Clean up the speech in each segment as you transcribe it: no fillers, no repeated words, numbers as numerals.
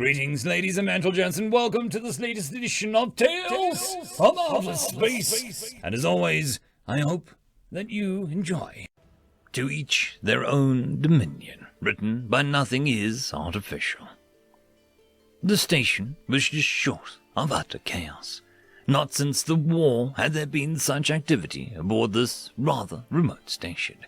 Greetings, ladies and gentlemen, and welcome to this latest edition of Tales of Outer Space. And as always, I hope that you enjoy. To each their own dominion, written by Nothing Is Artificial. The station was just short of utter chaos. Not since the war had there been such activity aboard this rather remote station.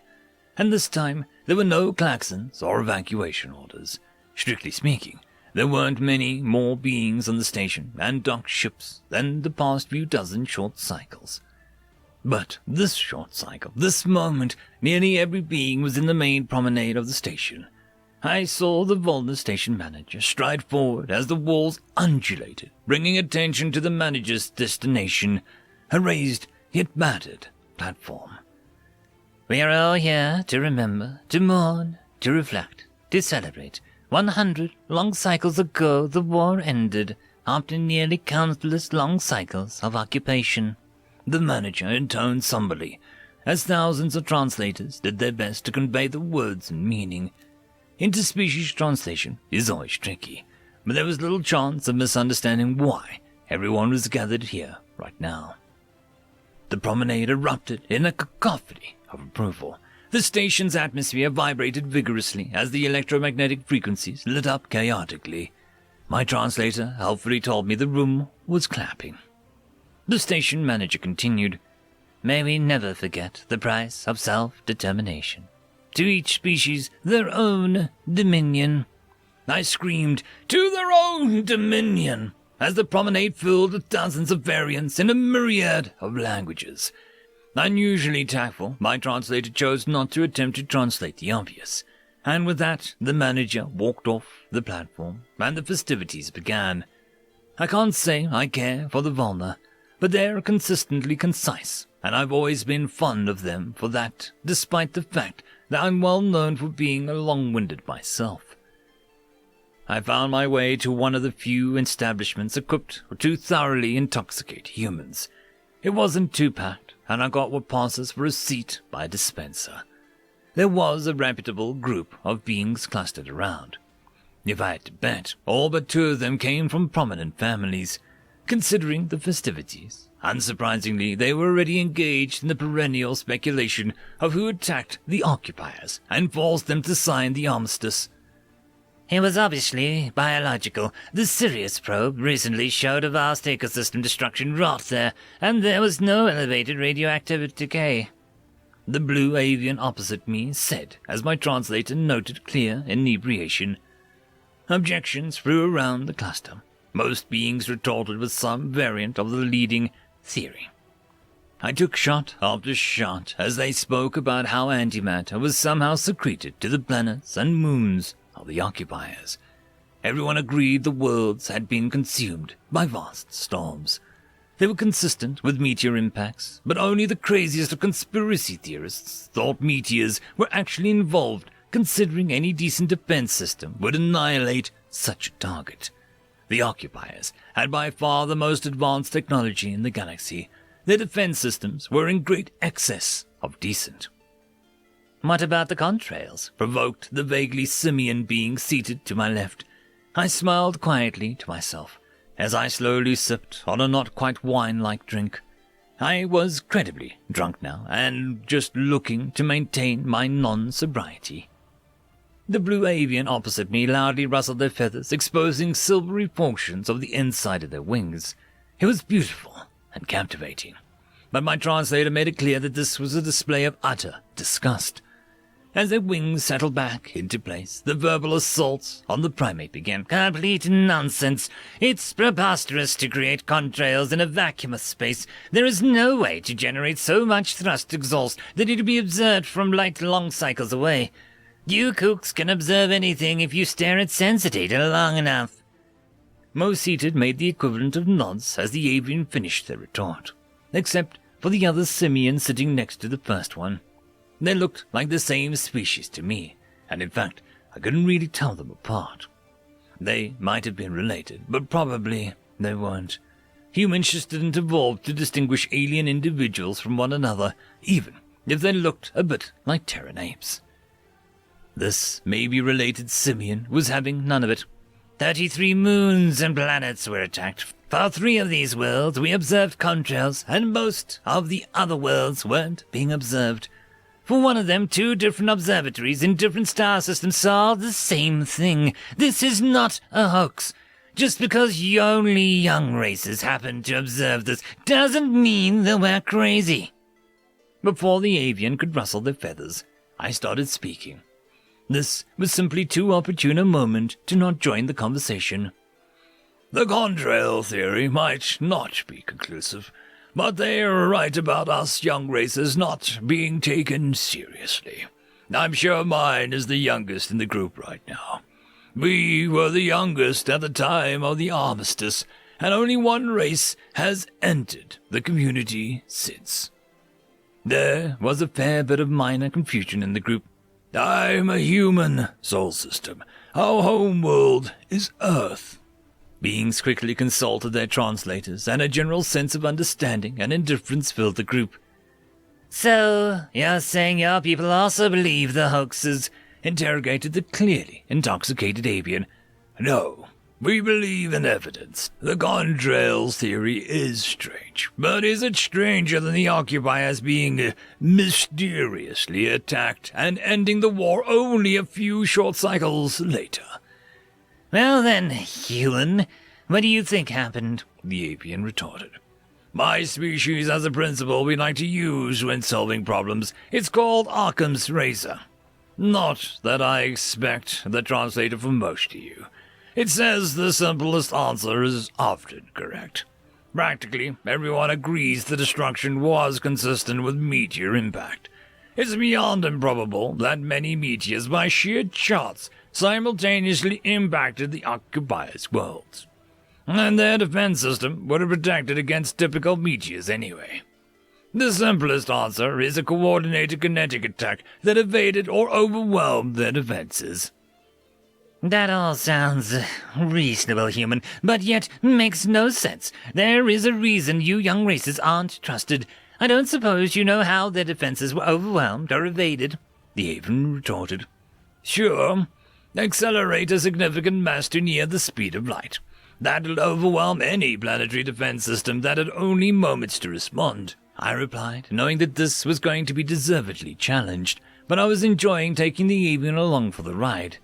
And this time, there were no klaxons or evacuation orders. Strictly speaking, there weren't many more beings on the station and docked ships than the past few dozen short cycles. But this short cycle, this moment, nearly every being was in the main promenade of the station. I saw the Volna station manager stride forward as the walls undulated, bringing attention to the manager's destination, a raised yet battered platform. We are all here to remember, to mourn, to reflect, to celebrate. 100 long cycles ago the war ended, after nearly countless long cycles of occupation. The manager intoned somberly, as thousands of translators did their best to convey the words and meaning. Interspecies translation is always tricky, but there was little chance of misunderstanding why everyone was gathered here right now. The promenade erupted in a cacophony of approval. The station's atmosphere vibrated vigorously as the electromagnetic frequencies lit up chaotically. My translator helpfully told me the room was clapping. The station manager continued, May we never forget the price of self-determination. To each species, their own dominion. I screamed, to their own dominion, as the promenade filled with dozens of variants in a myriad of languages. Unusually tactful, my translator chose not to attempt to translate the obvious. And with that, the manager walked off the platform, and the festivities began. I can't say I care for the Volna, but they're consistently concise, and I've always been fond of them for that, despite the fact that I'm well known for being long-winded myself. I found my way to one of the few establishments equipped to thoroughly intoxicate humans. It wasn't too packed, and I got what passes for a seat by a dispenser. There was a reputable group of beings clustered around. If I had to bet, all but two of them came from prominent families. Considering the festivities, unsurprisingly, they were already engaged in the perennial speculation of who attacked the occupiers and forced them to sign the armistice. It was obviously biological. The Sirius probe recently showed a vast ecosystem destruction wrought there, and there was no elevated radioactive decay. The blue avian opposite me said, as my translator noted clear inebriation. Objections flew around the cluster. Most beings retorted with some variant of the leading theory. I took shot after shot as they spoke about how antimatter was somehow secreted to the planets and moons of the occupiers. Everyone agreed the worlds had been consumed by vast storms. They were consistent with meteor impacts, but only the craziest of conspiracy theorists thought meteors were actually involved, considering any decent defense system would annihilate such a target. The occupiers had by far the most advanced technology in the galaxy. Their defense systems were in great excess of decent. What about the contrails? Provoked the vaguely simian being seated to my left. I smiled quietly to myself as I slowly sipped on a not quite wine-like drink. I was credibly drunk now and just looking to maintain my non-sobriety. The blue avian opposite me loudly rustled their feathers, exposing silvery portions of the inside of their wings. It was beautiful and captivating, but my translator made it clear that this was a display of utter disgust. As their wings settled back into place, the verbal assaults on the primate began. Complete nonsense. It's preposterous to create contrails in a vacuum of space. There is no way to generate so much thrust exhaust that it would be observed from light long cycles away. You kooks can observe anything if you stare at sense data long enough. Most seated made the equivalent of nods as the avian finished their retort, except for the other simian sitting next to the first one. They looked like the same species to me, and in fact, I couldn't really tell them apart. They might have been related, but probably they weren't. Humans just didn't evolve to distinguish alien individuals from one another, even if they looked a bit like Terran apes. This maybe related simian was having none of it. 33 moons and planets were attacked. For 3 of these worlds, we observed contrails, and most of the other worlds weren't being observed. For one of them, 2 different observatories in different star systems saw the same thing. This is not a hoax. Just because only young races happen to observe this doesn't mean that we're crazy. Before the avian could rustle their feathers, I started speaking. This was simply too opportune a moment to not join the conversation. The contrail theory might not be conclusive, but they are right about us young races not being taken seriously. I'm sure mine is the youngest in the group right now. We were the youngest at the time of the armistice, and only one race has entered the community since. There was a fair bit of minor confusion in the group. I'm a human sol system. Our home world is Earth. Beings quickly consulted their translators, and a general sense of understanding and indifference filled the group. So, you're saying your people also believe the hoaxes? Interrogated the clearly intoxicated avian. No, we believe in evidence. The contrails theory is strange, but is it stranger than the occupiers being mysteriously attacked and ending the war only a few short cycles later? Well then, human, what do you think happened? The avian retorted. My species has a principle we like to use when solving problems. It's called Occam's razor. Not that I expect the translator for most of you. It says the simplest answer is often correct. Practically, everyone agrees the destruction was consistent with meteor impact. It's beyond improbable that many meteors, by sheer chance, simultaneously impacted the occupiers' worlds. And their defense system would have protected against typical meteors anyway. The simplest answer is a coordinated kinetic attack that evaded or overwhelmed their defenses. That all sounds reasonable, human, but yet makes no sense. There is a reason you young races aren't trusted. I don't suppose you know how their defenses were overwhelmed or evaded, the avian retorted. Sure. Accelerate a significant mass to near the speed of light. That'll overwhelm any planetary defense system that had only moments to respond, I replied, knowing that this was going to be deservedly challenged, but I was enjoying taking the avian along for the ride.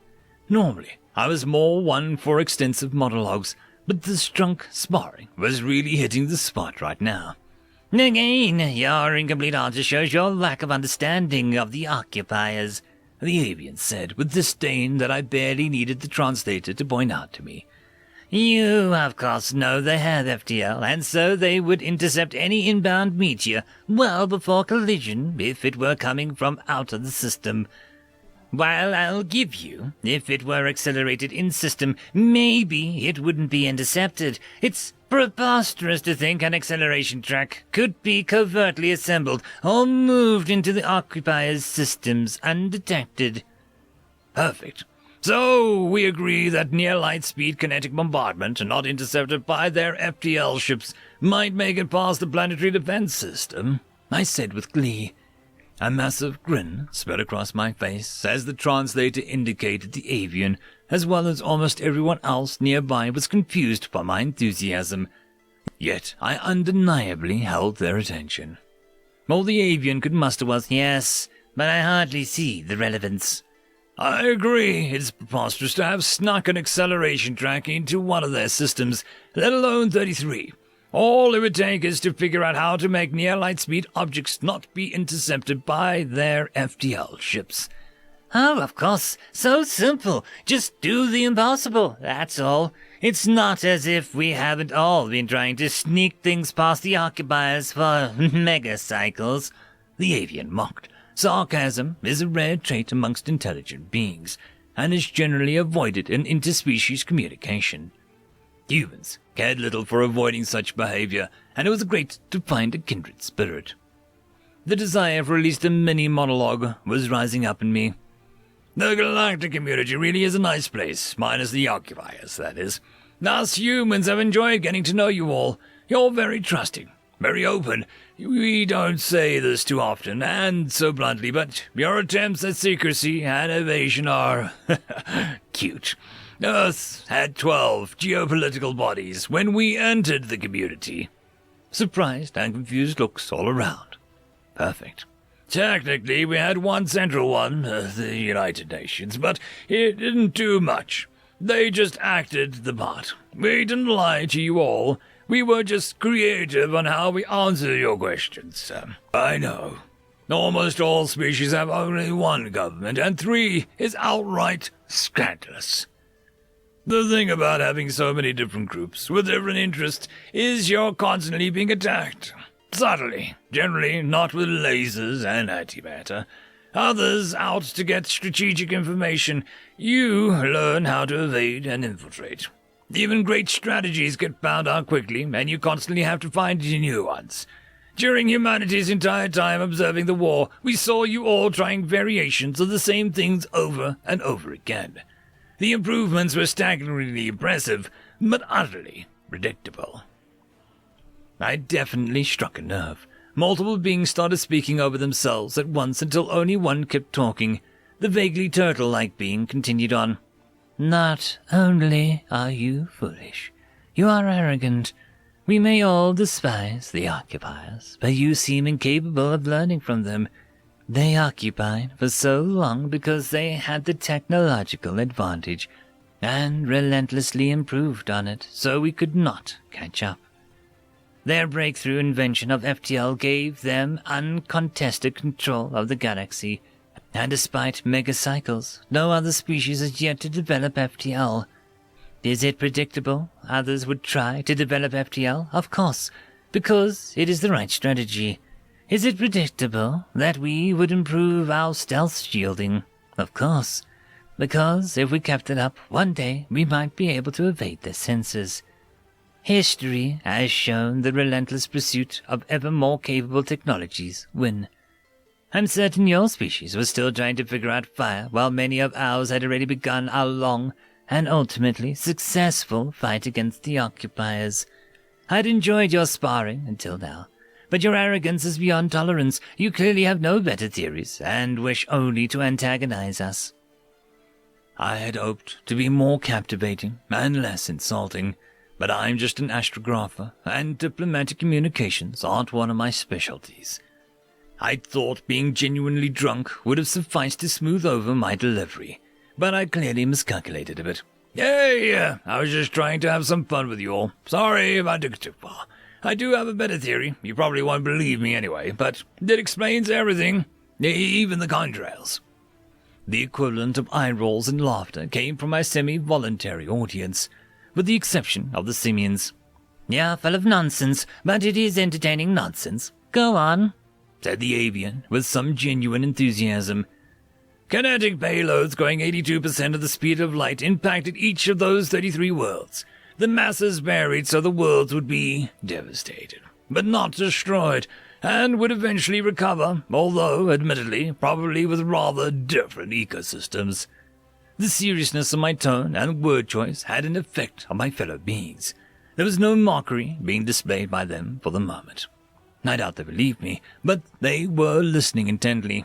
Normally, I was more one for extensive monologues, but this drunk sparring was really hitting the spot right now. Again, your incomplete answer shows your lack of understanding of the occupiers, the avian said with disdain that I barely needed the translator to point out to me. You, of course, know they have FTL, and so they would intercept any inbound meteor well before collision if it were coming from out of the system. While I'll give you, if it were accelerated in-system, maybe it wouldn't be intercepted. It's preposterous to think an acceleration track could be covertly assembled or moved into the occupiers' systems undetected. Perfect. So, we agree that near-light-speed kinetic bombardment, not intercepted by their FTL ships, might make it past the planetary defense system, I said with glee. A massive grin spread across my face as the translator indicated the avian, as well as almost everyone else nearby was confused by my enthusiasm. Yet I undeniably held their attention. All the avian could muster was, "Yes, but I hardly see the relevance." I agree, it's preposterous to have snuck an acceleration track into one of their systems, let alone 33. All it would take is to figure out how to make near-light-speed objects not be intercepted by their FTL ships. Oh, of course, so simple. Just do the impossible, that's all. It's not as if we haven't all been trying to sneak things past the occupiers for megacycles, the avian mocked. Sarcasm is a rare trait amongst intelligent beings, and is generally avoided in interspecies communication. Humans cared little for avoiding such behavior, and it was great to find a kindred spirit. The desire for at least a mini-monologue was rising up in me. The galactic community really is a nice place, minus the occupiers, that is. Us humans have enjoyed getting to know you all. You're very trusting, very open. We don't say this too often, and so bluntly, but your attempts at secrecy and evasion are cute. Earth had 12 geopolitical bodies when we entered the community. Surprised and confused looks all around. Perfect. Technically, we had one central one, the United Nations, but it didn't do much. They just acted the part. We didn't lie to you all. We were just creative on how we answer your questions. I know. Almost all species have only one government, and 3 is outright scandalous. The thing about having so many different groups with different interests is you're constantly being attacked. Subtly, generally not with lasers and antimatter. Others out to get strategic information. You learn how to evade and infiltrate. Even great strategies get found out quickly, and you constantly have to find new ones. During humanity's entire time observing the war, we saw you all trying variations of the same things over and over again. The improvements were staggeringly impressive, but utterly predictable. I definitely struck a nerve. Multiple beings started speaking over themselves at once until only one kept talking. The vaguely turtle-like being continued on. Not only are you foolish, you are arrogant. We may all despise the occupiers, but you seem incapable of learning from them. They occupied for so long because they had the technological advantage, and relentlessly improved on it, so we could not catch up. Their breakthrough invention of FTL gave them uncontested control of the galaxy, and despite megacycles, no other species has yet to develop FTL. Is it predictable others would try to develop FTL? Of course, because it is the right strategy. Is it predictable that we would improve our stealth shielding? Of course, because if we kept it up, one day we might be able to evade their sensors. History has shown the relentless pursuit of ever more capable technologies win. I'm certain your species was still trying to figure out fire, while many of ours had already begun our long and ultimately successful fight against the occupiers. I'd enjoyed your sparring until now, but your arrogance is beyond tolerance. You clearly have no better theories, and wish only to antagonize us. I had hoped to be more captivating and less insulting, but I'm just an astrographer, and diplomatic communications aren't one of my specialties. I thought being genuinely drunk would have sufficed to smooth over my delivery, but I clearly miscalculated a bit. Hey, I was just trying to have some fun with you all. Sorry if I took it too far. I do have a better theory. You probably won't believe me anyway, but it explains everything, even the contrails. The equivalent of eye rolls and laughter came from my semi-voluntary audience, with the exception of the simians. Yeah, full of nonsense, but it is entertaining nonsense. Go on, said the avian with some genuine enthusiasm. Kinetic payloads going 82% of the speed of light impacted each of those 33 worlds. The masses varied so the worlds would be devastated, but not destroyed, and would eventually recover, although, admittedly, probably with rather different ecosystems. The seriousness of my tone and word choice had an effect on my fellow beings. There was no mockery being displayed by them for the moment. I doubt they believed me, but they were listening intently.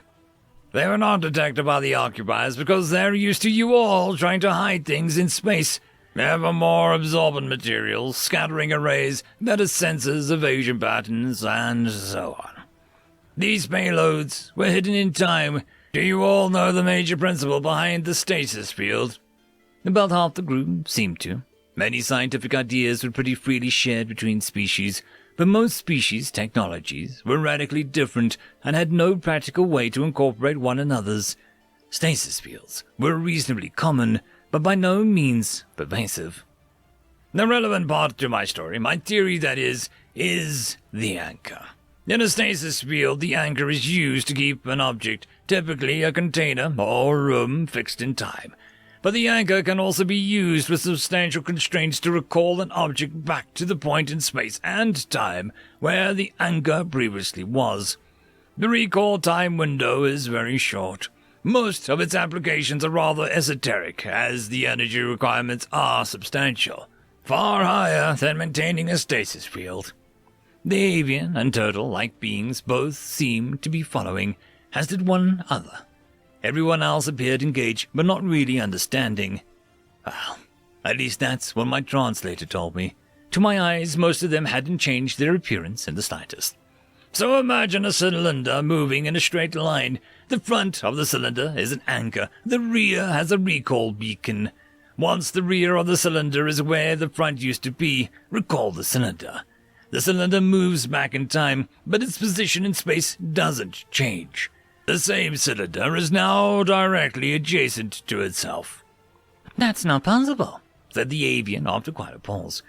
They were not detected by the occupiers because they're used to you all trying to hide things in space. Ever more absorbent materials, scattering arrays, better sensors, evasion patterns, and so on. These payloads were hidden in time. Do you all know the major principle behind the stasis field? About half the group seemed to. Many scientific ideas were pretty freely shared between species, but most species' technologies were radically different and had no practical way to incorporate one another's. Stasis fields were reasonably common, but by no means pervasive. The relevant part to my story, my theory that is the anchor. In a stasis field, the anchor is used to keep an object, typically a container or room, fixed in time. But the anchor can also be used with substantial constraints to recall an object back to the point in space and time where the anchor previously was. The recall time window is very short. Most of its applications are rather esoteric, as the energy requirements are substantial, far higher than maintaining a stasis field. The avian and turtle-like beings both seemed to be following, as did one other. Everyone else appeared engaged, but not really understanding. Well, At least that's what my translator told me. To my eyes, most of them hadn't changed their appearance in the slightest. So imagine a cylinder moving in a straight line. The front of the cylinder is an anchor. The rear has a recall beacon. Once the rear of the cylinder is where the front used to be, recall the cylinder. The cylinder moves back in time, but its position in space doesn't change. The same cylinder is now directly adjacent to itself. That's not possible, Said the avian after quite a pause.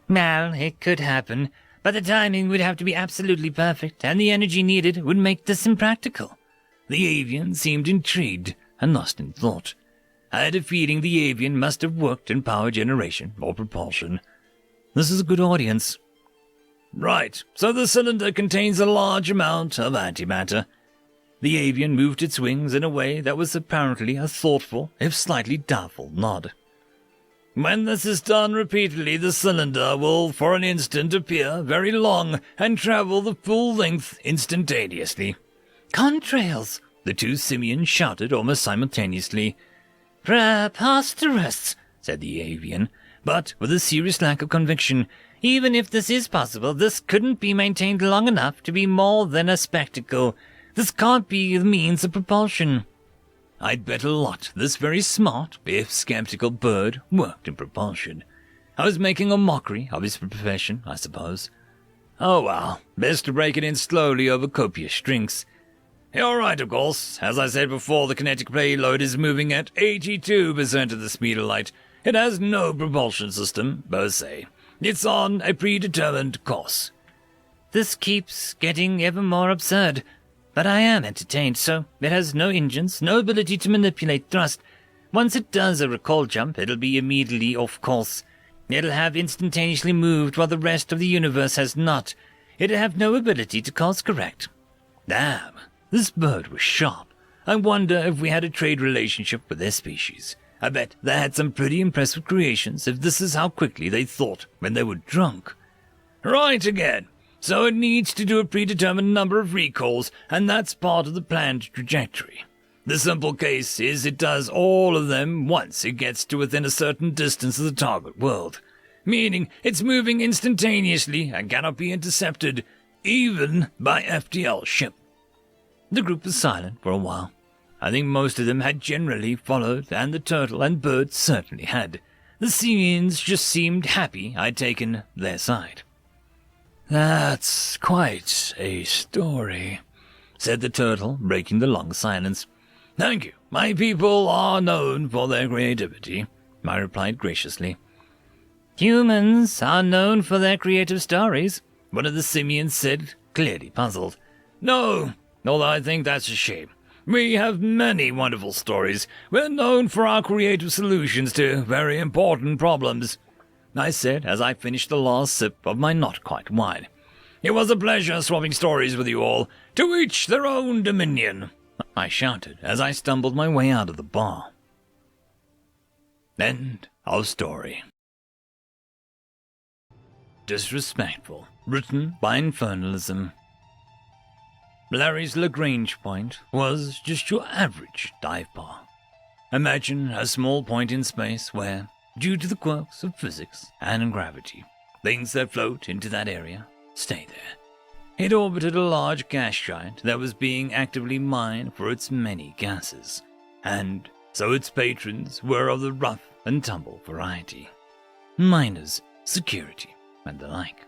Well, it could happen, but the timing would have to be absolutely perfect, and the energy needed would make this impractical. The avian seemed intrigued and lost in thought. I had a feeling the avian must have worked in power generation or propulsion. This is a good audience. Right, so the cylinder contains a large amount of antimatter. The avian moved its wings in a way that was apparently a thoughtful, if slightly doubtful, nod. When this is done repeatedly, the cylinder will for an instant appear very long and travel the full length instantaneously. Contrails, The two simians shouted almost simultaneously. Preposterous, Said the avian, but with a serious lack of conviction. Even if this is possible, this couldn't be maintained long enough to be more than a spectacle. This can't be the means of propulsion. I'd bet a lot this very smart, if skeptical bird worked in propulsion. I was making a mockery of his profession, I suppose. Oh well, best to break it in slowly over copious drinks. You're right, of course. As I said before, the kinetic payload is moving at 82% of the speed of light. It has no propulsion system, per se. It's on a predetermined course. This keeps getting ever more absurd. But I am entertained, so it has no engines, no ability to manipulate thrust. Once it does a recall jump, it'll be immediately off course. It'll have instantaneously moved while the rest of the universe has not. It'll have no ability to course correct. Damn, this bird was sharp. I wonder if we had a trade relationship with their species. I bet they had some pretty impressive creations if this is how quickly they thought when they were drunk. Right again. So it needs to do a predetermined number of recalls, and that's part of the planned trajectory. The simple case is it does all of them once it gets to within a certain distance of the target world, meaning it's moving instantaneously and cannot be intercepted, even by FTL ship. The group was silent for a while. I think most of them had generally followed, and the turtle and bird certainly had. The simians just seemed happy I'd taken their side. That's quite a story, said the turtle, breaking the long silence. Thank you. My people are known for their creativity, I replied graciously. Humans are known for their creative stories, one of the simians said, clearly puzzled. No, although I think that's a shame. We have many wonderful stories. We're known for our creative solutions to very important problems, I said as I finished the last sip of my not-quite wine. It was a pleasure swapping stories with you all. To each their own dominion, I shouted as I stumbled my way out of the bar. End of story. Disrespectful, written by Infernalism. Larry's Lagrange point was just your average dive bar. Imagine a small point in space where, due to the quirks of physics and gravity, things that float into that area stay there. It orbited a large gas giant that was being actively mined for its many gases, and so its patrons were of the rough and tumble variety. Miners, security, and the like.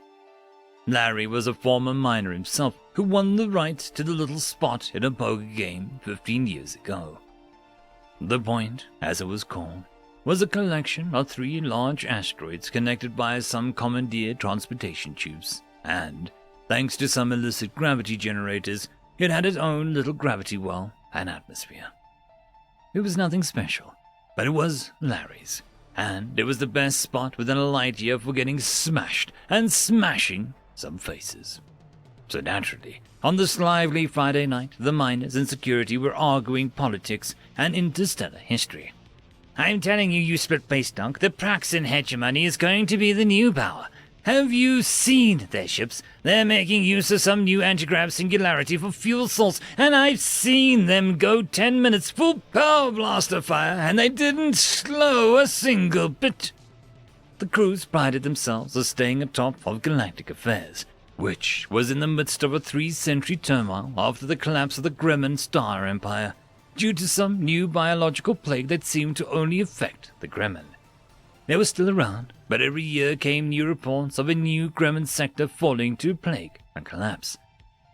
Larry was a former miner himself who won the right to the little spot in a poker game 15 years ago. The point, as it was called, was a collection of 3 large asteroids connected by some commandeered transportation tubes, and, thanks to some illicit gravity generators, it had its own little gravity well and atmosphere. It was nothing special, but it was Larry's, and it was the best spot within a light year for getting smashed and smashing some faces. So naturally, on this lively Friday night, the miners and security were arguing politics and interstellar history. I'm telling you, you split-faced dunk, the Praxin hegemony is going to be the new power. Have you seen their ships? They're making use of some new anti-grav singularity for fuel source, and I've seen them go 10 minutes full power blaster fire, and they didn't slow a single bit. The crews prided themselves on staying atop of galactic affairs, which was in the midst of a 3-century turmoil after the collapse of the Gremlin Star Empire, due to some new biological plague that seemed to only affect the Gremlin. They were still around, but every year came new reports of a new Gremlin sector falling to plague and collapse,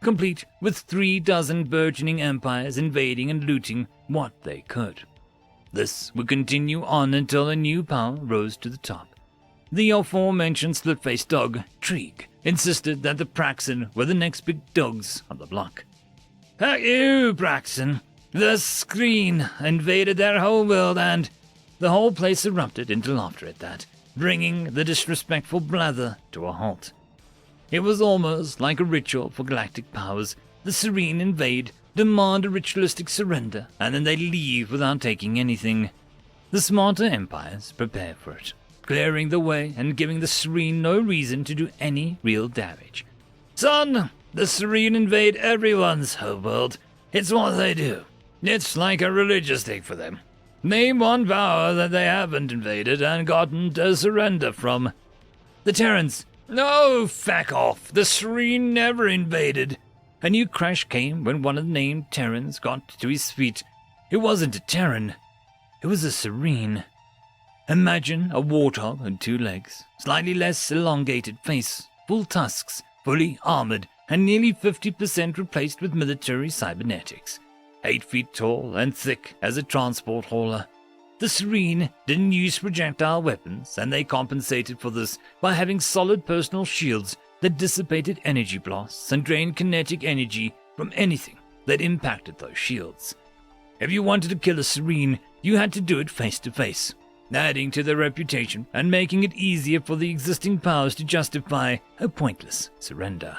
complete with 36 burgeoning empires invading and looting what they could. This would continue on until a new power rose to the top. The aforementioned split-faced dog, Trig, insisted that the Praxen were the next big dogs on the block. "Heck you, Praxen! The screen invaded their whole world and—" The whole place erupted into laughter at that, bringing the disrespectful blather to a halt. It was almost like a ritual for galactic powers. The Serene invade, demand a ritualistic surrender, and then they leave without taking anything. The smarter empires prepare for it, clearing the way and giving the Serene no reason to do any real damage. "Son, the Serene invade everyone's homeworld. It's what they do. It's like a religious thing for them. Name one power that they haven't invaded and gotten to surrender from." "The Terrans." "No, feck off. The Serene never invaded." A new crash came when one of the named Terrans got to his feet. It wasn't a Terran. It was a Serene. Imagine a warthog on 2 legs, slightly less elongated face, full tusks, fully armored, and nearly 50% replaced with military cybernetics. 8 feet tall and thick as a transport hauler. The Serene didn't use projectile weapons, and they compensated for this by having solid personal shields that dissipated energy blasts and drained kinetic energy from anything that impacted those shields. If you wanted to kill a Serene, you had to do it face to face, adding to their reputation and making it easier for the existing powers to justify a pointless surrender.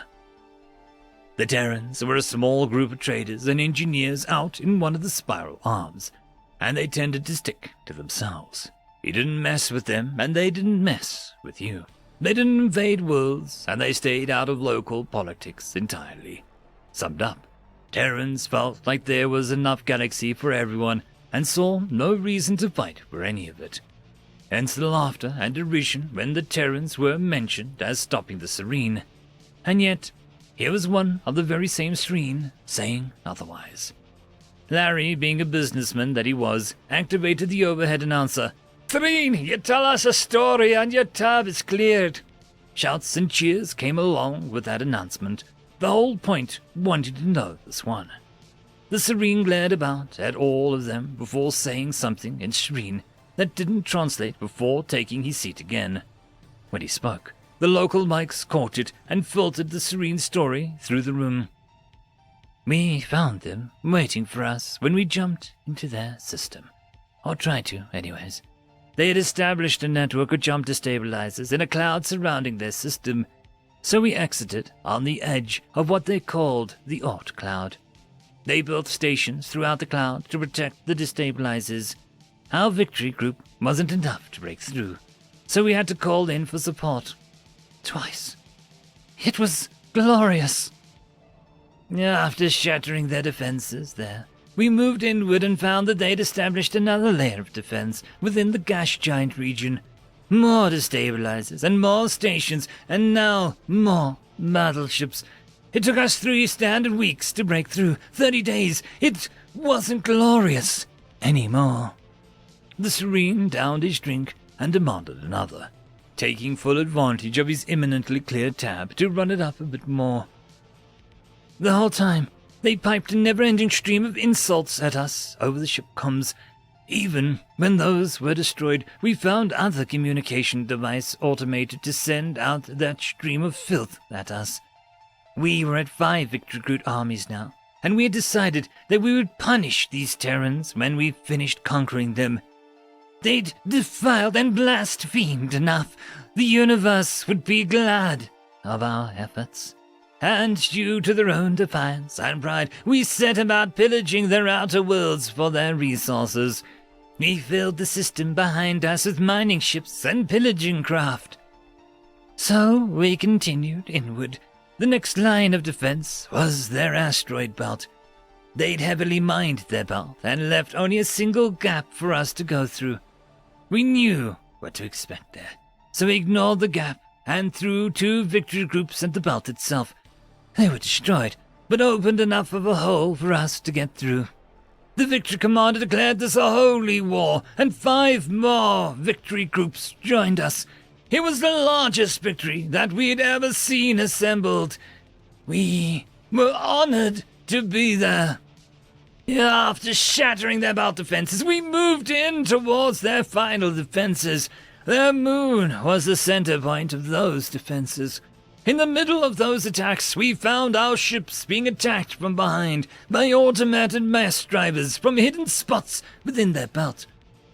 The Terrans were a small group of traders and engineers out in one of the spiral arms, and they tended to stick to themselves. You didn't mess with them, and they didn't mess with you. They didn't invade worlds, and they stayed out of local politics entirely. Summed up, Terrans felt like there was enough galaxy for everyone and saw no reason to fight for any of it. Hence the laughter and derision when the Terrans were mentioned as stopping the Serene. And yet, here was one of the very same Serene saying otherwise. Larry, being a businessman that he was, activated the overhead announcer. "Serene, you tell us a story and your tab is cleared." Shouts and cheers came along with that announcement. The whole point wanted to know this one. The Serene glared about at all of them before saying something in Serene that didn't translate before taking his seat again. When he spoke, the local mics caught it and filtered the Serene story through the room. "We found them waiting for us when we jumped into their system. Or tried to, anyways. They had established a network of jump destabilizers in a cloud surrounding their system, so we exited on the edge of what they called the Ort Cloud. They built stations throughout the cloud to protect the destabilizers. Our victory group wasn't enough to break through, so we had to call in for support. Twice. It was glorious. After shattering their defenses there, we moved inward and found that they'd established another layer of defense within the gas giant region. More destabilizers and more stations, and now more battleships. It took us 3 standard weeks to break through. 30 days. It wasn't glorious anymore." The Serene downed his drink and demanded another, taking full advantage of his imminently clear tab to run it up a bit more. "The whole time, they piped a never-ending stream of insults at us over the ship comms. Even when those were destroyed, we found other communication device automated to send out that stream of filth at us. We were at 5 Victory Group armies now, and we had decided that we would punish these Terrans when we finished conquering them. They'd defiled and blasphemed enough. The universe would be glad of our efforts. And due to their own defiance and pride, we set about pillaging their outer worlds for their resources. We filled the system behind us with mining ships and pillaging craft. So we continued inward. The next line of defense was their asteroid belt. They'd heavily mined their belt and left only a single gap for us to go through. We knew what to expect there, so we ignored the gap and threw 2 victory groups at the belt itself. They were destroyed, but opened enough of a hole for us to get through. The victory commander declared this a holy war, and 5 more victory groups joined us. It was the largest victory that we had ever seen assembled. We were honored to be there. After shattering their belt defenses, we moved in towards their final defenses. Their moon was the center point of those defenses. In the middle of those attacks, we found our ships being attacked from behind by automated mass drivers from hidden spots within their belt.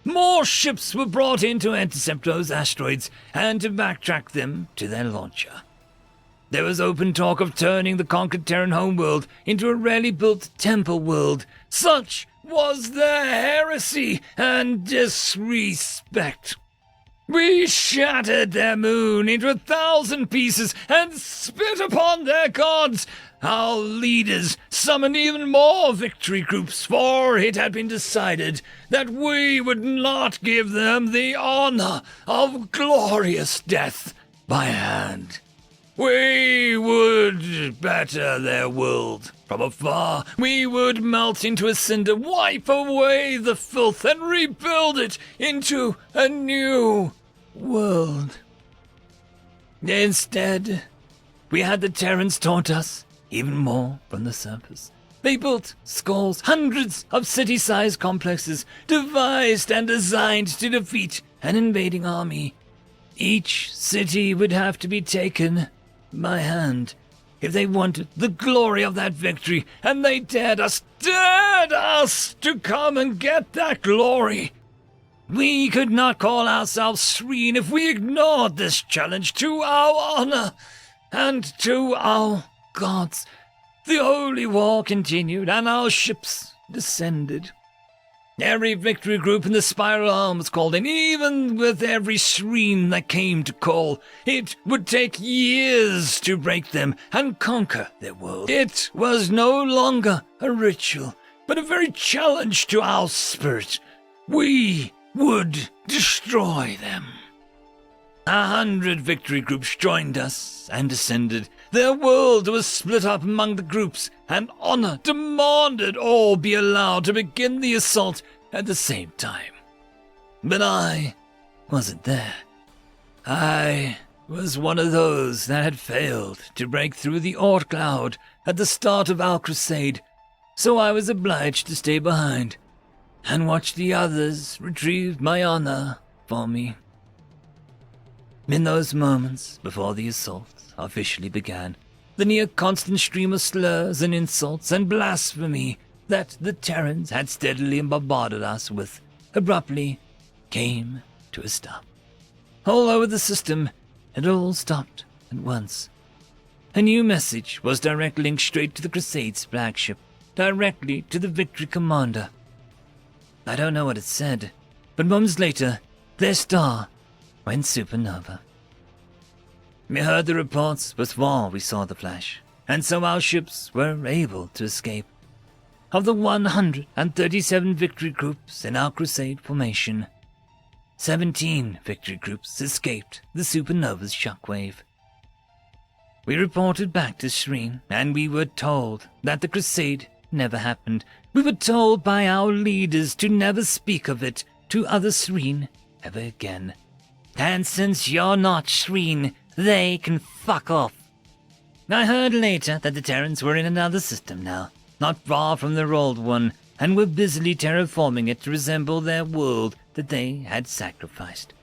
More ships were brought in to intercept those asteroids and to backtrack them to their launcher. There was open talk of turning the conquered Terran homeworld into a rarely built temple world. Such was their heresy and disrespect. We shattered their moon into 1,000 pieces and spit upon their gods. Our leaders summoned even more victory groups, for it had been decided that we would not give them the honor of glorious death by hand. We would batter their world from afar. We would melt into a cinder, wipe away the filth, and rebuild it into a new world. Instead, we had the Terrans taunt us even more from the surface. They built scores, hundreds of city-sized complexes, devised and designed to defeat an invading army. Each city would have to be taken by hand if they wanted the glory of that victory, and they dared us to come and get that glory. We could not call ourselves serene if we ignored this challenge to our honor and to our gods. The holy war continued, and our ships descended. Every victory group in the Spiral Arm was called in, even with every serene that came to call. It would take years to break them and conquer their world. It was no longer a ritual, but a very challenge to our spirit. We would destroy them. 100 victory groups joined us and descended. Their world was split up among the groups, and honor demanded all be allowed to begin the assault at the same time. But I wasn't there. I was one of those that had failed to break through the Orc cloud at the start of our crusade, so I was obliged to stay behind and watch the others retrieve my honor for me. In those moments before the assault officially began, the near-constant stream of slurs and insults and blasphemy that the Terrans had steadily bombarded us with abruptly came to a stop. All over the system, it all stopped at once. A new message was direct linked straight to the Crusade's flagship, directly to the Victory Commander. I don't know what it said, but moments later, their star went supernova. We heard the reports before we saw the flash, and so our ships were able to escape. Of the 137 victory groups in our crusade formation, 17 victory groups escaped the supernova's shockwave. We reported back to Shreen, and we were told that the crusade never happened. We were told by our leaders to never speak of it to other Shreen ever again. And since you're not Shreen, they can fuck off. I heard later that the Terrans were in another system now, not far from their old one, and were busily terraforming it to resemble their world that they had sacrificed.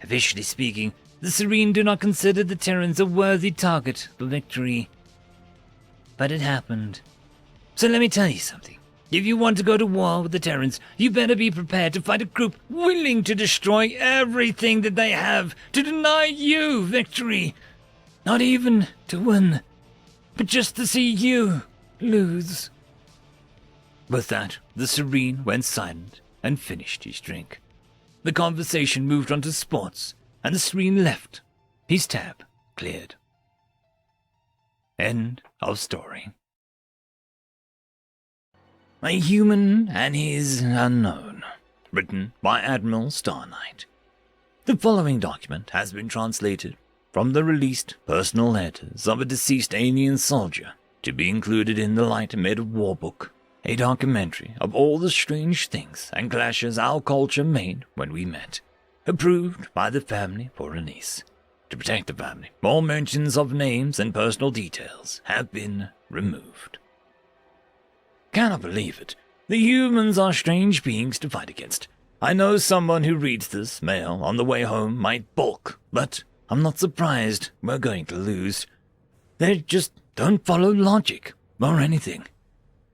Officially speaking, the Serene do not consider the Terrans a worthy target for victory. But it happened. So let me tell you something. If you want to go to war with the Terrans, you better be prepared to fight a group willing to destroy everything that they have to deny you victory. Not even to win, but just to see you lose. With that, the Serene went silent and finished his drink. The conversation moved on to sports, and the Serene left, his tab cleared. End of story. A Human and His Unknown, written by Admiral Starnight. The following document has been translated from the released personal letters of a deceased alien soldier to be included in the Light Made of War book, a documentary of all the strange things and clashes our culture made when we met, approved by the family for release. To protect the family, all mentions of names and personal details have been removed. Cannot believe it. The humans are strange beings to fight against. I know someone who reads this mail on the way home might balk, but I'm not surprised we're going to lose. They just don't follow logic or anything.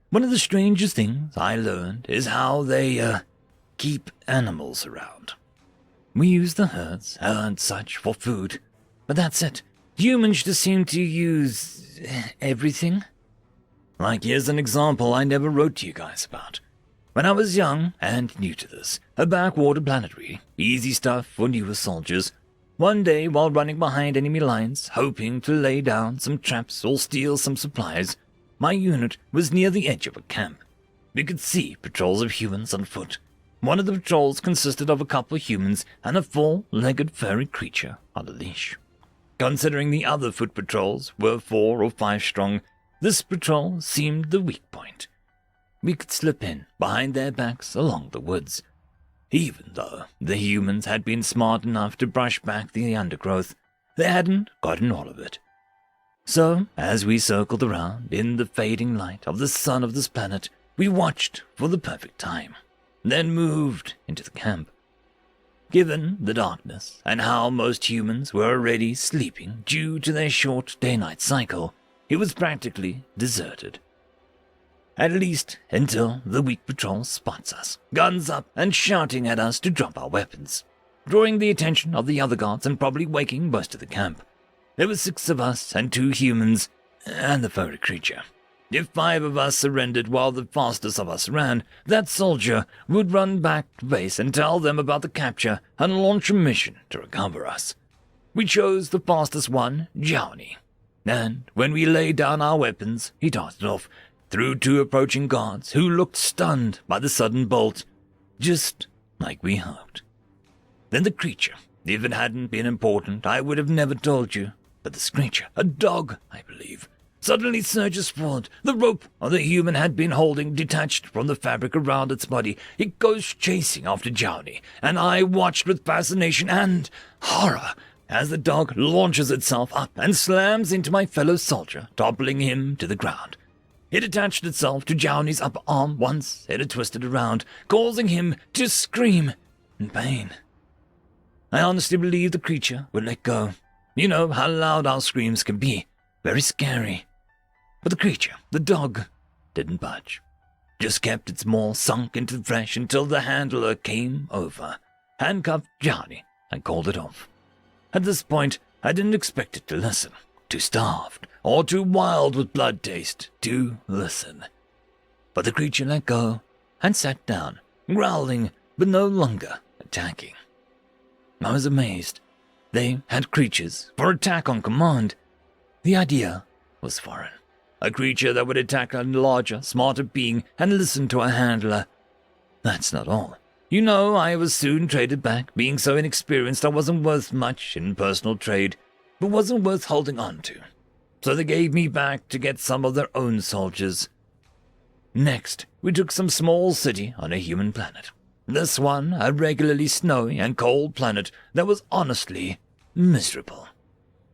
One of the strangest things I learned is how they, keep animals around. We use the herds and such for food, but that's it. Humans just seem to use everything. Like, here's an example I never wrote to you guys about. When I was young and new to this, a backwater planetary, easy stuff for newer soldiers. One day, while running behind enemy lines, hoping to lay down some traps or steal some supplies, my unit was near the edge of a camp. We could see patrols of humans on foot. One of the patrols consisted of a couple of humans and a four-legged furry creature on a leash. Considering the other foot patrols were 4 or 5 strong, this patrol seemed the weak point. We could slip in behind their backs along the woods. Even though the humans had been smart enough to brush back the undergrowth, they hadn't gotten all of it. So, as we circled around in the fading light of the sun of this planet, we watched for the perfect time, then moved into the camp. Given the darkness and how most humans were already sleeping due to their short day-night cycle, it was practically deserted. At least until the weak patrol spots us, guns up and shouting at us to drop our weapons, drawing the attention of the other guards and probably waking most of the camp. There were 6 of us and 2 humans and the furry creature. If 5 of us surrendered while the fastest of us ran, that soldier would run back to base and tell them about the capture and launch a mission to recover us. We chose the fastest one, Johnny, and when we laid down our weapons, he darted off through 2 approaching guards who looked stunned by the sudden bolt, just like we hoped. Then the creature, if it hadn't been important, I would have never told you, but this creature, a dog, I believe, suddenly surges forward. The rope the human had been holding detached from the fabric around its body. It goes chasing after Johnny, and I watched with fascination and horror as the dog launches itself up and slams into my fellow soldier, toppling him to the ground. It attached itself to Johnny's upper arm once it had twisted around, causing him to scream in pain. I honestly believed the creature would let go. You know how loud our screams can be. Very scary. But the creature, the dog, didn't budge. Just kept its maw sunk into the flesh until the handler came over, handcuffed Johnny, and called it off. At this point, I didn't expect it to listen. Too starved, or too wild with blood taste to listen. But the creature let go and sat down, growling, but no longer attacking. I was amazed. They had creatures for attack on command. The idea was foreign. A creature that would attack a larger, smarter being and listen to a handler. That's not all. You know, I was soon traded back, being so inexperienced I wasn't worth much in personal trade, but wasn't worth holding on to. So they gave me back to get some of their own soldiers. Next, we took some small city on a human planet. This one, a regularly snowy and cold planet that was honestly miserable.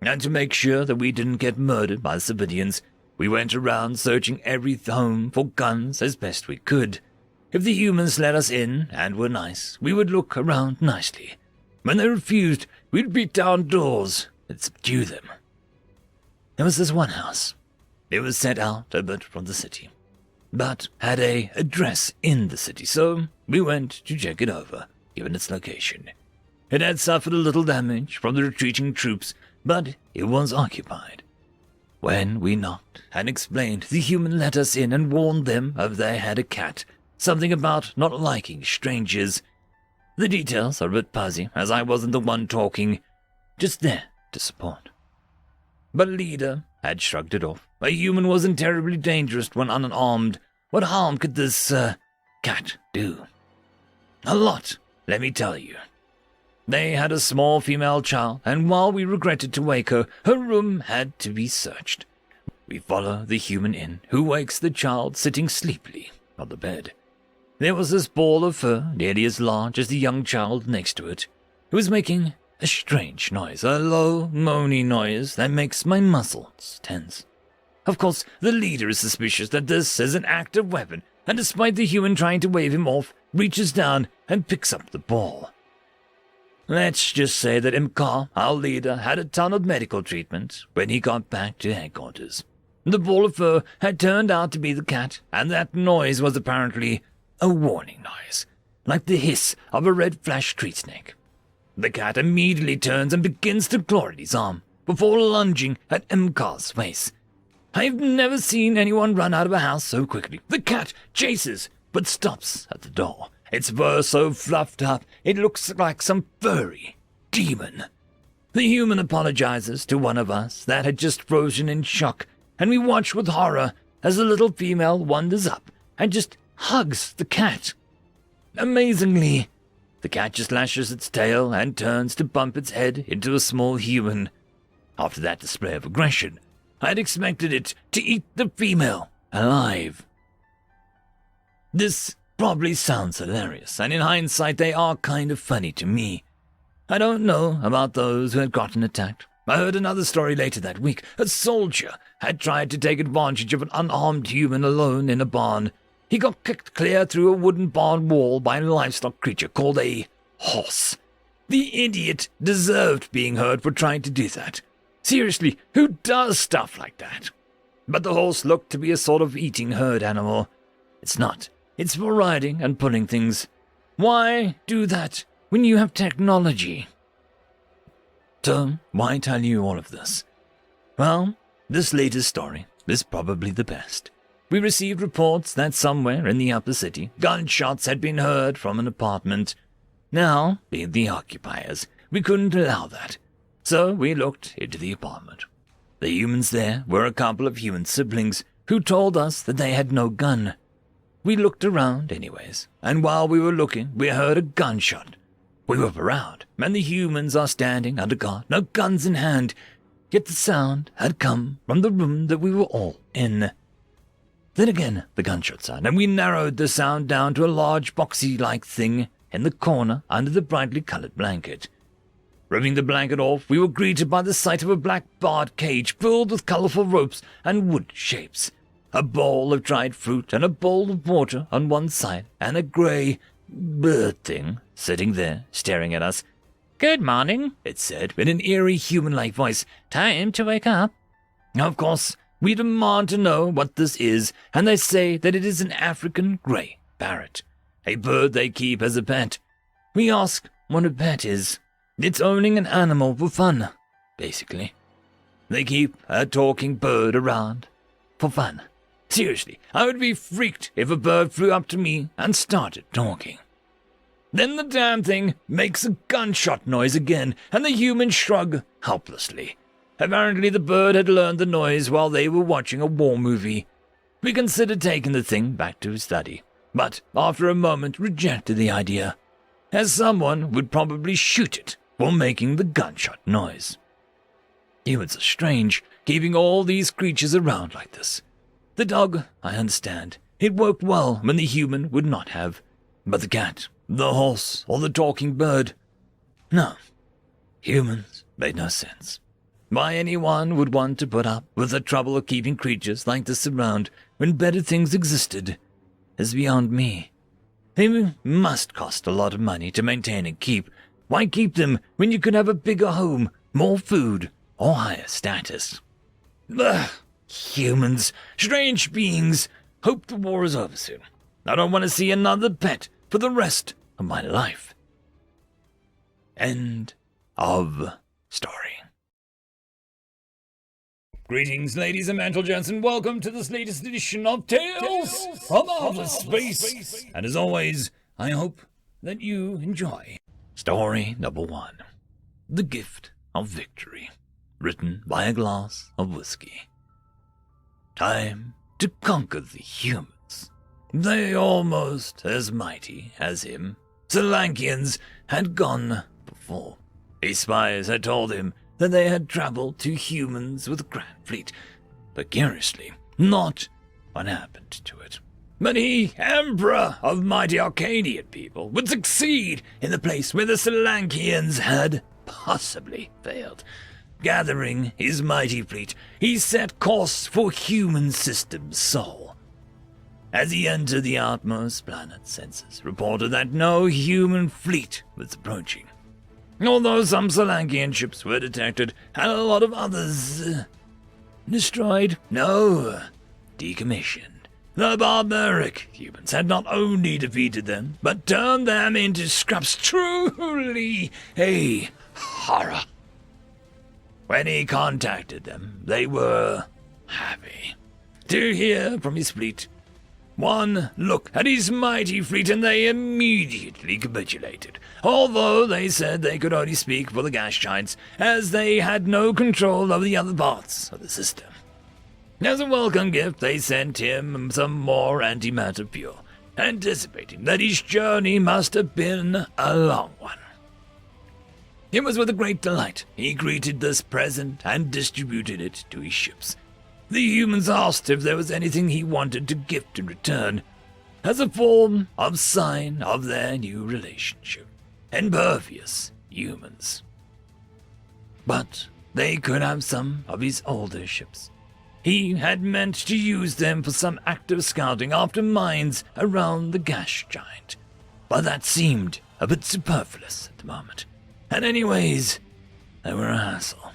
And to make sure that we didn't get murdered by civilians, we went around searching every home for guns as best we could. If the humans let us in and were nice, we would look around nicely. When they refused, we'd beat down doors and subdue them. There was this one house. It was set out a bit from the city, but had an address in the city, so we went to check it over, given its location. It had suffered a little damage from the retreating troops, but it was occupied. When we knocked and explained, the human let us in and warned them they had a cat, something about not liking strangers. The details are a bit fuzzy, as I wasn't the one talking, just there to support. But leader had shrugged it off. A human wasn't terribly dangerous when unarmed. What harm could this, cat do? A lot, let me tell you. They had a small female child, and while we regretted to wake her, her room had to be searched. We follow the human in, who wakes the child sitting sleepily on the bed. There was this ball of fur, nearly as large as the young child next to it. It was making a strange noise, a low, moany noise that makes my muscles tense. Of course, the leader is suspicious that this is an active weapon, and despite the human trying to wave him off, reaches down and picks up the ball. Let's just say that Imkar, our leader, had a ton of medical treatment when he got back to headquarters. The ball of fur had turned out to be the cat, and that noise was apparently a warning noise, like the hiss of a red flash tree snake. The cat immediately turns and begins to claw at his arm, before lunging at Imkar's face. I've never seen anyone run out of a house so quickly. The cat chases, but stops at the door. Its fur so fluffed up, it looks like some furry demon. The human apologizes to one of us that had just frozen in shock, and we watch with horror as the little female wanders up and just hugs the cat. Amazingly, the cat just lashes its tail and turns to bump its head into a small human. After that display of aggression, I had expected it to eat the female alive. This probably sounds hilarious, and in hindsight they are kind of funny to me. I don't know about those who had gotten attacked. I heard another story later that week. A soldier had tried to take advantage of an unarmed human alone in a barn. He got kicked clear through a wooden barn wall by a livestock creature called a horse. The idiot deserved being hurt for trying to do that. Seriously, who does stuff like that? But the horse looked to be a sort of eating herd animal. It's not. It's for riding and pulling things. Why do that when you have technology? So, why tell you all of this? Well, this latest story is probably the best. We received reports that somewhere in the upper city, gunshots had been heard from an apartment. Now, being the occupiers, we couldn't allow that. So we looked into the apartment. The humans there were a couple of human siblings who told us that they had no gun. We looked around anyways, and while we were looking, we heard a gunshot. We whip around, and the humans are standing under guard, no guns in hand, yet the sound had come from the room that we were all in. Then again, the gunshot sound, and we narrowed the sound down to a large boxy-like thing in the corner under the brightly colored blanket. Ripping the blanket off, we were greeted by the sight of a black barred cage filled with colorful ropes and wood shapes. A bowl of dried fruit and a bowl of water on one side, and a grey bird thing sitting there staring at us. "Good morning," it said in an eerie human-like voice. "Time to wake up." Of course, we demand to know what this is, and they say that it is an African grey parrot, a bird they keep as a pet. We ask what a pet is. It's owning an animal for fun, basically. They keep a talking bird around for fun. Seriously, I would be freaked if a bird flew up to me and started talking. Then the damn thing makes a gunshot noise again, and the humans shrug helplessly. Apparently the bird had learned the noise while they were watching a war movie. We considered taking the thing back to his study, but after a moment rejected the idea, as someone would probably shoot it for making the gunshot noise. Humans are strange, keeping all these creatures around like this. The dog, I understand. It worked well when the human would not have. But the cat, the horse, or the talking bird? No. Humans made no sense. Why anyone would want to put up with the trouble of keeping creatures like this around when better things existed is beyond me. They must cost a lot of money to maintain and keep. Why keep them when you could have a bigger home, more food, or higher status? Ugh. Humans, strange beings. Hope the war is over soon. I don't want to see another pet for the rest of my life. End of story. Greetings, ladies and gentlemen, and welcome to this latest edition of Tales from Outer Space. And as always, I hope that you enjoy story number 1, The Gift of Victory, written by a glass of whiskey. Time to conquer the humans. They almost as mighty as him. Solankians had gone before. His spies had told him that they had traveled to humans with a grand fleet, but curiously, not what happened to it. But he, Emperor of mighty Arcadian people, would succeed in the place where the Solankians had possibly failed. Gathering his mighty fleet, he set course for human system Sol. As he entered the outmost planet, sensors reported that no human fleet was approaching. Although some Solankian ships were detected, and a lot of others destroyed, no, decommissioned. The barbaric humans had not only defeated them, but turned them into scraps. Truly a horror. When he contacted them, they were happy to hear from his fleet. One look at his mighty fleet and they immediately capitulated, although they said they could only speak for the gas giants, as they had no control over the other parts of the system. As a welcome gift, they sent him some more antimatter fuel, anticipating that his journey must have been a long one. It was with a great delight he greeted this present and distributed it to his ships. The humans asked if there was anything he wanted to gift in return, as a form of sign of their new relationship. Impervious humans. But they could have some of his older ships. He had meant to use them for some active scouting after mines around the gas giant, but that seemed a bit superfluous at the moment. And anyways, they were a hassle.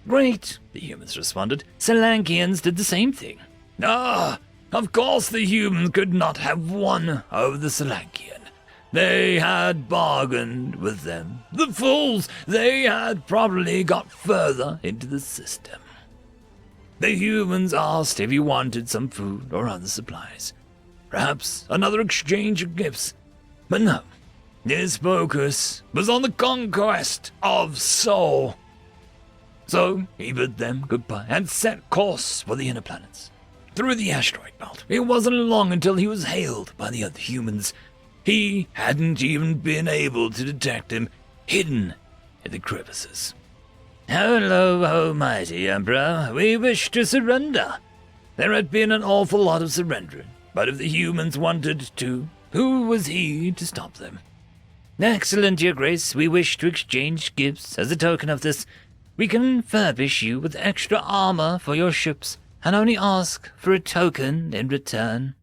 Great, the humans responded. Solankians did the same thing. Of course the humans could not have won over the Solankian. They had bargained with them. The fools! They had probably got further into the system. The humans asked if he wanted some food or other supplies. Perhaps another exchange of gifts. But no, his focus was on the conquest of Sol. So he bid them goodbye and set course for the inner planets. Through the asteroid belt, it wasn't long until he was hailed by the other humans. He hadn't even been able to detect him, hidden in the crevices. Hello, oh mighty Emperor. We wish to surrender. There had been an awful lot of surrendering, but if the humans wanted to, who was he to stop them? Excellent, Your Grace. We wish to exchange gifts as a token of this. We can furbish you with extra armor for your ships, and only ask for a token in return.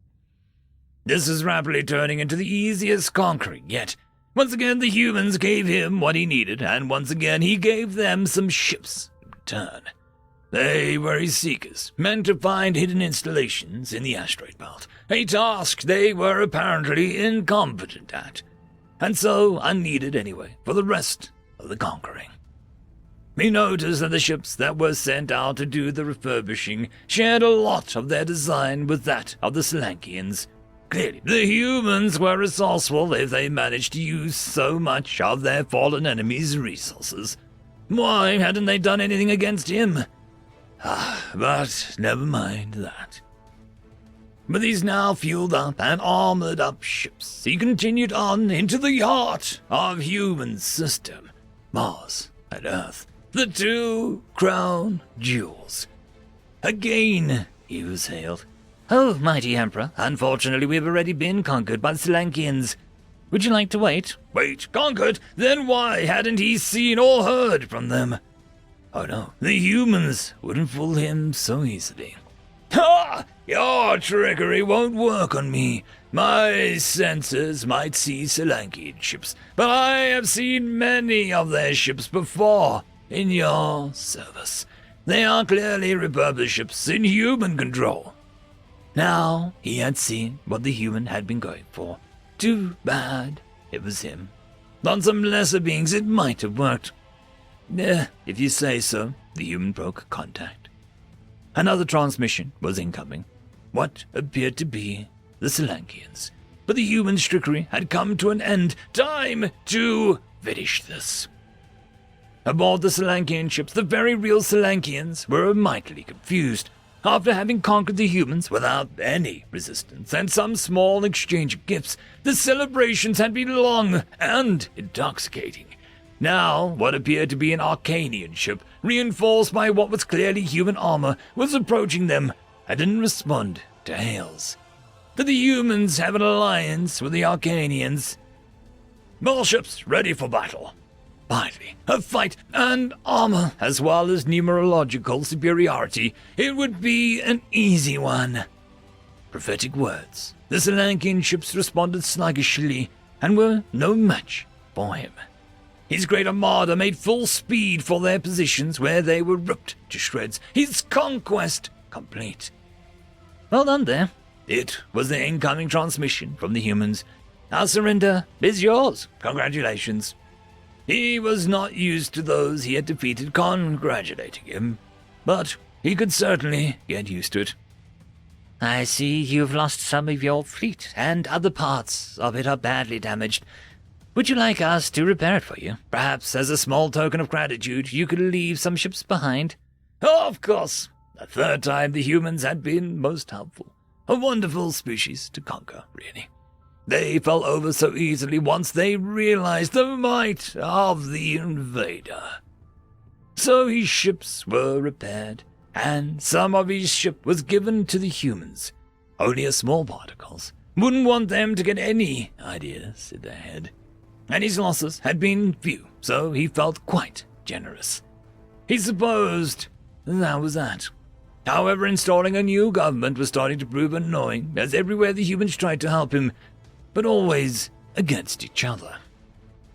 This is rapidly turning into the easiest conquering yet. Once again, the humans gave him what he needed, and once again he gave them some ships in return. They were his seekers, meant to find hidden installations in the asteroid belt, a task they were apparently incompetent at, and so unneeded anyway for the rest of the conquering. He noticed that the ships that were sent out to do the refurbishing shared a lot of their design with that of the Solankians. Clearly, the humans were resourceful if they managed to use so much of their fallen enemy's resources. Why hadn't they done anything against him? But never mind that. With these now fueled up and armored up ships, he continued on into the heart of human system, Mars and Earth, the two crown jewels. Again he was hailed. Oh, mighty Emperor, unfortunately we have already been conquered by the Solankians. Would you like to wait? Wait, conquered? Then why hadn't he seen or heard from them? Oh no, the humans wouldn't fool him so easily. Ha! Your trickery won't work on me. My senses might see Solankian ships, but I have seen many of their ships before in your service. They are clearly repurposed ships in human control. Now he had seen what the human had been going for. Too bad it was him. On some lesser beings it might have worked. If you say so, the human broke contact. Another transmission was incoming. What appeared to be the Solankians. But the human's trickery had come to an end. Time to finish this. Aboard the Solankian ships, the very real Solankians were mightily confused. After having conquered the humans without any resistance and some small exchange of gifts, the celebrations had been long and intoxicating. Now, what appeared to be an Arcanian ship, reinforced by what was clearly human armor, was approaching them and didn't respond to hails. Did the humans have an alliance with the Arcanians? More ships ready for battle. Finally, a fight and armor, as well as numerological superiority. It would be an easy one. Prophetic words. The Solankian ships responded sluggishly and were no match for him. His great armada made full speed for their positions where they were ripped to shreds. His conquest complete. Well done there. It was the incoming transmission from the humans. Our surrender is yours. Congratulations. He was not used to those he had defeated congratulating him, but he could certainly get used to it. I see you've lost some of your fleet, and other parts of it are badly damaged. Would you like us to repair it for you? Perhaps as a small token of gratitude, you could leave some ships behind. Oh, of course. The third time the humans had been most helpful. A wonderful species to conquer, really. They fell over so easily once they realized the might of the invader. So his ships were repaired, and some of his ship was given to the humans. Only a small particles. Wouldn't want them to get any ideas in their head. And his losses had been few, so he felt quite generous. He supposed that was that. However, installing a new government was starting to prove annoying, as everywhere the humans tried to help him, but always against each other.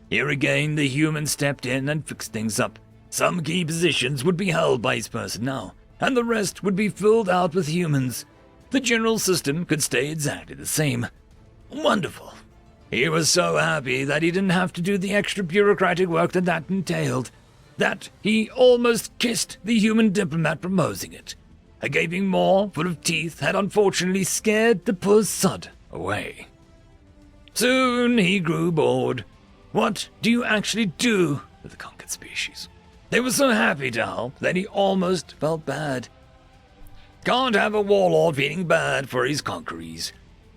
Here again, the humans stepped in and fixed things up. Some key positions would be held by his personnel, and the rest would be filled out with humans. The general system could stay exactly the same. Wonderful. He was so happy that he didn't have to do the extra bureaucratic work that entailed, that he almost kissed the human diplomat proposing it. A gaping maw full of teeth had unfortunately scared the poor sod away. Soon he grew bored. What do you actually do with the conquered species? They were so happy to help that he almost felt bad. Can't have a warlord feeling bad for his conquerees.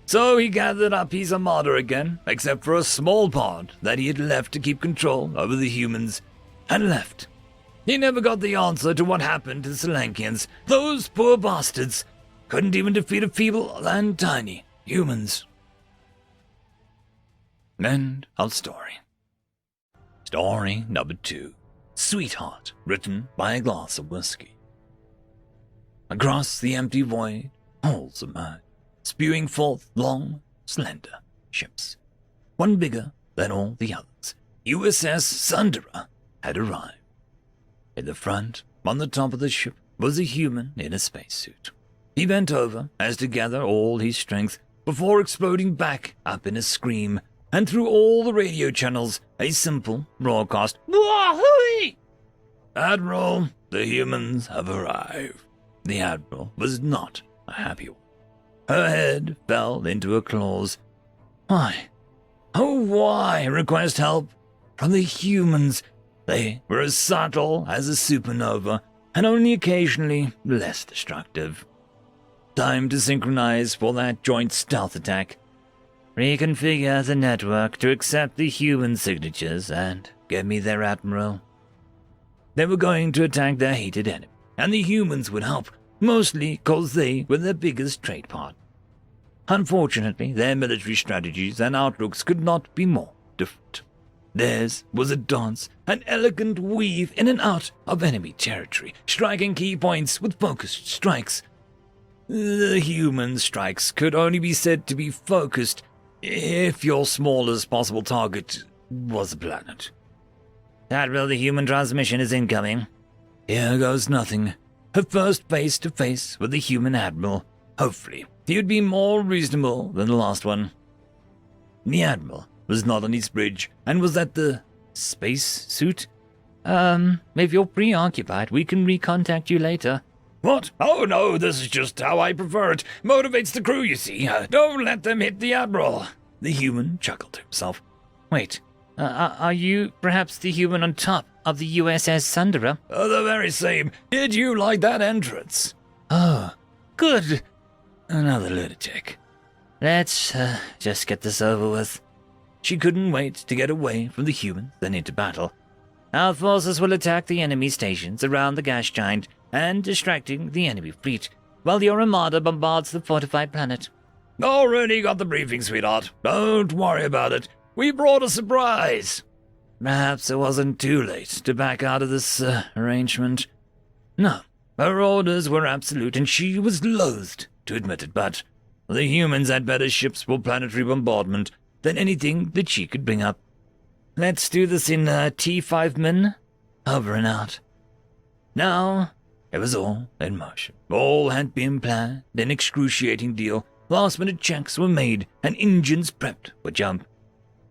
So he gathered up his armada again, except for a small part that he had left to keep control over the humans, and left. He never got the answer to what happened to the Solankians. Those poor bastards couldn't even defeat a feeble and tiny humans. End of story. Story number 2. Sweetheart, written by a glass of whiskey. Across the empty void, holes emerged, spewing forth long, slender ships. One bigger than all the others. USS Sundara had arrived. In the front, on the top of the ship, was a human in a spacesuit. He bent over as to gather all his strength before exploding back up in a scream, and through all the radio channels, a simple broadcast. Wahoo! Admiral, the humans have arrived. The Admiral was not a happy one. Her head fell into her claws. Why? Oh, why request help from the humans? They were as subtle as a supernova, and only occasionally less destructive. Time to synchronize for that joint stealth attack. Reconfigure the network to accept the human signatures and get me their admiral. They were going to attack their hated enemy, and the humans would help, mostly because they were their biggest trade partner. Unfortunately, their military strategies and outlooks could not be more different. Theirs was a dance, an elegant weave in and out of enemy territory, striking key points with focused strikes. The human strikes could only be said to be focused if your smallest possible target was a planet. Admiral, the human transmission is incoming. Here goes nothing. Her first face-to-face with the human admiral. Hopefully, he would be more reasonable than the last one. The admiral was not on his bridge and was at the space suit. If you're preoccupied, we can recontact you later. What? Oh no, this is just how I prefer it. Motivates the crew, you see. Don't let them hit the admiral. The human chuckled to himself. Wait, are you perhaps the human on top of the USS Sundara? The very same. Did you like that entrance? Oh, good. Another lunatic. Let's just get this over with. She couldn't wait to get away from the humans and into battle. Our forces will attack the enemy stations around the gas giant and distracting the enemy fleet, while your armada bombards the fortified planet. Already got the briefing, sweetheart. Don't worry about it. We brought a surprise. Perhaps it wasn't too late to back out of this arrangement. No, her orders were absolute, and she was loath to admit it, but the humans had better ships for planetary bombardment than anything that she could bring up. Let's do this in T5 min. Over and out. Now, it was all in motion. All had been planned, an excruciating deal. Last-minute checks were made, and engines prepped for jump.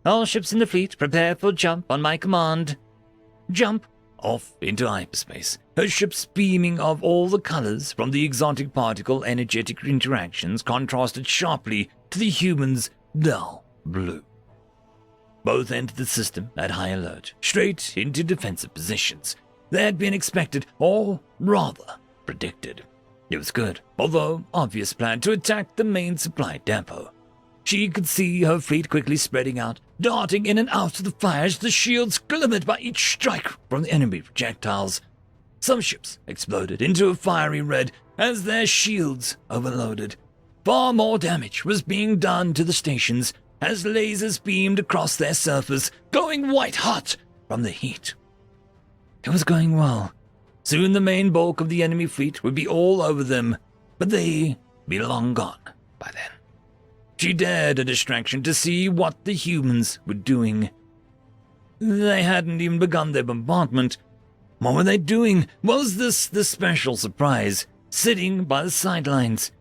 All ships in the fleet prepare for jump on my command. Jump off into hyperspace, her ships beaming of all the colors from the exotic particle energetic interactions contrasted sharply to the humans' dull blue. Both entered the system at high alert, straight into defensive positions. They had been expected, or rather, predicted. It was good, although obvious plan to attack the main supply depot. She could see her fleet quickly spreading out, darting in and out of the fire as the shields glimmered by each strike from the enemy projectiles. Some ships exploded into a fiery red as their shields overloaded. Far more damage was being done to the stations as lasers beamed across their surface, glowing white-hot from the heat. It was going well. Soon the main bulk of the enemy fleet would be all over them, but they'd be long gone by then. She dared a distraction to see what the humans were doing. They hadn't even begun their bombardment. What were they doing? Was this the special surprise, sitting by the sidelines?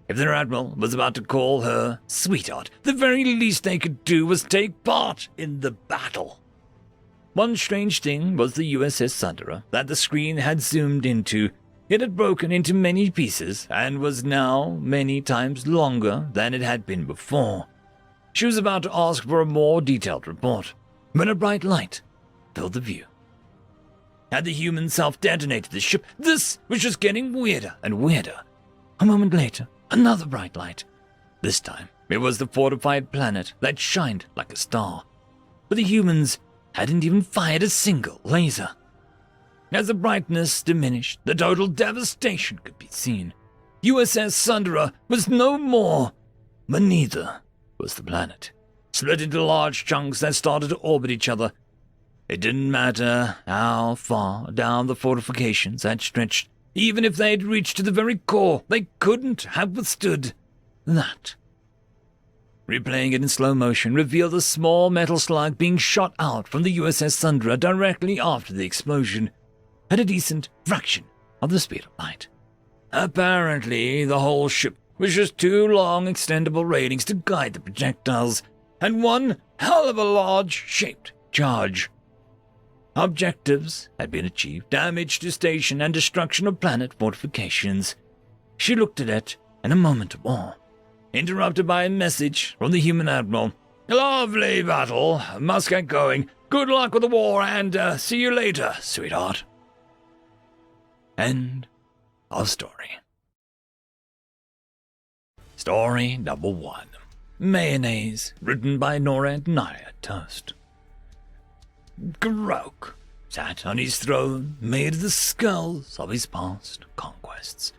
If their admiral was about to call her sweetheart, the very least they could do was take part in the battle. One strange thing was the USS Thunderer that the screen had zoomed into. It had broken into many pieces and was now many times longer than it had been before. She was about to ask for a more detailed report when a bright light filled the view. Had the human self-detonated the ship? This was just getting weirder and weirder. A moment later, another bright light. This time, it was the fortified planet that shined like a star. But the humans hadn't even fired a single laser. As the brightness diminished, the total devastation could be seen. USS Thunderer was no more, but neither was the planet, split into large chunks that started to orbit each other. It didn't matter how far down the fortifications had stretched. Even if they had reached to the very core, they couldn't have withstood that. Replaying it in slow motion revealed a small metal slug being shot out from the USS Thunderer directly after the explosion, at a decent fraction of the speed of light. Apparently, the whole ship was just two long extendable ratings to guide the projectiles, and one hell of a large-shaped charge. Objectives had been achieved: damage to station and destruction of planet fortifications. She looked at it in a moment of awe, interrupted by a message from the human admiral. Lovely battle. Must get going. Good luck with the war and see you later, sweetheart. End of story. Story number 1. Mayonnaise, written by Nora Naya Toast. Grok sat on his throne made of the skulls of his past conquests.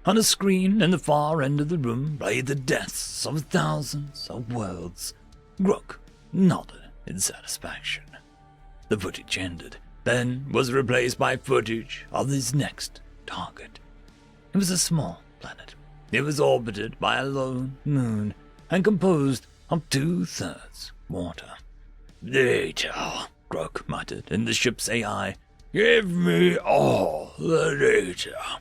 On a screen in the far end of the room played the deaths of thousands of worlds. Grok nodded in satisfaction. The footage ended, then was replaced by footage of his next target. It was a small planet. It was orbited by a lone moon and composed of 2/3 water. Data, Grok muttered in the ship's AI. Give me all the data.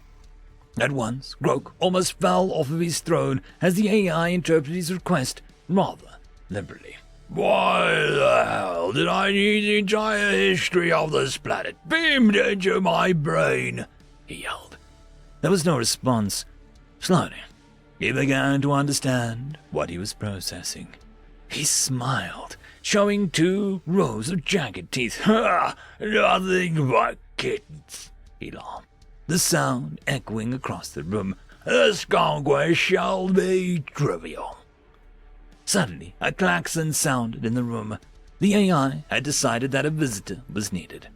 At once, Grok almost fell off of his throne as the AI interpreted his request rather liberally. Why the hell did I need the entire history of this planet beamed into my brain? He yelled. There was no response. Slowly, he began to understand what he was processing. He smiled, showing 2 rows of jagged teeth. Ha! Nothing but kittens, he laughed, the sound echoing across the room. This conquest shall be trivial. Suddenly, a klaxon sounded in the room. The AI had decided that a visitor was needed.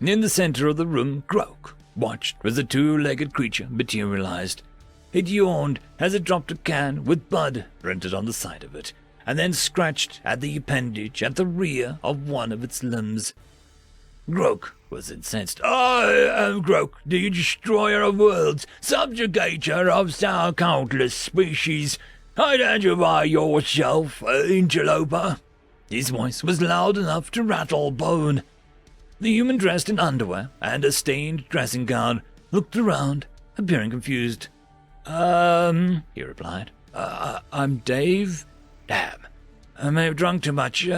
In the center of the room, Groke watched as the two-legged creature materialized. It yawned as it dropped a can with Bud printed on the side of it, and then scratched at the appendage at the rear of one of its limbs. Groke was incensed. "I am Groke, the destroyer of worlds, subjugator of our countless species. Identify yourself, interloper." His voice was loud enough to rattle bone. The human dressed in underwear and a stained dressing gown looked around, appearing confused. He replied. I'm Dave. Damn, I may have drunk too much.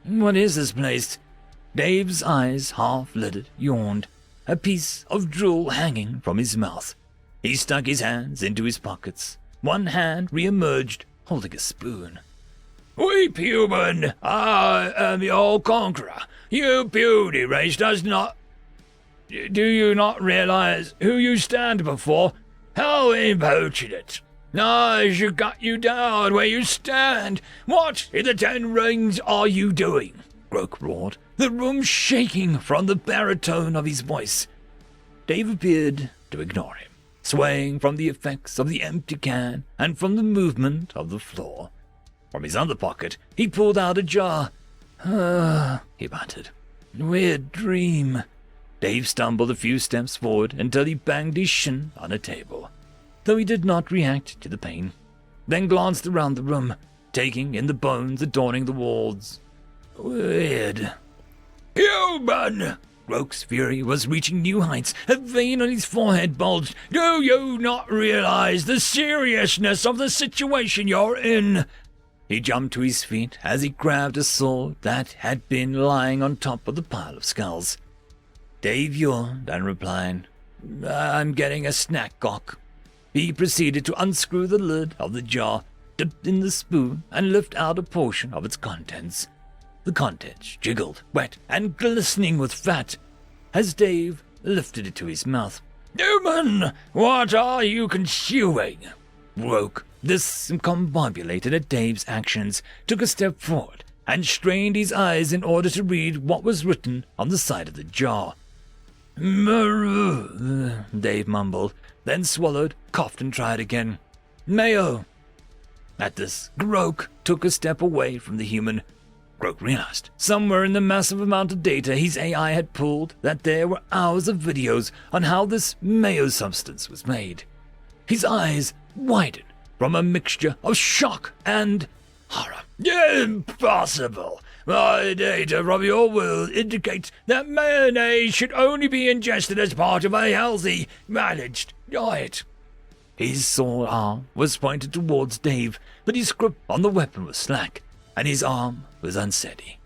What is this place?" Dave's eyes, half-lidded, yawned, a piece of drool hanging from his mouth. He stuck his hands into his pockets. One hand re-emerged, holding a spoon. "Weep, human! I am your conqueror. You beauty race does not... Do you not realize who you stand before? How importunate! I should cut you down where you stand. What in the 10 rings are you doing?" Groke roared, the room shaking from the baritone of his voice. Dave appeared to ignore him, swaying from the effects of the empty can and from the movement of the floor. From his under pocket, he pulled out a jar. He muttered. "Weird dream." Dave stumbled a few steps forward until he banged his shin on a table, though he did not react to the pain, then glanced around the room, taking in the bones adorning the walls. Weird. "Human!" Groke's fury was reaching new heights. A vein on his forehead bulged. "Do you not realize the seriousness of the situation you're in?" He jumped to his feet as he grabbed a sword that had been lying on top of the pile of skulls. Dave yawned and replied, "I'm getting a snack, cock." He proceeded to unscrew the lid of the jar, dip in the spoon, and lift out a portion of its contents. The contents jiggled, wet and glistening with fat, as Dave lifted it to his mouth. "Human, what are you consuming?" Groke, discombobulated at Dave's actions, took a step forward and strained his eyes in order to read what was written on the side of the jar. "Maru," Dave mumbled, then swallowed, coughed, and tried again. "Mayo." At this, Groke took a step away from the human. Groke realized, somewhere in the massive amount of data his AI had pulled, that there were hours of videos on how this mayo substance was made. His eyes widened from a mixture of shock and horror. "Impossible! My data from your world indicates that mayonnaise should only be ingested as part of a healthy, managed diet." His sore arm was pointed towards Dave, but his grip on the weapon was slack, and his arm was unsteady.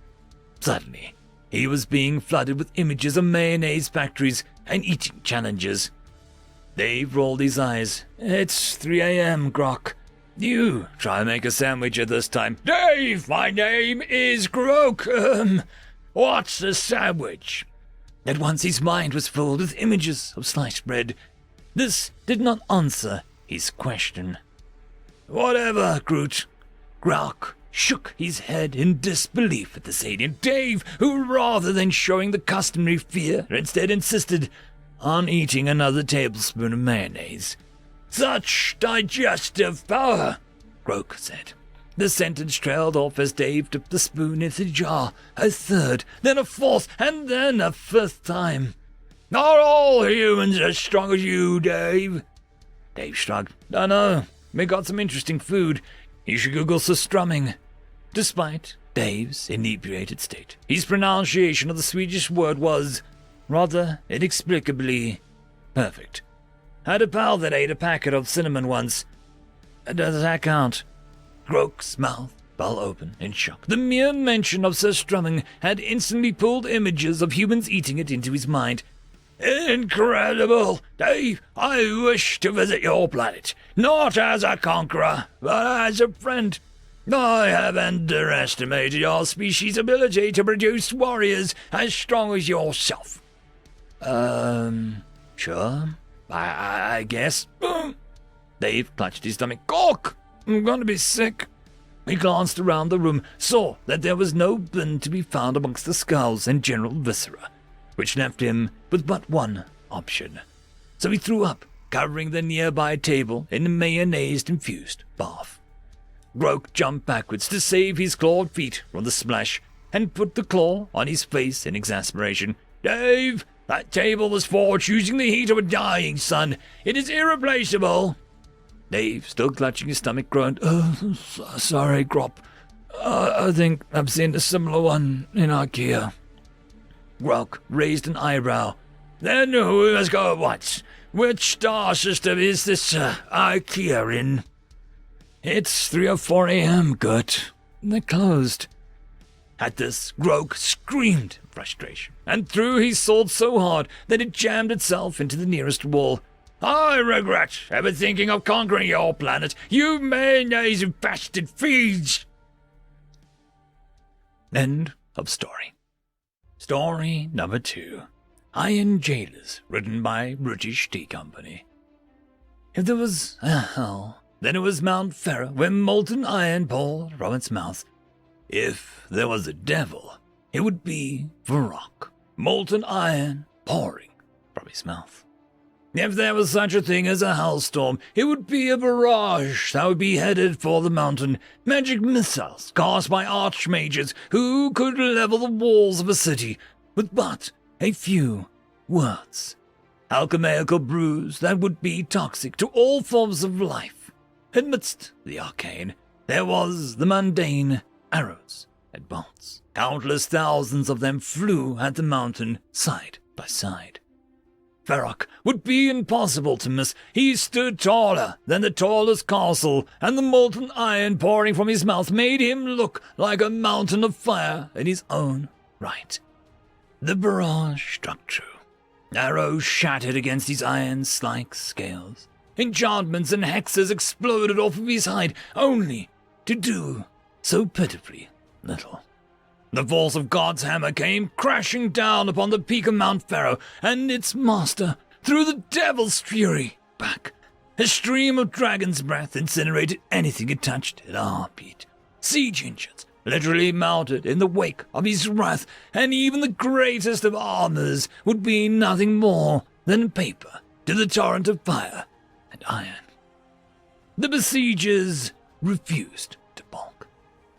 Suddenly, he was being flooded with images of mayonnaise factories and eating challenges. Dave rolled his eyes. "It's 3 a.m., Grok. You try and make a sandwich at this time." "Dave, my name is Groke. What's a sandwich?" At once his mind was filled with images of sliced bread. This did not answer his question. "Whatever, Groot." Grok shook his head in disbelief at this alien Dave, who rather than showing the customary fear, instead insisted on eating another tablespoon of mayonnaise. "Such digestive power," Groke said. The sentence trailed off as Dave dipped the spoon into the jar, a third, then a fourth, and then a fifth time. "Are all humans as strong as you, Dave?" Dave shrugged. "Dunno. We got some interesting food. You should Google strumming." Despite Dave's inebriated state, his pronunciation of the Swedish word was, rather inexplicably, perfect. "Had a pal that ate a packet of cinnamon once. Does that count?" Groke's mouth fell open in shock. The mere mention of strumming had instantly pulled images of humans eating it into his mind. "Incredible! Dave, I wish to visit your planet, not as a conqueror, but as a friend. I have underestimated your species' ability to produce warriors as strong as yourself." Sure. I guess. Dave clutched his stomach. "Gawk! I'm going to be sick." He glanced around the room, saw that there was no bin to be found amongst the skulls and general viscera. which left him with but one option. So he threw up, covering the nearby table in a mayonnaise-infused bath. Groke jumped backwards to save his clawed feet from the splash and put the claw on his face in exasperation. "Dave, that table was forged using the heat of a dying sun. It is irreplaceable." Dave, still clutching his stomach, groaned, "Sorry, Grop. I think I've seen a similar one in IKEA." Groke raised an eyebrow. "Then who has got what? Which star system is this IKEA in?" "It's 3 or 4 a.m., Gut. They're closed." At this, Groke screamed in frustration and threw his sword so hard that it jammed itself into the nearest wall. "I regret ever thinking of conquering your planet, you mayonnaise-infested fiends!" End of story. Story number 2. Iron Jailers, written by British Tea Company. If there was a hell, then it was Mount Ferro, where molten iron poured from its mouth. If there was a devil, it would be Varrock, molten iron pouring from his mouth. If there was such a thing as a hellstorm, it would be a barrage that would be headed for the mountain, magic missiles cast by archmages who could level the walls of a city with but a few words. Alchemical brews that would be toxic to all forms of life. Amidst the arcane, there was the mundane arrows and bolts. Countless thousands of them flew at the mountain side by side. Varrock would be impossible to miss. He stood taller than the tallest castle, and the molten iron pouring from his mouth made him look like a mountain of fire in his own right. The barrage struck true. Arrows shattered against his iron-like scales. Enchantments and hexes exploded off of his hide, only to do so pitifully little. The force of God's hammer came crashing down upon the peak of Mount Ferro, and its master threw the devil's fury back. A stream of dragon's breath incinerated anything it touched at a heartbeat. Siege engines literally melted in the wake of his wrath, and even the greatest of armors would be nothing more than paper to the torrent of fire and iron. The besiegers refused to balk.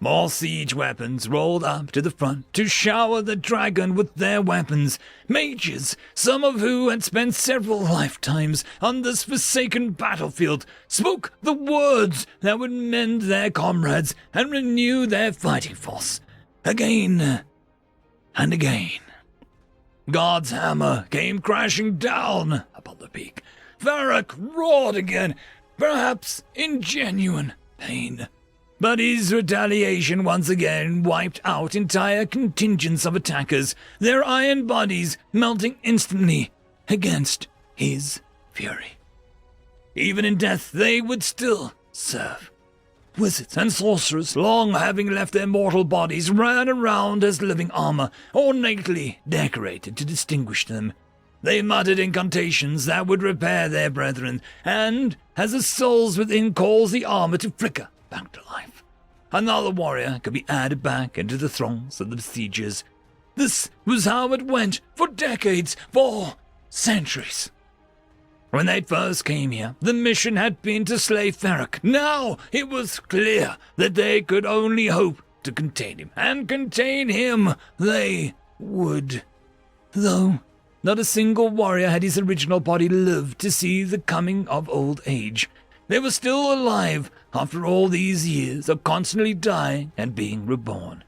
More siege weapons rolled up to the front to shower the dragon with their weapons. Mages, some of who had spent several lifetimes on this forsaken battlefield, spoke the words that would mend their comrades and renew their fighting force. Again and again. God's hammer came crashing down upon the peak. Varrock roared again, perhaps in genuine pain. But his retaliation once again wiped out entire contingents of attackers, their iron bodies melting instantly against his fury. Even in death, they would still serve. Wizards and sorcerers, long having left their mortal bodies, ran around as living armor, ornately decorated to distinguish them. They muttered incantations that would repair their brethren, and, as the souls within caused the armor to flicker back to life, another warrior could be added back into the throngs of the besiegers. This was how it went for decades, for centuries. When they first came here, the mission had been to slay Varrock. Now it was clear that they could only hope to contain him, and contain him they would. Though not a single warrior had his original body lived to see the coming of old age. They were still alive after all these years of constantly dying and being reborn.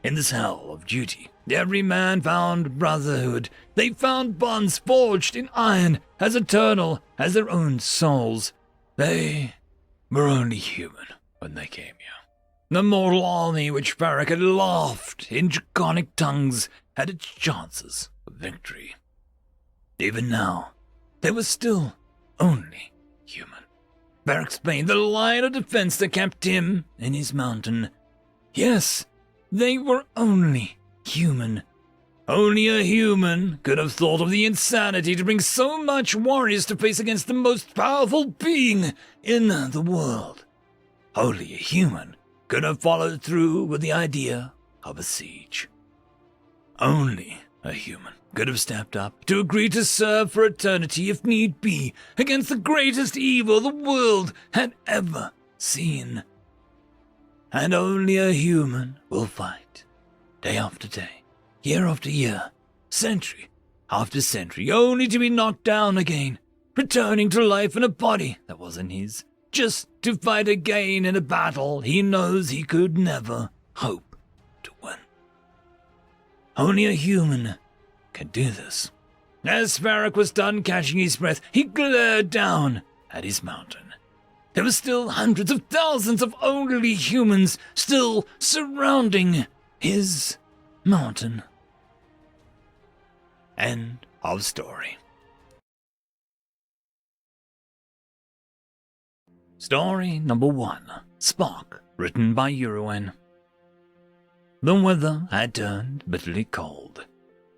In this hell of duty, every man found brotherhood. They found bonds forged in iron as eternal as their own souls. They were only human when they came here. The mortal army which Varrock had laughed in draconic tongues had its chances of victory. Even now, they were still only human. Varrock's bane, the line of defense that kept him in his mountain. Yes, they were only human. Only a human could have thought of the insanity to bring so much warriors to face against the most powerful being in the world. Only a human could have followed through with the idea of a siege. Only a human could have stepped up to agree to serve for eternity if need be against the greatest evil the world had ever seen. And only a human will fight, day after day, year after year, century after century, only to be knocked down again, returning to life in a body that wasn't his, just to fight again in a battle he knows he could never hope to win. Only a human can do this. As Varric was done catching his breath, he glared down at his mountain. There were still hundreds of thousands of only humans still surrounding his mountain. End of story. Story number 1, Spark, written by Euroen. The weather had turned bitterly cold.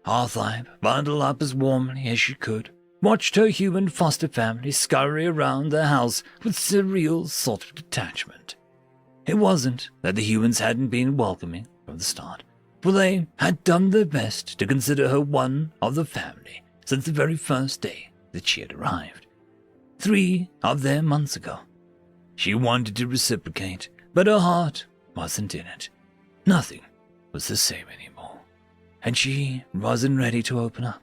Arthibe, bundled up as warmly as she could, watched her human foster family scurry around the house with surreal sort of detachment. It wasn't that the humans hadn't been welcoming from the start, for they had done their best to consider her one of the family since the very first day that she had arrived. 3 of their months ago. She wanted to reciprocate, but her heart wasn't in it. Nothing was the same anymore, and she wasn't ready to open up.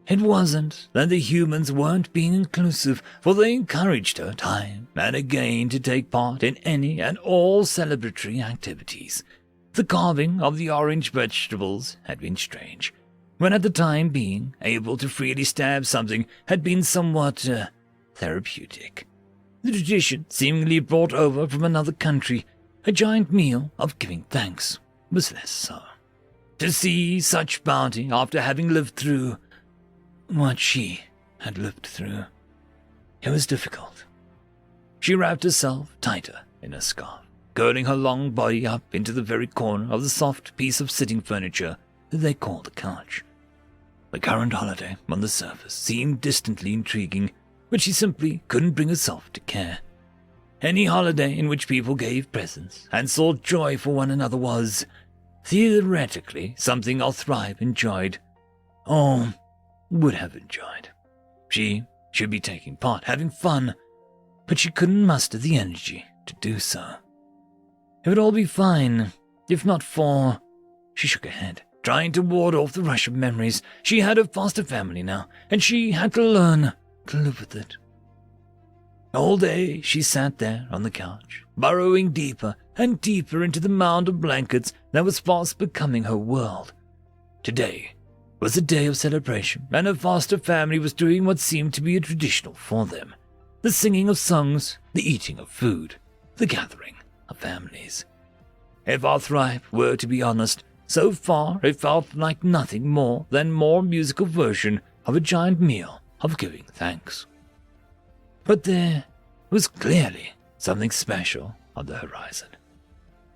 It wasn't that the humans weren't being inclusive, for they encouraged her time and again to take part in any and all celebratory activities. The carving of the orange vegetables had been strange, when at the time being able to freely stab something had been somewhat therapeutic. The tradition, seemingly brought over from another country, a giant meal of giving thanks, was less so. To see such bounty after having lived through what she had lived through, it was difficult. She wrapped herself tighter in her scarf, girding her long body up into the very corner of the soft piece of sitting furniture that they called the couch. The current holiday on the surface seemed distantly intriguing, but she simply couldn't bring herself to care. Any holiday in which people gave presents and sought joy for one another was, theoretically, something Arthibe enjoyed, or would have enjoyed. She should be taking part, having fun, but she couldn't muster the energy to do so. It would all be fine, if not for... She shook her head, trying to ward off the rush of memories. She had a foster family now, and she had to learn to live with it. All day she sat there on the couch, burrowing deeper and deeper into the mound of blankets that was fast becoming her world. Today was a day of celebration, and her foster family was doing what seemed to be a traditional for them. The singing of songs, the eating of food, the gathering of families. If Arthibe were to be honest, so far it felt like nothing more than more musical version of a giant meal of giving thanks. But there was clearly something special on the horizon.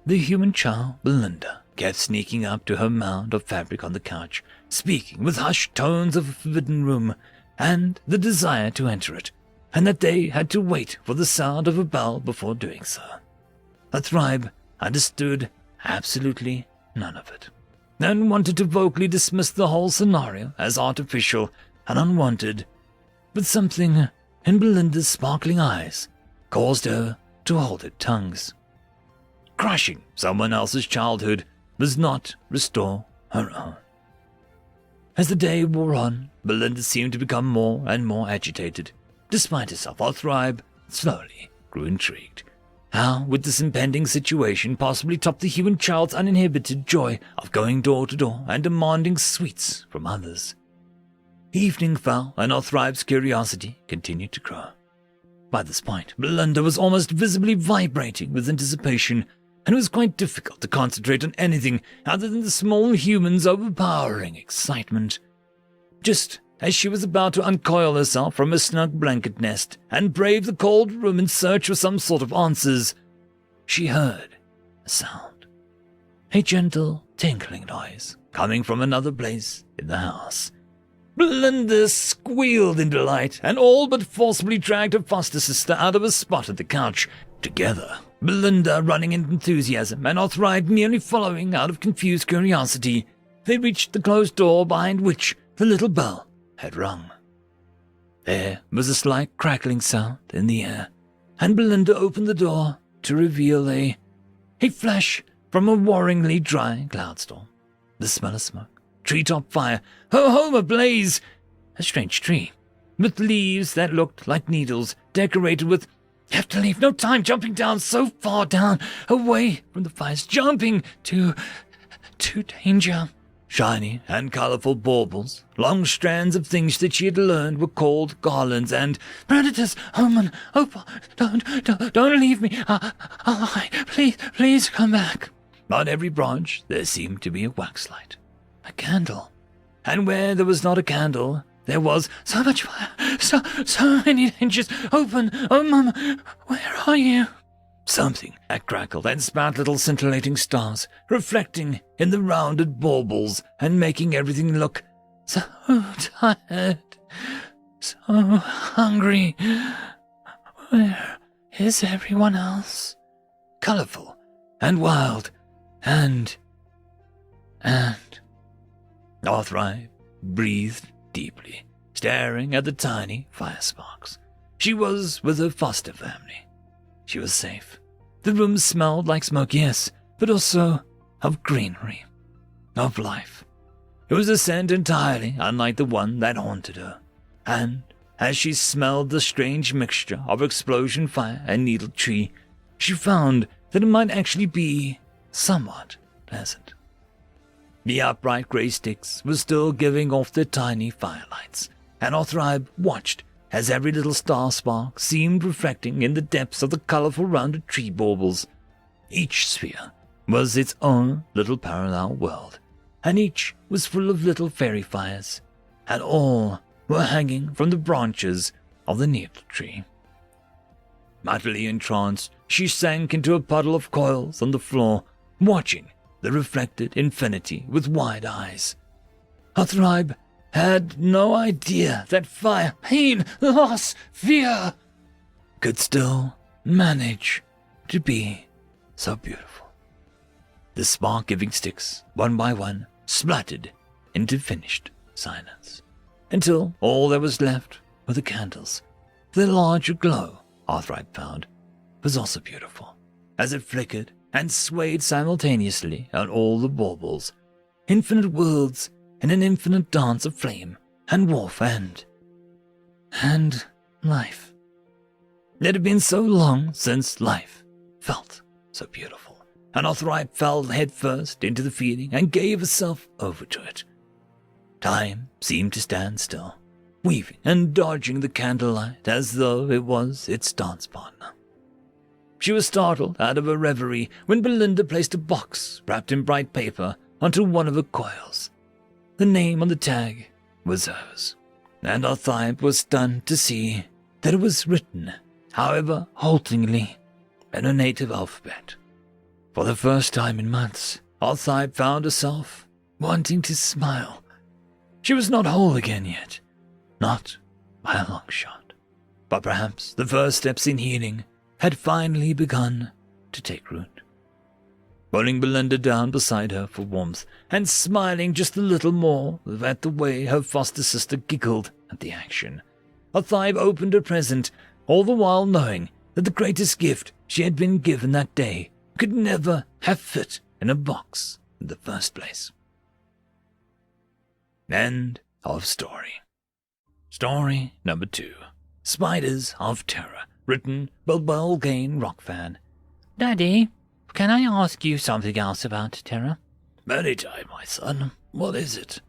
The human child, Belinda, kept sneaking up to her mound of fabric on the couch, speaking with hushed tones of a forbidden room, and the desire to enter it, and that they had to wait for the sound of a bell before doing so. Arthibe understood absolutely none of it, and wanted to vocally dismiss the whole scenario as artificial and unwanted, but something in Belinda's sparkling eyes caused her to hold her tongues. Crushing someone else's childhood does not restore her own. As the day wore on, Belinda seemed to become more and more agitated. Despite herself, Arthibe slowly grew intrigued. How would this impending situation possibly top the human child's uninhibited joy of going door to door and demanding sweets from others? Evening fell, and Arthibe's curiosity continued to grow. By this point, Belinda was almost visibly vibrating with anticipation, and it was quite difficult to concentrate on anything other than the small human's overpowering excitement. Just as she was about to uncoil herself from a snug blanket nest and brave the cold room in search of some sort of answers, she heard a sound. A gentle tinkling noise coming from another place in the house. Belinda squealed in delight and all but forcibly dragged her foster sister out of a spot at the couch. Together, Belinda running in enthusiasm and Arthibe merely following out of confused curiosity, they reached the closed door behind which the little bell had rung. There was a slight crackling sound in the air, and Belinda opened the door to reveal a flash from a worryingly dry cloud storm. The smell of smoke, treetop fire, her home ablaze, a strange tree, with leaves that looked like needles, decorated with "Have to leave, no time, jumping down so far down, away from the fires, jumping to danger." Shiny and colorful baubles, long strands of things that she had learned were called garlands, and "Predators, Omen, Opal, don't leave me, please come back." On every branch there seemed to be a waxlight, a candle, and where there was not a candle, there was so much fire, so many dangers. "Open, oh Mama, where are you?" Something that crackled and spat little scintillating stars, reflecting in the rounded baubles and making everything look so tired, so hungry. Where is everyone else? Colorful and wild and Arthrive breathed deeply, staring at the tiny fire sparks. She was with her foster family. She was safe. The room smelled like smoke, yes, but also of greenery, of life. It was a scent entirely unlike the one that haunted her, and as she smelled the strange mixture of explosion fire and needle tree, she found that it might actually be somewhat pleasant. The upright grey sticks were still giving off their tiny firelights, and Arthribe watched as every little star spark seemed reflecting in the depths of the colorful rounded tree baubles. Each sphere was its own little parallel world, and each was full of little fairy fires, and all were hanging from the branches of the needle tree. Utterly entranced, she sank into a puddle of coils on the floor, watching the reflected infinity with wide eyes. Arthribe had no idea that fire, pain, loss, fear could still manage to be so beautiful. The spark-giving sticks, one by one, splattered into finished silence, until all that was left were the candles. The larger glow, Arthribe found, was also beautiful, as it flickered and swayed simultaneously on all the baubles, infinite worlds in an infinite dance of flame and warmth and life. It had been so long since life felt so beautiful, and Arthribe fell headfirst into the feeling and gave herself over to it. Time seemed to stand still, weaving and dodging the candlelight as though it was its dance partner. She was startled out of her reverie when Belinda placed a box wrapped in bright paper onto one of her coils. The name on the tag was hers, and Arthribe was stunned to see that it was written, however haltingly, in her native alphabet. For the first time in months, Arthribe found herself wanting to smile. She was not whole again yet, not by a long shot, but perhaps the first steps in healing had finally begun to take root. Pulling Belinda down beside her for warmth, and smiling just a little more at the way her foster sister giggled at the action, Arthribe opened her present, all the while knowing that the greatest gift she had been given that day could never have fit in a box in the first place. End of story. Story number 2. Spiders of Terror, written by Belgain Rockfan. Daddy, can I ask you something else about terror? Anytime, my son. What is it?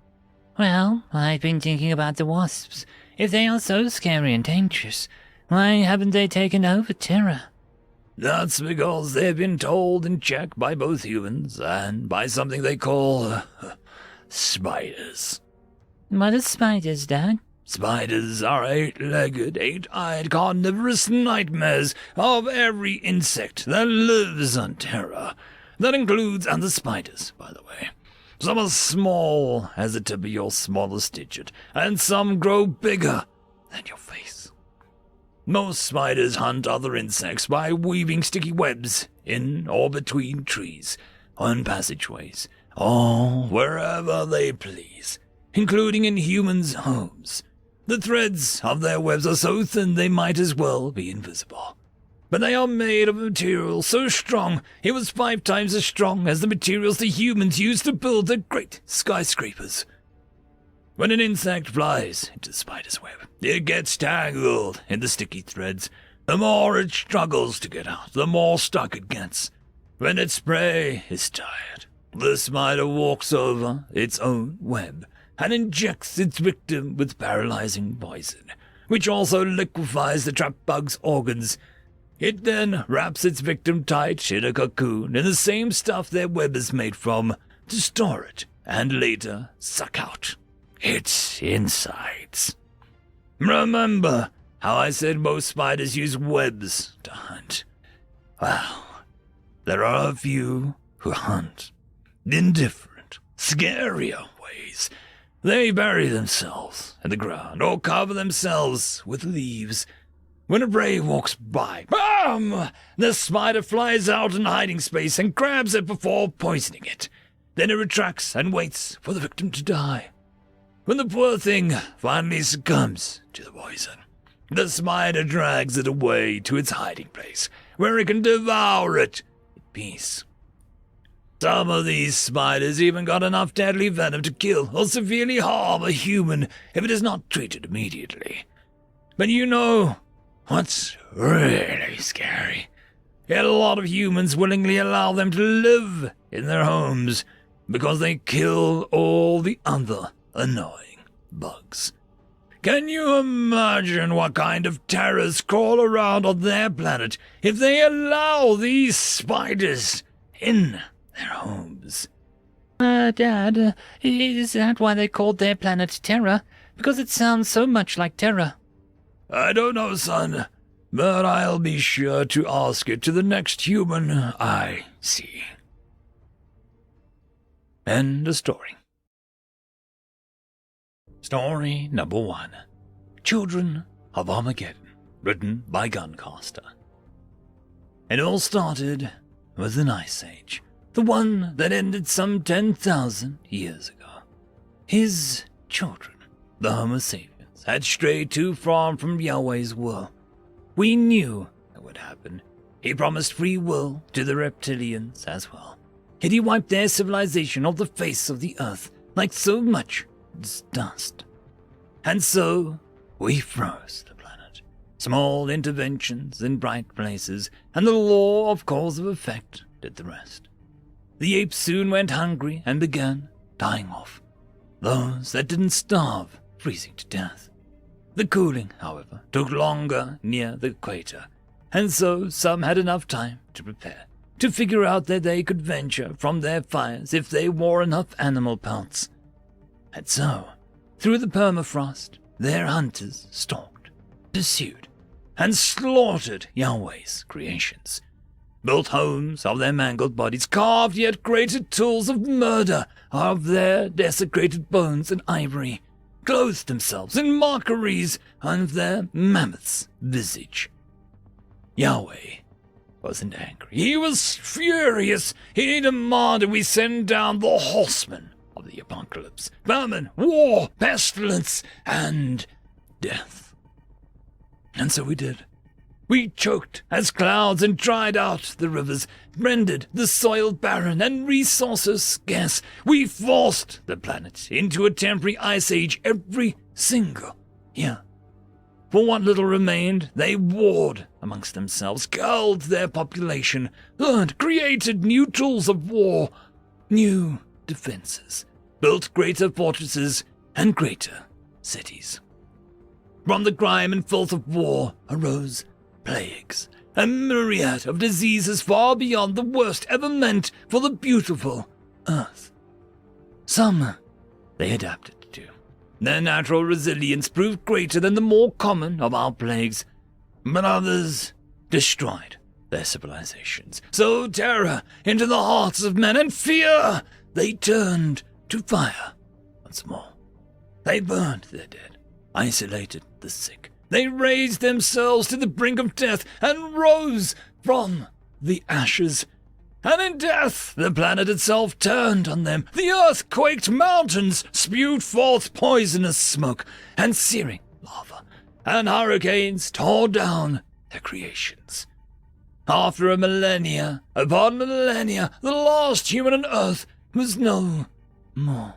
Well, I've been thinking about the wasps. If they are so scary and dangerous, why haven't they taken over Terra? That's because they've been told in check by both humans and by something they call spiders. What are spiders, Dad? Spiders are 8-legged, 8-eyed carnivorous nightmares of every insect that lives on Terra. That includes other spiders, by the way. Some are small as the tip of your smallest digit, and some grow bigger than your face. Most spiders hunt other insects by weaving sticky webs in or between trees, on passageways, or wherever they please, including in humans' homes. The threads of their webs are so thin they might as well be invisible. But they are made of a material so strong it was 5 times as strong as the materials the humans used to build their great skyscrapers. When an insect flies into the spider's web, it gets tangled in the sticky threads. The more it struggles to get out, the more stuck it gets. When its prey is tired, the spider walks over its own web and injects its victim with paralyzing poison, which also liquefies the trapped bug's organs. It then wraps its victim tight in a cocoon in the same stuff their web is made from to store it and later suck out its insides. Remember how I said most spiders use webs to hunt? Well, there are a few who hunt in different, scarier ways. They bury themselves in the ground or cover themselves with leaves. When a prey walks by, BAM! The spider flies out in hiding space and grabs it before poisoning it. Then it retracts and waits for the victim to die. When the poor thing finally succumbs to the poison, the spider drags it away to its hiding place, where it can devour it in peace. Some of these spiders even got enough deadly venom to kill or severely harm a human if it is not treated immediately. But you know what's really scary? Yet a lot of humans willingly allow them to live in their homes because they kill all the other annoying bugs. Can you imagine what kind of terrors crawl around on their planet if they allow these spiders in their homes? Dad, is that why they called their planet Terra? Because it sounds so much like Terra. I don't know, son, but I'll be sure to ask it to the next human I see. End of story. Story number 1. Children of Armageddon, written by Guncaster. It all started with an ice age, the one that ended some 10,000 years ago. His children, the Homo sapiens, had strayed too far from Yahweh's will. We knew it would happen. He promised free will to the reptilians as well. Yet he wiped their civilization off the face of the earth like so much dust. And so we froze the planet. Small interventions in bright places, and the law of cause and effect did the rest. The apes soon went hungry and began dying off. Those that didn't starve, freezing to death. The cooling, however, took longer near the equator, and so some had enough time to prepare, to figure out that they could venture from their fires if they wore enough animal pelts. And so, through the permafrost, their hunters stalked, pursued, and slaughtered Yahweh's creations, built homes of their mangled bodies, carved yet greater tools of murder of their desecrated bones and ivory, clothed themselves in mockeries of their mammoth's visage. Yahweh wasn't angry. He was furious. He demanded we send down the horsemen of the apocalypse, famine, war, pestilence, and death. And so we did. We choked as clouds and dried out the rivers, rendered the soil barren and resources scarce. We forced the planet into a temporary ice age every single year. For what little remained, they warred amongst themselves, culled their population, learned, created new tools of war, new defenses, built greater fortresses and greater cities. From the crime and filth of war arose plagues, a myriad of diseases far beyond the worst ever meant for the beautiful earth. Some they adapted to. Their natural resilience proved greater than the more common of our plagues, but others destroyed their civilizations, sowed terror into the hearts of men, and fear they turned to fire once more. They burned their dead, isolated the sick. They raised themselves to the brink of death and rose from the ashes. And in death, the planet itself turned on them. The earth quaked, mountains spewed forth poisonous smoke and searing lava, and hurricanes tore down their creations. After a millennia upon millennia, the last human on earth was no more.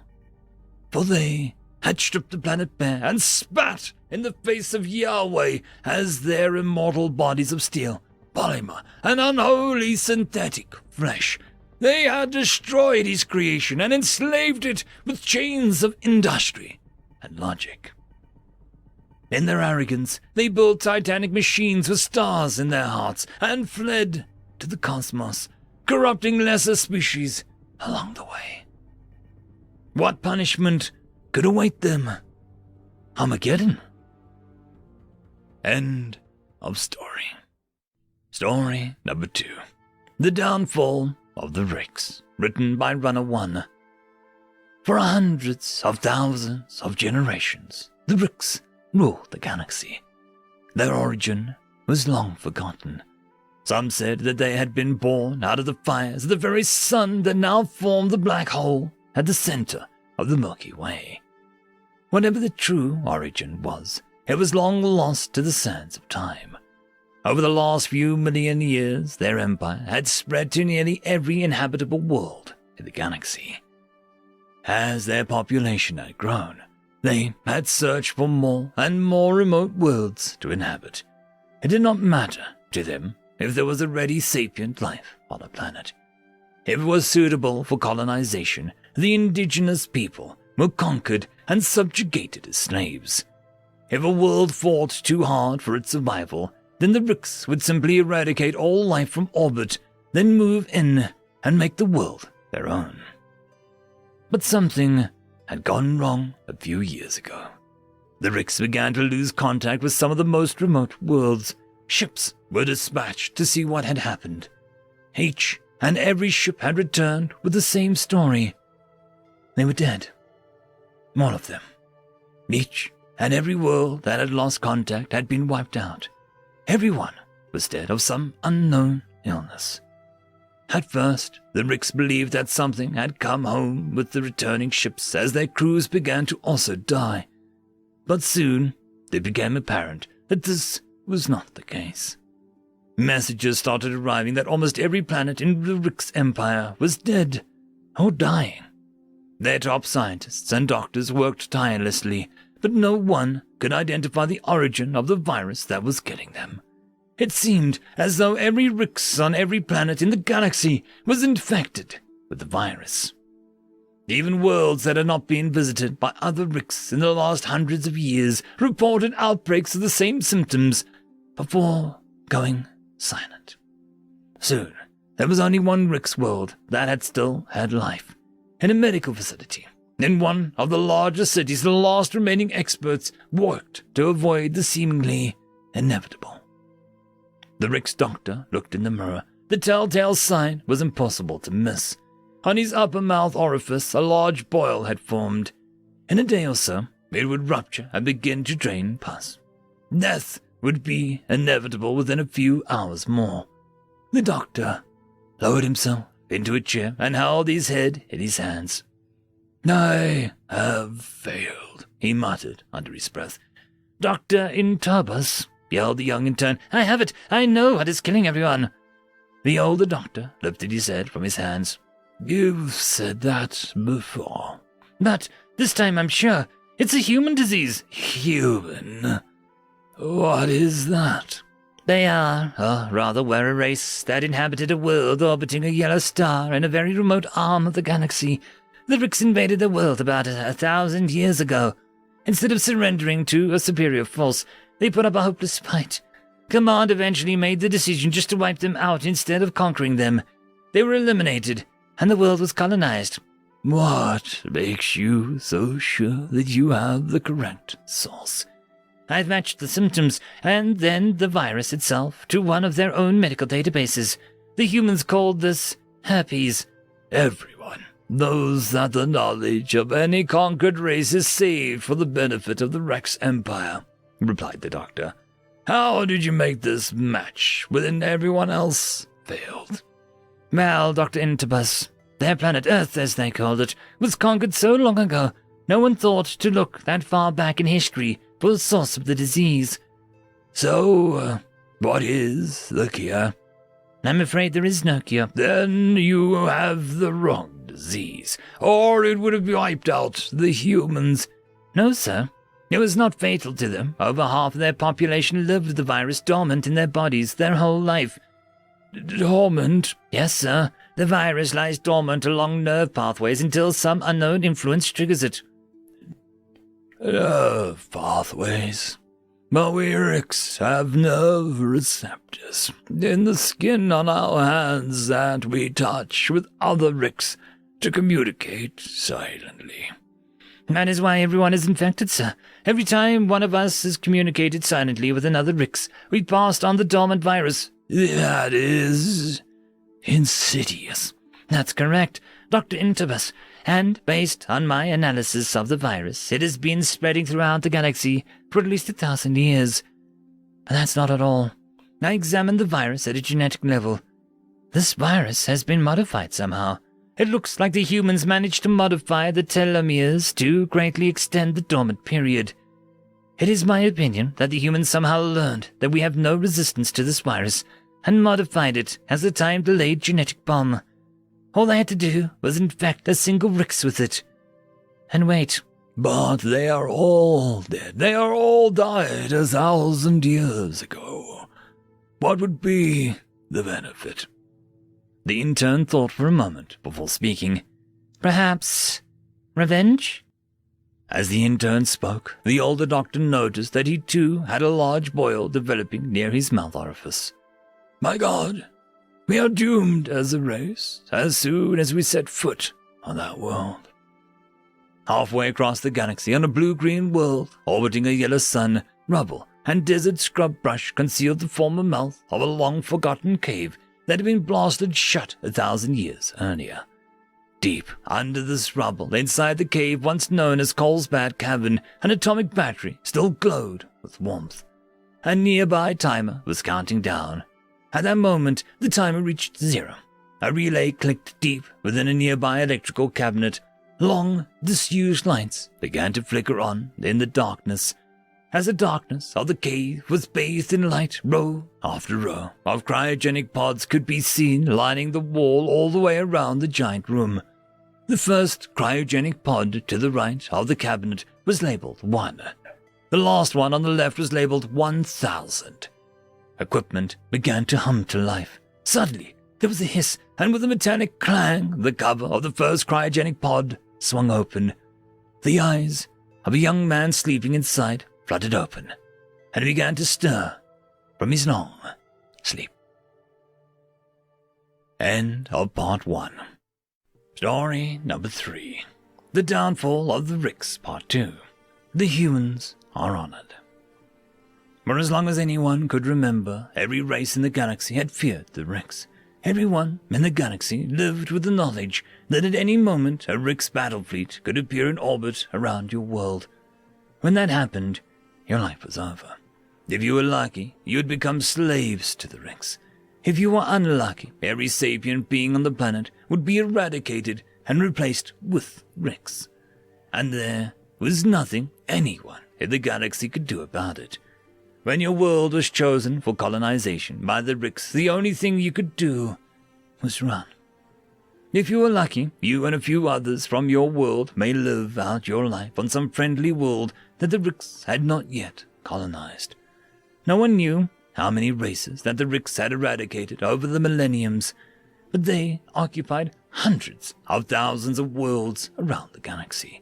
For they had stripped the planet bare and spat in the face of Yahweh as their immortal bodies of steel, polymer, and unholy synthetic flesh. They had destroyed his creation and enslaved it with chains of industry and logic. In their arrogance, they built titanic machines with stars in their hearts and fled to the cosmos, corrupting lesser species along the way. What punishment could await them? Armageddon. End of story. Story number 2. The Downfall of the Ricks, written by Runner 1. For hundreds of thousands of generations, the Ricks ruled the galaxy. Their origin was long forgotten. Some said that they had been born out of the fires of the very sun that now formed the black hole at the center of the Milky Way. Whatever the true origin was, it was long lost to the sands of time. Over the last few million years, their empire had spread to nearly every inhabitable world in the galaxy. As their population had grown, they had searched for more and more remote worlds to inhabit. It did not matter to them if there was already sapient life on a planet. If it was suitable for colonization, the indigenous people were conquered and subjugated as slaves. If a world fought too hard for its survival, then the Ricks would simply eradicate all life from orbit, then move in and make the world their own. But something had gone wrong a few years ago. The Ricks began to lose contact with some of the most remote worlds. Ships were dispatched to see what had happened. Each and every ship had returned with the same story. They were dead. All of them. Each and every world that had lost contact had been wiped out. Everyone was dead of some unknown illness. At first, the Ricks believed that something had come home with the returning ships as their crews began to also die. But soon, it became apparent that this was not the case. Messages started arriving that almost every planet in the Ricks Empire was dead or dying. Their top scientists and doctors worked tirelessly, but no one could identify the origin of the virus that was killing them. It seemed as though every Ricks on every planet in the galaxy was infected with the virus. Even worlds that had not been visited by other Ricks in the last hundreds of years reported outbreaks of the same symptoms before going silent. Soon, there was only one Ricks world that had still had life. In a medical facility, in one of the larger cities, the last remaining experts worked to avoid the seemingly inevitable. The Ricks doctor looked in the mirror. The telltale sign was impossible to miss. On his upper mouth orifice, a large boil had formed. In a day or so, it would rupture and begin to drain pus. Death would be inevitable within a few hours more. The doctor lowered himself into a chair and held his head in his hands. "I have failed," he muttered under his breath. "Dr. Intubus," yelled the young intern. "I have it! I know what is killing everyone!" The older doctor lifted his head from his hands. "You've said that before." "But this time I'm sure. It's a human disease." "Human? What is that?" "They are, or rather were, a race that inhabited a world orbiting a yellow star in a very remote arm of the galaxy. The Ricks invaded the world about 1,000 years ago. Instead of surrendering to a superior force, they put up a hopeless fight. Command eventually made the decision just to wipe them out instead of conquering them. They were eliminated, and the world was colonized." "What makes you so sure that you have the correct source?" "I've matched the symptoms, and then the virus itself, to one of their own medical databases. The humans called this herpes." "Everyone knows that the knowledge of any conquered race is saved for the benefit of the Rex Empire," replied the doctor. "How did you make this match when everyone else failed?" Well, Dr. Intibus, their planet Earth, as they called it, was conquered so long ago, no one thought to look that far back in history for the source of the disease. So, what is the cure? I'm afraid there is no cure. Then you have the wrong disease, or it would have wiped out the humans. No, sir. It was not fatal to them. Over half of their population lived with the virus dormant in their bodies their whole life. Dormant? Yes, sir. The virus lies dormant along nerve pathways until some unknown influence triggers it. Nerve pathways? But we Ricks have nerve receptors in the skin on our hands that we touch with other Ricks to communicate silently. That is why everyone is infected, sir. Every time one of us has communicated silently with another Rix, we passed on the dormant virus. That is insidious. That's correct, Dr. Intibus. And based on my analysis of the virus, it has been spreading throughout the galaxy for at least 1,000 years. But that's not at all. I examined the virus at a genetic level. This virus has been modified somehow. It looks like the humans managed to modify the telomeres to greatly extend the dormant period. It is my opinion that the humans somehow learned that we have no resistance to this virus and modified it as a time-delayed genetic bomb. All they had to do was infect a single Rix with it. And wait. But they are all dead. They are all died 1,000 years ago. What would be the benefit? The intern thought for a moment before speaking. Perhaps revenge? As the intern spoke, the older doctor noticed that he too had a large boil developing near his mouth orifice. My God, we are doomed as a race as soon as we set foot on that world. Halfway across the galaxy on a blue-green world orbiting a yellow sun, rubble and desert scrub brush concealed the former mouth of a long-forgotten cave that had been blasted shut 1,000 years earlier. Deep under this rubble, inside the cave once known as Carlsbad Cavern, an atomic battery still glowed with warmth. A nearby timer was counting down. At that moment, the timer reached 0. A relay clicked deep within a nearby electrical cabinet. Long, disused lights began to flicker on in the darkness. As the darkness of the cave was bathed in light, row after row of cryogenic pods could be seen lining the wall all the way around the giant room. The first cryogenic pod to the right of the cabinet was labeled 1. The last one on the left was labeled 1,000. Equipment began to hum to life. Suddenly, there was a hiss, and with a metallic clang, the cover of the first cryogenic pod swung open. The eyes of a young man sleeping inside fluttered open, and he began to stir from his long sleep. End of Part 1. Story number 3. The Downfall of the Rix, Part 2. The Humans Are Honored. For as long as anyone could remember, every race in the galaxy had feared the Rix. Everyone in the galaxy lived with the knowledge that at any moment a Rix battle fleet could appear in orbit around your world. When that happened, your life was over. If you were lucky, you would become slaves to the Rix. If you were unlucky, every sapient being on the planet would be eradicated and replaced with Rix. And there was nothing anyone in the galaxy could do about it. When your world was chosen for colonization by the Rix, the only thing you could do was run. If you were lucky, you and a few others from your world may live out your life on some friendly world that the Rix had not yet colonized. No one knew how many races that the Rix had eradicated over the millenniums, but they occupied hundreds of thousands of worlds around the galaxy.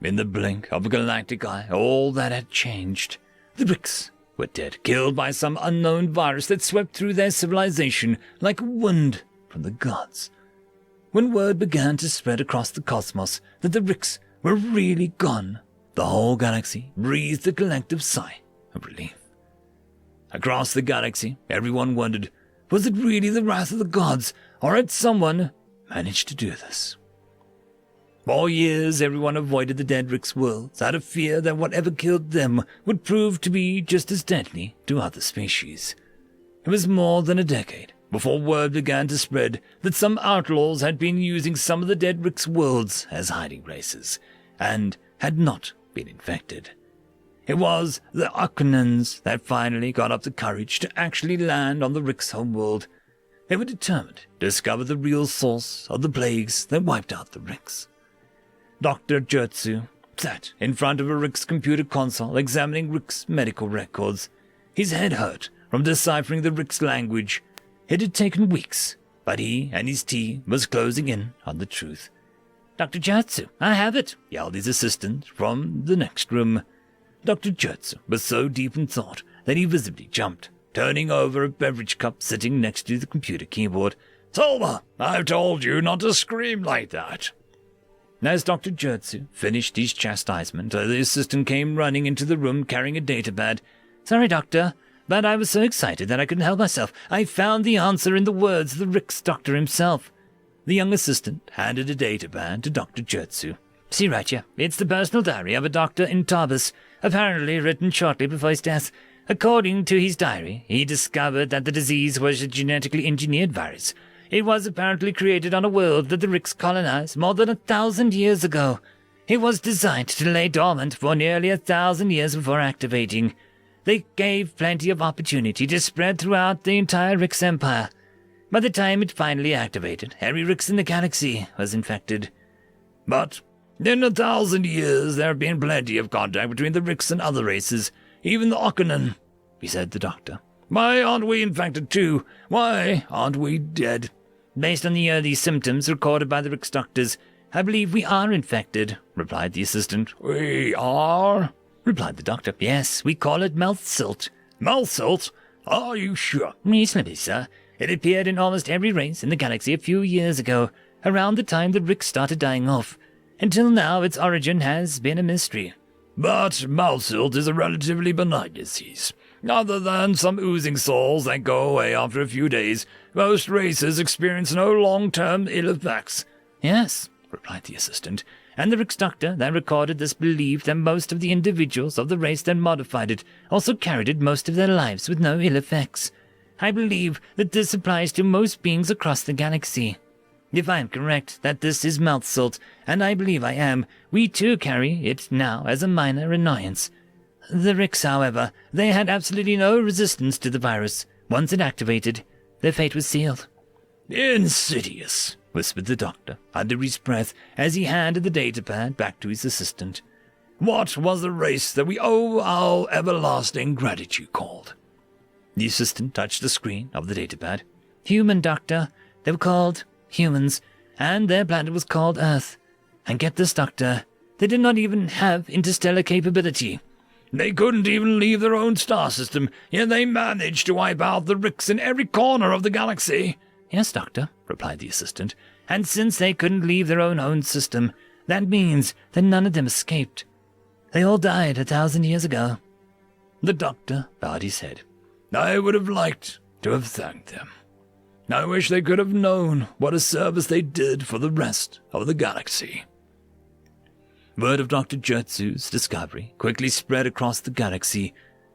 In the blink of a galactic eye, all that had changed. The Rix were dead, killed by some unknown virus that swept through their civilization like wind from the gods. When word began to spread across the cosmos that the Rix were really gone, the whole galaxy breathed a collective sigh of relief. Across the galaxy, everyone wondered, was it really the wrath of the gods, or had someone managed to do this? For years, everyone avoided the dead Rix worlds out of fear that whatever killed them would prove to be just as deadly to other species. It was more than a decade before word began to spread that some outlaws had been using some of the dead Rick's worlds as hiding places, and had not been infected. It was the Okanans that finally got up the courage to actually land on the Rick's homeworld. They were determined to discover the real source of the plagues that wiped out the Ricks. Dr. Jertsu sat in front of a Rick's computer console examining Rick's medical records. His head hurt from deciphering the Rick's language. It had taken weeks, but he and his team was closing in on the truth. Dr. Jertsu, I have it, yelled his assistant from the next room. Dr. Jertsu was so deep in thought that he visibly jumped, turning over a beverage cup sitting next to the computer keyboard. "Selma, I've told you not to scream like that." As Dr. Jertsu finished his chastisement, the assistant came running into the room carrying a datapad. "Sorry, Doctor, but I was so excited that I couldn't help myself. I found the answer in the words of the Rick's doctor himself." The young assistant handed a datapad to Dr. Jertsu. "See right here. It's the personal diary of a doctor in Tarbus, apparently written shortly before his death. According to his diary, he discovered that the disease was a genetically engineered virus. It was apparently created on a world that the Ricks colonized more than 1,000 years ago. It was designed to lay dormant for nearly 1,000 years before activating. They gave plenty of opportunity to spread throughout the entire Ricks empire. By the time it finally activated, every Ricks in the galaxy was infected." "But in 1,000 years there have been plenty of contact between the Ricks and other races, even the Okanan," said the doctor. "Why aren't we infected too? Why aren't we dead?" "Based on the early symptoms recorded by the Rick's doctors, I believe we are infected," replied the assistant. "We are?" replied the doctor. "Yes, we call it mouth silt." "Mouth silt? Are you sure?" "Reasonably, sir. It appeared in almost every race in the galaxy a few years ago, around the time the Ricks started dying off. Until now, its origin has been a mystery." "But mouth silt is a relatively benign disease. Other than some oozing sores that go away after a few days, most races experience no long-term ill effects." "Yes," replied the assistant, "and the Rick's doctor that recorded this believed that most of the individuals of the race that modified it also carried it most of their lives with no ill effects. I believe that this applies to most beings across the galaxy. If I am correct that this is mouth salt, and I believe I am, we too carry it now as a minor annoyance. The Ricks, however, they had absolutely no resistance to the virus. Once it activated, their fate was sealed." "Insidious," whispered the doctor under his breath as he handed the datapad back to his assistant. "What was the race that we owe our everlasting gratitude called?" The assistant touched the screen of the datapad. "Human, Doctor. They were called humans, and their planet was called Earth. And get this, Doctor, they did not even have interstellar capability." "They couldn't even leave their own star system, yet they managed to wipe out the Ricks in every corner of the galaxy." "Yes, Doctor," replied the assistant, "and since they couldn't leave their own system, that means that none of them escaped. They all died 1,000 years ago." The doctor bowed his head. "I would have liked to have thanked them. I wish they could have known what a service they did for the rest of the galaxy." Word of Dr. Jertsu's discovery quickly spread across the galaxy.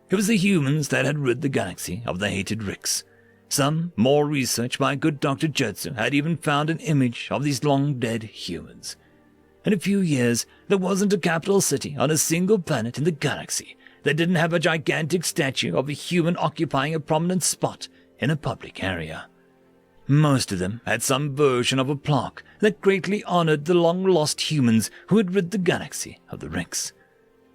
It was the humans that had rid the galaxy of the hated Ricks. Some more research by good Dr. Jertsu had even found an image of these long-dead humans. In a few years, there wasn't a capital city on a single planet in the galaxy that didn't have a gigantic statue of a human occupying a prominent spot in a public area. Most of them had some version of a plaque that greatly honored the long-lost humans who had rid the galaxy of the Ricks.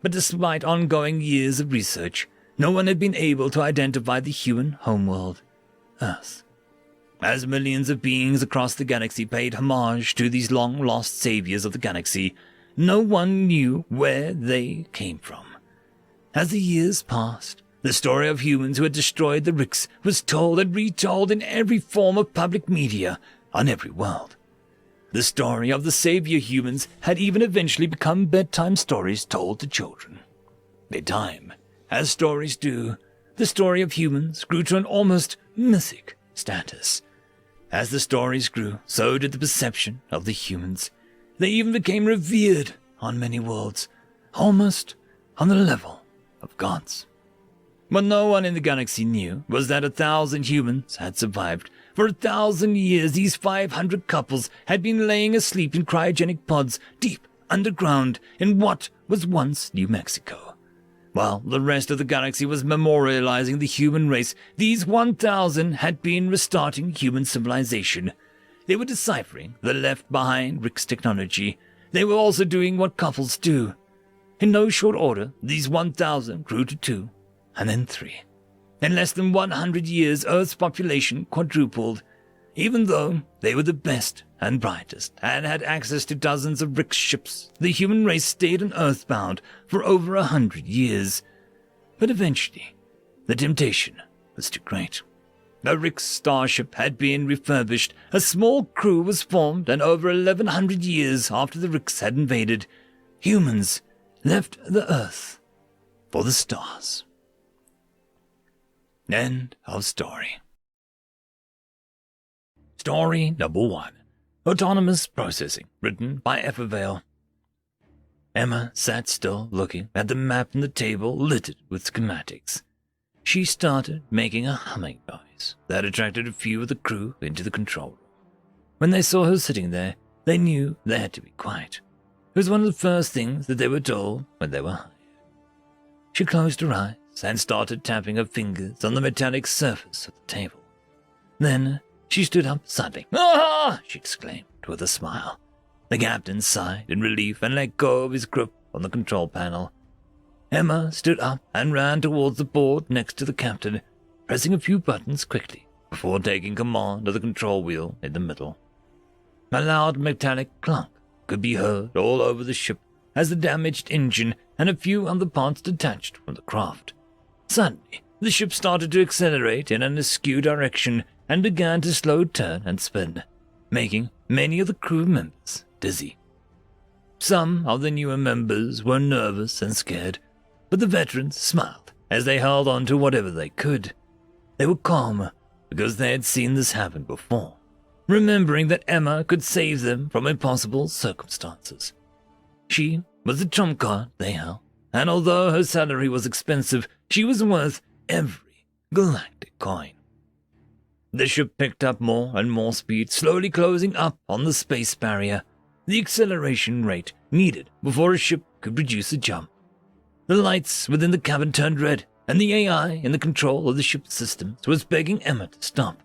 But despite ongoing years of research, no one had been able to identify the human homeworld, Earth. As millions of beings across the galaxy paid homage to these long-lost saviors of the galaxy, no one knew where they came from. As the years passed, the story of humans who had destroyed the Ricks was told and retold in every form of public media on every world. The story of the savior humans had even eventually become bedtime stories told to children. In time, as stories do, the story of humans grew to an almost mythic status. As the stories grew, so did the perception of the humans. They even became revered on many worlds, almost on the level of gods. What no one in the galaxy knew was that 1,000 humans had survived For 1,000 years, these 500 couples had been laying asleep in cryogenic pods deep underground in what was once New Mexico. While the rest of the galaxy was memorializing the human race, these 1,000 had been restarting human civilization. They were deciphering the left-behind Rick's technology. They were also doing what couples do. In no short order, these 1,000 grew to 2, and then 3. In less than 100 years, Earth's population quadrupled. Even though they were the best and brightest and had access to dozens of Rick's ships, the human race stayed on Earthbound for over 100 years. But eventually, the temptation was too great. A Rick's starship had been refurbished, a small crew was formed, and over 1,100 years after the Ricks had invaded, humans left the Earth for the stars. End of story. Story number 1. Autonomous Processing, written by Evervale. Emma sat still, looking at the map on the table littered with schematics. She started making a humming noise that attracted a few of the crew into the control room. When they saw her sitting there, they knew they had to be quiet. It was one of the first things that they were told when they were hired. She closed her eyes and started tapping her fingers on the metallic surface of the table. Then she stood up suddenly. "Ah!" she exclaimed with a smile. The captain sighed in relief and let go of his grip on the control panel. Emma stood up and ran towards the board next to the captain, pressing a few buttons quickly before taking command of the control wheel in the middle. A loud metallic clunk could be heard all over the ship as the damaged engine and a few other parts detached from the craft. Suddenly, the ship started to accelerate in an askew direction and began to slow turn and spin, making many of the crew members dizzy. Some of the newer members were nervous and scared, but the veterans smiled as they held on to whatever they could. They were calm because they had seen this happen before, remembering that Emma could save them from impossible circumstances. She was the trump card they held, and although her salary was expensive, she was worth every galactic coin. The ship picked up more and more speed, slowly closing up on the space barrier, the acceleration rate needed before a ship could produce a jump. The lights within the cabin turned red, and the AI in the control of the ship's systems was begging Emma to stop.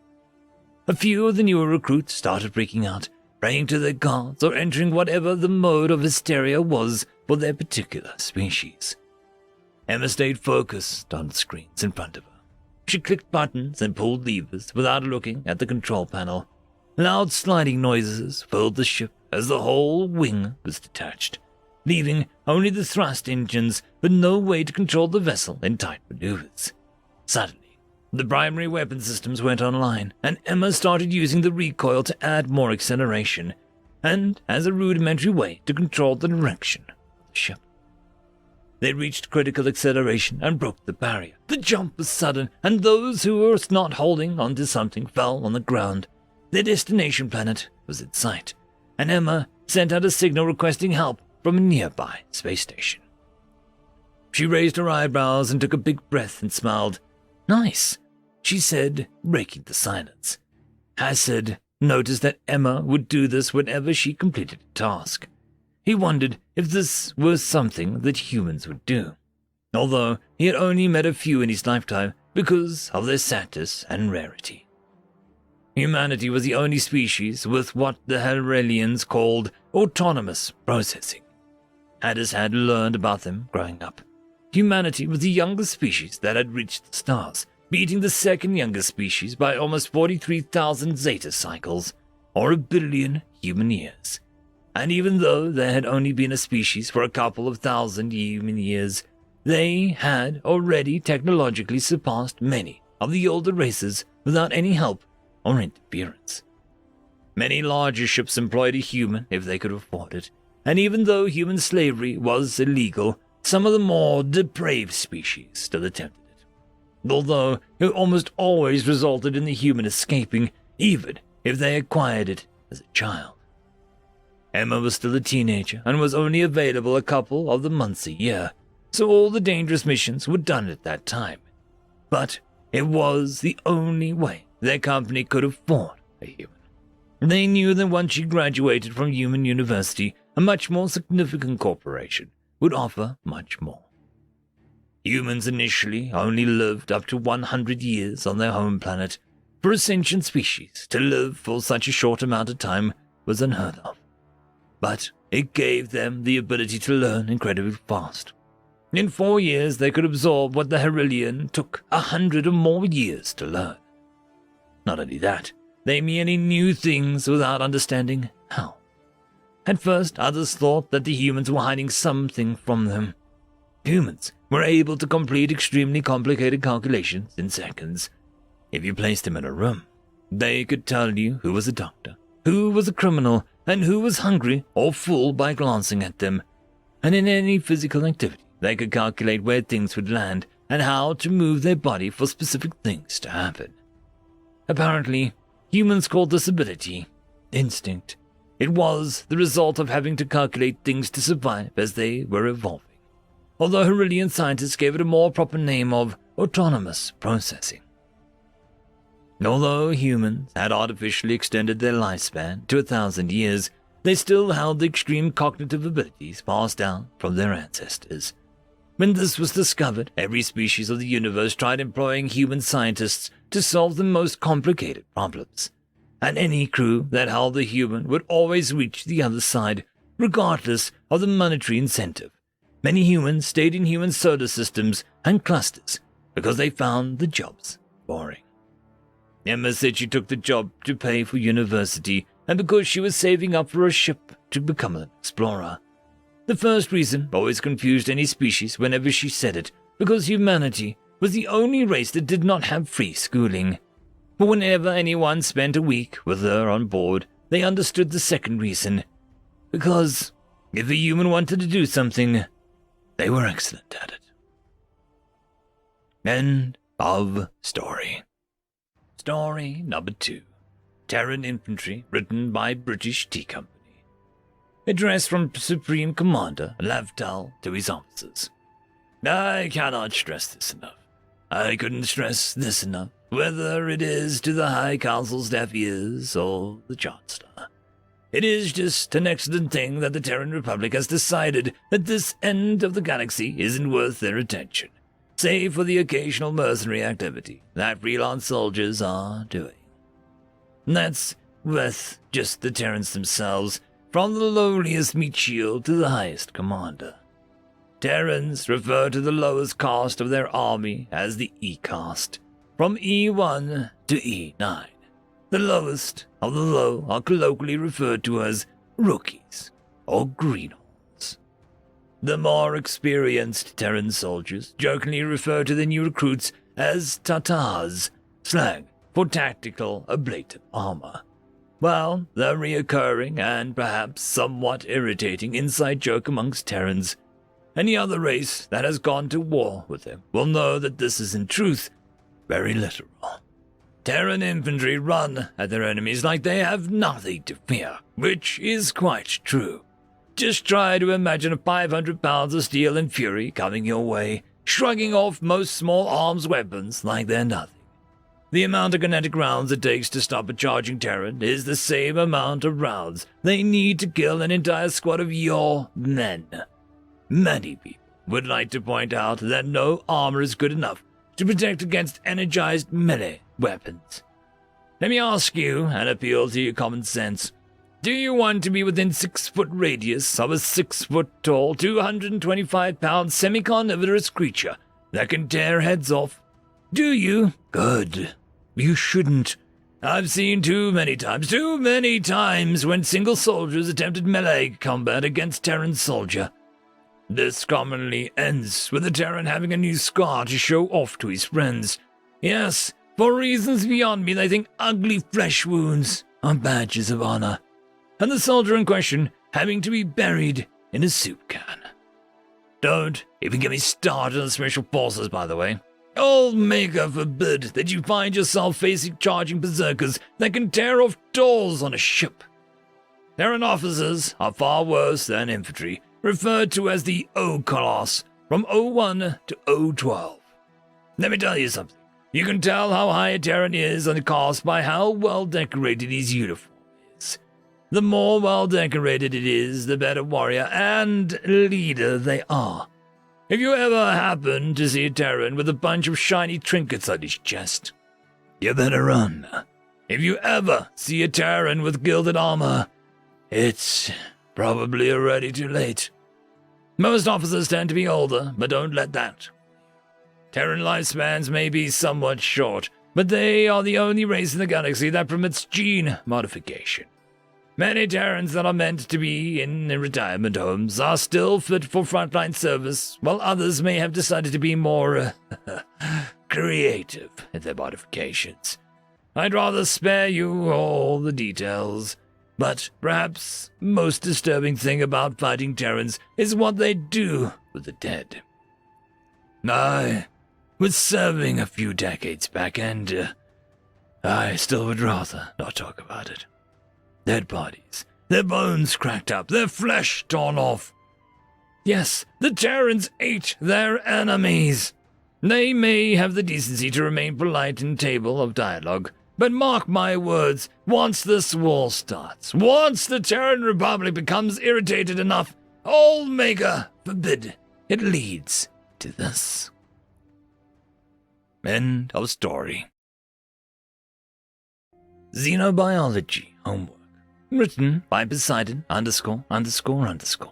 A few of the newer recruits started freaking out, praying to their gods or entering whatever the mode of hysteria was for their particular species. Emma stayed focused on the screens in front of her. She clicked buttons and pulled levers without looking at the control panel. Loud sliding noises filled the ship as the whole wing was detached, leaving only the thrust engines with no way to control the vessel in tight maneuvers. Suddenly, the primary weapon systems went online, and Emma started using the recoil to add more acceleration, and as a rudimentary way to control the direction of the ship. They reached critical acceleration and broke the barrier. The jump was sudden, and those who were not holding onto something fell on the ground. Their destination planet was in sight, and Emma sent out a signal requesting help from a nearby space station. She raised her eyebrows and took a big breath and smiled. "Nice," she said, breaking the silence. Hassad noticed that Emma would do this whenever she completed a task. He wondered if this was something that humans would do, although he had only met a few in his lifetime because of their status and rarity. Humanity was the only species with what the Hellralians called autonomous processing. Haddis had learned about them growing up. Humanity was the youngest species that had reached the stars, beating the second youngest species by almost 43,000 zeta cycles, or 1 billion human years. And even though there had only been a species for a couple of thousand human years, they had already technologically surpassed many of the older races without any help or interference. Many larger ships employed a human if they could afford it, and even though human slavery was illegal, some of the more depraved species still attempted it, although it almost always resulted in the human escaping, even if they acquired it as a child. Emma was still a teenager and was only available a couple of the months a year, so all the dangerous missions were done at that time. But it was the only way their company could afford a human. They knew that once she graduated from Human University, a much more significant corporation would offer much more. Humans initially only lived up to 100 years on their home planet. For a sentient species to live for such a short amount of time was unheard of. But it gave them the ability to learn incredibly fast. In 4 years, they could absorb what the Herillian took 100 or more years to learn. Not only that, they merely knew things without understanding how. At first, others thought that the humans were hiding something from them. Humans were able to complete extremely complicated calculations in seconds. If you placed them in a room, they could tell you who was a doctor, who was a criminal, and who was hungry or full by glancing at them. And in any physical activity, they could calculate where things would land and how to move their body for specific things to happen. Apparently, humans called this ability instinct. It was the result of having to calculate things to survive as they were evolving, although Herillian scientists gave it a more proper name of autonomous processing. Although humans had artificially extended their lifespan to 1,000 years, they still held the extreme cognitive abilities passed down from their ancestors. When this was discovered, every species of the universe tried employing human scientists to solve the most complicated problems. And any crew that held the human would always reach the other side, regardless of the monetary incentive. Many humans stayed in human solar systems and clusters because they found the jobs boring. Emma said she took the job to pay for university and because she was saving up for a ship to become an explorer. The first reason always confused any species whenever she said it, because humanity was the only race that did not have free schooling. But whenever anyone spent a week with her on board, they understood the second reason. Because if a human wanted to do something, they were excellent at it. End of story. Story number 2. Terran Infantry, written by British Tea Company. Address from Supreme Commander Lavtal to his officers. I cannot stress this enough. I couldn't stress this enough, whether it is to the High Council's deaf ears or the Chancellor. It is just an excellent thing that the Terran Republic has decided that this end of the galaxy isn't worth their attention, save for the occasional mercenary activity that freelance soldiers are doing. That's with just the Terrans themselves, from the lowliest meat shield to the highest commander. Terrans refer to the lowest caste of their army as the E-caste, from E1 to E9. The lowest of the low are colloquially referred to as rookies or greenhorns. The more experienced Terran soldiers jokingly refer to the new recruits as Tatars, slang for tactical ablative armor. Well, the reoccurring and perhaps somewhat irritating inside joke amongst Terrans. Any other race that has gone to war with them will know that this is in truth very literal. Terran infantry run at their enemies like they have nothing to fear, which is quite true. Just try to imagine 500 pounds of steel and fury coming your way, shrugging off most small arms weapons like they're nothing. The amount of kinetic rounds it takes to stop a charging Terran is the same amount of rounds they need to kill an entire squad of your men. Many people would like to point out that no armor is good enough to protect against energized melee weapons. Let me ask you and appeal to your common sense. Do you want to be within 6-foot radius of a 6-foot-tall, 225-pound semi-carnivorous creature that can tear heads off? Do you? Good. You shouldn't. I've seen too many times when single soldiers attempted melee combat against Terran soldier. This commonly ends with the Terran having a new scar to show off to his friends. Yes, for reasons beyond me, they think ugly flesh wounds are badges of honor, and the soldier in question having to be buried in a soup can. Don't even get me started on special forces, by the way. Omega forbid that you find yourself facing charging berserkers that can tear off doors on a ship. Terran officers are far worse than infantry, referred to as the O class, from O1 to O12. Let me tell you something. You can tell how high a Terran is on the cost by how well decorated his uniform is. The more well decorated it is, the better warrior and leader they are. If you ever happen to see a Terran with a bunch of shiny trinkets on his chest, you better run. If you ever see a Terran with gilded armor, it's probably already too late. Most officers tend to be older, but don't let that. Terran lifespans may be somewhat short, but they are the only race in the galaxy that permits gene modification. Many Terrans that are meant to be in retirement homes are still fit for frontline service, while others may have decided to be more creative in their modifications. I'd rather spare you all the details, but perhaps most disturbing thing about fighting Terrans is what they do with the dead. I was serving a few decades back, and I still would rather not talk about it. Dead bodies, their bones cracked up, their flesh torn off. Yes, the Terrans ate their enemies. They may have the decency to remain polite in table of dialogue, but mark my words, once this war starts, once the Terran Republic becomes irritated enough, Allmaker forbid it leads to this. End of story. Xenobiology Homework. Written by Poseidon _____.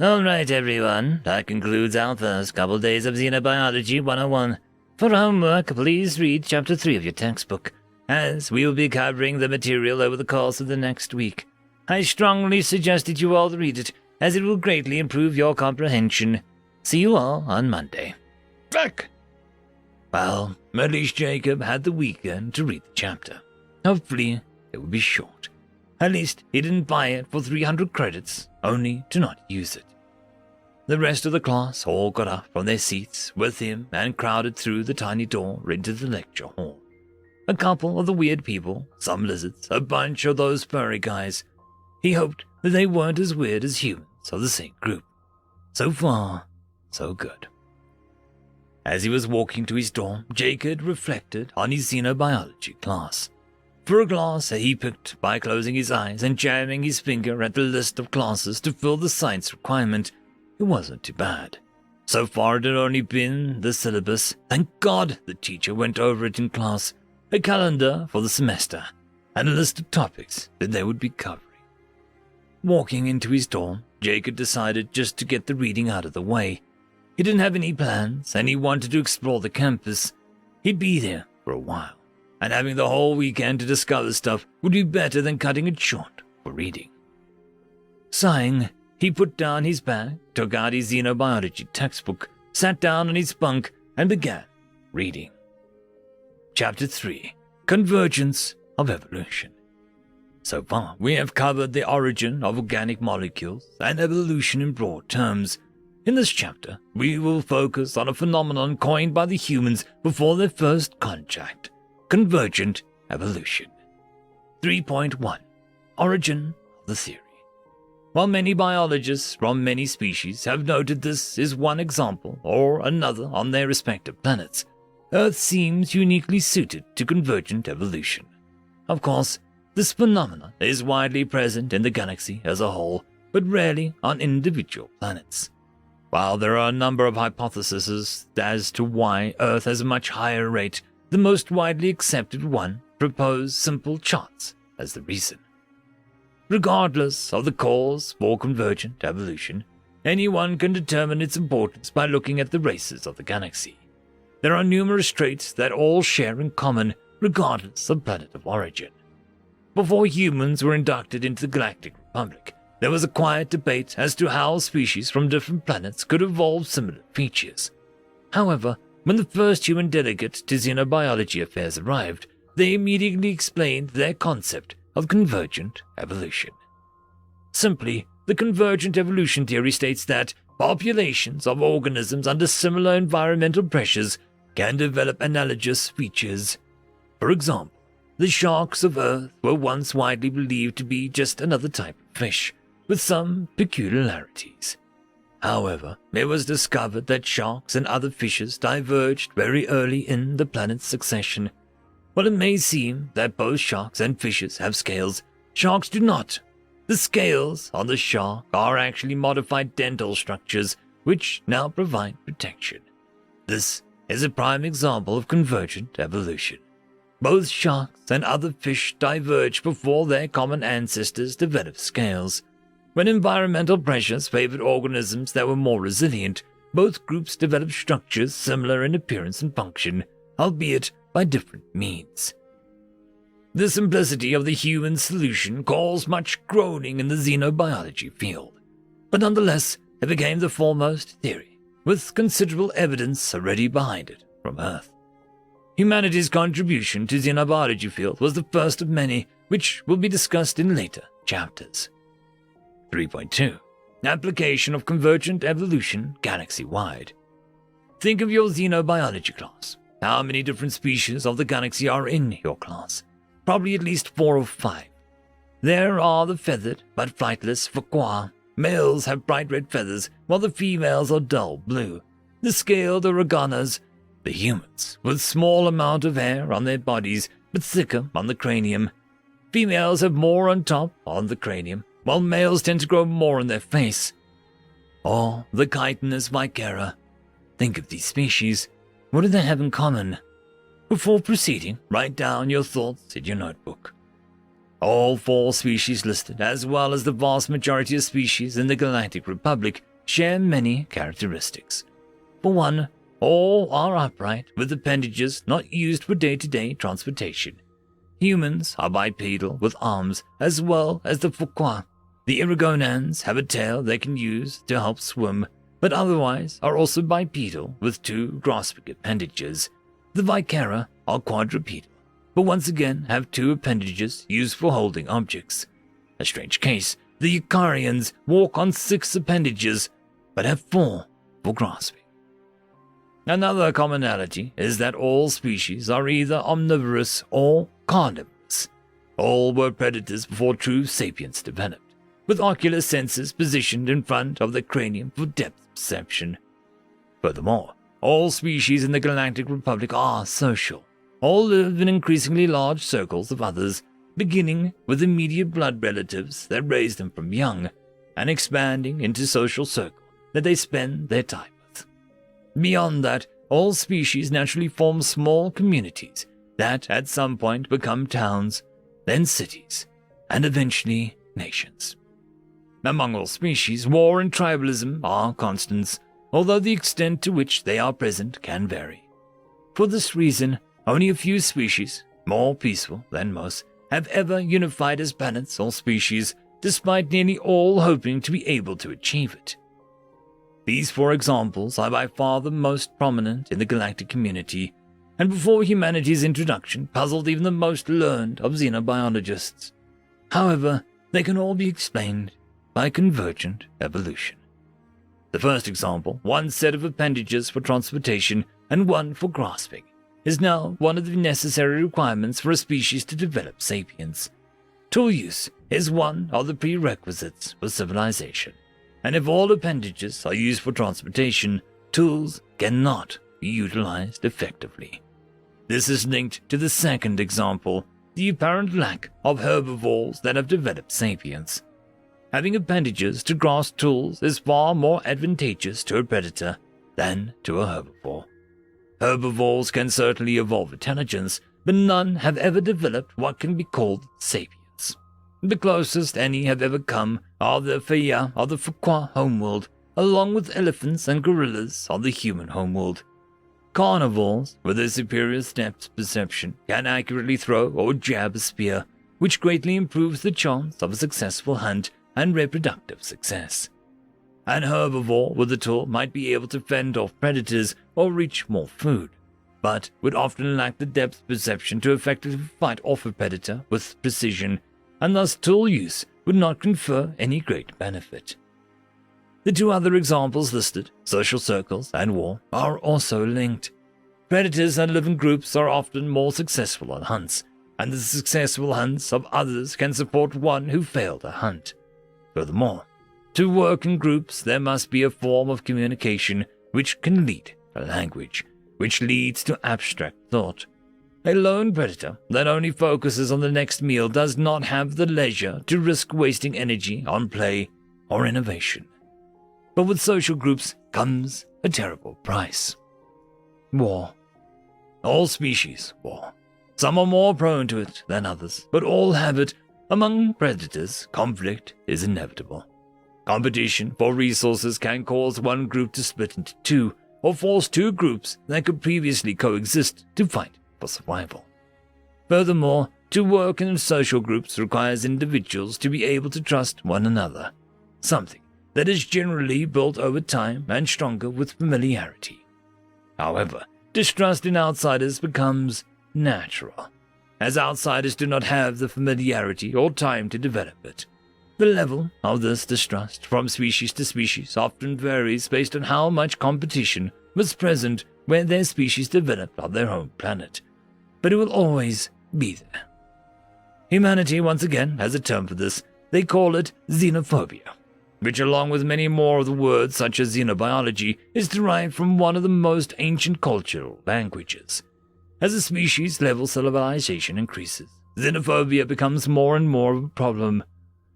Alright everyone, that concludes our first couple days of Xenobiology 101. For homework, please read Chapter 3 of your textbook, as we will be covering the material over the course of the next week. I strongly suggest that you all read it, as it will greatly improve your comprehension. See you all on Monday. Feck! Well, at least Jacob had the weekend to read the chapter. Hopefully, it would be short. At least he didn't buy it for 300 credits, only to not use it. The rest of the class all got up from their seats with him and crowded through the tiny door into the lecture hall. A couple of the weird people, some lizards, a bunch of those furry guys. He hoped that they weren't as weird as humans of the same group. So far, so good. As he was walking to his dorm, Jacob reflected on his xenobiology class. For a class he picked by closing his eyes and jamming his finger at the list of classes to fill the science requirement, it wasn't too bad. So far it had only been the syllabus. Thank God the teacher went over it in class, a calendar for the semester, and a list of topics that they would be covering. Walking into his dorm, Jacob decided just to get the reading out of the way. He didn't have any plans, and he wanted to explore the campus. He'd be there for a while, and having the whole weekend to discover stuff would be better than cutting it short for reading. Sighing, he put down his bag, took out his xenobiology textbook, sat down on his bunk, and began reading. Chapter 3, Convergence of Evolution. So far, we have covered the origin of organic molecules and evolution in broad terms. In this chapter, we will focus on a phenomenon coined by the humans before their first contact, convergent evolution. 3.1 Origin of the theory. While many biologists from many species have noted this is one example or another on their respective planets, Earth seems uniquely suited to convergent evolution. Of course, this phenomenon is widely present in the galaxy as a whole, but rarely on individual planets. While there are a number of hypotheses as to why Earth has a much higher rate, the most widely accepted one proposed simple charts as the reason. Regardless of the cause for convergent evolution, anyone can determine its importance by looking at the races of the galaxy. There are numerous traits that all share in common, regardless of planet of origin. Before humans were inducted into the Galactic Republic, there was a quiet debate as to how species from different planets could evolve similar features. However, when the first human delegate to xenobiology affairs arrived, they immediately explained their concept of convergent evolution. Simply, the convergent evolution theory states that populations of organisms under similar environmental pressures can develop analogous features. For example, the sharks of Earth were once widely believed to be just another type of fish, with some peculiarities. However, it was discovered that sharks and other fishes diverged very early in the planet's succession. While it may seem that both sharks and fishes have scales, sharks do not. The scales on the shark are actually modified dental structures which now provide protection. This is a prime example of convergent evolution. Both sharks and other fish diverged before their common ancestors developed scales. When environmental pressures favored organisms that were more resilient, both groups developed structures similar in appearance and function, albeit by different means. The simplicity of the human solution caused much groaning in the xenobiology field, but nonetheless it became the foremost theory, with considerable evidence already behind it from Earth. Humanity's contribution to the xenobiology field was the first of many, which will be discussed in later chapters. 3.2. Application of convergent evolution galaxy-wide. Think of your xenobiology class. How many different species of the galaxy are in your class? Probably at least 4 or 5. There are the feathered but flightless Foucault. Males have bright red feathers, while the females are dull blue. The scaled Oreganas, the humans, with small amount of hair on their bodies but thicker on the cranium. Females have more on top on the cranium, while males tend to grow more on their face. Or the chitinous Vicera. Think of these species. What do they have in common? Before proceeding, write down your thoughts in your notebook. All 4 species listed, as well as the vast majority of species in the Galactic Republic, share many characteristics. For one, all are upright, with appendages not used for day-to-day transportation. Humans are bipedal with arms, as well as the Foucault. The Irigonans have a tail they can use to help swim, but otherwise are also bipedal with 2 grasping appendages. The Vicera are quadrupedal, but once again have 2 appendages used for holding objects. A strange case, the Eucarians walk on 6 appendages, but have 4 for grasping. Another commonality is that all species are either omnivorous or carnivorous. All were predators before true sapience developed, with ocular sensors positioned in front of the cranium for depth perception. Furthermore, all species in the Galactic Republic are social. All live in increasingly large circles of others, beginning with immediate blood relatives that raise them from young, and expanding into social circles that they spend their time with. Beyond that, all species naturally form small communities that at some point become towns, then cities, and eventually nations. Among all species, war and tribalism are constants, although the extent to which they are present can vary. For this reason, only a few species, more peaceful than most, have ever unified as planets or species, despite nearly all hoping to be able to achieve it. These 4 examples are by far the most prominent in the galactic community, and before humanity's introduction puzzled even the most learned of xenobiologists. However, they can all be explained by convergent evolution. The first example, 1 set of appendages for transportation and 1 for grasping, is now one of the necessary requirements for a species to develop sapience. Tool use is one of the prerequisites for civilization, and if all appendages are used for transportation, tools cannot be utilized effectively. This is linked to the second example, the apparent lack of herbivores that have developed sapience. Having appendages to grasp tools is far more advantageous to a predator than to a herbivore. Herbivores can certainly evolve intelligence, but none have ever developed what can be called sapience. The closest any have ever come are the Faya of the Foucault homeworld, along with elephants and gorillas of the human homeworld. Carnivores, with their superior depth perception, can accurately throw or jab a spear, which greatly improves the chance of a successful hunt and reproductive success. An herbivore with a tool might be able to fend off predators or reach more food, but would often lack the depth perception to effectively fight off a predator with precision, and thus tool use would not confer any great benefit. The 2 other examples listed, social circles and war, are also linked. Predators that live in groups are often more successful on hunts, and the successful hunts of others can support one who failed a hunt. Furthermore, To work in groups, there must be a form of communication which can lead to language, which leads to abstract thought. A lone predator that only focuses on the next meal does not have the leisure to risk wasting energy on play or innovation. But with social groups comes a terrible price. War. All species war. Some are more prone to it than others, but all have it. Among predators, conflict is inevitable. Competition for resources can cause one group to split into two, or force two groups that could previously coexist to fight for survival. Furthermore, to work in social groups requires individuals to be able to trust one another, something that is generally built over time and stronger with familiarity. However, distrust in outsiders becomes natural, as outsiders do not have the familiarity or time to develop it. The level of this distrust from species to species often varies based on how much competition was present when their species developed on their home planet, but it will always be there. Humanity once again has a term for this. They call it xenophobia, which along with many more of the words such as xenobiology is derived from one of the most ancient cultural languages. As a species level civilization increases, xenophobia becomes more and more of a problem.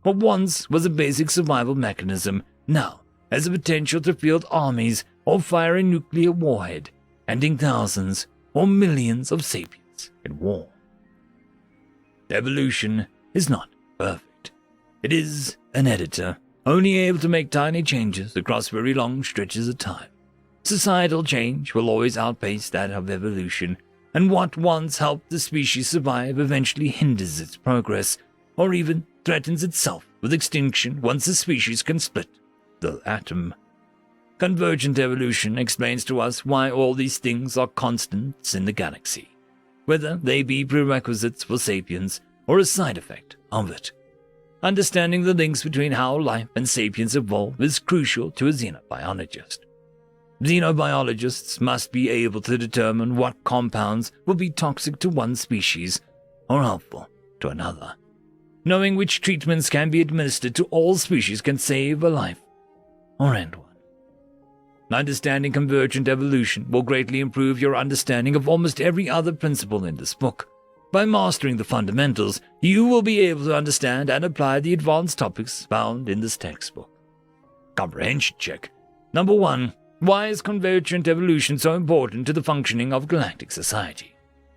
What once was a basic survival mechanism now has the potential to field armies or fire a nuclear warhead, ending thousands or millions of sapiens in war. Evolution is not perfect. It is an editor, only able to make tiny changes across very long stretches of time. Societal change will always outpace that of evolution, and what once helped the species survive eventually hinders its progress, or even threatens itself with extinction once the species can split the atom. Convergent evolution explains to us why all these things are constants in the galaxy, whether they be prerequisites for sapiens or a side effect of it. Understanding the links between how life and sapiens evolve is crucial to a xenobiologist. Xenobiologists must be able to determine what compounds will be toxic to one species or helpful to another. Knowing which treatments can be administered to all species can save a life or end one. Understanding convergent evolution will greatly improve your understanding of almost every other principle in this book. By mastering the fundamentals, you will be able to understand and apply the advanced topics found in this textbook. Comprehension check. Number 1. Why is convergent evolution so important to the functioning of galactic society?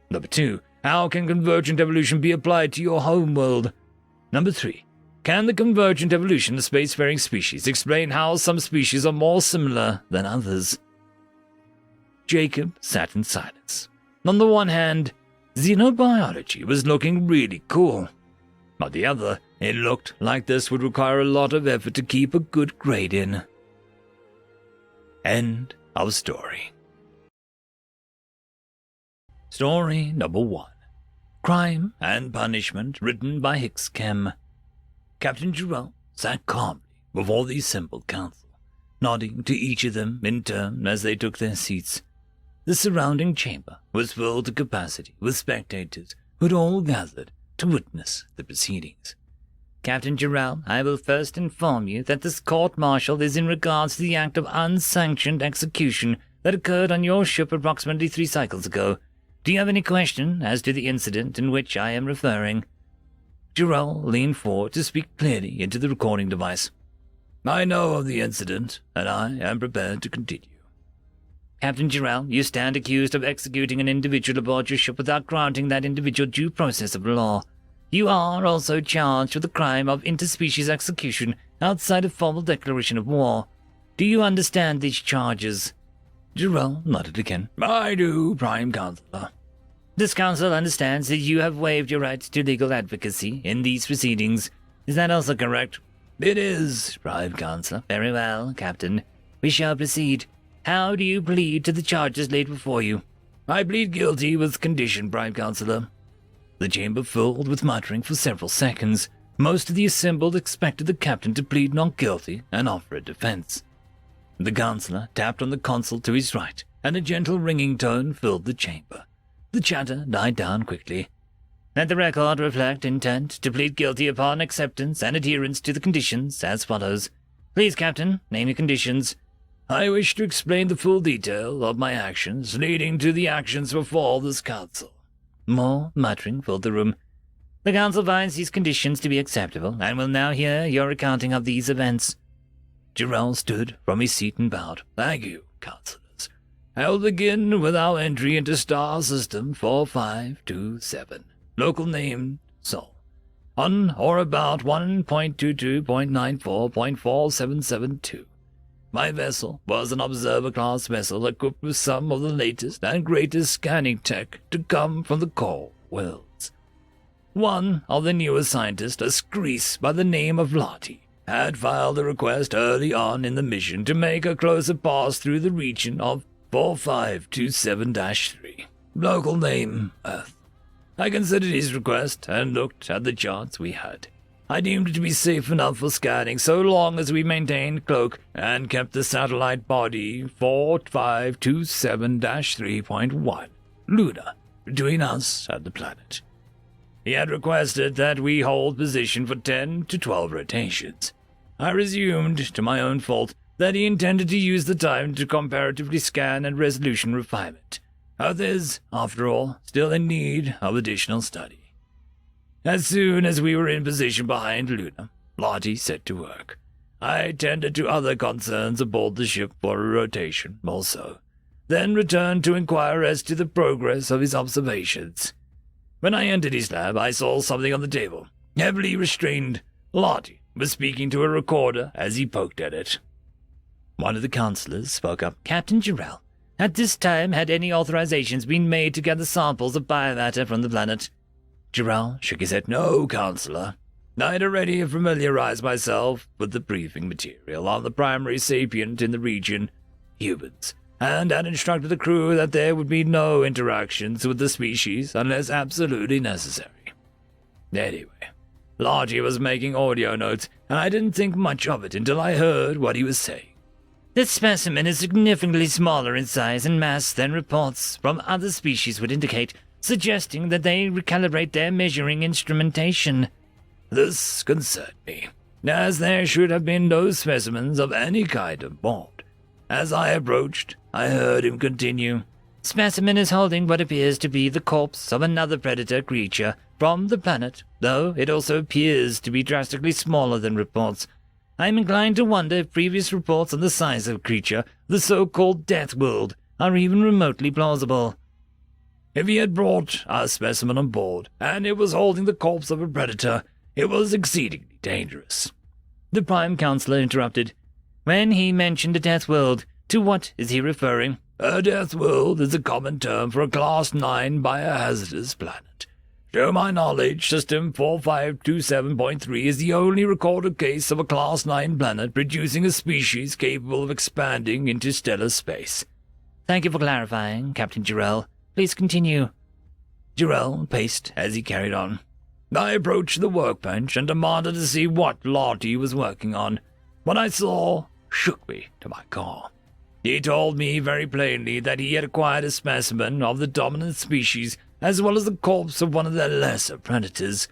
Number 2. How can convergent evolution be applied to your home world? Number 3. Can the convergent evolution of spacefaring species explain how some species are more similar than others? Jacob sat in silence. On the one hand, xenobiology was looking really cool. On the other, it looked like this would require a lot of effort to keep a good grade in. End of story. Story number 1. Crime and Punishment, written by Hicks Chem. Captain Jarrell sat calmly before the assembled council, nodding to each of them in turn as they took their seats. The surrounding chamber was filled to capacity with spectators who had all gathered to witness the proceedings. Captain Jarrell, I will first inform you that this court-martial is in regards to the act of unsanctioned execution that occurred on your ship approximately 3 cycles ago. Do you have any question as to the incident in which I am referring? Jarrell leaned forward to speak clearly into the recording device. I know of the incident, and I am prepared to continue. Captain Jarrell, you stand accused of executing an individual aboard your ship without granting that individual due process of law. You are also charged with the crime of interspecies execution outside of formal declaration of war. Do you understand these charges? Jarrell nodded again. I do, Prime Counselor. This council understands that you have waived your right to legal advocacy in these proceedings. Is that also correct? It is, Prime Counselor. Very well, Captain. We shall proceed. How do you plead to the charges laid before you? I plead guilty with condition, Prime Counselor. The chamber filled with muttering for several seconds. Most of the assembled expected the captain to plead not guilty and offer a defense. The counselor tapped on the console to his right, and a gentle ringing tone filled the chamber. The chatter died down quickly. Let the record reflect intent to plead guilty upon acceptance and adherence to the conditions as follows. Please, Captain, name your conditions. I wish to explain the full detail of my actions leading to the actions before this council. More muttering filled the room. The council finds these conditions to be acceptable, and will now hear your recounting of these events. Jarrell stood from his seat and bowed. Thank you, councillors. I will begin with our entry into star system 4527, local name Sol. On or about 1.22.94.4772. My vessel was an observer-class vessel equipped with some of the latest and greatest scanning tech to come from the core worlds. One of the newest scientists, a Screese by the name of Lottie, had filed a request early on in the mission to make a closer pass through the region of 4527-3, local name Earth. I considered his request and looked at the charts we had. I deemed it to be safe enough for scanning so long as we maintained cloak and kept the satellite body 4527-3.1, Luna, between us and the planet. He had requested that we hold position for 10 to 12 rotations. I resumed, to my own fault, that he intended to use the time to comparatively scan and resolution refinement. Earth is, after all, still in need of additional study. As soon as we were in position behind Luna, Lottie set to work. I tended to other concerns aboard the ship for a rotation also, then returned to inquire as to the progress of his observations. When I entered his lab, I saw something on the table, heavily restrained. Lottie was speaking to a recorder as he poked at it. One of the councillors spoke up. Captain Jarrell, at this time had any authorizations been made to gather samples of biomatter from the planet? Jarrell shook his head. No, Councillor. I had already familiarized myself with the briefing material on the primary sapient in the region, humans, and had instructed the crew that there would be no interactions with the species unless absolutely necessary. Anyway, Lottie was making audio notes, and I didn't think much of it until I heard what he was saying. This specimen is significantly smaller in size and mass than reports from other species would indicate, suggesting that they recalibrate their measuring instrumentation. This concerned me, as there should have been no specimens of any kind aboard. As I approached, I heard him continue. Specimen is holding what appears to be the corpse of another predator creature from the planet, though it also appears to be drastically smaller than reports. I am inclined to wonder if previous reports on the size of the creature, the so-called Deathworlder, are even remotely plausible. If he had brought a specimen on board, and it was holding the corpse of a predator, it was exceedingly dangerous. The Prime Councillor interrupted. When he mentioned a Deathworlder, to what is he referring? A Deathworlder is a common term for a Class 9 biohazardous planet. To my knowledge, System 4527.3 is the only recorded case of a Class 9 planet producing a species capable of expanding into stellar space. Thank you for clarifying, Captain Jarrell. Please continue. Jarrell paced as he carried on. I approached the workbench and demanded to see what Lottie was working on. What I saw shook me to my core. He told me very plainly that he had acquired a specimen of the dominant species as well as the corpse of one of their lesser predators.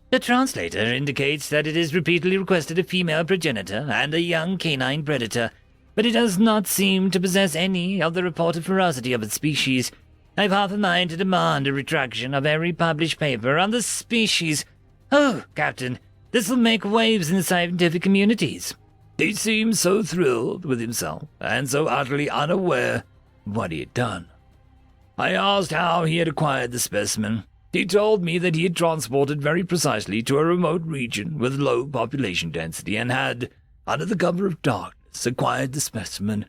The translator indicates that it has repeatedly requested a female progenitor and a young canine predator, but it does not seem to possess any of the reported ferocity of its species. I've half a mind to demand a retraction of every published paper on the species. Oh, Captain, this will make waves in the scientific communities. He seemed so thrilled with himself and so utterly unaware of what he had done. I asked how he had acquired the specimen. He told me that he had transported very precisely to a remote region with low population density and had, under the cover of darkness, acquired the specimen.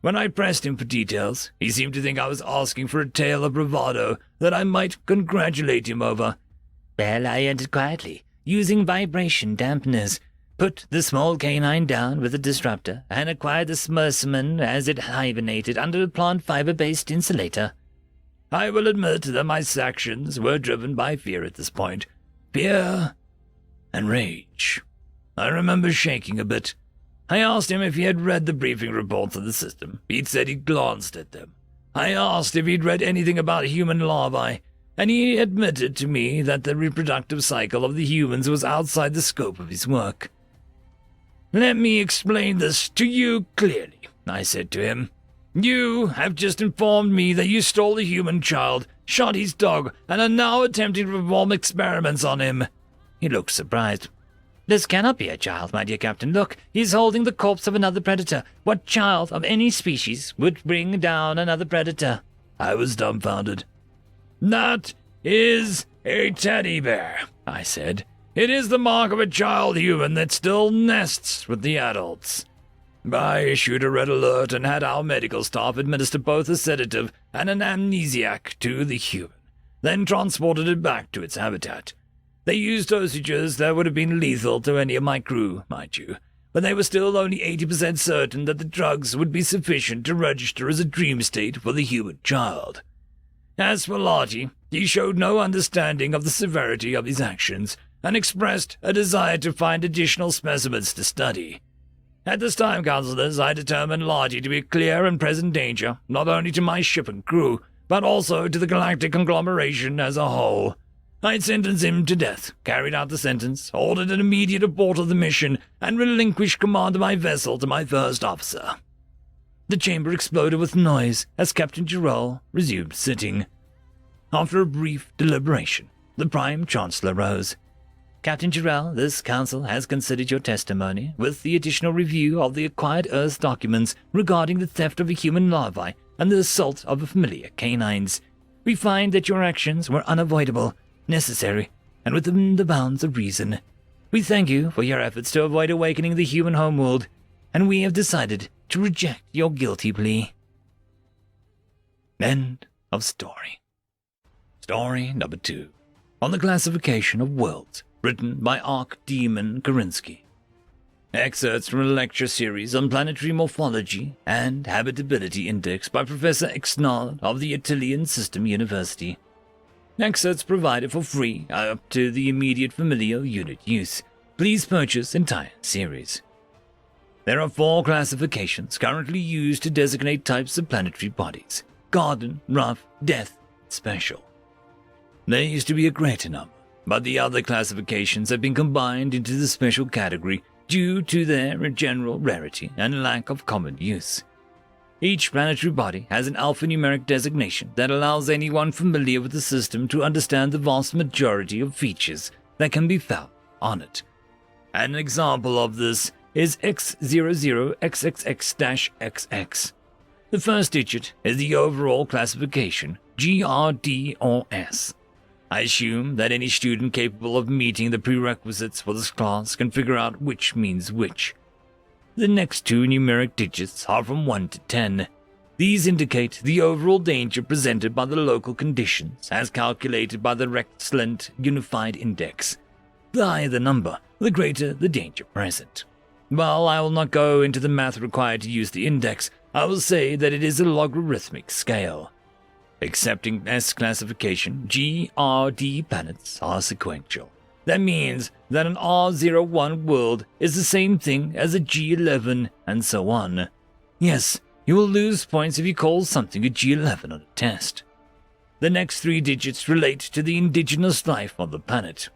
When I pressed him for details, he seemed to think I was asking for a tale of bravado that I might congratulate him over. Well, I entered quietly, using vibration dampeners, put the small canine down with a disruptor, and acquired the specimen as it hibernated under a plant fiber-based insulator. I will admit that my actions were driven by fear at this point. Fear and rage. I remember shaking a bit. I asked him if he had read the briefing reports of the system. He'd said he'd glanced at them. I asked if he'd read anything about human larvae, and he admitted to me that the reproductive cycle of the humans was outside the scope of his work. "Let me explain this to you clearly," I said to him. "You have just informed me that you stole a human child, shot his dog, and are now attempting to perform experiments on him." He looked surprised. This cannot be a child, my dear Captain. Look, he's holding the corpse of another predator. What child of any species would bring down another predator? I was dumbfounded. "That is a teddy bear," I said. "It is the mark of a child human that still nests with the adults." I issued a red alert and had our medical staff administer both a sedative and an amnesiac to the human, then transported it back to its habitat. They used dosages that would have been lethal to any of my crew, mind you, but they were still only 80% certain that the drugs would be sufficient to register as a dream state for the human child. As for Lottie, he showed no understanding of the severity of his actions and expressed a desire to find additional specimens to study. At this time, counselors, I determined Lottie to be a clear and present danger, not only to my ship and crew, but also to the galactic conglomeration as a whole. I sentenced him to death, carried out the sentence, ordered an immediate abort of the mission, and relinquished command of my vessel to my first officer. The chamber exploded with noise as Captain Giroux resumed sitting. After a brief deliberation, the Prime Chancellor rose. Captain Giroux, this council has considered your testimony, with the additional review of the acquired Earth documents regarding the theft of a human larvae and the assault of a familiar canines. We find that your actions were unavoidable, necessary, and within the bounds of reason. We thank you for your efforts to avoid awakening the human homeworld, and we have decided to reject your guilty plea. End of story. Story number 2. On the classification of worlds, written by Archdemon Karinsky. Excerpts from a lecture series on planetary morphology and habitability index by Professor Exnard of the Attilian System University. Excerpts provided for free up to the immediate familiar unit use. Please purchase entire series. There are 4 classifications currently used to designate types of planetary bodies: garden, rough, death, special. There used to be a greater number, but the other classifications have been combined into the special category due to their general rarity and lack of common use. Each planetary body has an alphanumeric designation that allows anyone familiar with the system to understand the vast majority of features that can be found on it. An example of this is X00XXX-XX. The first digit is the overall classification, GRD or S. I assume that any student capable of meeting the prerequisites for this class can figure out which means which. The next 2 numeric digits are from 1 to 10. These indicate the overall danger presented by the local conditions as calculated by the Rexlent Unified Index. The higher the number, the greater the danger present. While I will not go into the math required to use the index, I will say that it is a logarithmic scale. Accepting S classification, GRD planets are sequential. That means that an R01 world is the same thing as a G11 and so on. Yes, you will lose points if you call something a G11 on a test. The next 3 digits relate to the indigenous life on the planet.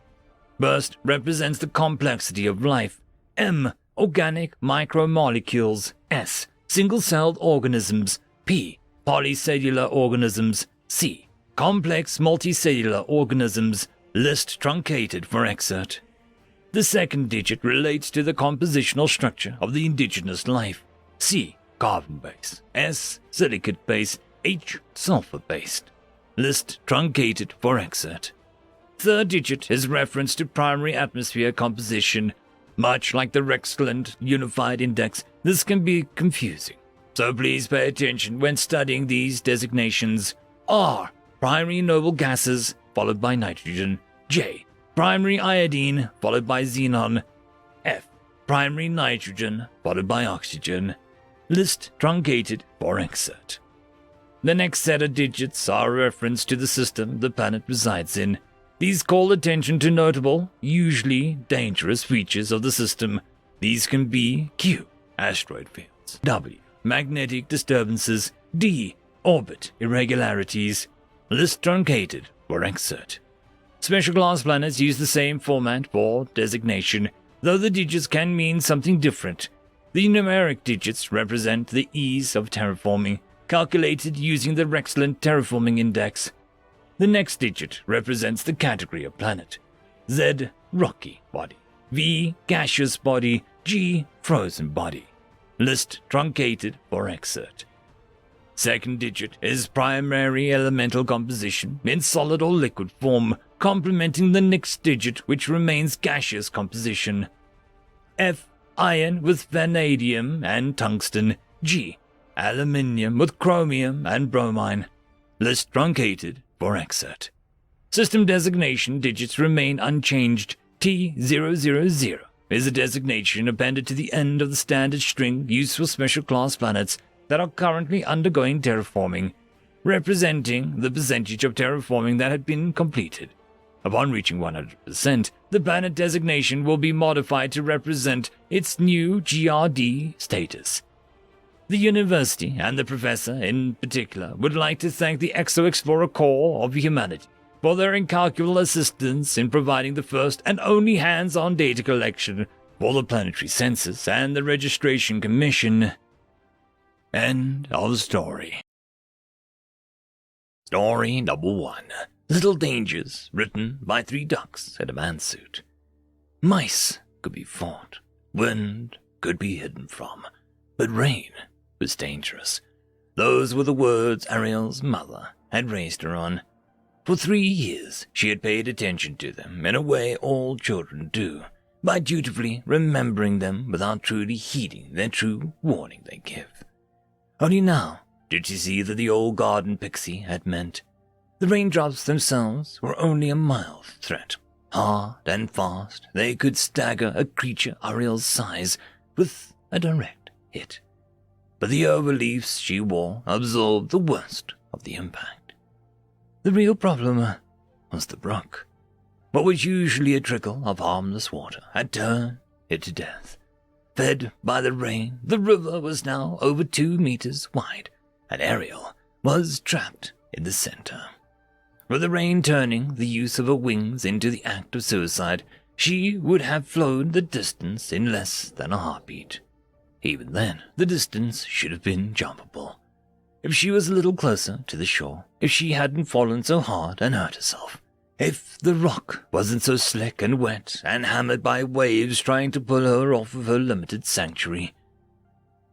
First represents the complexity of life. M, organic micromolecules. S, single-celled organisms. P, polycellular organisms. C, complex multicellular organisms. List truncated for excerpt. The second digit relates to the compositional structure of the indigenous life. C, carbon base. S, silicate base. H, sulfur based. List truncated for excerpt. Third digit is reference to primary atmosphere composition. Much like the Rexlent Unified Index, this can be confusing, so please pay attention when studying these designations. R, primary noble gases, followed by nitrogen. J, primary iodine, followed by xenon. F, primary nitrogen, followed by oxygen. List truncated for excerpt. The next set of digits are a reference to the system the planet resides in. These call attention to notable, usually dangerous features of the system. These can be Q, asteroid fields. W, magnetic disturbances. D, orbit irregularities. List truncated for excerpt. Special class planets use the same format for designation. though the digits can mean something different. The numeric digits represent the ease of terraforming, calculated using the Rexland Terraforming Index. The next digit represents the category of planet. Z, rocky body. V, gaseous body. G, frozen body. List truncated for excerpt. Second digit is primary elemental composition in solid or liquid form, complementing the next digit which remains gaseous composition. F, iron with vanadium and tungsten. G, aluminium with chromium and bromine. List truncated for excerpt. System designation digits remain unchanged. T000 is a designation appended to the end of the standard string used for special class planets that are currently undergoing terraforming, representing the percentage of terraforming that had been completed. Upon reaching 100%, the planet designation will be modified to represent its new GRD status. The university and the professor in particular would like to thank the Exo Explorer Corps of Humanity for their incalculable assistance in providing the first and only hands-on data collection for the Planetary Census and the Registration Commission. End of story. Story number 1. Little Dangers, written by 3 ducks in a man-suit. Mice could be fought, wind could be hidden from, but rain was dangerous. Those were the words Ariel's mother had raised her on. For 3 years, she had paid attention to them in a way all children do, by dutifully remembering them without truly heeding their true warning they give. Only now did she see that the old garden pixie had meant. The raindrops themselves were only a mild threat. Hard and fast, they could stagger a creature Ariel's size with a direct hit. But the overleafs she wore absorbed the worst of the impact. The real problem was the brook. What was usually a trickle of harmless water had turned into death. Fed by the rain, the river was now over 2 meters wide, and Ariel was trapped in the center. With the rain turning the use of her wings into the act of suicide, she would have flown the distance in less than a heartbeat. Even then, the distance should have been jumpable. If she was a little closer to the shore, if she hadn't fallen so hard and hurt herself, if the rock wasn't so slick and wet and hammered by waves trying to pull her off of her limited sanctuary.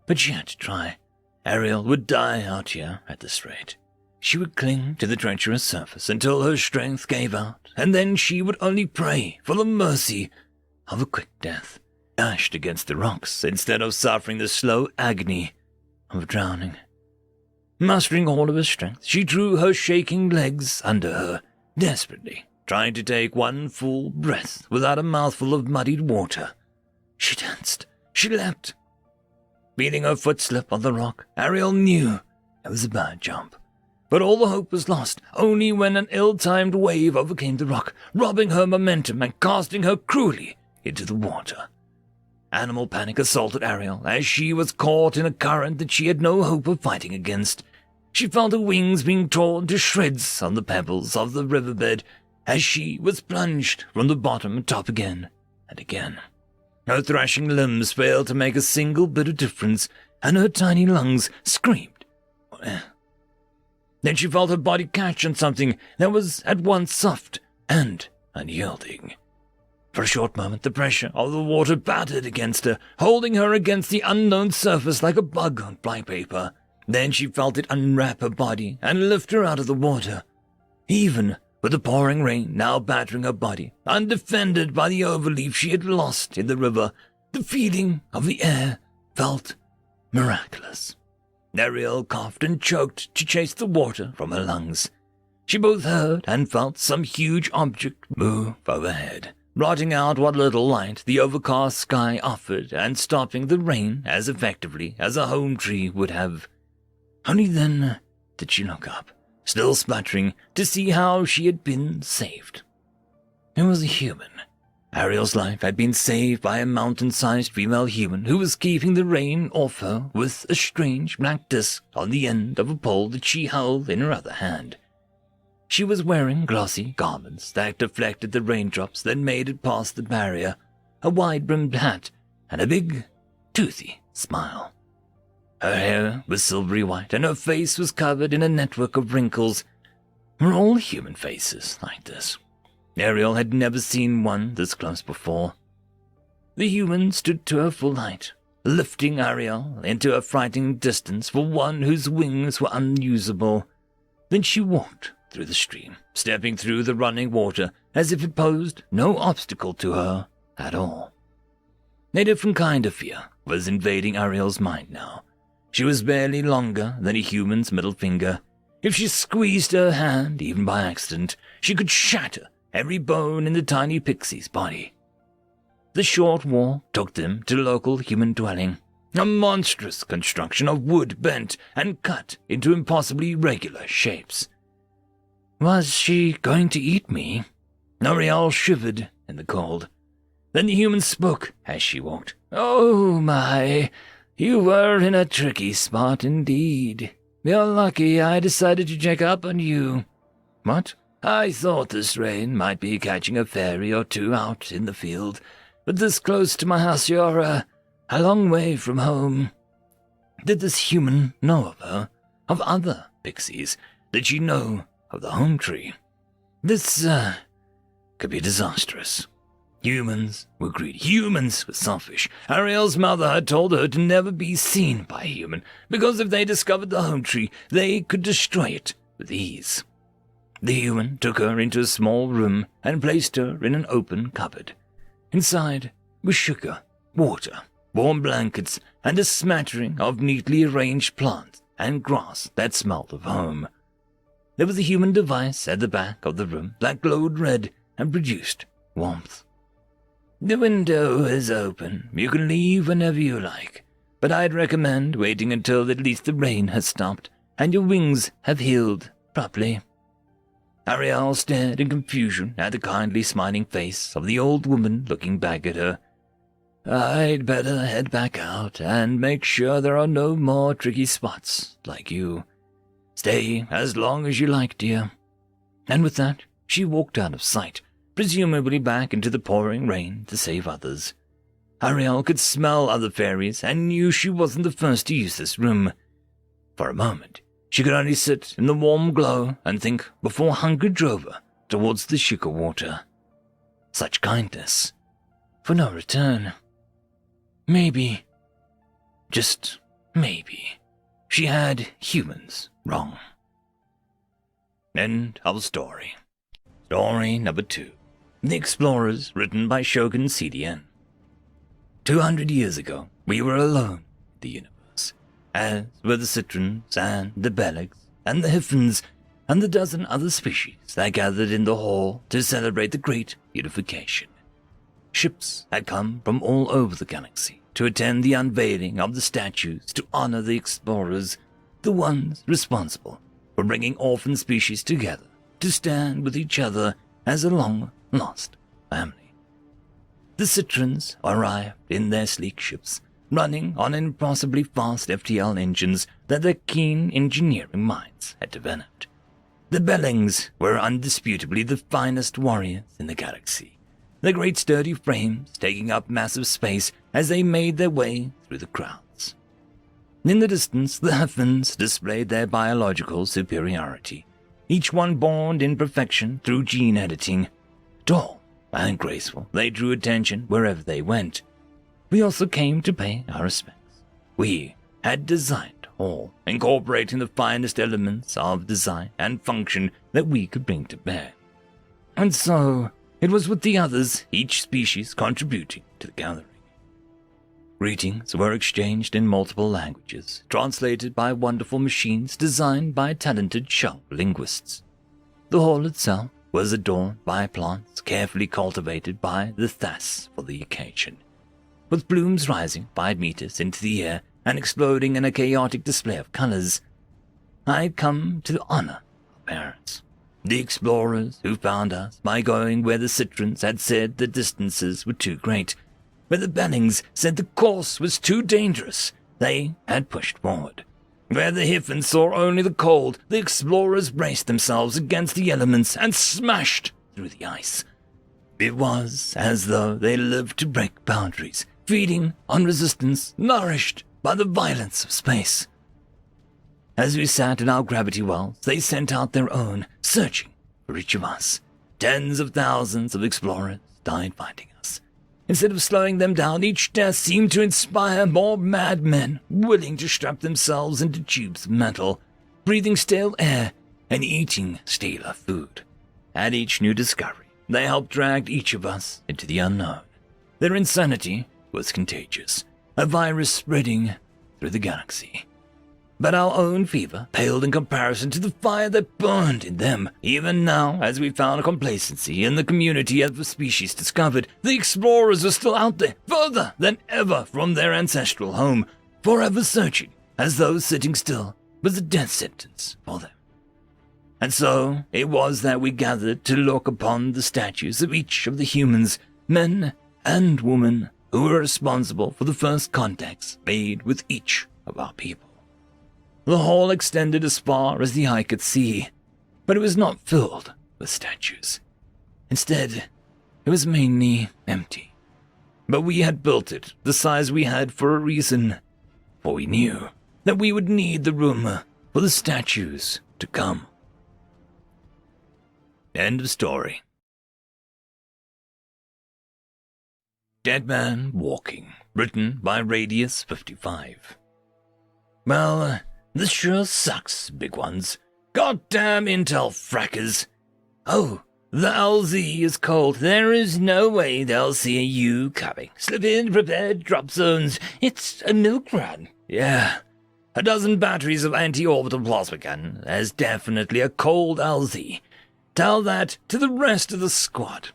But she had to try. Ariel would die out here at this rate. She would cling to the treacherous surface until her strength gave out, and then she would only pray for the mercy of a quick death, dashed against the rocks instead of suffering the slow agony of drowning. Mustering all of her strength, she drew her shaking legs under her, desperately trying to take one full breath without a mouthful of muddied water. She danced. She leapt. Feeling her foot slip on the rock, Ariel knew it was a bad jump. But all the hope was lost only when an ill-timed wave overcame the rock, robbing her momentum and casting her cruelly into the water. Animal panic assaulted Ariel as she was caught in a current that she had no hope of fighting against. She felt her wings being torn to shreds on the pebbles of the riverbed as she was plunged from the bottom and top again and again. Her thrashing limbs failed to make a single bit of difference, and her tiny lungs screamed for air. Then she felt her body catch on something that was at once soft and unyielding. For a short moment, the pressure of the water battered against her, holding her against the unknown surface like a bug on flypaper. Then she felt it unwrap her body and lift her out of the water. Even with the pouring rain now battering her body, undefended by the overleaf she had lost in the river, the feeling of the air felt miraculous. Ariel coughed and choked to chase the water from her lungs. She both heard and felt some huge object move overhead, blotting out what little light the overcast sky offered and stopping the rain as effectively as a home tree would have. Only then did she look up, still spluttering, to see how she had been saved. It was a human. Ariel's life had been saved by a mountain-sized female human who was keeping the rain off her with a strange black disc on the end of a pole that she held in her other hand. She was wearing glossy garments that deflected the raindrops that made it past the barrier. a wide-brimmed hat, and a big, toothy smile. Her hair was silvery white, and her face was covered in a network of wrinkles. Were all human faces like this? Ariel had never seen one this close before. The human stood to her full height, lifting Ariel into a frightening distance for one whose wings were unusable. Then she walked through the stream, stepping through the running water as if it posed no obstacle to her at all. A different kind of fear was invading Ariel's mind now. She was barely longer than a human's middle finger. If she squeezed her hand, even by accident, she could shatter every bone in the tiny pixie's body. The short walk took them to the local human dwelling, a monstrous construction of wood bent and cut into impossibly regular shapes. Was she going to eat me? Ariel shivered in the cold. Then the human spoke as she walked. "Oh my, you were in a tricky spot indeed. You're lucky I decided to check up on you." "What?" "I thought this rain might be catching a fairy or two out in the field, but this close to my house you're a long way from home." Did this human know of her, of other pixies? Did she know of the home tree? This, could be disastrous. Humans were greedy. Humans were selfish. Ariel's mother had told her to never be seen by a human, because if they discovered the home tree, they could destroy it with ease. The human took her into a small room and placed her in an open cupboard. Inside was sugar, water, warm blankets, and a smattering of neatly arranged plants and grass that smelled of home. There was a human device at the back of the room that glowed red and produced warmth. "The window is open. You can leave whenever you like, but I'd recommend waiting until at least the rain has stopped and your wings have healed properly." Ariel stared in confusion at the kindly smiling face of the old woman looking back at her. "I'd better head back out and make sure there are no more tricky spots like you. Stay as long as you like, dear." And with that, she walked out of sight, presumably back into the pouring rain to save others. Ariel could smell other fairies and knew she wasn't the first to use this room. For a moment, she could only sit in the warm glow and think before hunger drove her towards the sugar water. Such kindness, for no return. Maybe, just maybe, she had humans wrong. End of story. Story number 2. The Explorers, written by Shogun CDN. 200 years ago, we were alone in the universe, as were the Citrons and the Belegs and the Hiffins and the dozen other species that gathered in the hall to celebrate the Great Unification. Ships had come from all over the galaxy to attend the unveiling of the statues to honor the explorers, the ones responsible for bringing orphan species together to stand with each other as a long-lost family. The Citrons arrived in their sleek ships, running on impossibly fast FTL engines that their keen engineering minds had developed. The Bellings were undisputably the finest warriors in the galaxy, their great sturdy frames taking up massive space as they made their way through the crowds. In the distance, the Huffins displayed their biological superiority, each one born in perfection through gene editing. Tall and graceful, they drew attention wherever they went. We also came to pay our respects. We had designed all, incorporating the finest elements of design and function that we could bring to bear. And so, it was with the others, each species contributing to the gathering. Greetings were exchanged in multiple languages, translated by wonderful machines designed by talented shell linguists. The hall itself was adorned by plants carefully cultivated by the TFOS for the occasion, with blooms rising 5 meters into the air and exploding in a chaotic display of colors. I had come to honor our parents, the explorers who found us by going where the Citrons had said the distances were too great, where the Bellings said the course was too dangerous. They had pushed forward. Where the Hiffins saw only the cold, the explorers braced themselves against the elements and smashed through the ice. It was as though they lived to break boundaries, feeding on resistance, nourished by the violence of space. As we sat in our gravity wells, they sent out their own, searching for each of us. Tens of thousands of explorers died finding us. Instead of slowing them down, each death seemed to inspire more madmen willing to strap themselves into tubes of metal, breathing stale air and eating staler food. At each new discovery, they helped drag each of us into the unknown. Their insanity was contagious, a virus spreading through the galaxy. But our own fever paled in comparison to the fire that burned in them. Even now, as we found complacency in the community of the species discovered, the explorers were still out there, further than ever from their ancestral home, forever searching, as though sitting still was a death sentence for them. And so it was that we gathered to look upon the statues of each of the humans, men and women, who were responsible for the first contacts made with each of our people. The hall extended as far as the eye could see, but it was not filled with statues. Instead, it was mainly empty. But we had built it the size we had for a reason, for we knew that we would need the room for the statues to come. End of story. Dead Man Walking, written by Radius 55. Well, this sure sucks, big ones. Goddamn intel frackers. Oh, the LZ is cold. There is no way they'll see you coming. Slip in, prepared, drop zones. It's a milk run. Yeah. A dozen batteries of anti-orbital plasma cannon. There's definitely a cold LZ. Tell that to the rest of the squad.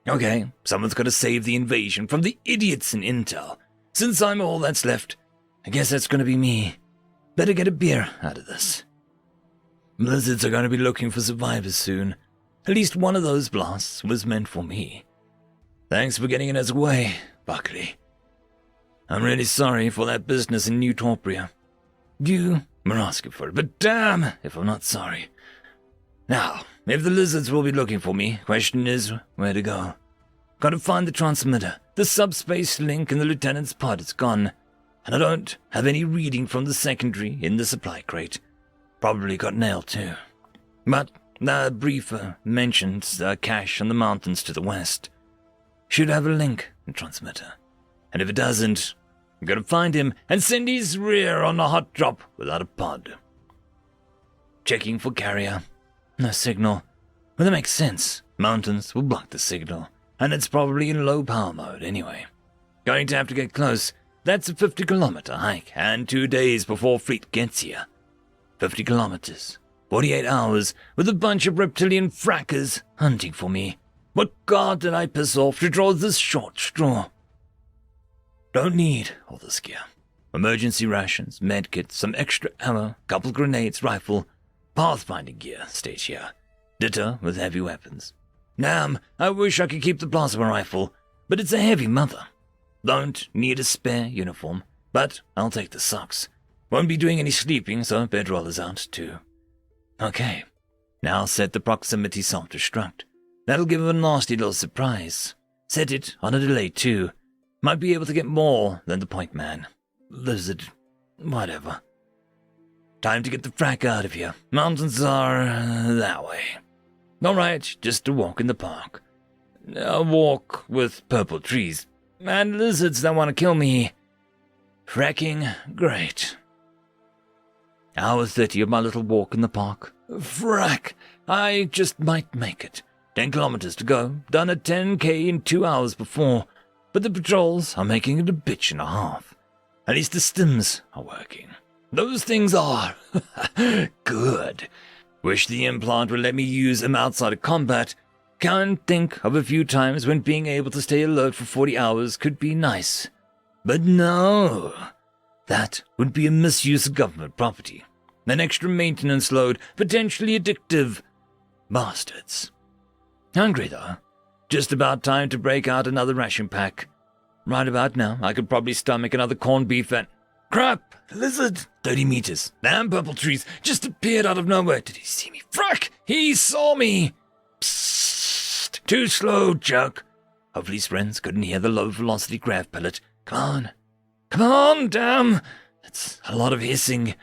Okay, someone's got to save the invasion from the idiots in intel. Since I'm all that's left, I guess that's going to be me. Better get a beer out of this. Lizards are going to be looking for survivors soon. At least one of those blasts was meant for me. Thanks for getting in his way, Buckley. I'm really sorry for that business in Newtopria. You were asking for it, but damn if I'm not sorry. Now, if the lizards will be looking for me, question is where to go. Gotta find the transmitter. The subspace link in the lieutenant's pod is gone, and I don't have any reading from the secondary in the supply crate. Probably got nailed too. But the briefer mentions a cache in the mountains to the west. Should have a link in transmitter. And if it doesn't, I'm gonna find him and send his rear on a hot drop without a pod. Checking for carrier. No signal. Well, that makes sense. Mountains will block the signal, and it's probably in low power mode anyway. Going to have to get close. That's a 50-kilometer hike, and 2 days before fleet gets here. 50 kilometers, 48 hours, with a bunch of reptilian frackers hunting for me. What god did I piss off to draw this short straw? Don't need all this gear. Emergency rations, medkits, some extra ammo, couple grenades, rifle, pathfinding gear stays here. Ditto with heavy weapons. Damn, I wish I could keep the plasma rifle, but it's a heavy mother. Don't need a spare uniform, but I'll take the socks. Won't be doing any sleeping, so bedroll is out too. Okay, now set the proximity self-destruct. That'll give him a nasty little surprise. Set it on a delay too. Might be able to get more than the point man. Lizard, whatever. Time to get the frack out of here. Mountains are that way. Alright, just a walk in the park. A walk with purple trees. And lizards that want to kill me. Fracking, great. Hour 30 of my little walk in the park. Frack, I just might make it. 10 kilometers to go. Done a 10k in 2 hours before. But the patrols are making it a bitch and a half. At least the stims are working. Those things are good. Wish the implant would let me use them outside of combat. Can't think of a few times when being able to stay alert for 40 hours could be nice. But no. That would be a misuse of government property. An extra maintenance load, potentially addictive. Bastards. Hungry though. Just about time to break out another ration pack. Right about now, I could probably stomach another corned beef and... Crap! Lizard! 30 meters. Damn purple trees just appeared out of nowhere. Did he see me? Frack! He saw me! Psst! Too slow, Chuck. Hopefully his friends couldn't hear the low-velocity grav pellet. Come on, damn! That's a lot of hissing.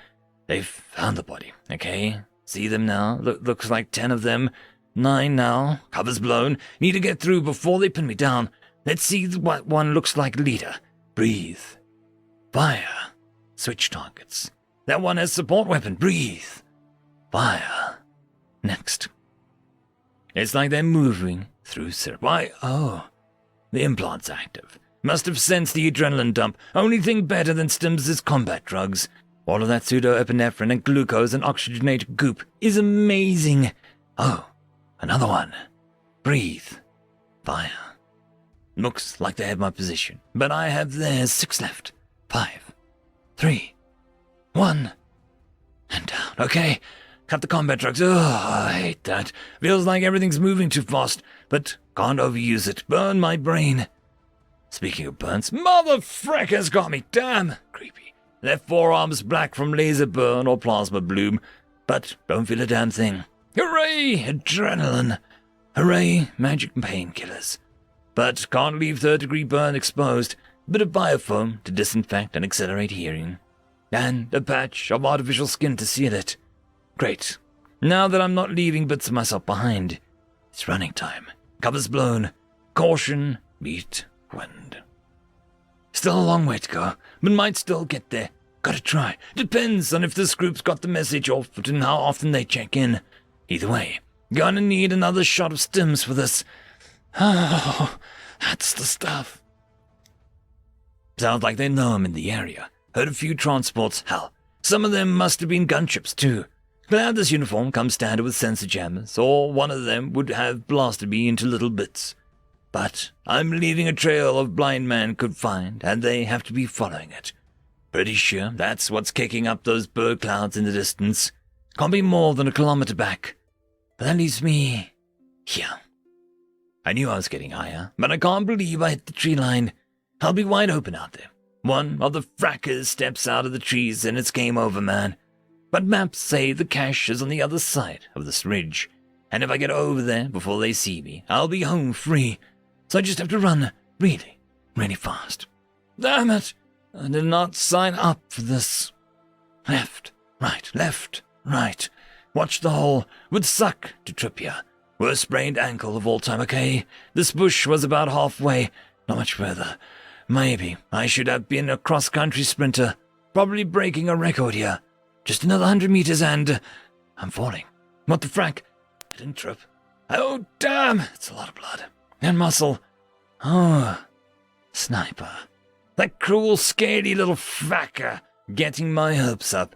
They've found the body, okay? See them now? Looks like 10 of them. 9 now. Cover's blown. Need to get through before they pin me down. Let's see what one looks like leader. Breathe. Fire. Switch targets. That one has support weapon. Breathe. Fire. Next. It's like they're moving through syrup. Why? Oh. The implant's active. Must have sensed the adrenaline dump. Only thing better than stims is combat drugs. All of that pseudoepinephrine and glucose and oxygenated goop is amazing. Oh, another one. Breathe. Fire. Looks like they have my position, but I have theirs. 6 left. 5, 3, 1, and down. Okay, cut the combat drugs. Oh, I hate that. Feels like everything's moving too fast, but can't overuse it. Burn my brain. Speaking of burns, mother fricker's got me. Damn, creepy. Left forearm's black from laser burn or plasma bloom, but don't feel a damn thing. Hooray, adrenaline. Hooray, magic painkillers. But can't leave third-degree burn exposed. Bit of biofoam to disinfect and accelerate hearing. And a patch of artificial skin to seal it. Great. Now that I'm not leaving bits of myself behind, it's running time. Cover's blown. Caution, meet wind. Still a long way to go, but might still get there. Gotta try. Depends on if this group's got the message off and how often they check in. Either way, gonna need another shot of stims for this. Oh, that's the stuff. Sounds like they know I'm in the area. Heard a few transports. Hell, some of them must have been gunships too. Glad this uniform comes standard with sensor jammers, or one of them would have blasted me into little bits. But I'm leaving a trail of blind man could find, and they have to be following it. Pretty sure that's what's kicking up those bird clouds in the distance. Can't be more than a kilometer back. But that leaves me here. I knew I was getting higher, but I can't believe I hit the tree line. I'll be wide open out there. One of the frackers steps out of the trees and it's game over, man. But maps say the cache is on the other side of this ridge. And if I get over there before they see me, I'll be home free. So I just have to run really, really fast. Damn it! I did not sign up for this. Left, right. Watch the hole. Would suck to trip here. Worst sprained ankle of all time, okay? This bush was about halfway, not much further. Maybe I should have been a cross-country sprinter, probably breaking a record here. Just another 100 meters and I'm falling. What the frack? I didn't trip. Oh, damn! It's a lot of blood. And muscle. Oh, sniper. That cruel, scaly little fracker getting my hopes up.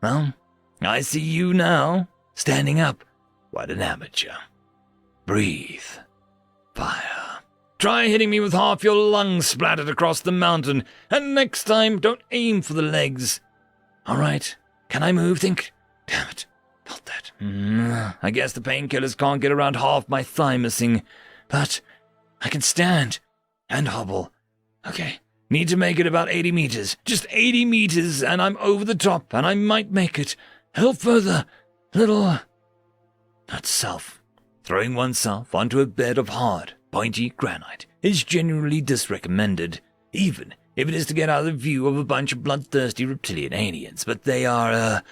Well, I see you now, standing up. What an amateur. Breathe. Fire. Try hitting me with half your lungs splattered across the mountain, and next time, don't aim for the legs. All right, can I move? Think. Damn it, not that. I guess the painkillers can't get around half my thigh missing, but I can stand and hobble. Okay, need to make it about 80 meters. Just 80 meters, and I'm over the top, and I might make it. A little further. Little. Not self. Throwing oneself onto a bed of hard, pointy granite is generally disrecommended, even if it is to get out of the view of a bunch of bloodthirsty reptilian aliens. But they are,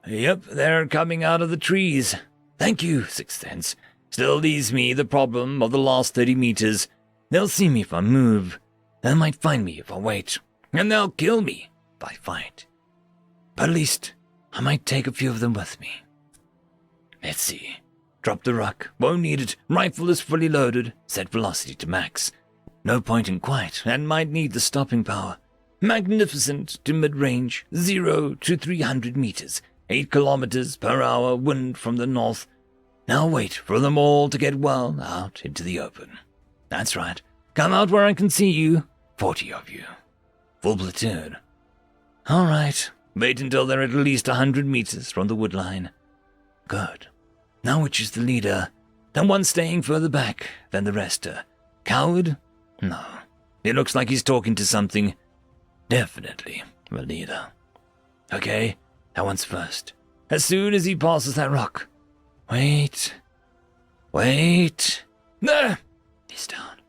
yep, they're coming out of the trees. Thank you, Sixth Sense. Still leaves me the problem of the last 30 meters. They'll see me if I move. They might find me if I wait. And they'll kill me if I fight. But at least I might take a few of them with me. Let's see. Drop the ruck. Won't need it. Rifle is fully loaded. Set velocity to max. No point in quiet, and might need the stopping power. Magnificent to mid-range. 0 to 300 meters. 8 kilometers per hour wind from the north. Now wait for them all to get well out into the open. That's right. Come out where I can see you. 40 of you. Full platoon. All right. Wait until they're at least 100 meters from the wood line. Good. Now which is the leader? The one staying further back than the rest. Coward? No. It looks like he's talking to something. Definitely the leader. Okay, that one's first. As soon as he passes that rock. Wait. There! He's down.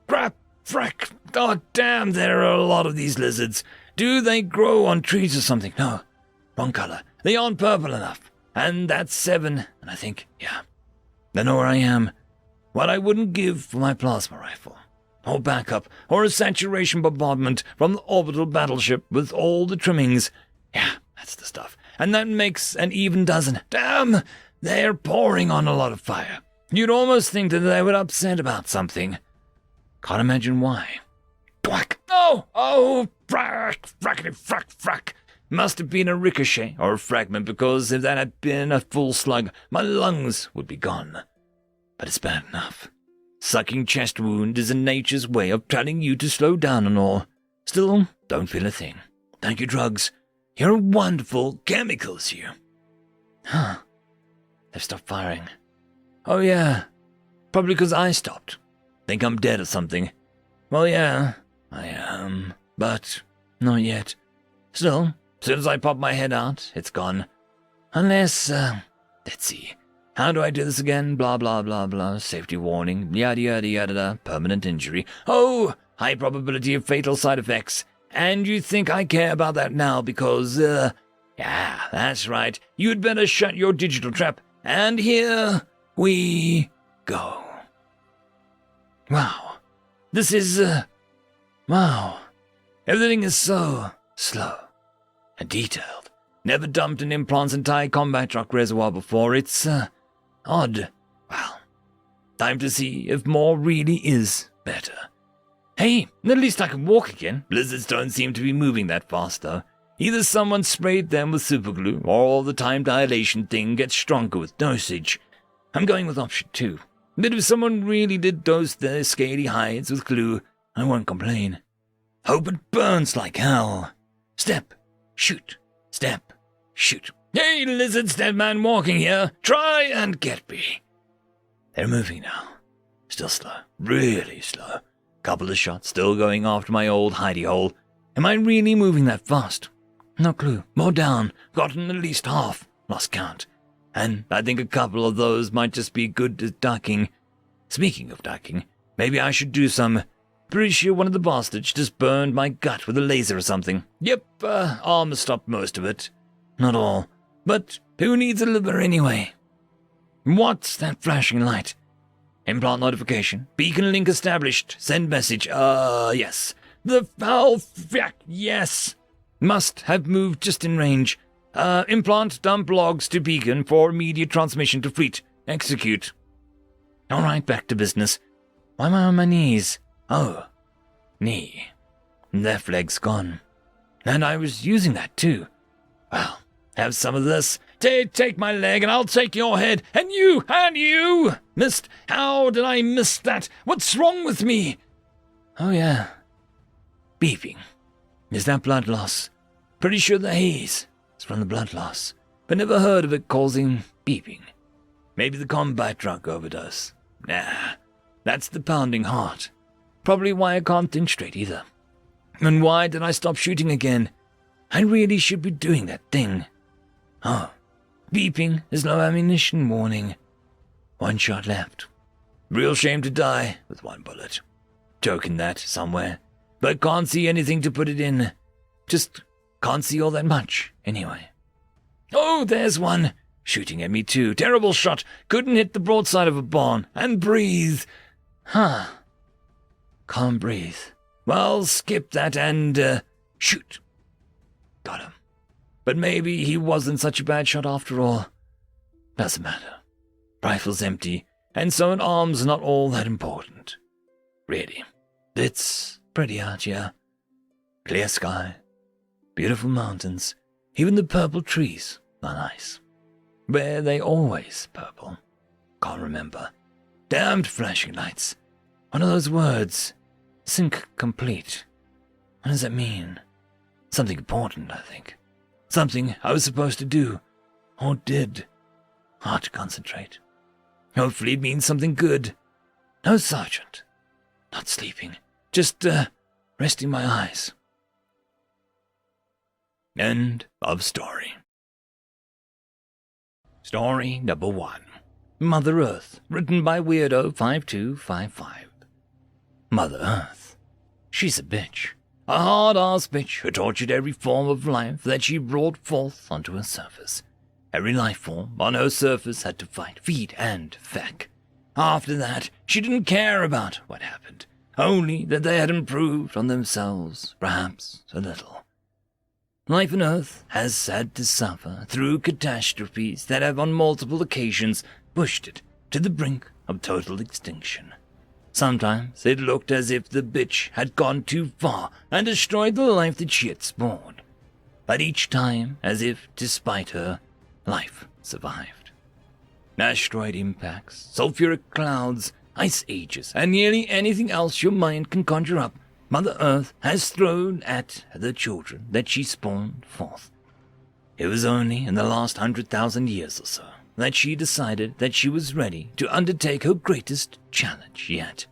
Crap! Frack! Oh, damn, there are a lot of these lizards. Do they grow on trees or something? No. Wrong color. They aren't purple enough. And that's 7, and I think, yeah. They know where I am. What I wouldn't give for my plasma rifle. Or backup, or a saturation bombardment from the orbital battleship with all the trimmings. Yeah, that's the stuff. And that makes an even dozen. Damn! They're pouring on a lot of fire. You'd almost think that they were upset about something. Can't imagine why. Thwack! Oh! Oh! Frack! Frackety frack frack! Must have been a ricochet or a fragment, because if that had been a full slug, my lungs would be gone. But it's bad enough. Sucking chest wound is nature's way of telling you to slow down and all. Still, don't feel a thing. Thank you, drugs. You're wonderful chemicals, you. Huh. They've stopped firing. Oh, yeah. Probably because I stopped. Think I'm dead or something. Well, yeah, I am. But not yet. Still, as soon as I pop my head out, it's gone. Unless, let's see. How do I do this again? Blah, blah, blah, blah. Safety warning. Yada, yada, yada, yada. Permanent injury. Oh, high probability of fatal side effects. And you think I care about that now because, yeah, that's right. You'd better shut your digital trap. And here we go. Wow. This is, wow. Everything is so slow and detailed. Never dumped an implant's entire combat truck reservoir before. It's, odd. Well, time to see if more really is better. Hey, at least I can walk again. Blizzards don't seem to be moving that fast, though. Either someone sprayed them with superglue, or the time dilation thing gets stronger with dosage. I'm going with option 2. But if someone really did dose their scaly hides with glue, I won't complain. Hope it burns like hell. Step, shoot, step, shoot. Hey, lizards, dead man walking here. Try and get me. They're moving now. Still slow, really slow. Couple of shots still going after my old hidey hole. Am I really moving that fast? No clue. More down. Gotten at least half. Lost count. And I think a couple of those might just be good at ducking. Speaking of ducking, maybe I should do some. Pretty sure one of the bastards just burned my gut with a laser or something. Yep, armor stopped most of it. Not all. But who needs a liver anyway? What's that flashing light? Implant notification. Beacon link established. Send message. Yes. The foul Feck, yes. Must have moved just in range. Implant dump logs to beacon for immediate transmission to fleet. Execute. All right, back to business. Why am I on my knees? Oh, knee. Left leg's gone. And I was using that too. Well, have some of this. Take my leg and I'll take your head. And you! Missed. How did I miss that? What's wrong with me? Oh, yeah. Beeping. Is that blood loss? Pretty sure the haze is from the blood loss, but never heard of it causing beeping. Maybe the combat drug overdose. Nah, that's the pounding heart. Probably why I can't think straight either. And why did I stop shooting again? I really should be doing that thing. Oh, beeping is low ammunition warning. 1 shot left. Real shame to die with 1 bullet. Joking that somewhere, but can't see anything to put it in. Just can't see all that much, anyway. Oh, there's one. Shooting at me too. Terrible shot. Couldn't hit the broadside of a barn. And breathe. Huh. Can't breathe. Well, skip that and, shoot. Got him. But maybe he wasn't such a bad shot after all. Doesn't matter. Rifle's empty, and so an arm's not all that important. Really. It's pretty out here. Clear sky. Beautiful mountains. Even the purple trees are nice. Were they always purple? Can't remember. Damned flashing lights. One of those words. Sync complete. What does that mean? Something important, I think. Something I was supposed to do. Or did. Hard to concentrate. Hopefully it means something good. No, Sergeant. Not sleeping. Just, resting my eyes. End of story. Story number 1. Mother Earth, written by Weirdo5255. Mother Earth. She's a bitch. A hard-ass bitch who tortured every form of life that she brought forth onto her surface. Every life form on her surface had to fight, feed, and feck. After that, she didn't care about what happened, only that they had improved on themselves, perhaps a little. Life on Earth has had to suffer through catastrophes that have on multiple occasions pushed it to the brink of total extinction. Sometimes it looked as if the bitch had gone too far and destroyed the life that she had spawned. But each time, as if despite her, life survived. Asteroid impacts, sulfuric clouds, ice ages, and nearly anything else your mind can conjure up, Mother Earth has thrown at the children that she spawned forth. It was only in the last 100,000 years or so that she decided that she was ready to undertake her greatest challenge yet.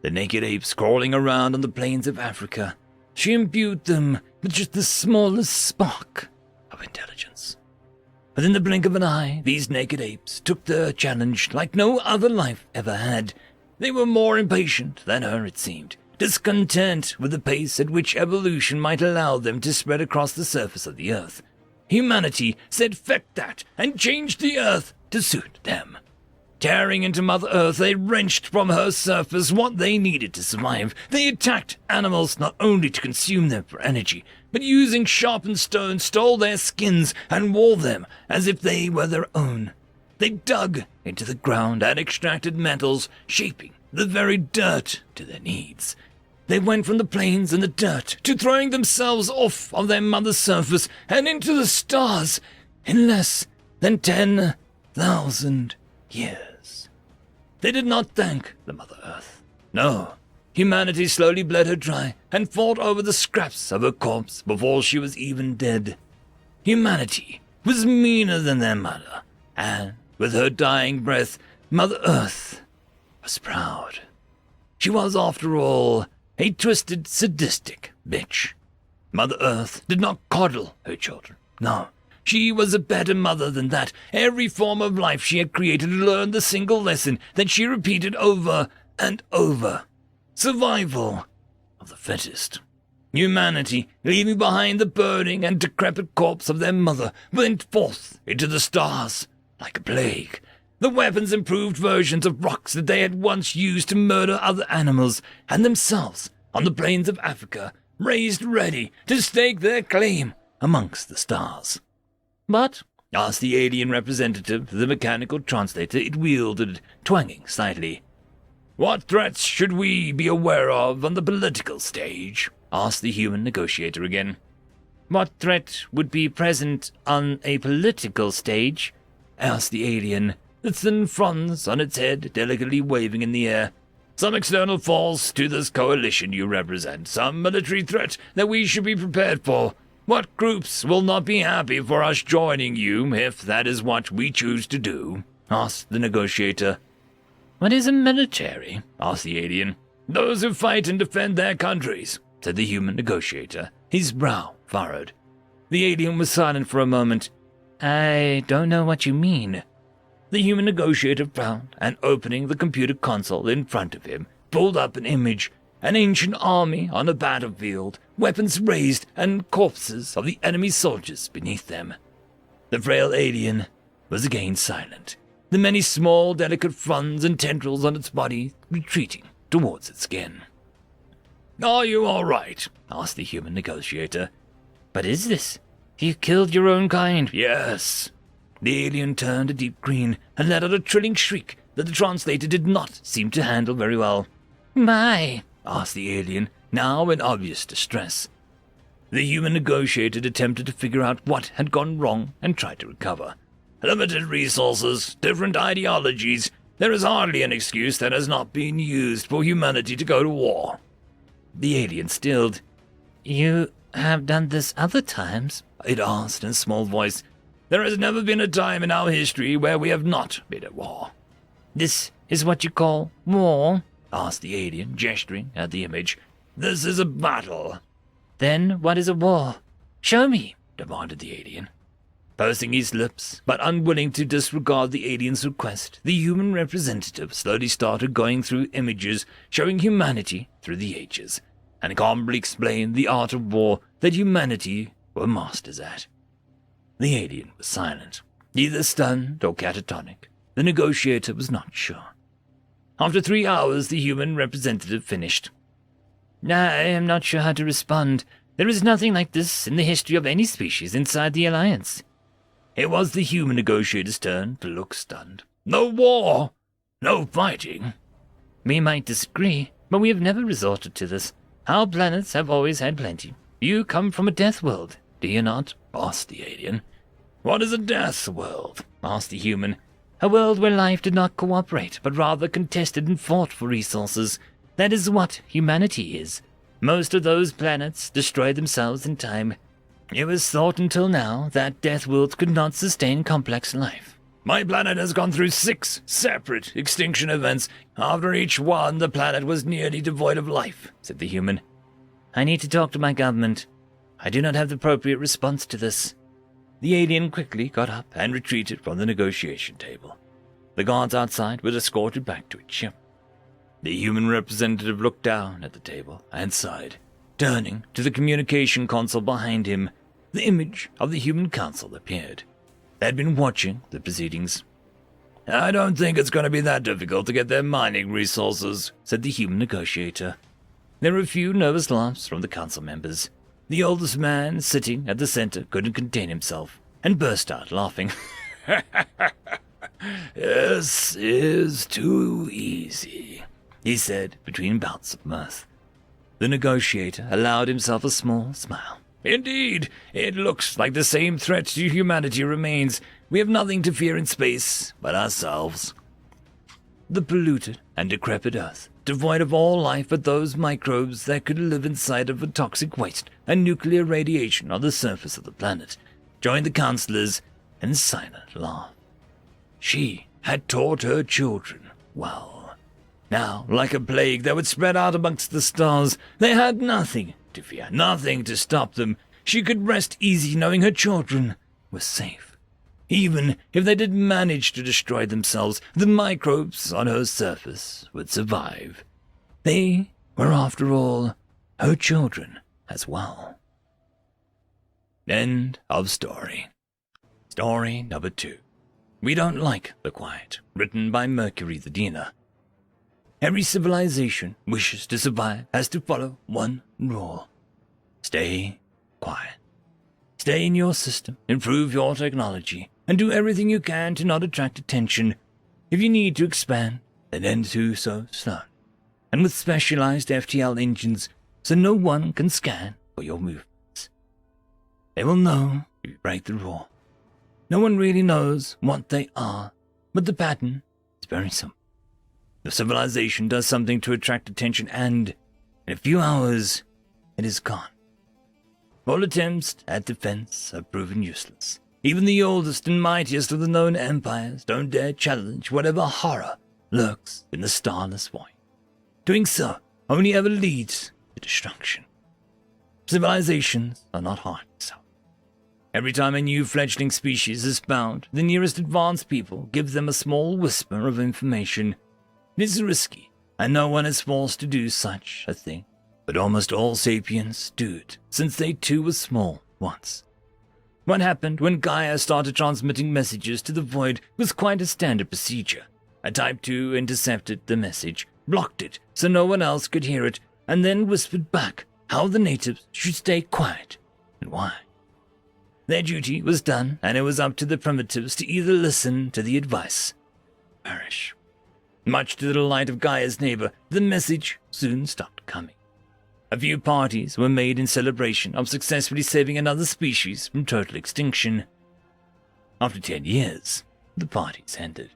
The naked apes crawling around on the plains of Africa, she imbued them with just the smallest spark of intelligence. Within the blink of an eye, these naked apes took their challenge like no other life ever had. They were more impatient than her, it seemed, discontent with the pace at which evolution might allow them to spread across the surface of the Earth. Humanity said feck that and changed the Earth to suit them. Tearing into Mother Earth, they wrenched from her surface what they needed to survive. They attacked animals not only to consume them for energy, but using sharpened stones stole their skins and wore them as if they were their own. They dug into the ground and extracted metals, shaping the very dirt to their needs. They went from the plains and the dirt to throwing themselves off of their mother's surface and into the stars in less than 10,000 years. They did not thank the Mother Earth. No, humanity slowly bled her dry and fought over the scraps of her corpse before she was even dead. Humanity was meaner than their mother, and with her dying breath, Mother Earth was proud. She was, after all, a twisted, sadistic bitch. Mother Earth did not coddle her children. No, she was a better mother than that. Every form of life she had created learned the single lesson that she repeated over and over. Survival of the fittest. Humanity, leaving behind the burning and decrepit corpse of their mother, went forth into the stars like a plague. The weapons improved versions of rocks that they had once used to murder other animals, and themselves, on the plains of Africa, raised ready to stake their claim amongst the stars. But, asked the alien representative, the mechanical translator it wielded, twanging slightly. What threats should we be aware of on the political stage? Asked the human negotiator again. What threat would be present on a political stage? Asked the alien, the thin fronds on its head delicately waving in the air. Some external force to this coalition you represent, some military threat that we should be prepared for. What groups will not be happy for us joining you if that is what we choose to do? Asked the negotiator. What is a military? Asked the alien. Those who fight and defend their countries, said the human negotiator, his brow furrowed. The alien was silent for a moment. I don't know what you mean. The human negotiator frowned and, opening the computer console in front of him, pulled up an image. An ancient army on a battlefield, weapons raised, and corpses of the enemy soldiers beneath them. The frail alien was again silent, the many small, delicate fronds and tendrils on its body retreating towards its skin. Are you all right? Asked the human negotiator. But is this? You killed your own kind. Yes. The alien turned a deep green and let out a trilling shriek that the translator did not seem to handle very well. My! Asked the alien, now in obvious distress. The human negotiator attempted to figure out what had gone wrong and tried to recover. Limited resources, different ideologies. There is hardly an excuse that has not been used for humanity to go to war. The alien stilled. You have done this other times? It asked in a small voice. There has never been a time in our history where we have not been at war. This is what you call war? Asked the alien, gesturing at the image. This is a battle. Then what is a war? Show me, demanded the alien. Pursing his lips, but unwilling to disregard the alien's request, the human representative slowly started going through images showing humanity through the ages, and calmly explained the art of war that humanity were masters at. The alien was silent, either stunned or catatonic. The negotiator was not sure. After 3 hours, the human representative finished. I am not sure how to respond. There is nothing like this in the history of any species inside the Alliance. It was the human negotiator's turn to look stunned. No war! No fighting! We might disagree, but we have never resorted to this. Our planets have always had plenty. You come from a death world, do you not? Asked the alien. What is a death world? Asked the human. A world where life did not cooperate, but rather contested and fought for resources. That is what humanity is. Most of those planets destroy themselves in time. It was thought until now that death worlds could not sustain complex life. My planet has gone through 6 separate extinction events. After each one, the planet was nearly devoid of life, said the human. I need to talk to my government. I do not have the appropriate response to this. The alien quickly got up and retreated from the negotiation table. The guards outside were escorted back to its ship. The human representative looked down at the table and sighed. Turning to the communication console behind him, the image of the human council appeared. They had been watching the proceedings. I don't think it's going to be that difficult to get their mining resources, said the human negotiator. There were a few nervous laughs from the council members. The oldest man sitting at the center couldn't contain himself and burst out laughing. This is too easy, he said between bouts of mirth. The negotiator allowed himself a small smile. Indeed, it looks like the same threat to humanity remains. We have nothing to fear in space but ourselves. The polluted and decrepit Earth, devoid of all life but those microbes that could live inside of a toxic waste and nuclear radiation on the surface of the planet, joined the counselors in silent laugh. She had taught her children well. Now, like a plague that would spread out amongst the stars, they had nothing to fear, nothing to stop them. She could rest easy knowing her children were safe. Even if they did manage to destroy themselves, the microbes on her surface would survive. They were, after all, her children as well. End of story. Story number 2. We Don't Like the Quiet, written by Mercury the Diener. Every civilization wishes to survive has to follow one rule. Stay quiet. Stay in your system, improve your technology, and do everything you can to not attract attention. If you need to expand, then do so slowly, and with specialized FTL engines so no one can scan for your movements. They will know if you break the rule. No one really knows what they are, but the pattern is very simple. The civilization does something to attract attention and, in a few hours, it is gone. All attempts at defense have proven useless. Even the oldest and mightiest of the known empires don't dare challenge whatever horror lurks in the starless void. Doing so only ever leads to destruction. Civilizations are not hard to solve. Every time a new fledgling species is found, the nearest advanced people give them a small whisper of information. It is risky, and no one is forced to do such a thing. But almost all sapiens do it, since they too were small once. What happened when Gaia started transmitting messages to the void was quite a standard procedure. A Type 2 intercepted the message, blocked it so no one else could hear it, and then whispered back how the natives should stay quiet and why. Their duty was done, and it was up to the primitives to either listen to the advice or perish. Much to the delight of Gaia's neighbor, the message soon stopped coming. A few parties were made in celebration of successfully saving another species from total extinction. After 10 years, the parties ended.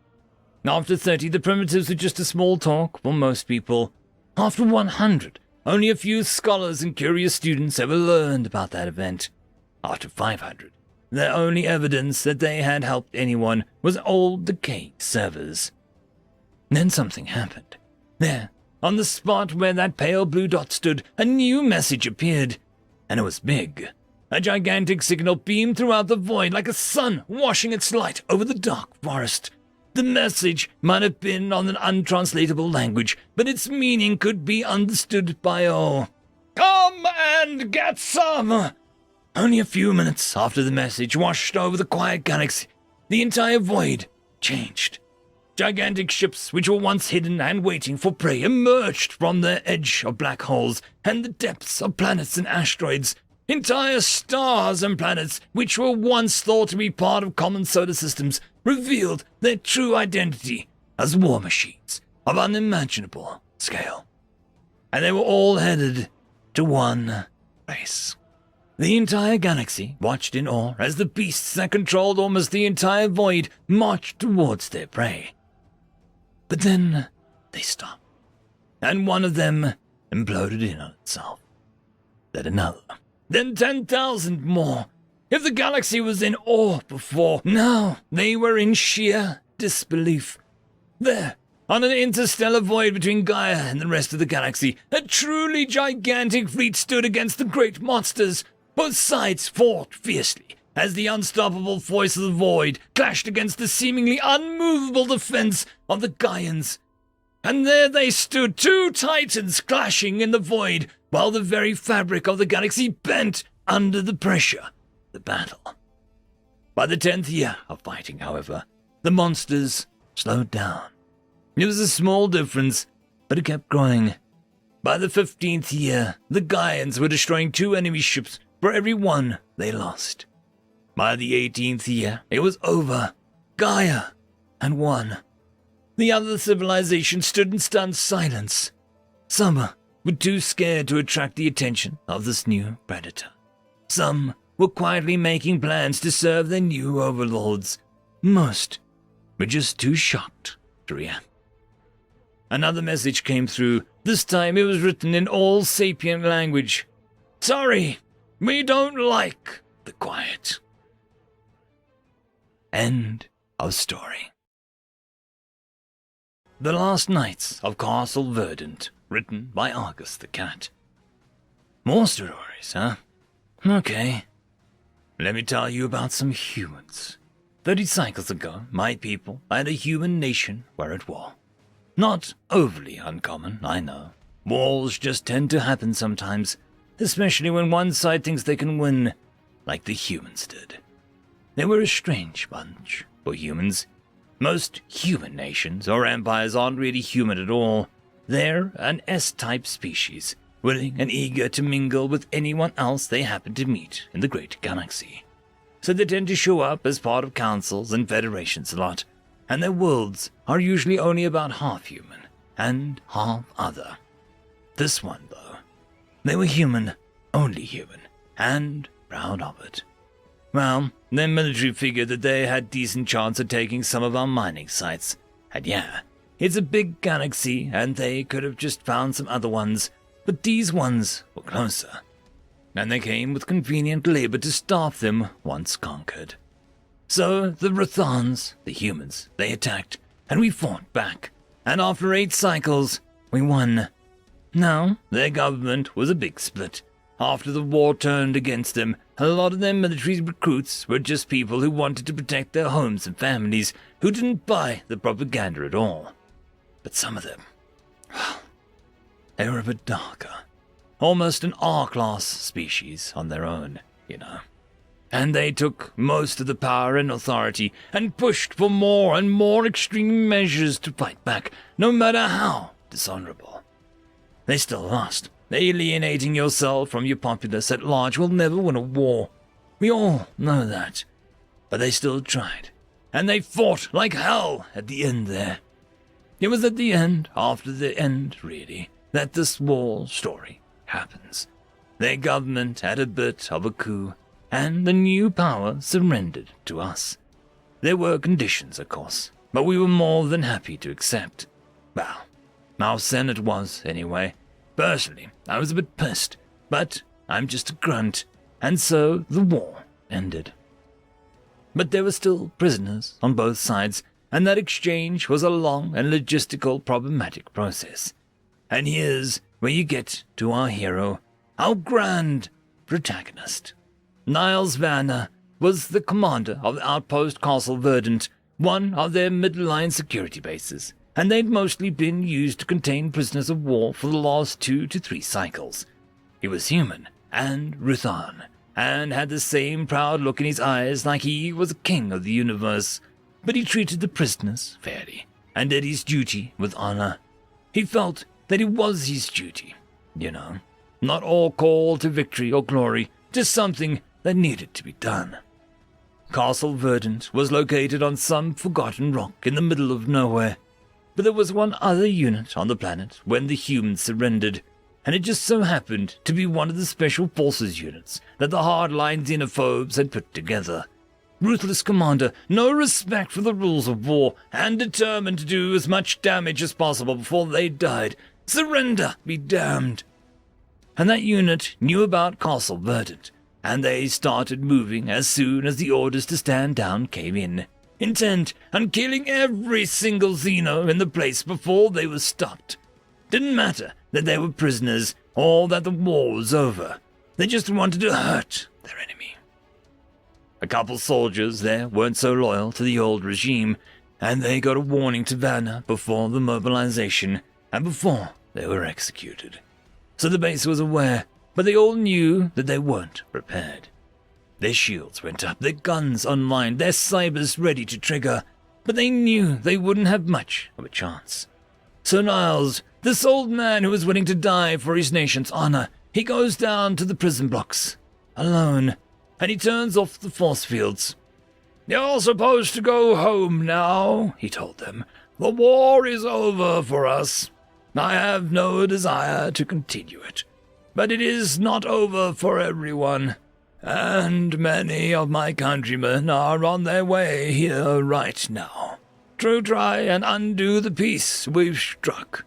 After 30, the primitives were just a small talk for most people. After 100, only a few scholars and curious students ever learned about that event. After 500, their only evidence that they had helped anyone was old decaying servers. Then something happened. There, on the spot where that pale blue dot stood, a new message appeared, and it was big. A gigantic signal beamed throughout the void like a sun washing its light over the dark forest. The message might have been on an untranslatable language, but its meaning could be understood by all. Come and get some! Only a few minutes after the message washed over the quiet galaxy, the entire void changed. Gigantic ships which were once hidden and waiting for prey emerged from the edge of black holes and the depths of planets and asteroids. Entire stars and planets which were once thought to be part of common solar systems revealed their true identity as war machines of unimaginable scale. And they were all headed to one place. The entire galaxy watched in awe as the beasts that controlled almost the entire void marched towards their prey. But then they stopped, and one of them imploded in on itself. Then another. Then 10,000 more. If the galaxy was in awe before, now they were in sheer disbelief. There, on an interstellar void between Gaia and the rest of the galaxy, a truly gigantic fleet stood against the great monsters. Both sides fought fiercely as the unstoppable force of the void clashed against the seemingly unmovable defense of the Gaians. And there they stood, two titans clashing in the void, while the very fabric of the galaxy bent under the pressure of the battle. By the 10th year of fighting, however, the monsters slowed down. It was a small difference, but it kept growing. By the 15th year, the Gaians were destroying 2 enemy ships for every one they lost. By the 18th year, it was over. Gaia had won. The other civilizations stood in stunned silence. Some were too scared to attract the attention of this new predator. Some were quietly making plans to serve their new overlords. Most were just too shocked to react. Another message came through. This time it was written in all sapient language. Sorry, we don't like the quiet. End of story. The Last Nights of Castle Verdant, written by Argus the Cat. More stories, huh? Okay. Let me tell you about some humans. 30 cycles ago, my people and a human nation were at war. Not overly uncommon, I know. Wars just tend to happen sometimes, especially when one side thinks they can win, like the humans did. They were a strange bunch for humans. Most human nations or empires aren't really human at all. They're an S-type species, willing and eager to mingle with anyone else they happen to meet in the great galaxy. So they tend to show up as part of councils and federations a lot, and their worlds are usually only about half human and half other. This one, though, they were human, only human, and proud of it. Well, their military figured that they had decent chance of taking some of our mining sites. And yeah, it's a big galaxy, and they could have just found some other ones, but these ones were closer. And they came with convenient labor to staff them once conquered. So the Rathans, the humans, they attacked, and we fought back. And after 8 cycles, we won. Now, their government was a big split. After the war turned against them, a lot of their military recruits were just people who wanted to protect their homes and families, who didn't buy the propaganda at all. But some of them, they were a bit darker. Almost an R-class species on their own, you know. And they took most of the power and authority and pushed for more and more extreme measures to fight back, no matter how dishonorable. They still lost. Alienating yourself from your populace at large will never win a war. We all know that. But they still tried. And they fought like hell at the end there. It was at the end, after the end really, that this war story happens. Their government had a bit of a coup, and the new power surrendered to us. There were conditions, of course, but we were more than happy to accept. Well, our Senate was, anyway. Personally, I was a bit pissed, but I'm just a grunt, and so the war ended. But there were still prisoners on both sides, and that exchange was a long and logistical problematic process. And here's where you get to our hero, our grand protagonist. Niles Vanner was the commander of the outpost Castle Verdant, one of their mid-line security bases, and they'd mostly been used to contain prisoners of war for the last 2 to 3 cycles. He was human and Ruthan, and had the same proud look in his eyes like he was a king of the universe, but he treated the prisoners fairly, and did his duty with honor. He felt that it was his duty, not all call to victory or glory, just something that needed to be done. Castle Verdant was located on some forgotten rock in the middle of nowhere, but there was one other unit on the planet when the humans surrendered, and it just so happened to be one of the special forces units that the hardline xenophobes had put together. Ruthless commander, no respect for the rules of war, and determined to do as much damage as possible before they died. Surrender be damned. And that unit knew about Castle Verdant, and they started moving as soon as the orders to stand down came in, intent on killing every single Xeno in the place before they were stopped. Didn't matter that they were prisoners or that the war was over. They just wanted to hurt their enemy. A couple soldiers there weren't so loyal to the old regime, and they got a warning to Vanner before the mobilization and before they were executed. So the base was aware, but they all knew that they weren't prepared. Their shields went up, their guns online, their cybers ready to trigger, but they knew they wouldn't have much of a chance. So Niles, this old man who was willing to die for his nation's honor, he goes down to the prison blocks, alone, and he turns off the force fields. "You're supposed to go home now," he told them. "The war is over for us. I have no desire to continue it, but it is not over for everyone, and many of my countrymen are on their way here right now to try and undo the peace we've struck."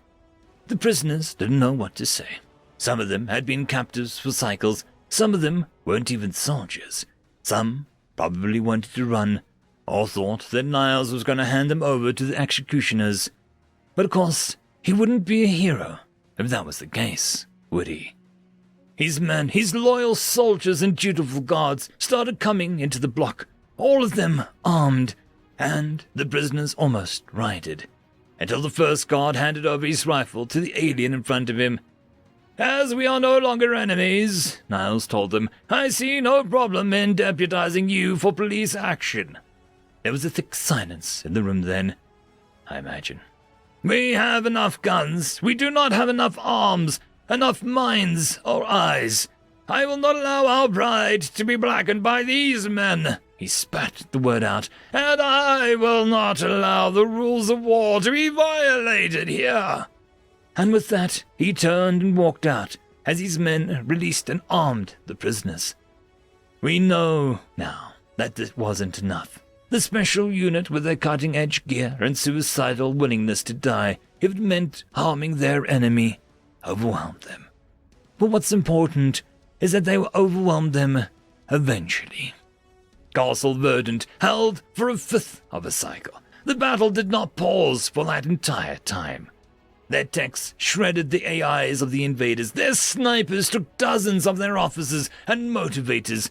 The prisoners didn't know what to say. Some of them had been captives for cycles, some of them weren't even soldiers. Some probably wanted to run, or thought that Niles was going to hand them over to the executioners. But of course, he wouldn't be a hero if that was the case, would he? His men, his loyal soldiers and dutiful guards started coming into the block, all of them armed, and the prisoners almost rioted, until the first guard handed over his rifle to the alien in front of him. "As we are no longer enemies," Niles told them, "I see no problem in deputizing you for police action." There was a thick silence in the room then, I imagine. "We have enough guns. We do not have enough arms, enough minds or eyes. I will not allow our pride to be blackened by these men." He spat the word out. "And I will not allow the rules of war to be violated here." And with that, he turned and walked out as his men released and armed the prisoners. We know now that this wasn't enough. The special unit with their cutting-edge gear and suicidal willingness to die, if it meant harming their enemy, overwhelmed them. But what's important is that they overwhelmed them eventually. Castle Verdant held for a fifth of a cycle. The battle did not pause for that entire time. Their techs shredded the AIs of the invaders, their snipers took dozens of their officers and motivators,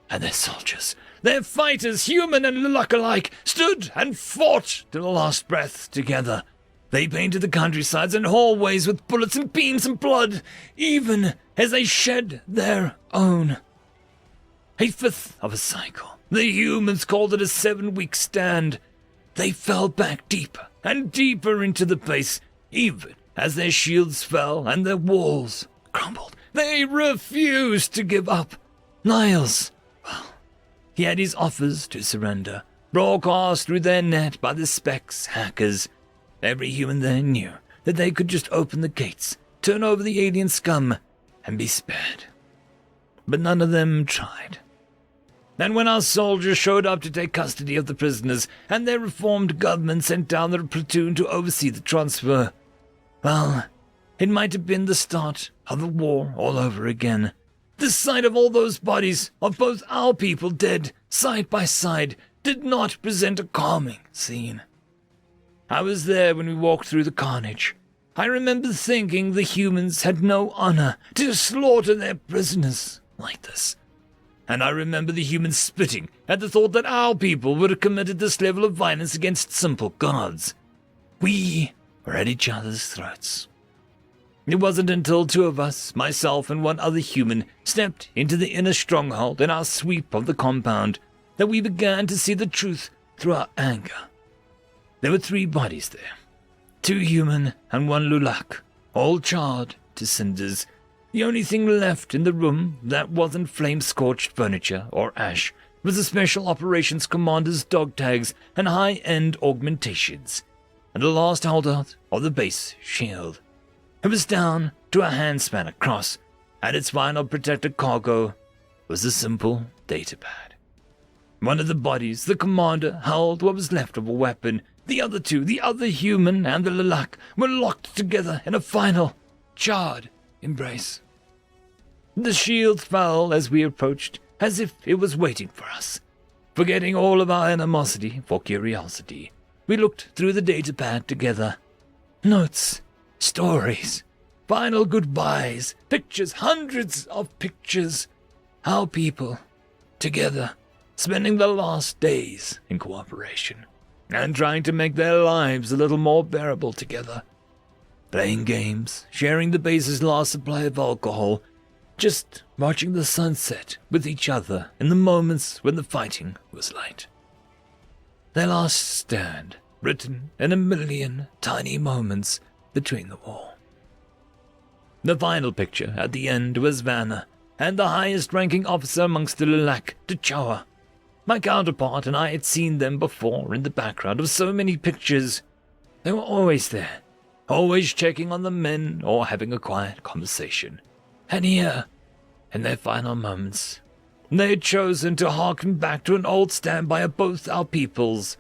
and their soldiers, their fighters, human and Lulak alike, stood and fought to the last breath together. They painted the countrysides and hallways with bullets and beams and blood, even as they shed their own. A fifth of a cycle. The humans called it a 7-week stand. They fell back deeper and deeper into the base, even as their shields fell and their walls crumbled. They refused to give up. Niles, well, he had his offers to surrender, broadcast through their net by the Specs hackers. Every human there knew that they could just open the gates, turn over the alien scum, and be spared. But none of them tried. And when our soldiers showed up to take custody of the prisoners, and their reformed government sent down their platoon to oversee the transfer, well, it might have been the start of the war all over again. The sight of all those bodies of both our people dead side by side did not present a calming scene. I was there when we walked through the carnage. I remember thinking the humans had no honor to slaughter their prisoners like this. And I remember the humans spitting at the thought that our people would have committed this level of violence against simple gods. We were at each other's throats. It wasn't until two of us, myself and one other human, stepped into the inner stronghold in our sweep of the compound that we began to see the truth through our anger. There were 3 bodies there, 2 human and 1 Lulak, all charred to cinders. The only thing left in the room that wasn't flame-scorched furniture or ash was the Special Operations Commander's dog tags and high-end augmentations, and the last holdout of the base shield. It was down to a handspan across, and its final protected cargo was a simple datapad. One of the bodies, the commander, held what was left of a weapon. The other 2, the other human and the Lulak, were locked together in a final, charred embrace. The shield fell as we approached, as if it was waiting for us. Forgetting all of our animosity for curiosity, we looked through the datapad together. Notes, stories, final goodbyes, pictures, hundreds of pictures. Our people, together, spending the last days in cooperation, and trying to make their lives a little more bearable together. Playing games, sharing the base's last supply of alcohol, just watching the sunset with each other in the moments when the fighting was light. Their last stand, written in a million tiny moments between the war. The final picture at the end was Vanna, and the highest-ranking officer amongst the Lulak, T'Challa. My counterpart and I had seen them before in the background of so many pictures. They were always there, always checking on the men or having a quiet conversation. And here, in their final moments, they had chosen to harken back to an old standby of both our peoples.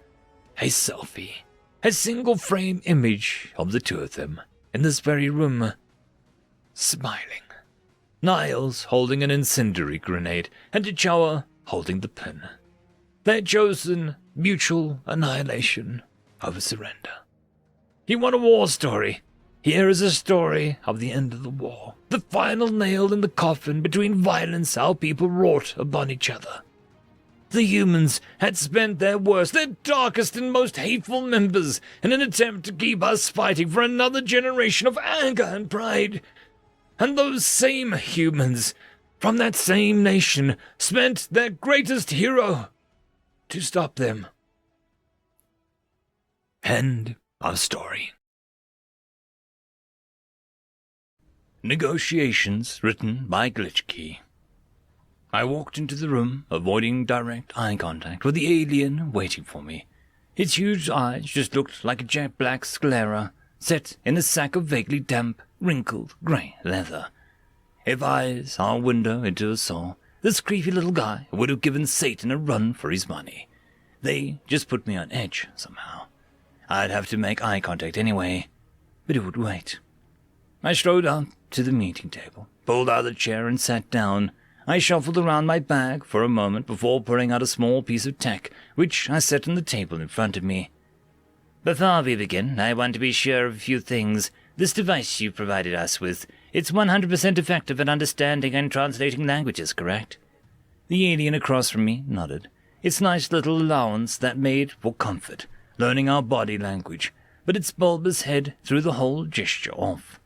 A selfie, a single-frame image of the 2 of them in this very room, smiling. Niles holding an incendiary grenade, and T'Challa holding the pen. They had chosen mutual annihilation over surrender. You want a war story? Here is a story of the end of the war, the final nail in the coffin between violence our people wrought upon each other. The humans had spent their worst, their darkest and most hateful members in an attempt to keep us fighting for another generation of anger and pride. And those same humans, from that same nation, spent their greatest hero to stop them. End of story. Negotiations written by Glitchkey. I walked into the room, avoiding direct eye contact with the alien waiting for me. Its huge eyes just looked like a jet black sclera set in a sack of vaguely damp, wrinkled grey leather. If eyes are a window into a soul, this creepy little guy would have given Satan a run for his money. They just put me on edge somehow. I'd have to make eye contact anyway, but it would wait. I strode out to the meeting table, pulled out a chair and sat down. I shuffled around my bag for a moment before pulling out a small piece of tech, which I set on the table in front of me. Before we begin, I want to be sure of a few things. This device you provided us with, it's 100% effective at understanding and translating languages, correct? The alien across from me nodded. Its nice little allowance that made for comfort, learning our body language, but its bulbous head threw the whole gesture off.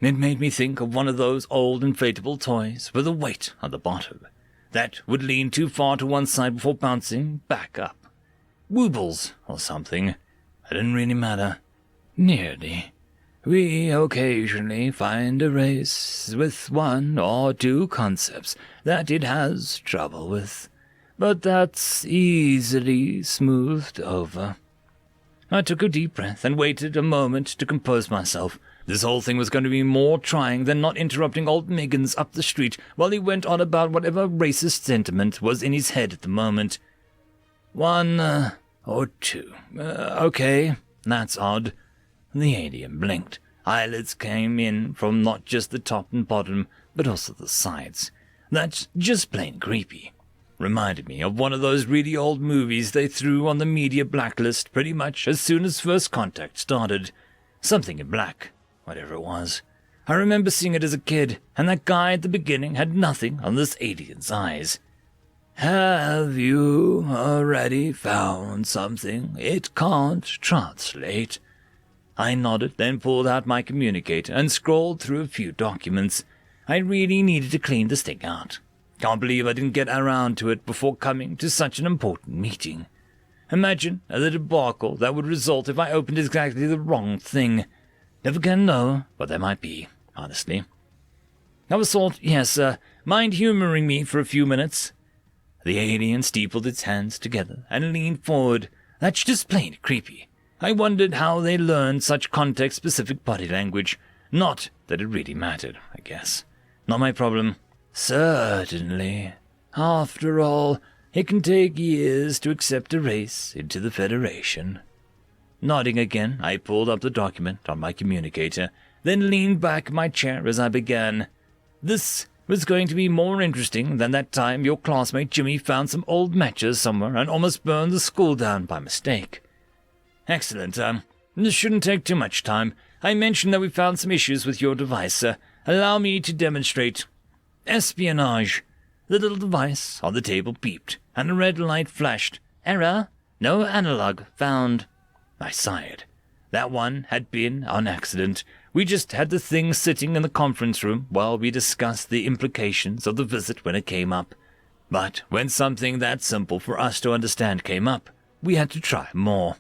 It made me think of one of those old inflatable toys with a weight on the bottom that would lean too far to one side before bouncing back up. Woobles or something. It didn't really matter. Nearly. We occasionally find a race with 1 or 2 concepts that it has trouble with, but that's easily smoothed over. I took a deep breath and waited a moment to compose myself. This whole thing was going to be more trying than not interrupting old Miggins up the street while he went on about whatever racist sentiment was in his head at the moment. 1 or 2. Okay, that's odd. The alien blinked. Eyelids came in from not just the top and bottom, but also the sides. That's just plain creepy. Reminded me of one of those really old movies they threw on the media blacklist pretty much as soon as First Contact started. Something in black, whatever it was. I remember seeing it as a kid, and that guy at the beginning had nothing on this alien's eyes. Have you already found something it can't translate? I nodded, then pulled out my communicator and scrolled through a few documents. I really needed to clean this thing out. Can't believe I didn't get around to it before coming to such an important meeting. Imagine the debacle that would result if I opened exactly the wrong thing. Never can know what there might be, honestly. I was thought, yes, mind humoring me for a few minutes? The alien steepled its hands together and leaned forward. That's just plain creepy. I wondered how they learned such context-specific body language. Not that it really mattered, I guess. Not my problem. Certainly. After all, it can take years to accept a race into the Federation. Nodding again, I pulled up the document on my communicator, then leaned back in my chair as I began. This was going to be more interesting than that time your classmate Jimmy found some old matches somewhere and almost burned the school down by mistake. Excellent. This shouldn't take too much time. I mentioned that we found some issues with your device. Allow me to demonstrate. Espionage. The little device on the table beeped, and a red light flashed. Error. No analog found. I sighed. That one had been on accident. We just had the thing sitting in the conference room while we discussed the implications of the visit when it came up. But when something that simple for us to understand came up, we had to try more.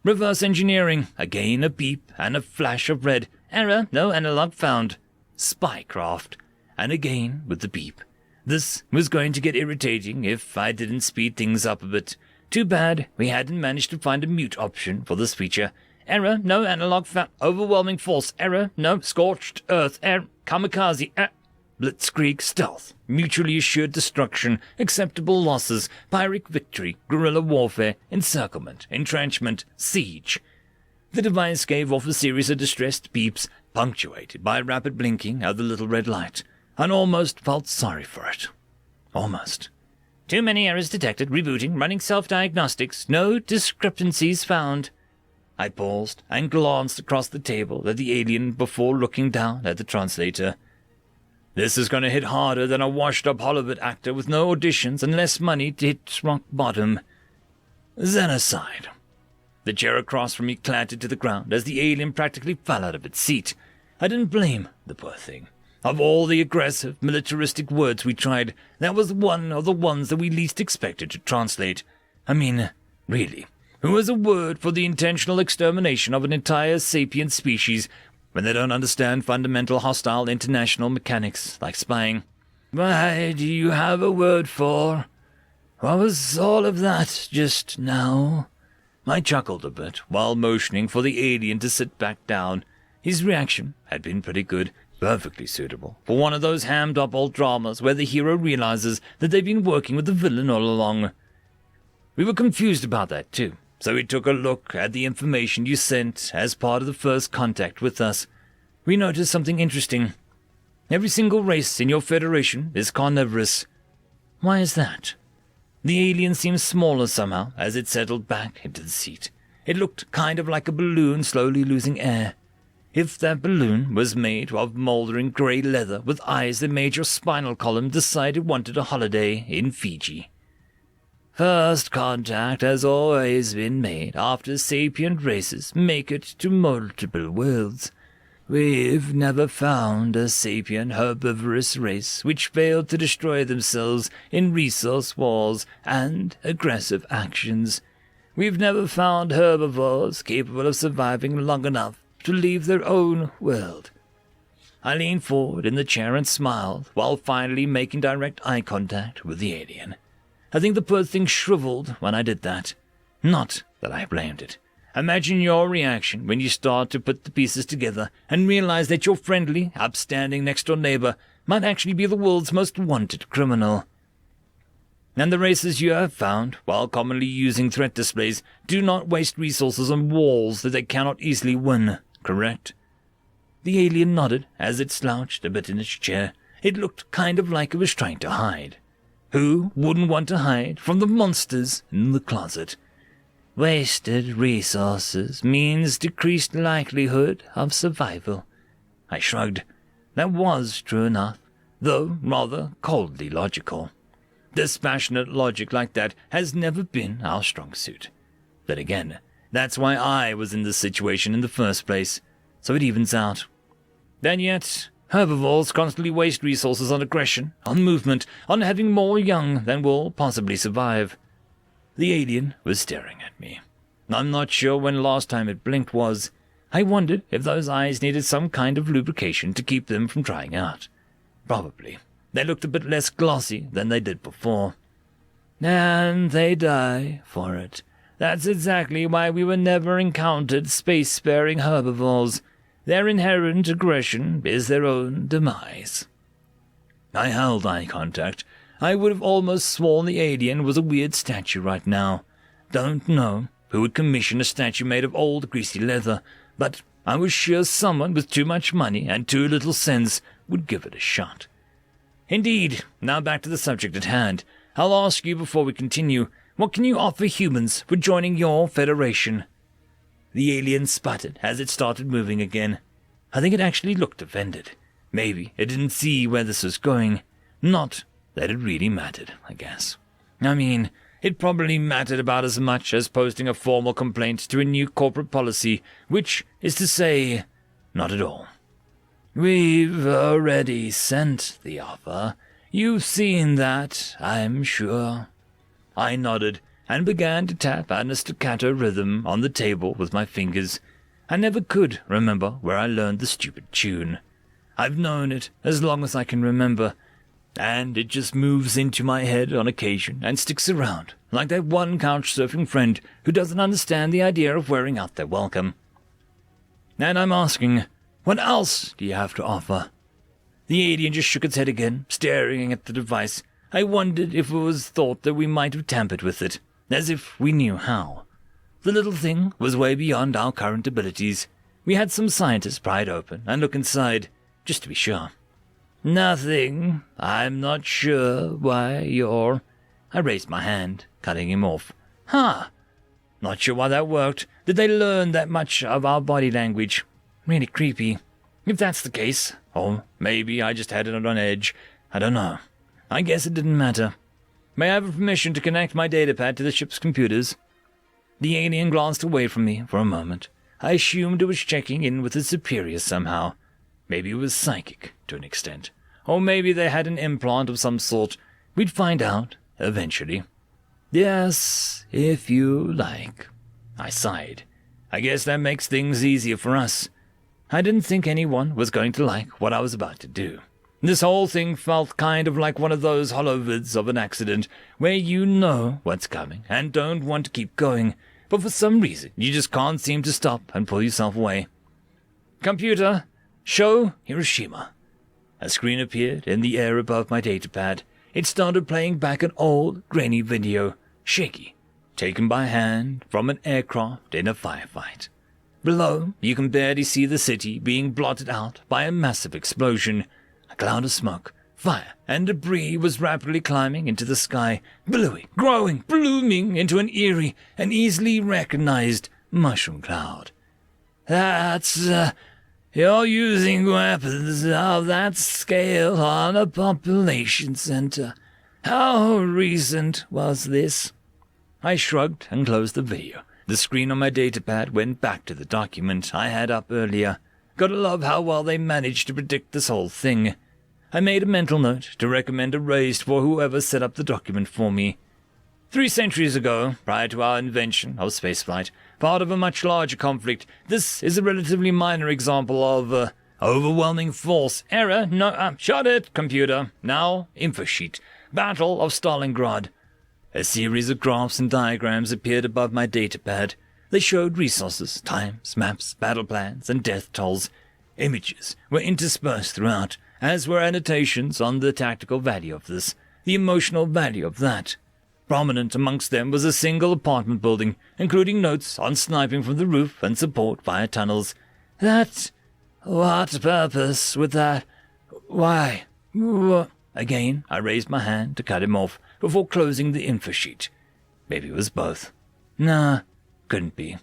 Reverse engineering. Again a beep and a flash of red. Error. No analog found. Spycraft. And again with the beep. This was going to get irritating if I didn't speed things up a bit. Too bad we hadn't managed to find a mute option for this feature. Error, no analog found. Overwhelming force. Error, no scorched earth. Error, kamikaze. Blitzkrieg stealth. Mutually assured destruction. Acceptable losses. Pyrrhic victory. Guerrilla warfare. Encirclement. Entrenchment. Siege. The device gave off a series of distressed beeps, punctuated by rapid blinking of the little red light. And almost felt sorry for it. Almost. Too many errors detected. Rebooting. Running self-diagnostics. No discrepancies found. I paused and glanced across the table at the alien before looking down at the translator. This is going to hit harder than a washed-up Hollywood actor with no auditions and less money to hit rock bottom. Xenocide. The chair across from me clattered to the ground as the alien practically fell out of its seat. I didn't blame the poor thing. Of all the aggressive, militaristic words we tried, that was one of the ones that we least expected to translate. I mean, really, who has a word for the intentional extermination of an entire sapient species when they don't understand fundamental hostile international mechanics like spying? Why do you have a word for? What was all of that just now? I chuckled a bit while motioning for the alien to sit back down. His reaction had been pretty good. Perfectly suitable for one of those hammed-up old dramas where the hero realizes that they've been working with the villain all along. We were confused about that, too, so we took a look at the information you sent as part of the first contact with us. We noticed something interesting. Every single race in your federation is carnivorous. Why is that? The alien seemed smaller somehow as it settled back into the seat. It looked kind of like a balloon slowly losing air. If that balloon was made of mouldering grey leather with eyes that made your spinal column decide it wanted a holiday in Fiji. First contact has always been made after sapient races make it to multiple worlds. We've never found a sapient herbivorous race which failed to destroy themselves in resource wars and aggressive actions. We've never found herbivores capable of surviving long enough to leave their own world. I leaned forward in the chair and smiled while finally making direct eye contact with the alien. I think the poor thing shriveled when I did that. Not that I blamed it. Imagine your reaction when you start to put the pieces together and realize that your friendly, upstanding next-door neighbor might actually be the world's most wanted criminal. And the races you have found, while commonly using threat displays, do not waste resources on walls that they cannot easily win. Correct? The alien nodded as it slouched a bit in its chair. It looked kind of like it was trying to hide. Who wouldn't want to hide from the monsters in the closet? Wasted resources means decreased likelihood of survival. I shrugged. That was true enough, though rather coldly logical. Dispassionate logic like that has never been our strong suit. Then again, that's why I was in this situation in the first place, so it evens out. Then yet, herbivores constantly waste resources on aggression, on movement, on having more young than will possibly survive. The alien was staring at me. I'm not sure when last time it blinked was. I wondered if those eyes needed some kind of lubrication to keep them from drying out. Probably. They looked a bit less glossy than they did before. And they die for it. That's exactly why we were never encountered space-sparing herbivores. Their inherent aggression is their own demise. I held eye contact. I would have almost sworn the alien was a weird statue right now. Don't know who would commission a statue made of old, greasy leather, but I was sure someone with too much money and too little sense would give it a shot. Indeed, now back to the subject at hand. I'll ask you before we continue, what can you offer humans for joining your federation? The alien sputtered as it started moving again. I think it actually looked offended. Maybe it didn't see where this was going. Not that it really mattered, I guess. I mean, it probably mattered about as much as posting a formal complaint to a new corporate policy, which is to say, not at all. We've already sent the offer. You've seen that, I'm sure. I nodded and began to tap out a staccato rhythm on the table with my fingers. I never could remember where I learned the stupid tune. I've known it as long as I can remember, and it just moves into my head on occasion and sticks around, like that one couch-surfing friend who doesn't understand the idea of wearing out their welcome. And I'm asking, what else do you have to offer? The alien just shook its head again, staring at the device. I wondered if it was thought that we might have tampered with it, as if we knew how. The little thing was way beyond our current abilities. We had some scientists pry it open and look inside, just to be sure. Nothing. I'm not sure why you're... I raised my hand, cutting him off. Huh. Not sure why that worked. Did they learn that much of our body language? Really creepy. If that's the case, or maybe I just had it on edge. I don't know. I guess it didn't matter. May I have permission to connect my datapad to the ship's computers? The alien glanced away from me for a moment. I assumed it was checking in with his superiors somehow. Maybe it was psychic, to an extent. Or maybe they had an implant of some sort. We'd find out, eventually. Yes, if you like. I sighed. I guess that makes things easier for us. I didn't think anyone was going to like what I was about to do. This whole thing felt kind of like one of those hollow vids of an accident, where you know what's coming and don't want to keep going, but for some reason you just can't seem to stop and pull yourself away. Computer, show Hiroshima. A screen appeared in the air above my datapad. It started playing back an old, grainy video, shaky, taken by hand from an aircraft in a firefight. Below, you can barely see the city being blotted out by a massive explosion. A cloud of smoke, fire, and debris was rapidly climbing into the sky, billowing, growing, blooming into an eerie and easily recognized mushroom cloud. You're using weapons of that scale on a population center. How recent was this? I shrugged and closed the video. The screen on my datapad went back to the document I had up earlier. Gotta love how well they managed to predict this whole thing. I made a mental note to recommend a raise for whoever set up the document for me. 3 centuries ago, prior to our invention of spaceflight, part of a much larger conflict, this is a relatively minor example of, overwhelming force. Error, no, shut it, computer. Now, info sheet. Battle of Stalingrad. A series of graphs and diagrams appeared above my datapad. They showed resources, times, maps, battle plans, and death tolls. Images were interspersed throughout, as were annotations on the tactical value of this, the emotional value of that. Prominent amongst them was a single apartment building, including notes on sniping from the roof and support via tunnels. What purpose would that? Why? Again, I raised my hand to cut him off before closing the info sheet. Maybe it was both. Nah, couldn't be.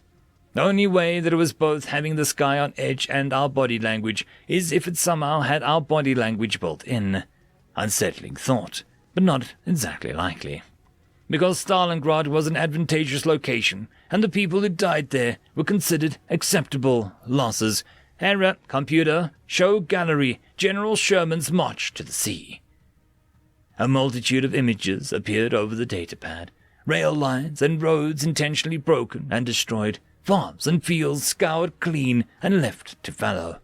The only way that it was both having the sky on edge and our body language is if it somehow had our body language built in. Unsettling thought. but not exactly likely. Because Stalingrad was an advantageous location, and the people who died there were considered acceptable losses. Error, computer, show gallery, General Sherman's march to the sea. A multitude of images appeared over the datapad. Rail lines and roads intentionally broken and destroyed. Farms and fields scoured clean and left to fallow.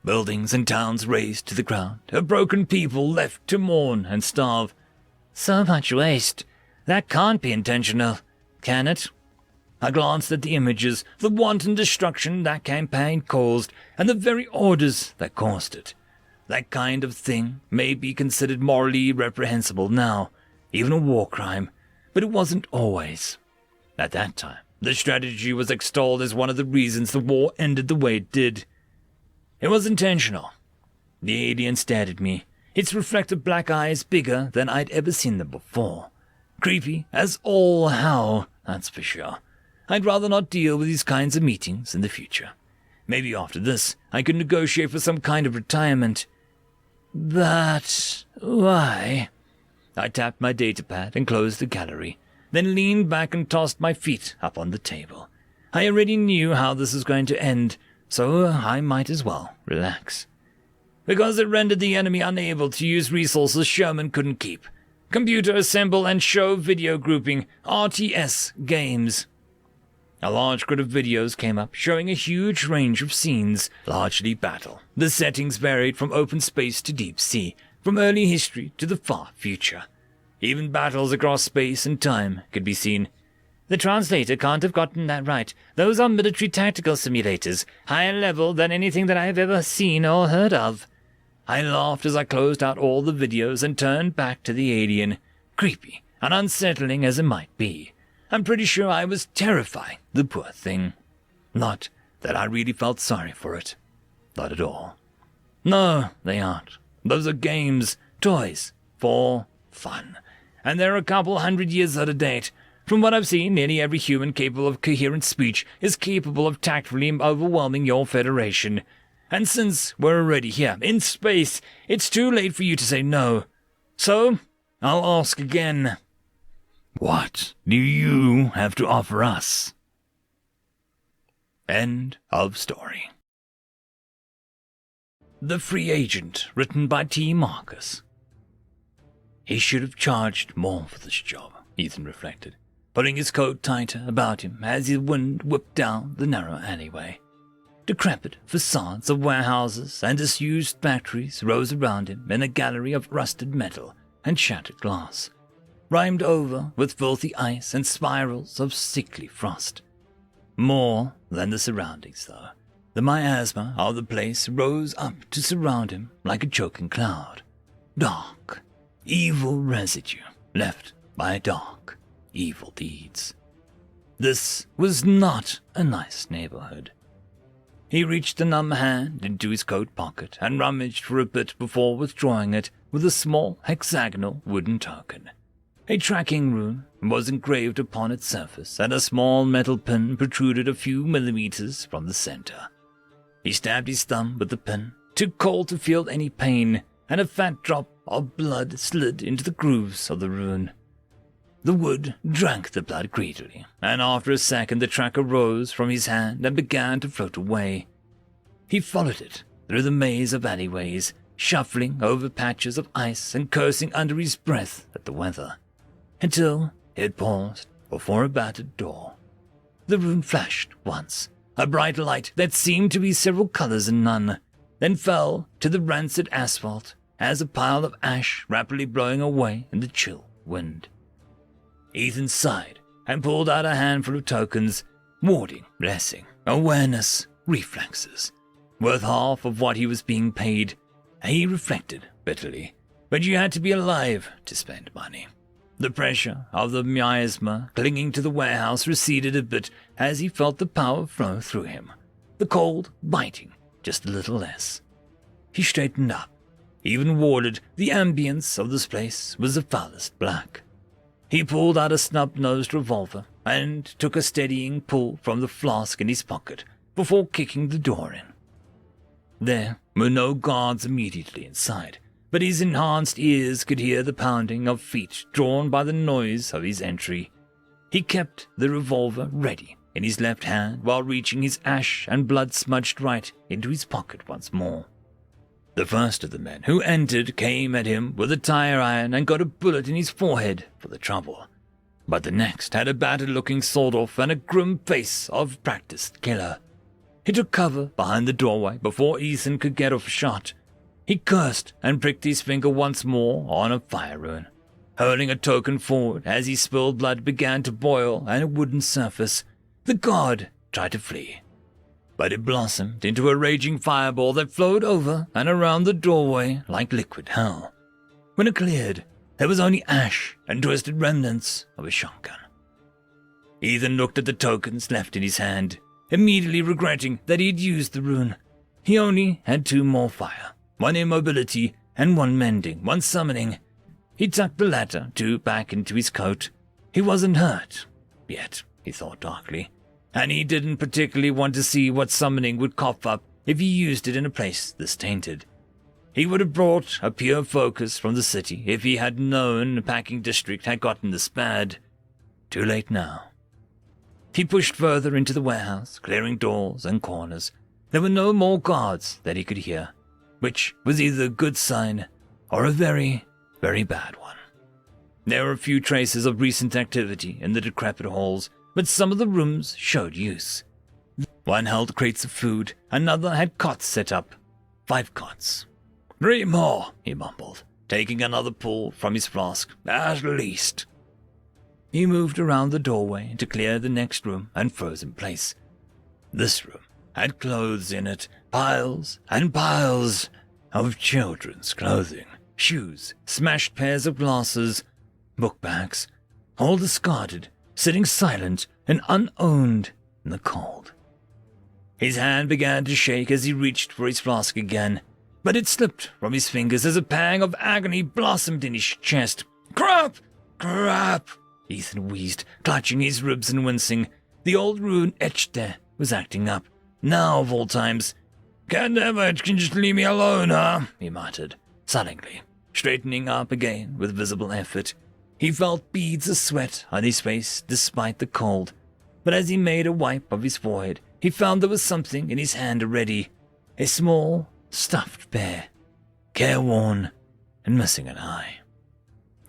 Buildings and towns razed to the ground. A broken people left to mourn and starve. So much waste. That can't be intentional, can it? I glanced at the images, the wanton destruction that campaign caused, and the very orders that caused it. That kind of thing may be considered morally reprehensible now, even a war crime, but it wasn't always. At that time, the strategy was extolled as one of the reasons the war ended the way it did. It was intentional. The alien stared at me, its reflective black eyes bigger than I'd ever seen them before. Creepy as all hell, that's for sure. I'd rather not deal with these kinds of meetings in the future. Maybe after this, I could negotiate for some kind of retirement. But why? I tapped my datapad and closed the gallery, then leaned back and tossed my feet up on the table. I already knew how this was going to end, so I might as well relax. Because it rendered the enemy unable to use resources Sherman couldn't keep. Computer assemble and show video grouping, RTS games. A large grid of videos came up, showing a huge range of scenes, largely battle. The settings varied from open space to deep sea, from early history to the far future. Even battles across space and time could be seen. The translator can't have gotten that right. Those are military tactical simulators, higher level than anything that I have ever seen or heard of. I laughed as I closed out all the videos and turned back to the alien. Creepy and unsettling as it might be, I'm pretty sure I was terrifying the poor thing. Not that I really felt sorry for it. Not at all. No, they aren't. Those are games, toys, for fun. And they're a couple 100 years out of date. From what I've seen, nearly every human capable of coherent speech is capable of tactfully overwhelming your Federation. And since we're already here, in space, it's too late for you to say no. So, I'll ask again. What do you have to offer us? End of story. The Free Agent, written by T. Marcus. He should have charged more for this job, Ethan reflected, pulling his coat tighter about him as the wind whipped down the narrow alleyway. Decrepit facades of warehouses and disused factories rose around him in a gallery of rusted metal and shattered glass, rimed over with filthy ice and spirals of sickly frost. More than the surroundings, though. The miasma of the place rose up to surround him like a choking cloud. Dark, evil residue left by dark, evil deeds. This was not a nice neighborhood. He reached a numb hand into his coat pocket and rummaged for a bit before withdrawing it with a small hexagonal wooden token. A tracking rune was engraved upon its surface, and a small metal pin protruded a few millimeters from the center. He stabbed his thumb with the pin, too cold to feel any pain, and a fat drop of blood slid into the grooves of the rune. The wood drank the blood greedily, and after a second the tracker rose from his hand and began to float away. He followed it through the maze of alleyways, shuffling over patches of ice and cursing under his breath at the weather, until he had paused before a battered door. The rune flashed once, a bright light that seemed to be several colors in none, then fell to the rancid asphalt as a pile of ash rapidly blowing away in the chill wind. Ethan sighed and pulled out a handful of tokens, warding, blessing, awareness, reflexes, worth half of what he was being paid. He reflected bitterly, but you had to be alive to spend money. The pressure of the miasma clinging to the warehouse receded a bit as he felt the power flow through him, the cold biting just a little less. He straightened up. Even warded, the ambience of this place was the foulest black. He pulled out a snub-nosed revolver and took a steadying pull from the flask in his pocket before kicking the door in. There were no guards immediately inside, but his enhanced ears could hear the pounding of feet drawn by the noise of his entry. He kept the revolver ready in his left hand while reaching his ash and blood-smudged right into his pocket once more. The first of the men who entered came at him with a tire iron and got a bullet in his forehead for the trouble. But the next had a battered-looking sword-off and a grim face of practiced killer. He took cover behind the doorway before Ethan could get off a shot. He cursed and pricked his finger once more on a fire rune, hurling a token forward as his spilled blood began to boil on a wooden surface. The god tried to flee, but it blossomed into a raging fireball that flowed over and around the doorway like liquid hell. When it cleared, there was only ash and twisted remnants of a shotgun. Ethan looked at the tokens left in his hand, immediately regretting that he had used the rune. He only had 2 more fire, 1 immobility and 1 mending, 1 summoning. He tucked the latter 2 back into his coat. He wasn't hurt yet, he thought darkly, and he didn't particularly want to see what summoning would cough up if he used it in a place this tainted. He would have brought a pure focus from the city if he had known the packing district had gotten this bad. Too late now. He pushed further into the warehouse, clearing doors and corners. There were no more guards that he could hear, which was either a good sign or a very, very bad one. There were a few traces of recent activity in the decrepit halls, but some of the rooms showed use. One held crates of food, another had cots set up. 5 cots. 3 more, he mumbled, taking another pull from his flask, at least. He moved around the doorway to clear the next room and froze in place. This room had clothes in it, piles and piles of children's clothing, shoes, smashed pairs of glasses, book bags, all discarded, sitting silent and unowned in the cold. His hand began to shake as he reached for his flask again, but it slipped from his fingers as a pang of agony blossomed in his chest. Crap! Crap! Ethan wheezed, clutching his ribs and wincing. The old rune etched there was acting up. Now, of all times. Can just leave me alone, huh? He muttered, sullenly, straightening up again with visible effort. He felt beads of sweat on his face despite the cold, but as he made a wipe of his forehead, he found there was something in his hand already. A small, stuffed bear, careworn and missing an eye.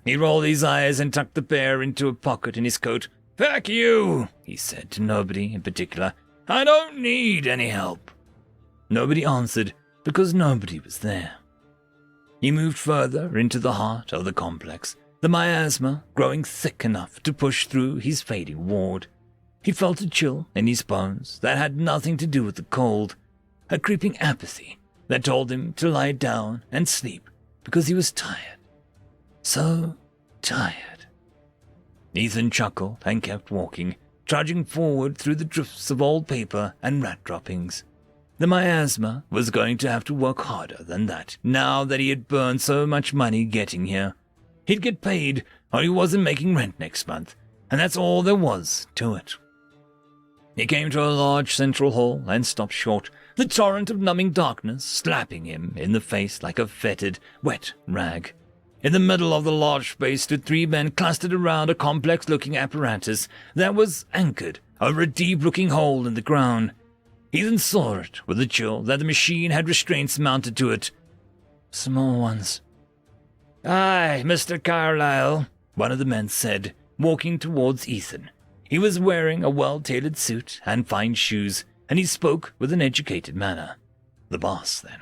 He rolled his eyes and tucked the bear into a pocket in his coat. "Feck you," he said to nobody in particular. "I don't need any help." Nobody answered because nobody was there. He moved further into the heart of the complex, the miasma growing thick enough to push through his fading ward. He felt a chill in his bones that had nothing to do with the cold, a creeping apathy that told him to lie down and sleep because he was tired. So tired. Ethan chuckled and kept walking, trudging forward through the drifts of old paper and rat droppings. The miasma was going to have to work harder than that, now that he had burned so much money getting here. He'd get paid, or he wasn't making rent next month, and that's all there was to it. He came to a large central hall and stopped short, the torrent of numbing darkness slapping him in the face like a fetid, wet rag. In the middle of the large space stood 3 men clustered around a complex-looking apparatus that was anchored over a deep-looking hole in the ground. Ethan saw it with a chill that the machine had restraints mounted to it. Small ones. "Aye, Mr. Carlyle," one of the men said, walking towards Ethan. He was wearing a well-tailored suit and fine shoes, and he spoke with an educated manner. The boss, then.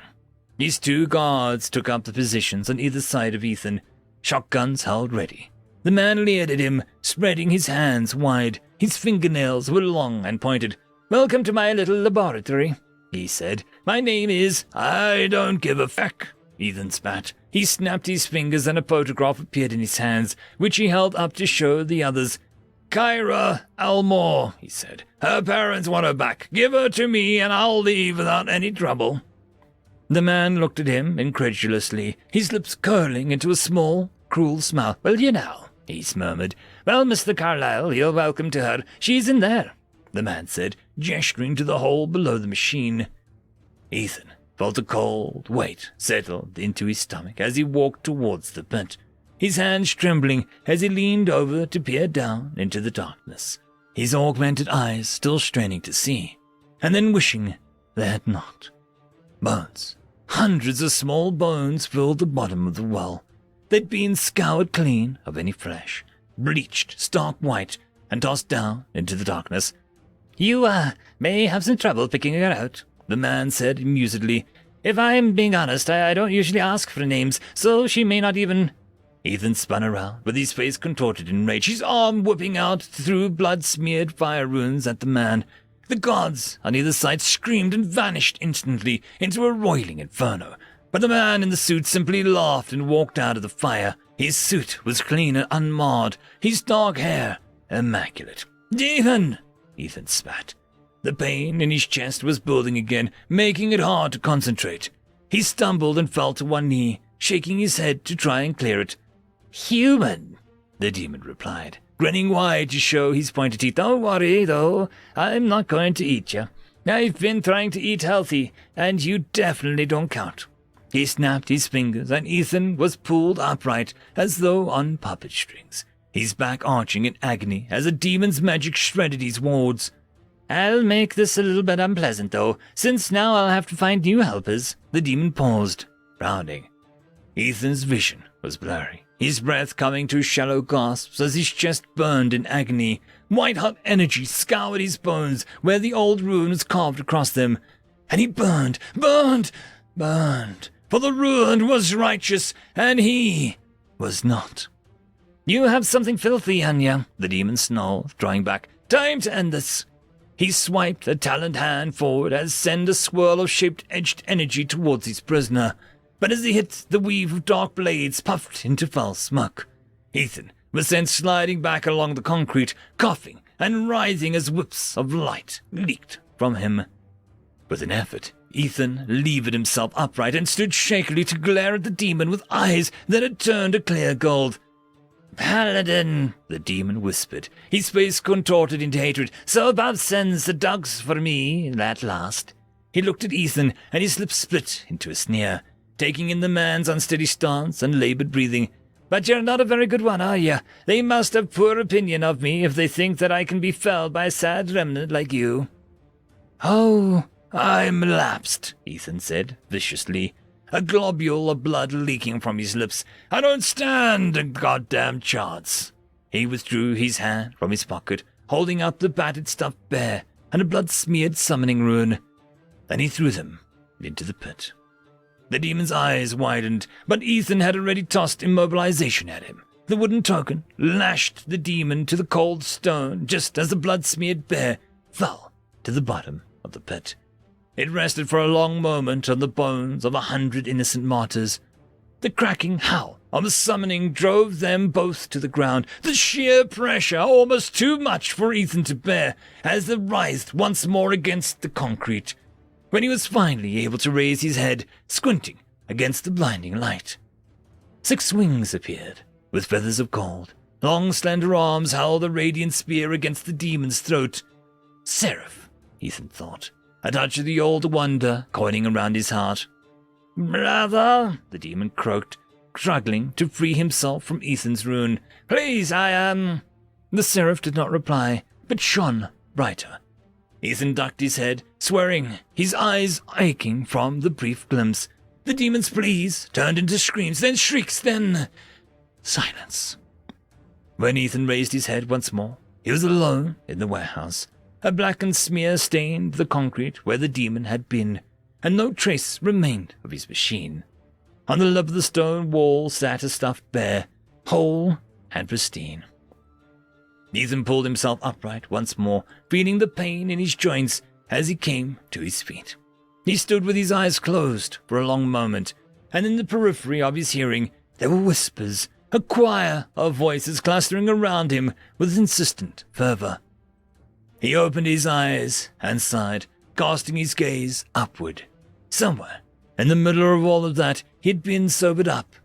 His 2 guards took up the positions on either side of Ethan, shotguns held ready. The man leered at him, spreading his hands wide. His fingernails were long and pointed. "Welcome to my little laboratory," he said. "My name is—" "I don't give a feck," Ethan spat. He snapped his fingers and a photograph appeared in his hands, which he held up to show the others. "Kyra Elmore," he said. "Her parents want her back. Give her to me and I'll leave without any trouble." The man looked at him incredulously, his lips curling into a small, cruel smile. "Well, you know," he murmured. "Well, Mr. Carlyle, you're welcome to her. She's in there," the man said, gesturing to the hole below the machine. Ethan felt a cold weight settled into his stomach as he walked towards the pit, his hands trembling as he leaned over to peer down into the darkness, his augmented eyes still straining to see, and then wishing they had not. Bones. Hundreds of small bones filled the bottom of the well. They'd been scoured clean of any flesh, bleached stark white, and tossed down into the darkness. You, may have some trouble picking her out, the man said amusedly. If I'm being honest, I don't usually ask for names, so she may not even... Ethan spun around, with his face contorted in rage, his arm whipping out through blood-smeared fire runes at the man. The gods on either side screamed and vanished instantly into a roiling inferno, but the man in the suit simply laughed and walked out of the fire. His suit was clean and unmarred, his dark hair immaculate. "Demon!" Ethan spat. The pain in his chest was building again, making it hard to concentrate. He stumbled and fell to one knee, shaking his head to try and clear it. "Human," the demon replied, grinning wide to show his pointed teeth. "Don't worry, though. I'm not going to eat you. I've been trying to eat healthy, and you definitely don't count." He snapped his fingers, and Ethan was pulled upright as though on puppet strings, his back arching in agony as the demon's magic shredded his wards. "I'll make this a little bit unpleasant, though, since now I'll have to find new helpers." The demon paused, frowning. Ethan's vision was blurry, his breath coming to shallow gasps as his chest burned in agony. White-hot energy scoured his bones where the old rune was carved across them, and he burned, for the rune was righteous, and he was not. "You have something filthy on you," the demon snarled, drawing back. "Time to end this." He swiped a taloned hand forward as send a swirl of shaped-edged energy towards his prisoner, but as he hit, the weave of dark blades puffed into foul smoke. Ethan was sent sliding back along the concrete, coughing and writhing as whips of light leaked from him. With an effort, Ethan levered himself upright and stood shakily to glare at the demon with eyes that had turned a clear gold. "Paladin," the demon whispered, his face contorted into hatred. "So Bob sends the dogs for me, at last." He looked at Ethan, and his lips split into a sneer, taking in the man's unsteady stance and labored breathing. "But you're not a very good one, are you? They must have poor opinion of me if they think that I can be felled by a sad remnant like you." "Oh, I'm lapsed," Ethan said viciously, a globule of blood leaking from his lips. "I don't stand a goddamn chance." He withdrew his hand from his pocket, holding up the battered stuffed bear and a blood-smeared summoning rune. Then he threw them into the pit. The demon's eyes widened, but Ethan had already tossed immobilization at him. The wooden token lashed the demon to the cold stone just as the blood-smeared bear fell to the bottom of the pit. It rested for a long moment on the bones of 100 innocent martyrs. The cracking howl of the summoning drove them both to the ground, the sheer pressure almost too much for Ethan to bear as they writhed once more against the concrete. When he was finally able to raise his head, squinting against the blinding light, 6 wings appeared, with feathers of gold. Long, slender arms held a radiant spear against the demon's throat. Seraph, Ethan thought, a touch of the old wonder coiling around his heart. "Brother," the demon croaked, struggling to free himself from Ethan's rune. "Please, I am..." The seraph did not reply, but shone brighter. Ethan ducked his head, swearing, his eyes aching from the brief glimpse. The demon's pleas turned into screams, then shrieks, then silence. When Ethan raised his head once more, he was alone in the warehouse. A blackened smear stained the concrete where the demon had been, and no trace remained of his machine. On the lip of the stone wall sat a stuffed bear, whole and pristine. Ethan pulled himself upright once more, feeling the pain in his joints as he came to his feet. He stood with his eyes closed for a long moment, and in the periphery of his hearing there were whispers, a choir of voices clustering around him with insistent fervor. He opened his eyes and sighed, casting his gaze upward. Somewhere in the middle of all of that, he'd been sobered up.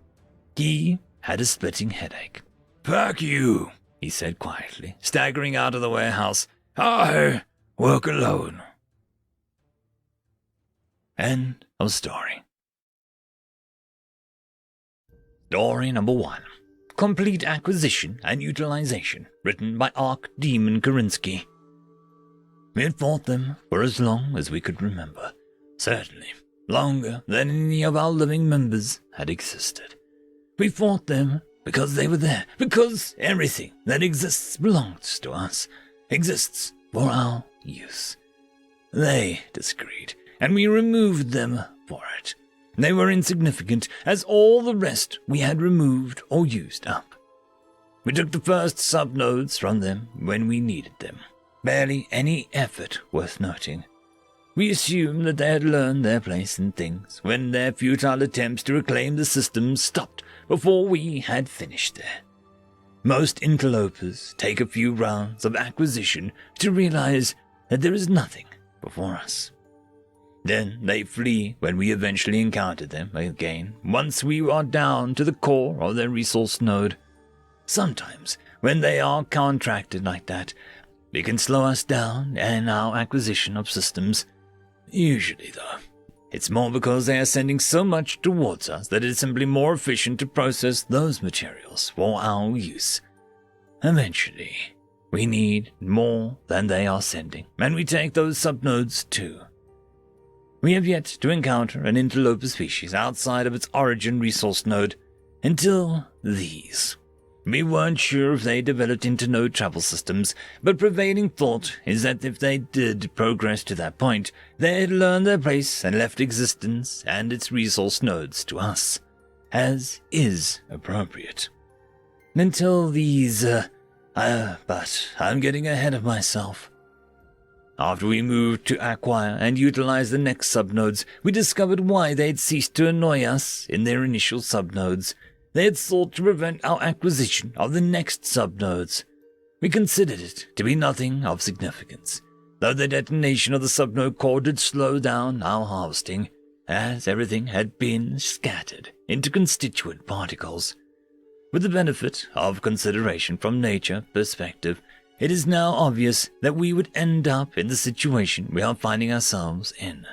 He had a splitting headache. "Fuck you," he said quietly, staggering out of the warehouse. "I work alone." End of story. Story number 1. Complete Acquisition and Utilization, written by Archdemon Karinsky. We had fought them for as long as we could remember. Certainly, longer than any of our living members had existed. We fought them because they were there, because everything that exists belongs to us, exists for our use. They disagreed, and we removed them for it. They were insignificant, as all the rest we had removed or used up. We took the first subnodes from them when we needed them. Barely any effort worth noting. We assumed that they had learned their place in things when their futile attempts to reclaim the systems stopped before we had finished there. Most interlopers take a few rounds of acquisition to realize that there is nothing before us. Then they flee when we eventually encounter them again, once we are down to the core of their resource node. Sometimes, when they are contracted like that, they can slow us down in our acquisition of systems. Usually, though, it's more because they are sending so much towards us that it's simply more efficient to process those materials for our use. Eventually, we need more than they are sending, and we take those subnodes too. We have yet to encounter an interloper species outside of its origin resource node until these. We weren't sure if they developed internode travel systems, but prevailing thought is that if they did progress to that point, they had learned their place and left existence and its resource nodes to us, as is appropriate. Until these, but I'm getting ahead of myself. After we moved to acquire and utilize the next subnodes, we discovered why they had ceased to annoy us in their initial subnodes. They had sought to prevent our acquisition of the next subnodes. We considered it to be nothing of significance, though the detonation of the subnode core did slow down our harvesting, as everything had been scattered into constituent particles. With the benefit of consideration from nature perspective, it is now obvious that we would end up in the situation we are finding ourselves in.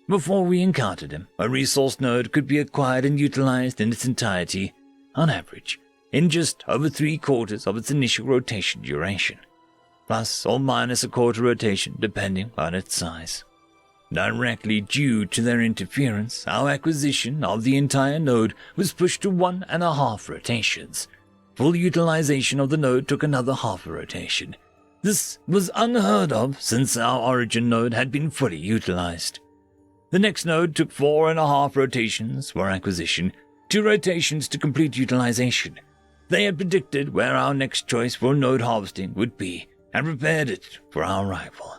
Before we encountered him, a resource node could be acquired and utilized in its entirety, on average, in just over 3/4 of its initial rotation duration, plus or minus a quarter rotation depending on its size. Directly due to their interference, our acquisition of the entire node was pushed to 1.5 rotations. Full utilization of the node took another half a rotation. This was unheard of since our origin node had been fully utilized. The next node took 4.5 rotations for acquisition, 2 rotations to complete utilization. They had predicted where our next choice for node harvesting would be and prepared it for our arrival.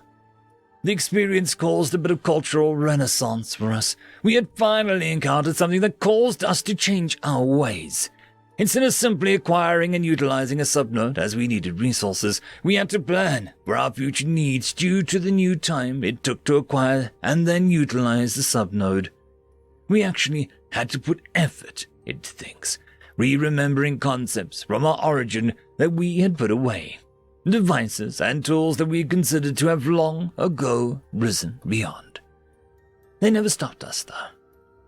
The experience caused a bit of cultural renaissance for us. We had finally encountered something that caused us to change our ways. Instead of simply acquiring and utilizing a subnode as we needed resources, we had to plan for our future needs due to the new time it took to acquire and then utilize the subnode. We actually had to put effort into things, re-remembering concepts from our origin that we had put away, devices and tools that we had considered to have long ago risen beyond. They never stopped us, though,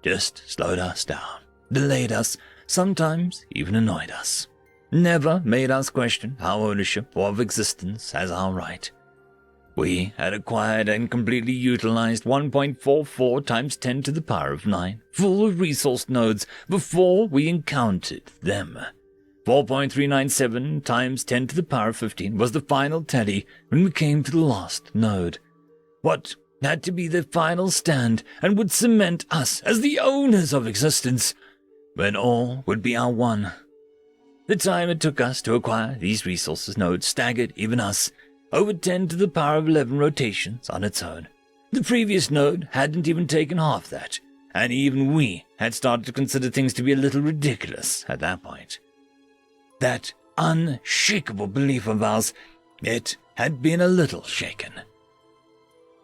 just slowed us down, delayed us, sometimes even annoyed us. Never made us question our ownership of existence as our right. We had acquired and completely utilized 1.44 times 10 to the power of 9 full of resource nodes before we encountered them. 4.397 times 10 to the power of 15 was the final tally when we came to the last node. What had to be the final stand and would cement us as the owners of existence, when all would be our one. The time it took us to acquire these resources nodes staggered even us, over 10 to the power of 11 rotations on its own. The previous node hadn't even taken half that, and even we had started to consider things to be a little ridiculous at that point. That unshakable belief of ours, it had been a little shaken.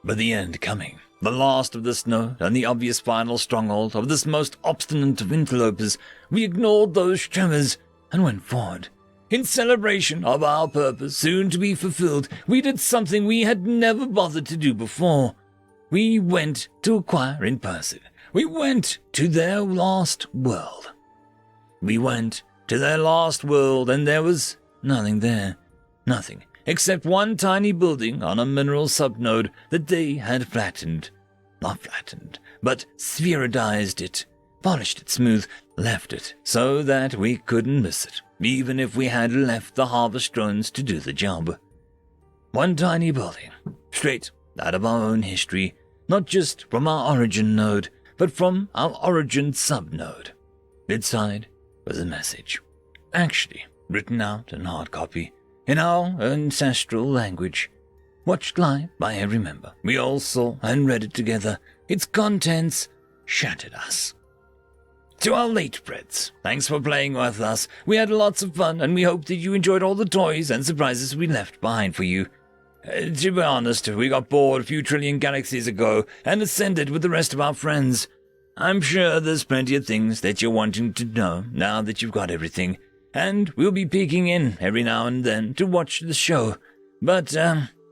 But the end coming. The last of this node and the obvious final stronghold of this most obstinate of interlopers, we ignored those tremors and went forward. In celebration of our purpose soon to be fulfilled, we did something we had never bothered to do before. we went to acquire in person. We went to their lost world. We went to their lost world, and there was nothing there. Nothing, except one tiny building on a mineral subnode that they had flattened. Not flattened, but spheroidized it, polished it smooth, left it so that we couldn't miss it, even if we had left the harvest drones to do the job. One tiny building, straight out of our own history, not just from our origin node, but from our origin subnode. Inside was a message, actually written out in hard copy, in our ancestral language. Watched live by every member. We all saw and read it together. Its contents shattered us. To our late friends, thanks for playing with us. We had lots of fun, and we hope that you enjoyed all the toys and surprises we left behind for you. To be honest, we got bored a few trillion galaxies ago and ascended with the rest of our friends. I'm sure there's plenty of things that you're wanting to know now that you've got everything, and we'll be peeking in every now and then to watch the show. But,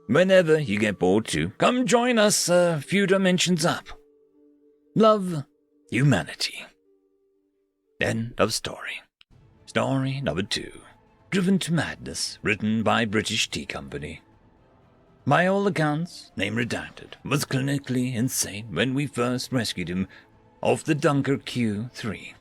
whenever you get bored too, come join us a few dimensions up. Love, Humanity. End of story. Story number 2. Driven to Madness, written by British Tea Company. By all accounts, name redacted, was clinically insane when we first rescued him off the Dunker Q3.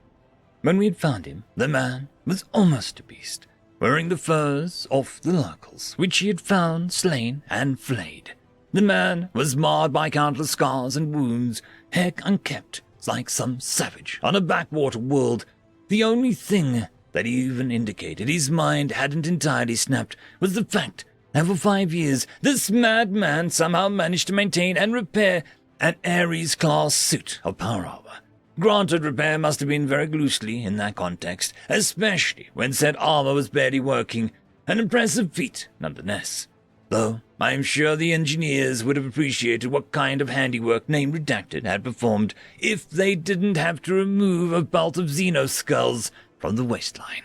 When we had found him, the man was almost a beast, wearing the furs off the locals, which he had found, slain, and flayed. The man was marred by countless scars and wounds, hair unkempt, like some savage on a backwater world. The only thing that even indicated his mind hadn't entirely snapped was the fact that for 5 years, this madman somehow managed to maintain and repair an Ares-class suit of power armor. Granted, repair must have been very loosely in that context, especially when said armor was barely working. An impressive feat, nonetheless. Though I am sure the engineers would have appreciated what kind of handiwork Name Redacted had performed if they didn't have to remove a belt of Xeno skulls from the waistline.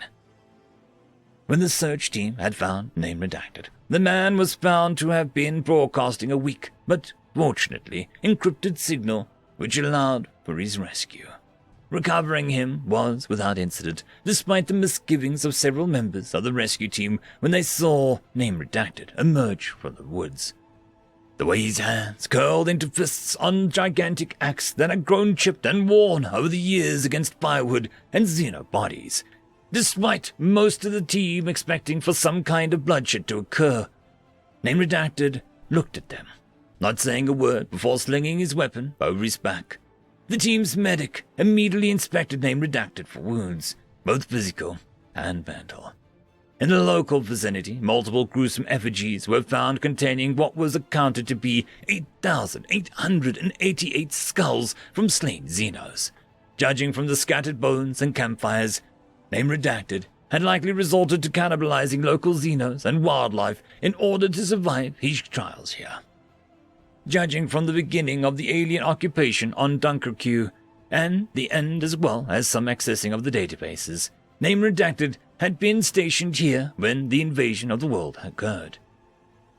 When the search team had found Name Redacted, the man was found to have been broadcasting a weak, but fortunately encrypted signal which allowed for his rescue. Recovering him was without incident, despite the misgivings of several members of the rescue team when they saw Name Redacted emerge from the woods. The way his hands curled into fists on gigantic axe that had grown chipped and worn over the years against firewood and xeno bodies, despite most of the team expecting for some kind of bloodshed to occur. Name Redacted looked at them, not saying a word before slinging his weapon over his back. The team's medic immediately inspected Name Redacted for wounds, both physical and mental. In the local vicinity, multiple gruesome effigies were found containing what was accounted to be 8,888 skulls from slain Xenos. Judging from the scattered bones and campfires, Name Redacted had likely resorted to cannibalizing local Xenos and wildlife in order to survive his trials here. Judging from the beginning of the alien occupation on Dunker Q, and the end as well as some accessing of the databases, Name Redacted had been stationed here when the invasion of the world occurred.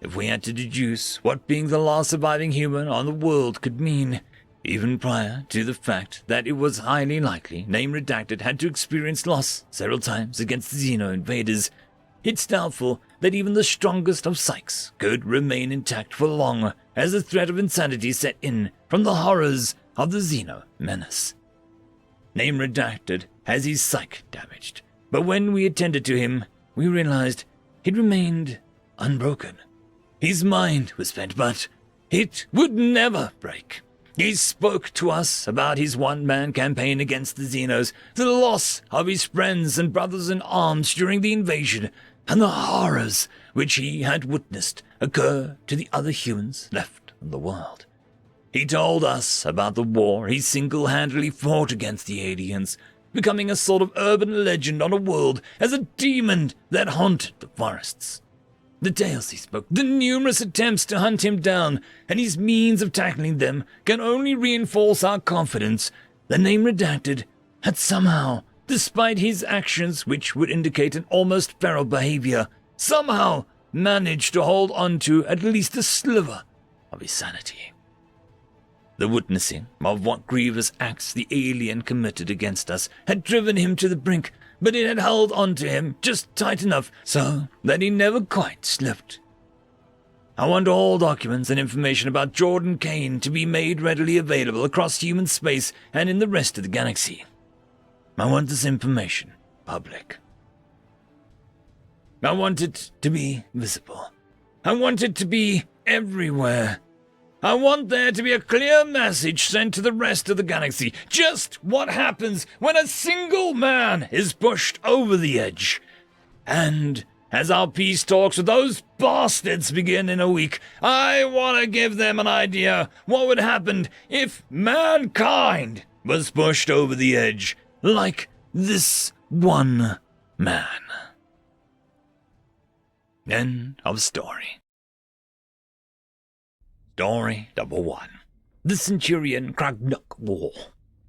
If we had to deduce what being the last surviving human on the world could mean, even prior to the fact that it was highly likely Name Redacted had to experience loss several times against Xeno invaders, it's doubtful that even the strongest of psychs could remain intact for long as the threat of insanity set in from the horrors of the Xeno menace. Name Redacted has his psyche damaged, but when we attended to him, we realized he'd remained unbroken. His mind was spent, but it would never break. He spoke to us about his one-man campaign against the Xenos, the loss of his friends and brothers in arms during the invasion, and the horrors which he had witnessed occur to the other humans left in the world. He told us about the war he single-handedly fought against the aliens, becoming a sort of urban legend on a world as a demon that haunted the forests. The tales he spoke, the numerous attempts to hunt him down, and his means of tackling them can only reinforce our confidence that Name Redacted had somehow, despite his actions which would indicate an almost feral behavior, somehow managed to hold on to at least a sliver of his sanity. The witnessing of what grievous acts the alien committed against us had driven him to the brink, but it had held on to him just tight enough so that he never quite slipped. I want all documents and information about Jordan Kane to be made readily available across human space and in the rest of the galaxy. I want this information public. I want it to be visible. I want it to be everywhere. I want there to be a clear message sent to the rest of the galaxy. Just what happens when a single man is pushed over the edge. And as our peace talks with those bastards begin in a week, I want to give them an idea what would happen if mankind was pushed over the edge like this one man. End of story. Story number 1. The Centurion Cragnuk War.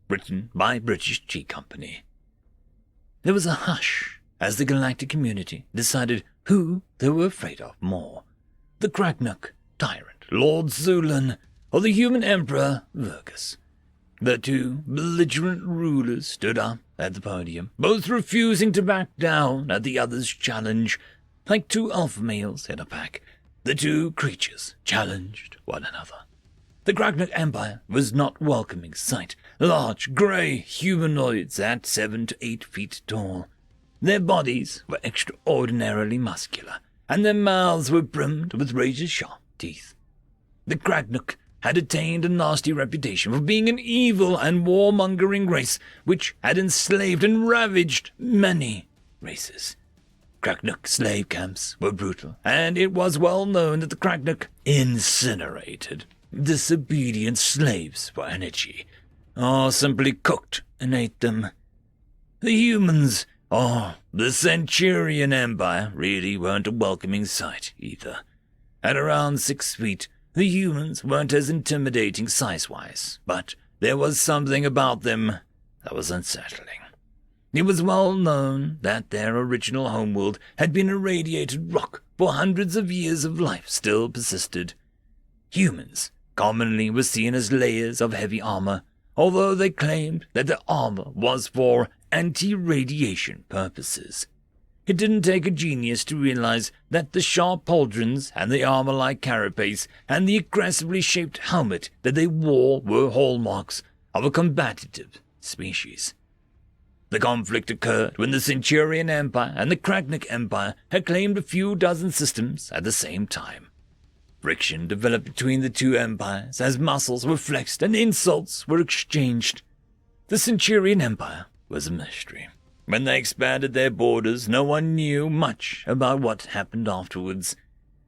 Written by British G Company. There was a hush as the galactic community decided who they were afraid of more. The Cragnuk tyrant, Lord Zulan, or the human emperor, Vergus. The two belligerent rulers stood up at the podium, both refusing to back down at the other's challenge. Like two alpha males in a pack, the two creatures challenged one another. The Cragnuk Empire was not a welcoming sight. Large, grey humanoids at 7 to 8 feet tall. Their bodies were extraordinarily muscular, and their mouths were brimmed with razor-sharp teeth. The Cragnuk had attained a nasty reputation for being an evil and warmongering race which had enslaved and ravaged many races. Cragnuk slave camps were brutal, and it was well known that the Cragnuk incinerated disobedient slaves for energy, or simply cooked and ate them. The humans, or the Centurion Empire, really weren't a welcoming sight either. At around 6 feet, the humans weren't as intimidating size-wise, but there was something about them that was unsettling. It was well known that their original homeworld had been irradiated rock, for hundreds of years of life still persisted. Humans commonly were seen as layers of heavy armor, although they claimed that the armor was for anti-radiation purposes. It didn't take a genius to realize that the sharp pauldrons and the armor-like carapace and the aggressively shaped helmet that they wore were hallmarks of a combative species. The conflict occurred when the Centurion Empire and the Cragnuk Empire had claimed a few dozen systems at the same time. Friction developed between the two empires as muscles were flexed and insults were exchanged. The Centurion Empire was a mystery. When they expanded their borders, no one knew much about what happened afterwards.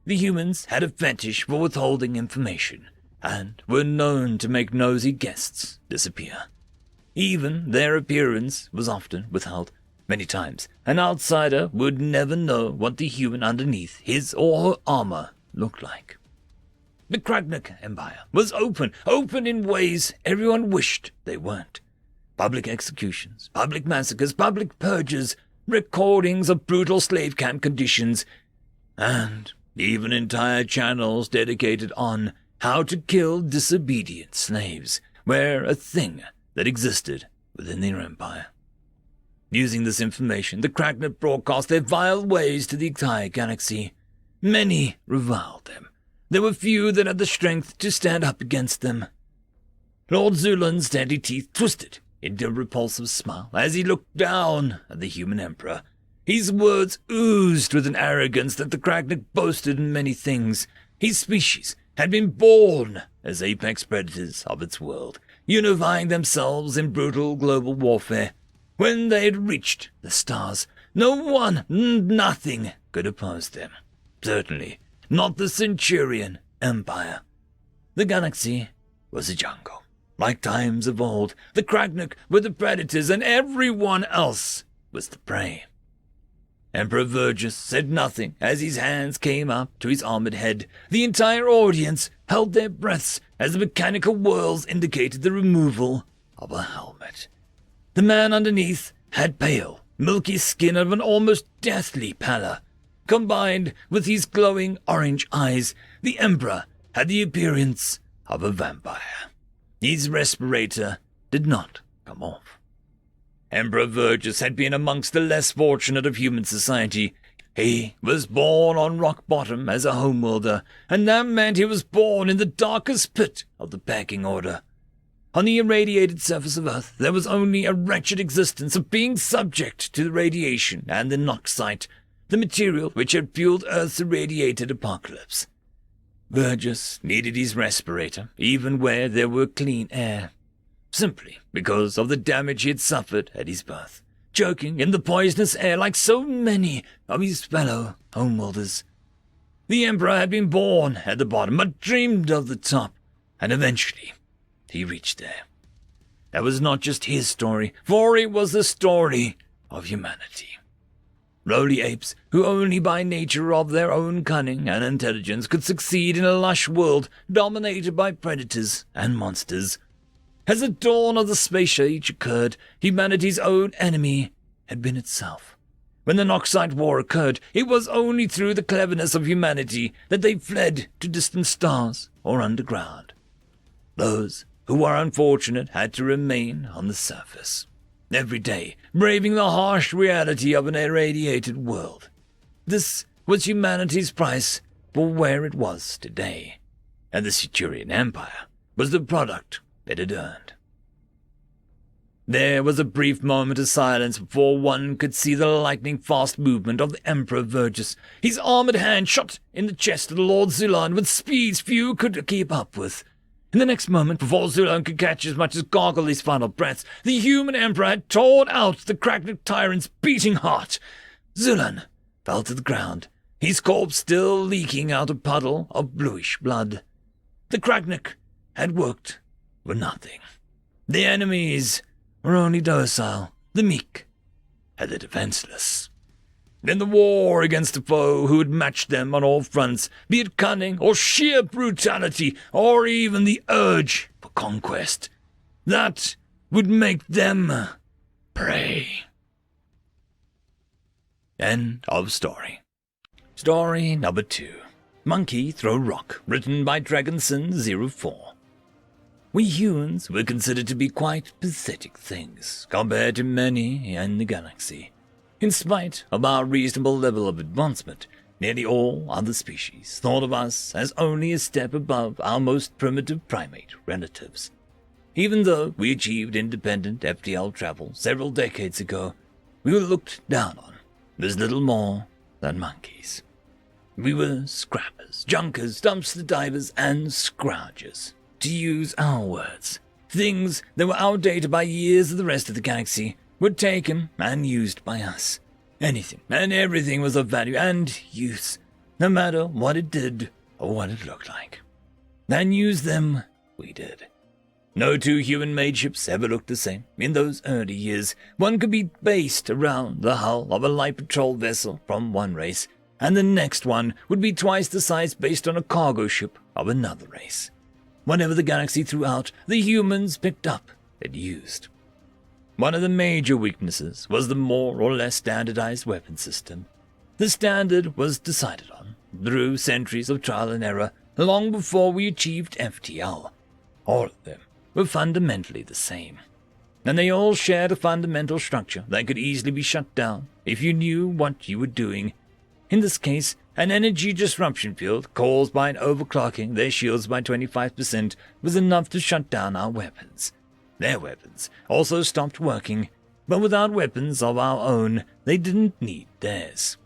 The humans had a fetish for withholding information, and were known to make nosy guests disappear. Even their appearance was often withheld. Many times, an outsider would never know what the human underneath his or her armor looked like. The Cragnuk Empire was open in ways everyone wished they weren't. Public executions, public massacres, public purges, recordings of brutal slave camp conditions, and even entire channels dedicated on how to kill disobedient slaves were a thing that existed within their empire. Using this information, the Cragnuk broadcast their vile ways to the entire galaxy. Many reviled them. There were few that had the strength to stand up against them. Lord Zulan's deadly teeth twisted into a repulsive smile as he looked down at the human emperor. His words oozed with an arrogance that the Cragnuk boasted in many things. His species had been born as apex predators of its world, unifying themselves in brutal global warfare. When they had reached the stars, nothing could oppose them. Certainly not the Centurion Empire. The galaxy was a jungle. Like times of old, the Cragnuk were the predators and everyone else was the prey. Emperor Vergus said nothing as his hands came up to his armored head. The entire audience held their breaths as the mechanical whirls indicated the removal of a helmet. The man underneath had pale, milky skin of an almost deathly pallor. Combined with his glowing orange eyes, the Emperor had the appearance of a vampire. His respirator did not come off. Emperor Vergus had been amongst the less fortunate of human society. He was born on rock bottom as a homeworlder, and that meant he was born in the darkest pit of the pecking order. On the irradiated surface of Earth, there was only a wretched existence of being subject to the radiation and the Noxite, the material which had fueled Earth's irradiated apocalypse. Vergus needed his respirator, even where there were clean air, simply because of the damage he had suffered at his birth, choking in the poisonous air like so many of his fellow homeworlders. The Emperor had been born at the bottom, but dreamed of the top, and eventually he reached there. That was not just his story, for it was the story of humanity. Lowly apes, who only by nature of their own cunning and intelligence could succeed in a lush world dominated by predators and monsters. As the dawn of the space age occurred, humanity's own enemy had been itself. When the Noxite War occurred, it was only through the cleverness of humanity that they fled to distant stars or underground. Those who were unfortunate had to remain on the surface, every day braving the harsh reality of an irradiated world. This was humanity's price for where it was today, and the Centurion Empire was the product it had earned. There was a brief moment of silence before one could see the lightning-fast movement of the Emperor Vergus. His armored hand shot in the chest of the Lord Zulon with speeds few could keep up with. In the next moment, before Zulon could catch as much as gargle his final breaths, the human Emperor had torn out the Kragnik tyrant's beating heart. Zulon fell to the ground, his corpse still leaking out a puddle of bluish blood. The Kragnik had worked for nothing. The enemies were only docile, the meek, and the defenseless. In the war against a foe who had matched them on all fronts, be it cunning or sheer brutality or even the urge for conquest, that would make them prey. End of story. Story number 2. Monkey Throw Rock, written by Dragonson04. We humans were considered to be quite pathetic things compared to many in the galaxy. In spite of our reasonable level of advancement, nearly all other species thought of us as only a step above our most primitive primate relatives. Even though we achieved independent FTL travel several decades ago, we were looked down on as little more than monkeys. We were scrappers, junkers, dumpster divers, and scroungers, to use our words. Things that were outdated by years of the rest of the galaxy were taken and used by us. Anything and everything was of value and use, no matter what it did or what it looked like. And use them we did. No two human-made ships ever looked the same. In those early years, one could be based around the hull of a light patrol vessel from one race, and the next one would be twice the size based on a cargo ship of another race. Whatever the galaxy threw out, the humans picked up and used. One of the major weaknesses was the more or less standardized weapon system. The standard was decided on through centuries of trial and error long before we achieved FTL. All of them were fundamentally the same, and they all shared a fundamental structure that could easily be shut down if you knew what you were doing. In this case, an energy disruption field caused by an overclocking their shields by 25% was enough to shut down our weapons. Their weapons also stopped working, but without weapons of our own, they didn't need theirs.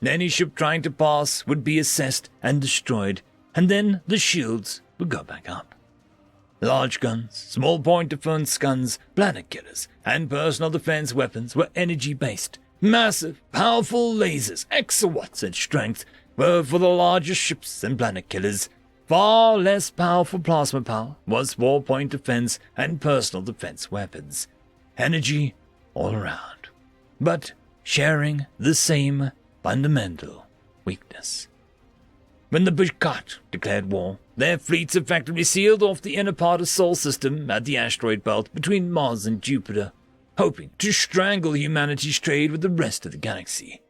Any ship trying to pass would be assessed and destroyed, and then the shields would go back up. Large guns, small point defense guns, planet killers, and personal defense weapons were energy-based. Massive, powerful lasers, exawatts in strength, were for the largest ships and planet killers. Far less powerful plasma power was for point defense and personal defense weapons. Energy all around, but sharing the same fundamental weakness. When the Bishkat declared war, their fleets effectively sealed off the inner part of Sol system at the asteroid belt between Mars and Jupiter, hoping to strangle humanity's trade with the rest of the galaxy.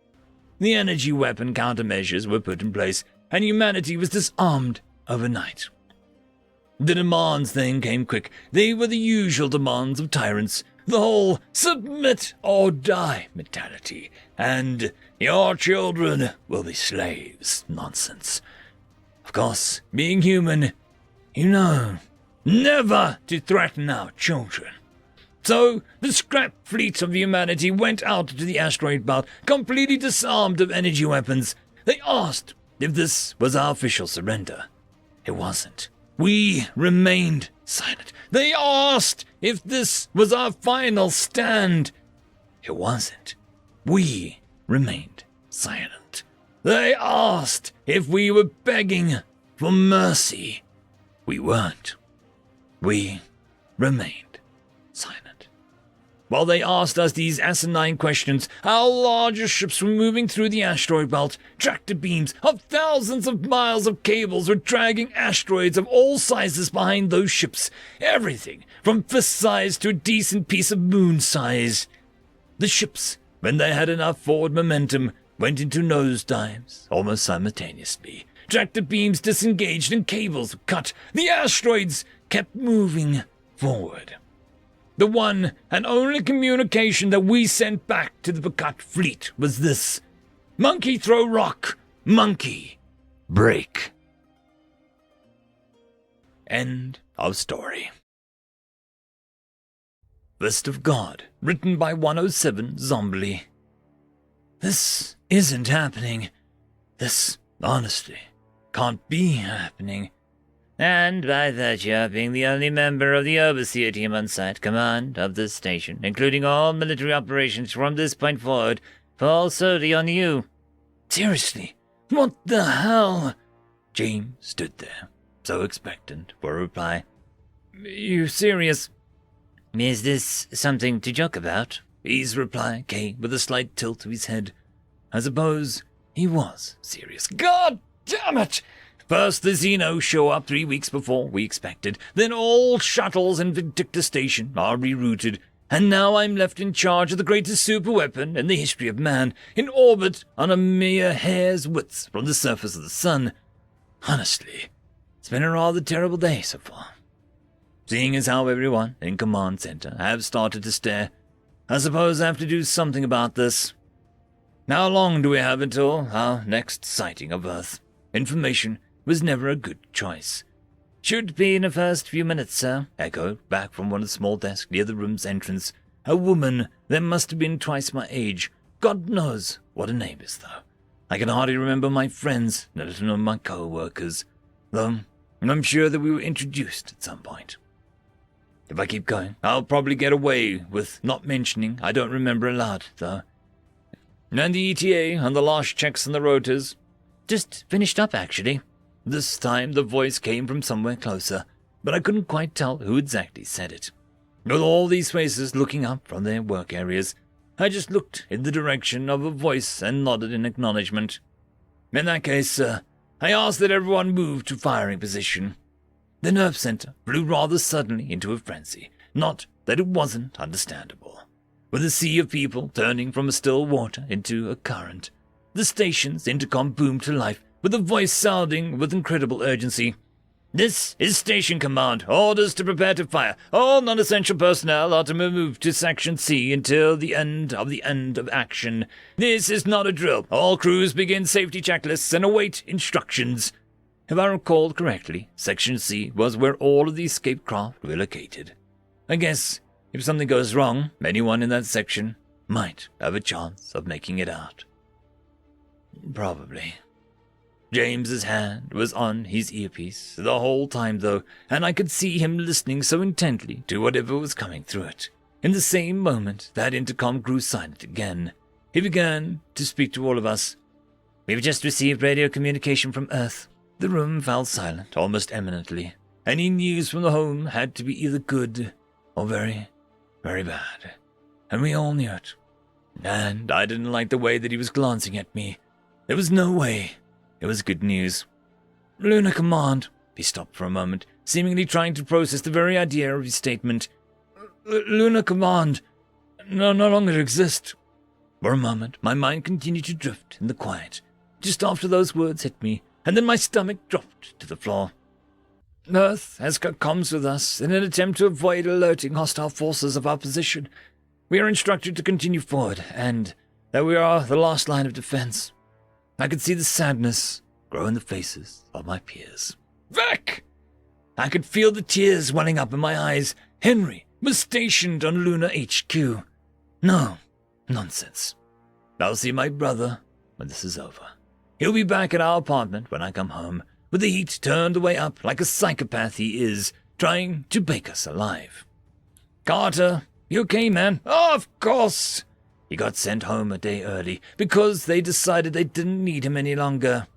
The energy weapon countermeasures were put in place, and humanity was disarmed overnight. The demands then came quick. They were the usual demands of tyrants. The whole submit or die mentality. And your children will be slaves nonsense. Of course, being human, you know, never to threaten our children. So, the scrap fleet of humanity went out to the asteroid belt, completely disarmed of energy weapons. They asked if this was our official surrender. It wasn't. We remained silent. They asked if this was our final stand. It wasn't. We remained silent. They asked if we were begging for mercy. We weren't. We remained silent. While they asked us these asinine questions, our larger ships were moving through the asteroid belt. Tractor beams of thousands of miles of cables were dragging asteroids of all sizes behind those ships. Everything from fist size to a decent piece of moon size. The ships, when they had enough forward momentum, went into nosedives almost simultaneously. Tractor beams disengaged and cables were cut. The asteroids kept moving forward. The one and only communication that we sent back to the Becut fleet was this: monkey throw rock, monkey break. End of story. List of God, written by 107 Zombly. This isn't happening. This, honestly, can't be happening. And by virtue of being the only member of the overseer team on site, command of this station, including all military operations from this point forward, falls solely on you. Seriously, what the hell? James stood there, so expectant for a reply. You serious? Is this something to joke about? His reply came with a slight tilt of his head. I suppose he was serious. God damn it! First, the Xenos show up 3 weeks before we expected. Then all shuttles in Vindicta Station are rerouted. And now I'm left in charge of the greatest superweapon in the history of man, in orbit on a mere hair's width from the surface of the sun. Honestly, it's been a rather terrible day so far. Seeing as how everyone in Command Center have started to stare, I suppose I have to do something about this. How long do we have until our next sighting of Earth? Information was never a good choice. Should be in the first few minutes, sir. Echoed back from one of the small desks near the room's entrance. A woman that must have been twice my age. God knows what her name is, though. I can hardly remember my friends, let alone my co-workers. Though, I'm sure that we were introduced at some point. If I keep going, I'll probably get away with not mentioning I don't remember a lot, though. And the ETA on the last checks on the rotors? Just finished up, actually. This time the voice came from somewhere closer, but I couldn't quite tell who exactly said it. With all these faces looking up from their work areas, I just looked in the direction of a voice and nodded in acknowledgement. In that case, I asked that everyone move to firing position. The nerve center flew rather suddenly into a frenzy, not that it wasn't understandable. With a sea of people turning from a still water into a current, the station's intercom boomed to life, with a voice sounding with incredible urgency. This is Station Command. Orders to prepare to fire. All non-essential personnel are to move to Section C until the end of action. This is not a drill. All crews begin safety checklists and await instructions. If I recall correctly, Section C was where all of the escape craft were located. I guess if something goes wrong, anyone in that section might have a chance of making it out. Probably. James's hand was on his earpiece the whole time, though, and I could see him listening so intently to whatever was coming through it. In the same moment, that intercom grew silent again. He began to speak to all of us. We've just received radio communication from Earth. The room fell silent almost imminently. Any news from the home had to be either good or very, very bad. And we all knew it. And I didn't like the way that he was glancing at me. There was no way it was good news. Lunar Command. He stopped for a moment, seemingly trying to process the very idea of his statement. Lunar Command no longer exist. For a moment, my mind continued to drift in the quiet, just after those words hit me, and then my stomach dropped to the floor. Earth has cut comms with us in an attempt to avoid alerting hostile forces of our position. We are instructed to continue forward, and that we are the last line of defense. I could see the sadness grow in the faces of my peers. Feck! I could feel the tears welling up in my eyes. Henry was stationed on Lunar HQ. No, nonsense. I'll see my brother when this is over. He'll be back at our apartment when I come home, with the heat turned the way up like a psychopath he is, trying to bake us alive. Carter, you okay, man? Oh, of course. He got sent home a day early because they decided they didn't need him any longer.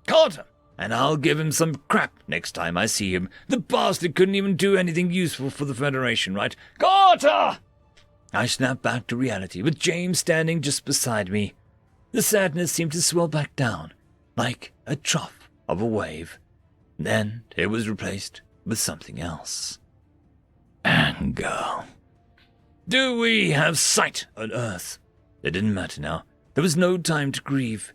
Carter, and I'll give him some crap next time I see him. The bastard couldn't even do anything useful for the Federation, right? Carter! I snapped back to reality, with James standing just beside me. The sadness seemed to swell back down, like a trough of a wave. Then it was replaced with something else. Anger. Do we have sight on Earth? It didn't matter now. There was no time to grieve.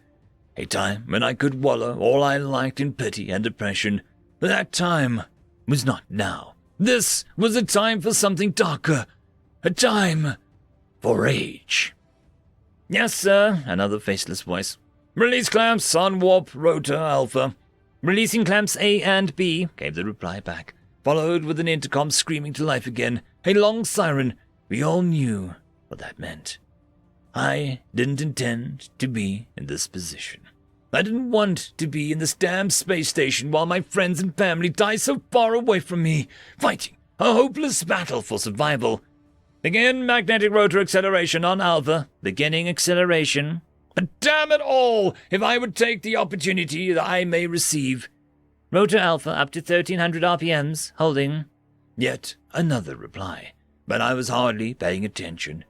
A time when I could wallow all I liked in pity and depression. But that time was not now. This was a time for something darker. A time for rage. Yes, sir, another faceless voice. Release clamps on warp rotor alpha. Releasing clamps A and B, came the reply back, followed with an intercom screaming to life again. A long siren. We all knew what that meant. I didn't intend to be in this position. I didn't want to be in this damn space station while my friends and family die so far away from me, fighting a hopeless battle for survival. Begin magnetic rotor acceleration on Alpha. Beginning acceleration. But damn it all, if I would take the opportunity that I may receive. Rotor Alpha up to 1300 RPMs, holding. Yet another reply, but I was hardly paying attention.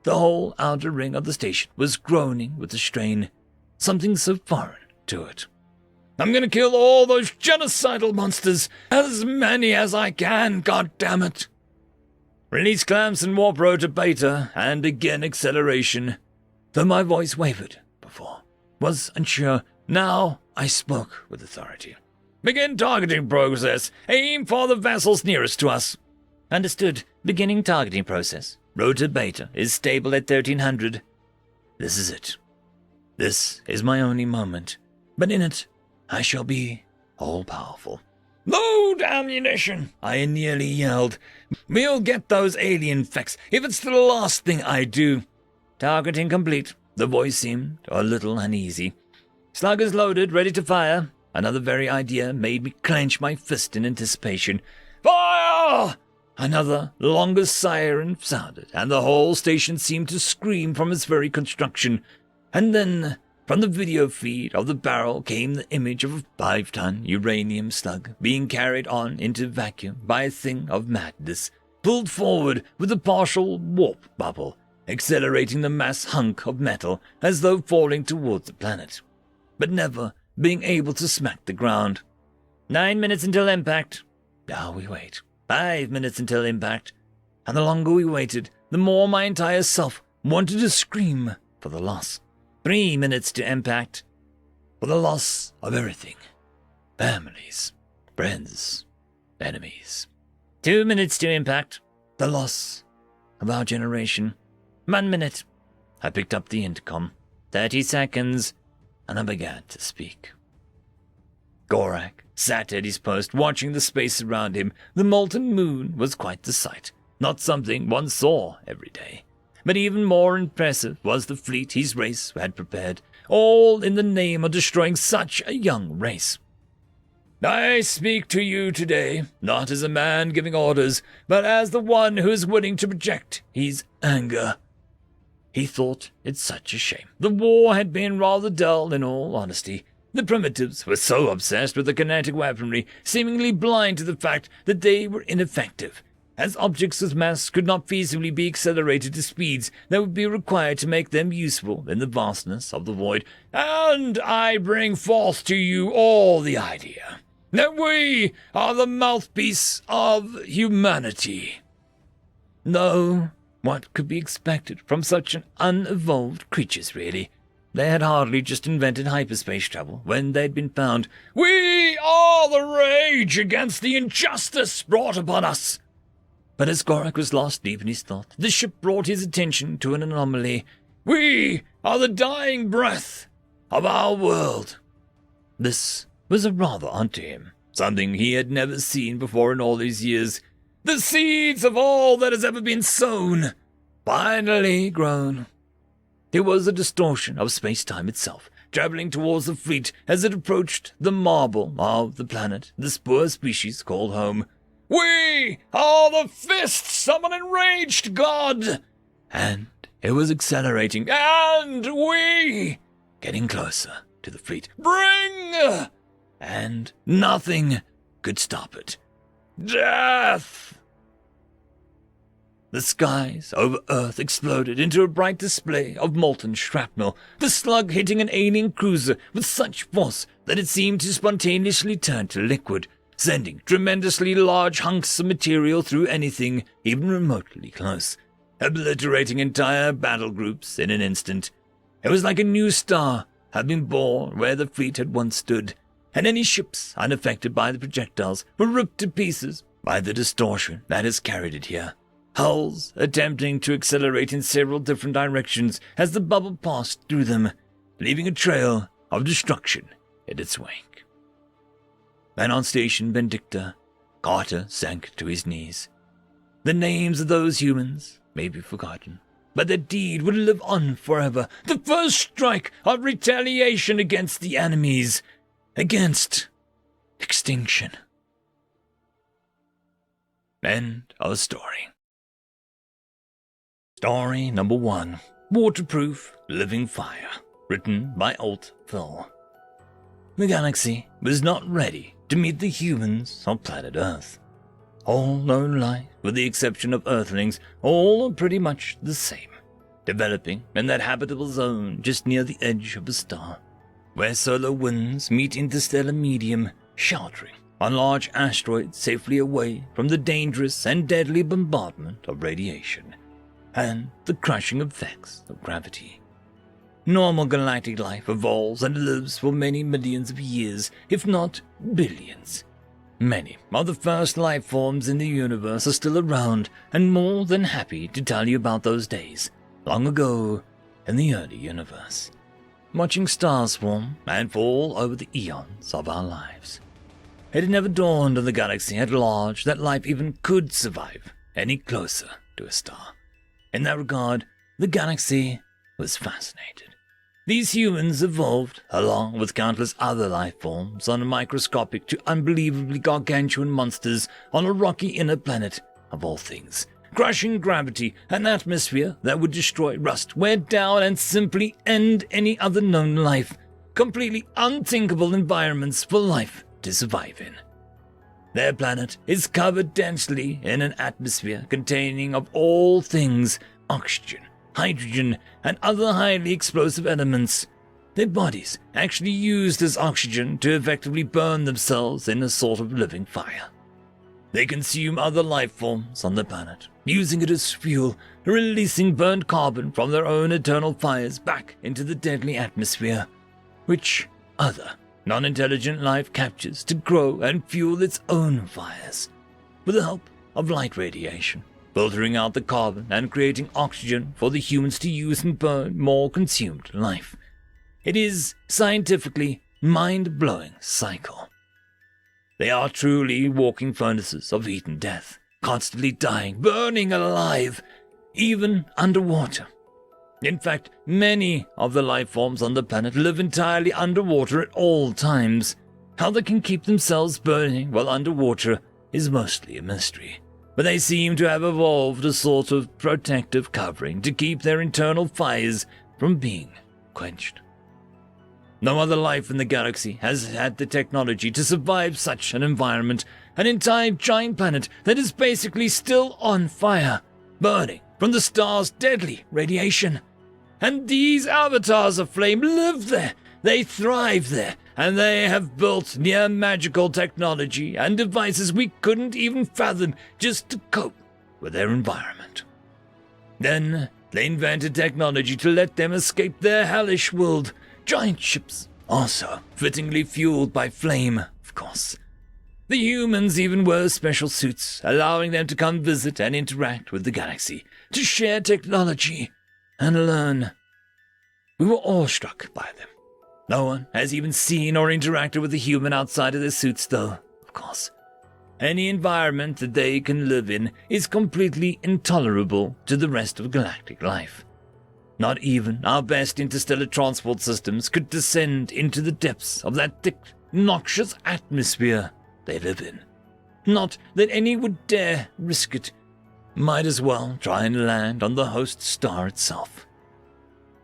The whole outer ring of the station was groaning with the strain, something so foreign to it. I'm gonna kill all those genocidal monsters, as many as I can, goddammit. Release clamps and warp rotor beta, and begin acceleration. Though my voice wavered before, was unsure, now I spoke with authority. Begin targeting process. Aim for the vessels nearest to us. Understood. Beginning targeting process. Rotor beta is stable at 1300. This is it. This is my only moment, but in it I shall be all-powerful. Load ammunition, I nearly yelled. We'll get those alien fecks if it's the last thing I do. Targeting complete. The voice seemed a little uneasy. Sluggers loaded, ready to fire. Another very idea made me clench my fist in anticipation. Fire! Another longer siren sounded, and the whole station seemed to scream from its very construction. And then, from the video feed of the barrel came the image of a 5-ton uranium slug being carried on into vacuum by a thing of madness, pulled forward with a partial warp bubble, accelerating the mass hunk of metal as though falling towards the planet, but never being able to smack the ground. 9 minutes until impact. Now we wait. 5 minutes until impact. And the longer we waited, the more my entire self wanted to scream for the loss. 3 minutes to impact. For the loss of everything. Families, friends, enemies. 2 minutes to impact. The loss of our generation. 1 minute. I picked up the intercom. 30 seconds. And I began to speak. Gorak sat at his post, watching the space around him. The molten moon was quite the sight, not something one saw every day. But even more impressive was the fleet his race had prepared, all in the name of destroying such a young race. I speak to you today, not as a man giving orders, but as the one who is willing to project his anger. He thought it such a shame. The war had been rather dull, in all honesty. The primitives were so obsessed with the kinetic weaponry, seemingly blind to the fact that they were ineffective, as objects with mass could not feasibly be accelerated to speeds that would be required to make them useful in the vastness of the void. And I bring forth to you all the idea that we are the mouthpiece of humanity. No, what could be expected from such an unevolved creatures, really? They had hardly just invented hyperspace travel when they'd been found. "We are the rage against the injustice brought upon us." But as Gorak was lost deep in his thought, the ship brought his attention to an anomaly. "We are the dying breath of our world." This was a rather unto him, something he had never seen before in all these years. The seeds of all that has ever been sown, finally grown. It was a distortion of space-time itself, traveling towards the fleet as it approached the marble of the planet this poor species called home. "We are the fists of an enraged god!" And it was accelerating, and we getting closer to the fleet. "Bring!" And nothing could stop it. Death! The skies over Earth exploded into a bright display of molten shrapnel, the slug hitting an alien cruiser with such force that it seemed to spontaneously turn to liquid, sending tremendously large hunks of material through anything even remotely close, obliterating entire battle groups in an instant. It was like a new star had been born where the fleet had once stood, and any ships unaffected by the projectiles were ripped to pieces by the distortion that has carried it here. Hulls attempting to accelerate in several different directions as the bubble passed through them, leaving a trail of destruction in its wake. Then on Station Benedicta, Carter sank to his knees. The names of those humans may be forgotten, but their deed would live on forever. The first strike of retaliation against the enemies, against extinction. End of story. Story number 1, Waterproof Living Fire, written by Alt Phil. The galaxy was not ready to meet the humans on planet Earth. All known life, with the exception of Earthlings, all are pretty much the same, developing in that habitable zone just near the edge of a star, where solar winds meet interstellar medium, sheltering on large asteroids safely away from the dangerous and deadly bombardment of radiation and the crushing effects of gravity. Normal galactic life evolves and lives for many millions of years, if not billions. Many of the first life forms in the universe are still around and more than happy to tell you about those days, long ago in the early universe, watching stars form and fall over the eons of our lives. It had never dawned on the galaxy at large that life even could survive any closer to a star. In that regard, the galaxy was fascinated. These humans evolved, along with countless other life forms, on microscopic to unbelievably gargantuan monsters on a rocky inner planet, of all things, crushing gravity, an atmosphere that would destroy, rust, wear down, and simply end any other known life. Completely unthinkable environments for life to survive in. Their planet is covered densely in an atmosphere containing of all things oxygen, hydrogen, and other highly explosive elements. Their bodies actually used as oxygen to effectively burn themselves in a sort of living fire. They consume other life forms on the planet, using it as fuel, releasing burnt carbon from their own eternal fires back into the deadly atmosphere, which other non-intelligent life captures to grow and fuel its own fires, with the help of light radiation, filtering out the carbon and creating oxygen for the humans to use and burn more consumed life. It is scientifically mind-blowing cycle. They are truly walking furnaces of heat and death, constantly dying, burning alive, even underwater. In fact, many of the life forms on the planet live entirely underwater at all times. How they can keep themselves burning while underwater is mostly a mystery, but they seem to have evolved a sort of protective covering to keep their internal fires from being quenched. No other life in the galaxy has had the technology to survive such an environment, an entire giant planet that is basically still on fire, burning from the star's deadly radiation. And these avatars of flame live there, they thrive there, and they have built near magical technology and devices we couldn't even fathom just to cope with their environment. Then They invented technology to let them escape their hellish world. Giant ships, also fittingly fueled by flame, of course. The humans even wear special suits, allowing them to come visit and interact with the galaxy, to share technology and learn. We were awestruck by them. No one has even seen or interacted with a human outside of their suits, though, of course. Any environment that they can live in is completely intolerable to the rest of galactic life. Not even our best interstellar transport systems could descend into the depths of that thick, noxious atmosphere they live in. Not that any would dare risk it. Might as well try and land on the host star itself.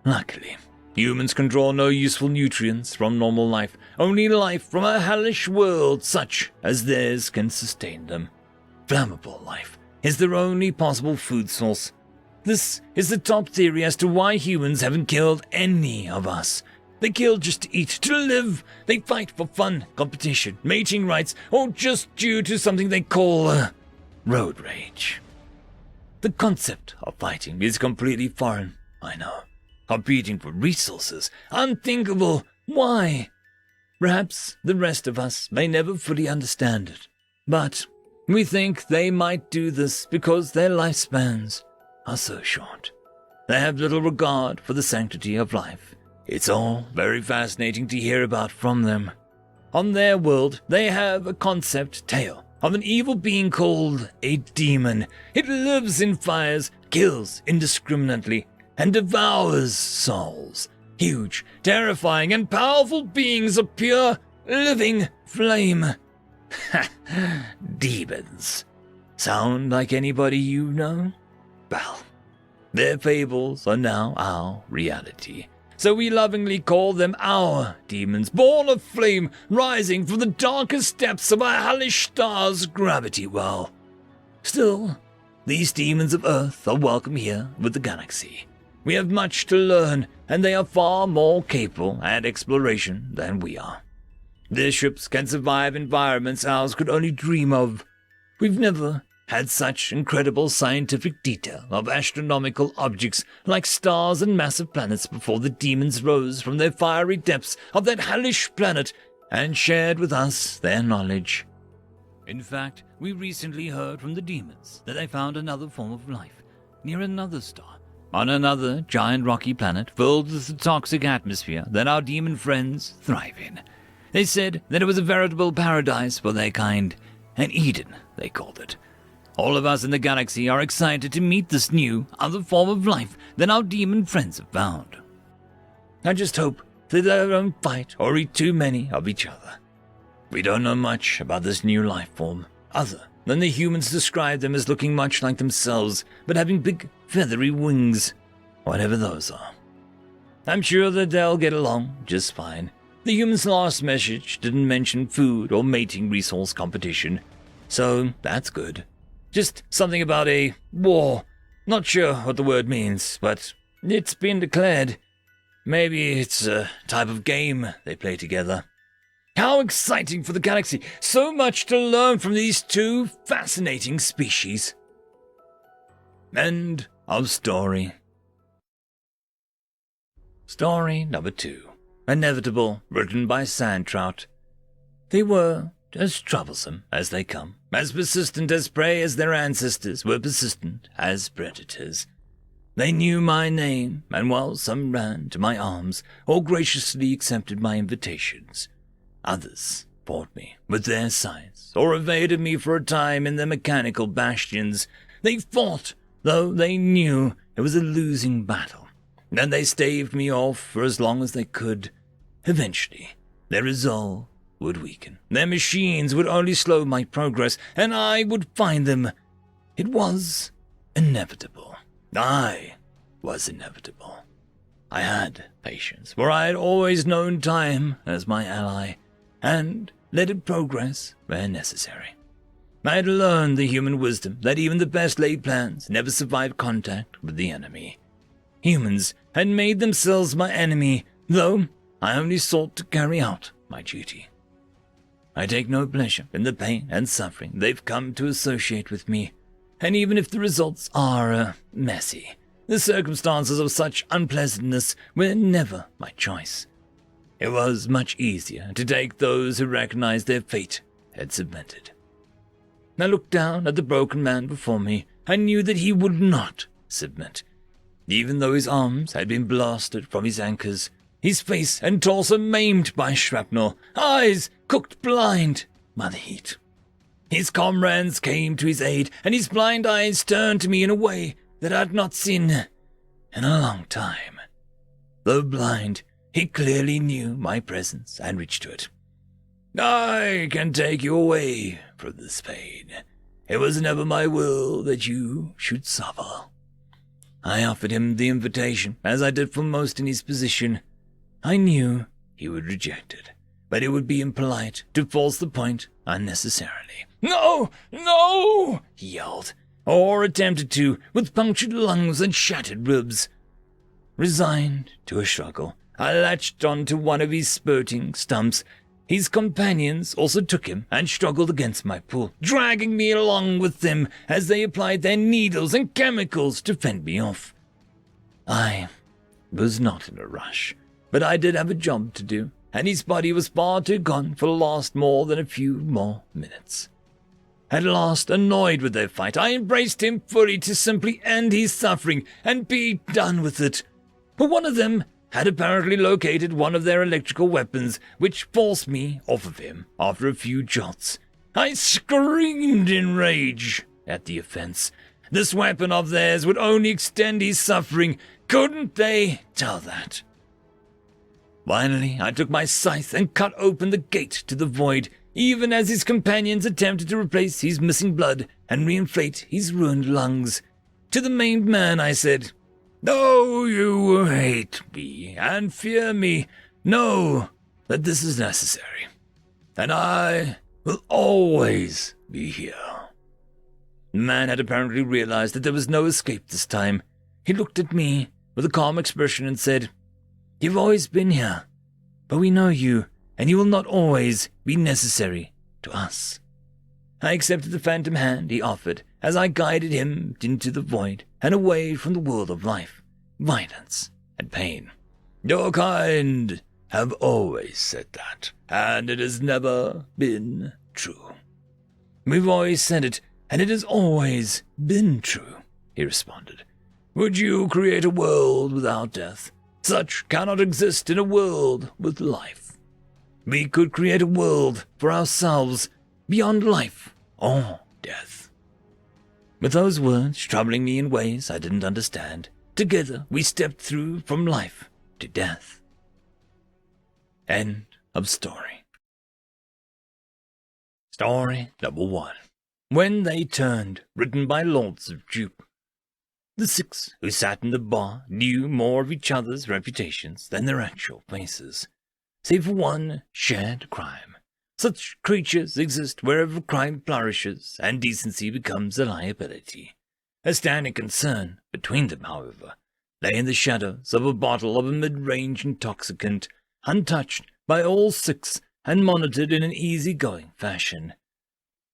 Luckily, humans can draw no useful nutrients from normal life. Only life from a hellish world such as theirs can sustain them. Flammable life is their only possible food source. This is the top theory as to why humans haven't killed any of us. They kill just to eat, to live. They fight for fun, competition, mating rights, or just due to something they call road rage. The concept of fighting is completely foreign, I know. Competing for resources, unthinkable. Why? Perhaps the rest of us may never fully understand it, but we think they might do this because their lifespans are so short. They have little regard for the sanctity of life. It's all very fascinating to hear about from them. On their world, they have a concept tale of an evil being called a demon. It lives in fires, kills indiscriminately, and devours souls. Huge, terrifying, and powerful beings of pure, living flame. Demons. Sound like anybody you know? Well, their fables are now our reality. So we lovingly call them our demons, born of flame, rising from the darkest depths of a hellish star's gravity well. Still, these demons of Earth are welcome here with the galaxy. We have much to learn, and they are far more capable at exploration than we are. Their ships can survive environments ours could only dream of. We've never had such incredible scientific detail of astronomical objects like stars and massive planets before the demons rose from their fiery depths of that hellish planet and shared with us their knowledge. In fact, we recently heard from the demons that they found another form of life near another star, on another giant rocky planet filled with the toxic atmosphere that our demon friends thrive in. They said that it was a veritable paradise for their kind, an Eden, they called it. All of us in the galaxy are excited to meet this new, other form of life that our demon friends have found. I just hope that they don't fight or eat too many of each other. We don't know much about this new life form, other than the humans describe them as looking much like themselves, but having big, feathery wings, whatever those are. I'm sure that they'll get along just fine. The humans' last message didn't mention food or mating resource competition, so that's good. Just something about a war. Not sure what the word means, but it's been declared. Maybe it's a type of game they play together. How exciting for the galaxy! So much to learn from these two fascinating species. End of story. Story number 2. Inevitable, written by Sandtrout. They were as troublesome as they come, as persistent as prey as their ancestors were persistent as predators. They knew my name, and while some ran to my arms or graciously accepted my invitations, others fought me with their science or evaded me for a time in their mechanical bastions. They fought, though they knew it was a losing battle, and they staved me off for as long as they could. Eventually, their resolve would weaken. Their machines would only slow my progress, and I would find them. It was inevitable. I was inevitable. I had patience, for I had always known time as my ally, and let it progress where necessary. I had learned the human wisdom that even the best laid plans never survive contact with the enemy. Humans had made themselves my enemy, though I only sought to carry out my duty. I take no pleasure in the pain and suffering they've come to associate with me, and even if the results are messy, The circumstances of such unpleasantness were never my choice. It was much easier to take those who recognized their fate had submitted. I looked down at the broken man before me. I knew that he would not submit. Even though his arms had been blasted from his anchors, his face and torso maimed by shrapnel, eyes cooked blind by the heat. His comrades came to his aid, and his blind eyes turned to me in a way that I had not seen in a long time. Though blind, he clearly knew my presence and reached to it. I can take you away from this pain. It was never my will that you should suffer. I offered him the invitation, as I did for most in his position. I knew he would reject it, but it would be impolite to force the point unnecessarily. No, no, he yelled, or attempted to, with punctured lungs and shattered ribs. Resigned to a struggle, I latched onto one of his spurting stumps. His companions also took him and struggled against my pull, dragging me along with them as they applied their needles and chemicals to fend me off. I was not in a rush, but I did have a job to do, and his body was far too gone for to last more than a few more minutes. At last, annoyed with their fight, I embraced him fully to simply end his suffering and be done with it. But one of them had apparently located one of their electrical weapons, which forced me off of him after a few shots. I screamed in rage at the offense. This weapon of theirs would only extend his suffering. Couldn't they tell that? Finally, I took my scythe and cut open the gate to the void, even as his companions attempted to replace his missing blood and reinflate his ruined lungs. To the maimed man I said, "Though you hate me and fear me, know that this is necessary, and I will always be here." The man had apparently realized that there was no escape this time. He looked at me with a calm expression and said, "You've always been here, but we know you, and you will not always be necessary to us." I accepted the phantom hand he offered as I guided him into the void and away from the world of life, violence, and pain. Your kind have always said that, and it has never been true. We've always said it, and it has always been true, he responded. Would you create a world without death? Such cannot exist in a world with life. We could create a world for ourselves beyond life or death. With those words troubling me in ways I didn't understand, together we stepped through from life to death. End of story. Story number 1. When They Turned, written by Lords of Jupe. The 6 who sat in the bar knew more of each other's reputations than their actual faces, save for one shared crime. Such creatures exist wherever crime flourishes and decency becomes a liability. A standing concern between them, however, lay in the shadows of a bottle of a mid-range intoxicant, untouched by all 6 and monitored in an easy-going fashion.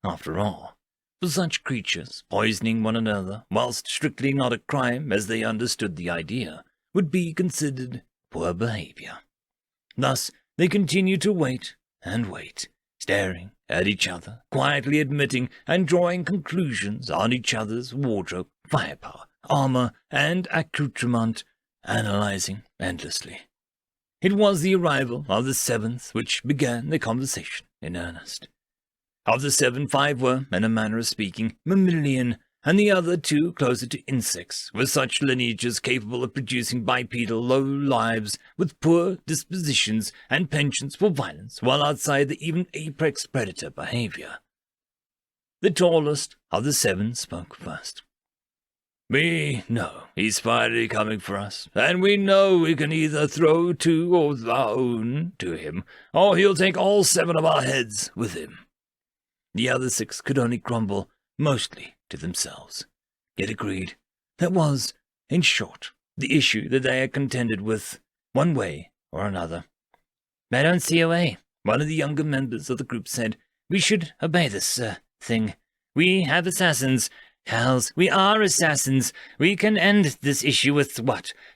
After all, for such creatures, poisoning one another, whilst strictly not a crime as they understood the idea, would be considered poor behavior. Thus, they continued to wait and wait, staring at each other, quietly admitting and drawing conclusions on each other's wardrobe, firepower, armor, and accoutrement, analyzing endlessly. It was the arrival of the 7th which began the conversation in earnest. Of the 7, 5 were, in a manner of speaking, mammalian, and the other 2 closer to insects, with such lineages capable of producing bipedal low lives with poor dispositions and penchants for violence while outside the even apex predator behavior. The tallest of the 7 spoke first. We know he's finally coming for us, and we know we can either throw 2 of our own to him, or he'll take all 7 of our heads with him. The other 6 could only grumble, mostly to themselves, yet agreed. That was, in short, the issue that they had contended with, one way or another. I don't see a way, one of the younger members of the group said. We should obey this, thing. We have assassins, Hells, we are assassins. We can end this issue with,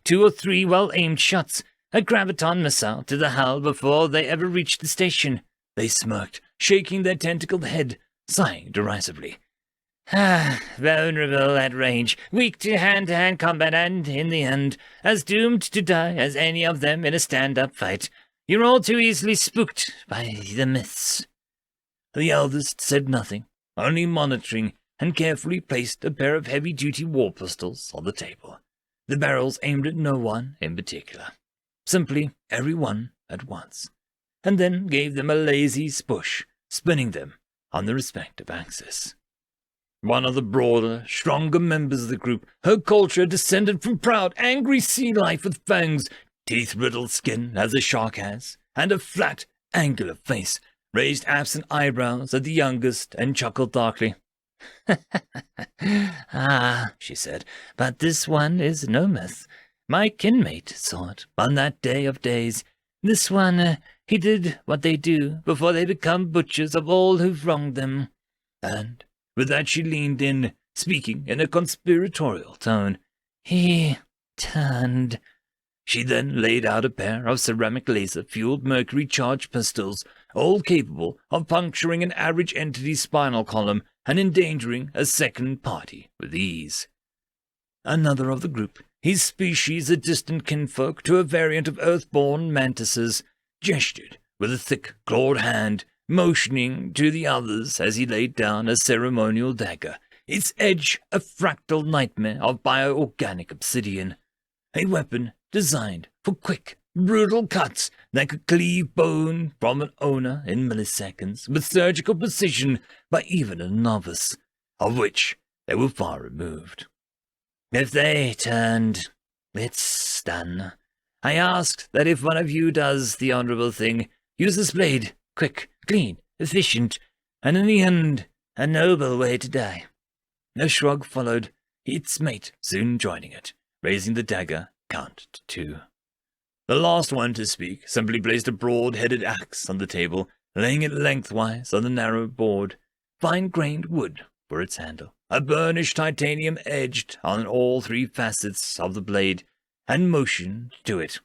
2 or 3 well-aimed shots. A graviton missile to the hull before they ever reached the station. They smirked, shaking their tentacled head, sighing derisively. Vulnerable at range, weak to hand-to-hand combat, and, in the end, as doomed to die as any of them in a stand-up fight. You're all too easily spooked by the myths. The eldest said nothing, only monitoring, and carefully placed a pair of heavy-duty war pistols on the table. The barrels aimed at no one in particular, simply every one at once, and then gave them a lazy push, spinning them on their respective axis. One of the broader, stronger members of the group, her culture descended from proud, angry sea life with fangs, teeth-riddled skin as a shark has, and a flat, angular face, raised absent eyebrows at the youngest, and chuckled darkly. She said, but this one is no myth. My kinmate saw it on that day of days. This one, he did what they do before they become butchers of all who've wronged them. And with that she leaned in, speaking in a conspiratorial tone. He turned. She then laid out a pair of ceramic laser-fueled mercury-charged pistols, all capable of puncturing an average entity's spinal column and endangering a second party with ease. Another of the group, his species a distant kinfolk to a variant of earth-born mantises, gestured with a thick, clawed hand, motioning to the others as he laid down a ceremonial dagger, its edge a fractal nightmare of bioorganic obsidian, a weapon designed for quick, brutal cuts that could cleave bone from an owner in milliseconds with surgical precision by even a novice, of which they were far removed. If they turned, it's done. I asked that if one of you does the honorable thing, use this blade, quick, clean, efficient, and in the end, a noble way to die. A shrug followed, its mate soon joining it, raising the dagger, count to 2. The last one to speak simply placed a broad-headed axe on the table, laying it lengthwise on the narrow board, fine-grained wood for its handle, a burnished titanium edged on all 3 facets of the blade, and motioned to it.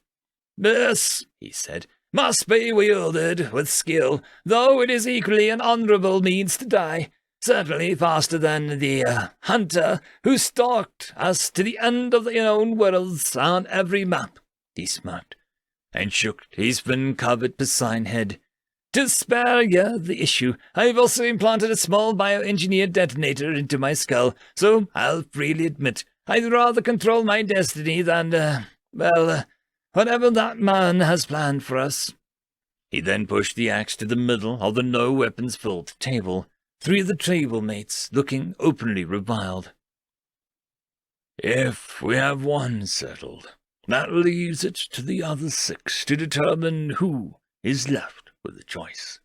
"This," he said, "must be wielded with skill, though it is equally an honourable means to die. Certainly faster than the hunter who stalked us to the end of the known worlds on every map." He smirked, and shook his fin-covered piscine head. "To spare you the issue, I've also implanted a small bioengineered detonator into my skull, so I'll freely admit I'd rather control my destiny than, whatever that man has planned for us." He then pushed the axe to the middle of the no-weapons-filled table, 3 of the table mates looking openly reviled. "If we have one settled, that leaves it to the other 6 to determine who is left with the choice,"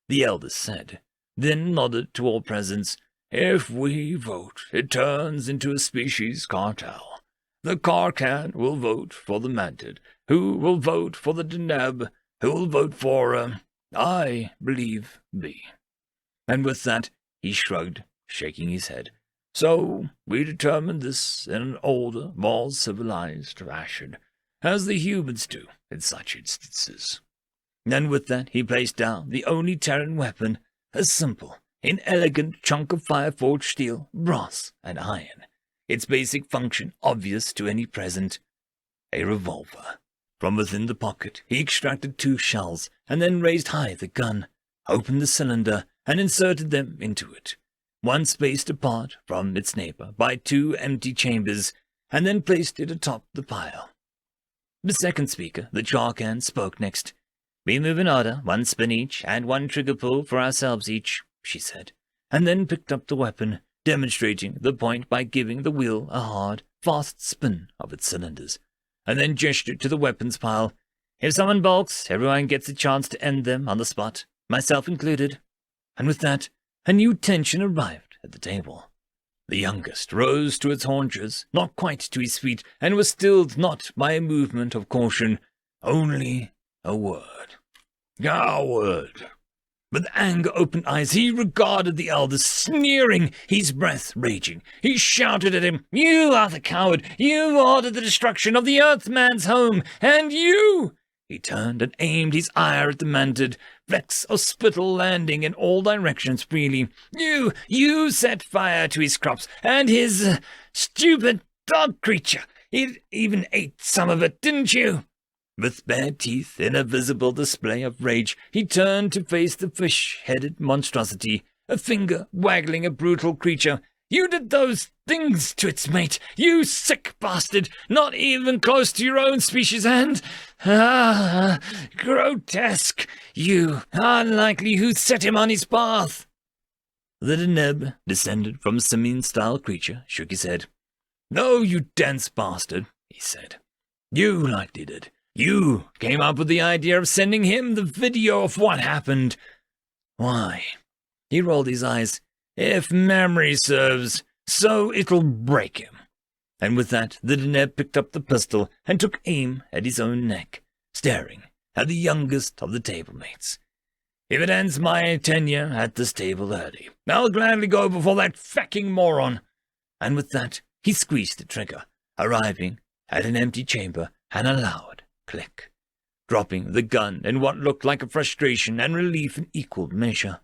the eldest said, then nodded to all presents. "If we vote, it turns into a species cartel. The Carcan will vote for the Mantid, who will vote for the Deneb, who will vote for, I believe, B." And with that, he shrugged, shaking his head. "So we determined this in an older, more civilized fashion, as the humans do in such instances." And with that, he placed down the only Terran weapon, a simple, inelegant chunk of fire-forged steel, brass, and iron, its basic function obvious to any present, a revolver. From within the pocket, he extracted 2 shells, and then raised high the gun, opened the cylinder, and inserted them into it, one spaced apart from its neighbor by 2 empty chambers, and then placed it atop the pile. The second speaker, the Jarkan, spoke next. "We move in order, 1 spin each, and 1 trigger pull for ourselves each," she said, and then picked up the weapon, demonstrating the point by giving the wheel a hard, fast spin of its cylinders, and then gestured to the weapons pile. "If someone balks, everyone gets a chance to end them on the spot, myself included." And with that, a new tension arrived at the table. The youngest rose to its haunches, not quite to his feet, and was stilled not by a movement of caution, only a word. "Coward!" With anger-opened eyes, he regarded the eldest, sneering, his breath raging. He shouted at him, "You are the coward! You ordered the destruction of the Earthman's home, and you—" He turned and aimed his ire at the mantid, flecks of spittle landing in all directions freely. You set fire to his crops, and his stupid dog creature. It even ate some of it, didn't you? With bared teeth in a visible display of rage, he turned to face the fish-headed monstrosity, a finger waggling a brutal creature. "You did those things to its mate, you sick bastard, not even close to your own species, and... grotesque! You, unlikely who set him on his path!" The Deneb, descended from a simian-style creature, shook his head. "No, you dense bastard," he said. "You likely did. You came up with the idea of sending him the video of what happened. Why?" He rolled his eyes. "If memory serves, so it'll break him." And with that, the Deneb picked up the pistol and took aim at his own neck, staring at the youngest of the table-mates. "If it ends my tenure at this table early, I'll gladly go before that fecking moron." And with that, he squeezed the trigger, arriving at an empty chamber and a loud click, dropping the gun in what looked like a frustration and relief in equal measure.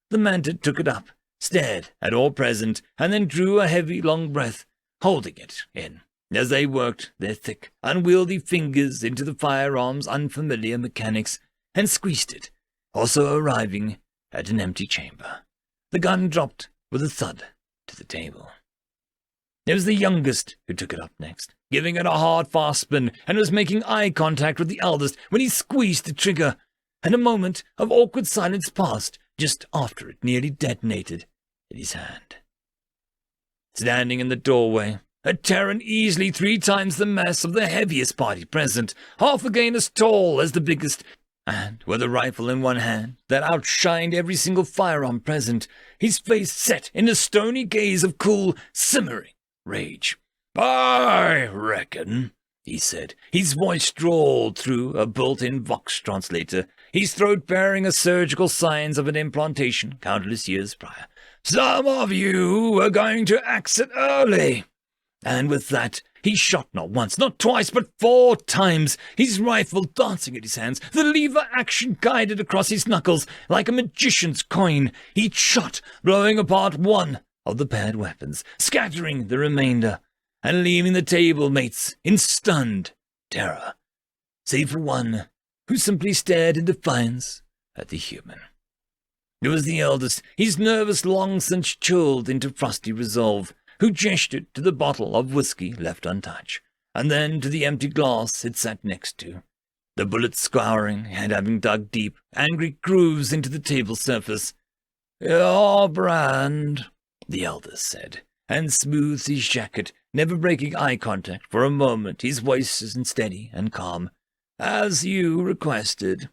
The mantid took it up, stared at all present, and then drew a heavy, long breath, holding it in, as they worked their thick, unwieldy fingers into the firearm's unfamiliar mechanics, and squeezed it, also arriving at an empty chamber. The gun dropped with a thud to the table. It was the youngest who took it up next, giving it a hard, fast spin, and was making eye contact with the eldest when he squeezed the trigger, and a moment of awkward silence passed just after it nearly detonated in his hand. Standing in the doorway, a Terran easily 3 times the mass of the heaviest party present, half again as tall as the biggest, and with a rifle in one hand that outshined every single firearm present, his face set in a stony gaze of cool, simmering rage. "I reckon," he said, his voice drawled through a built-in Vox translator, his throat bearing a surgical signs of an implantation countless years prior, "some of you are going to exit early." And with that, he shot not once, not twice, but 4 times, his rifle dancing at his hands, the lever action guided across his knuckles like a magician's coin. Each shot blowing apart one of the paired weapons, scattering the remainder, and leaving the table mates in stunned terror, save for one who simply stared in defiance at the human. It was the eldest, his nervous long since chilled into frosty resolve, who gestured to the bottle of whiskey left untouched, and then to the empty glass it sat next to, the bullet scouring and having dug deep, angry grooves into the table surface. "Your brand," the eldest said, and smoothed his jacket, never breaking eye contact for a moment, his voice steady and calm. "As you requested."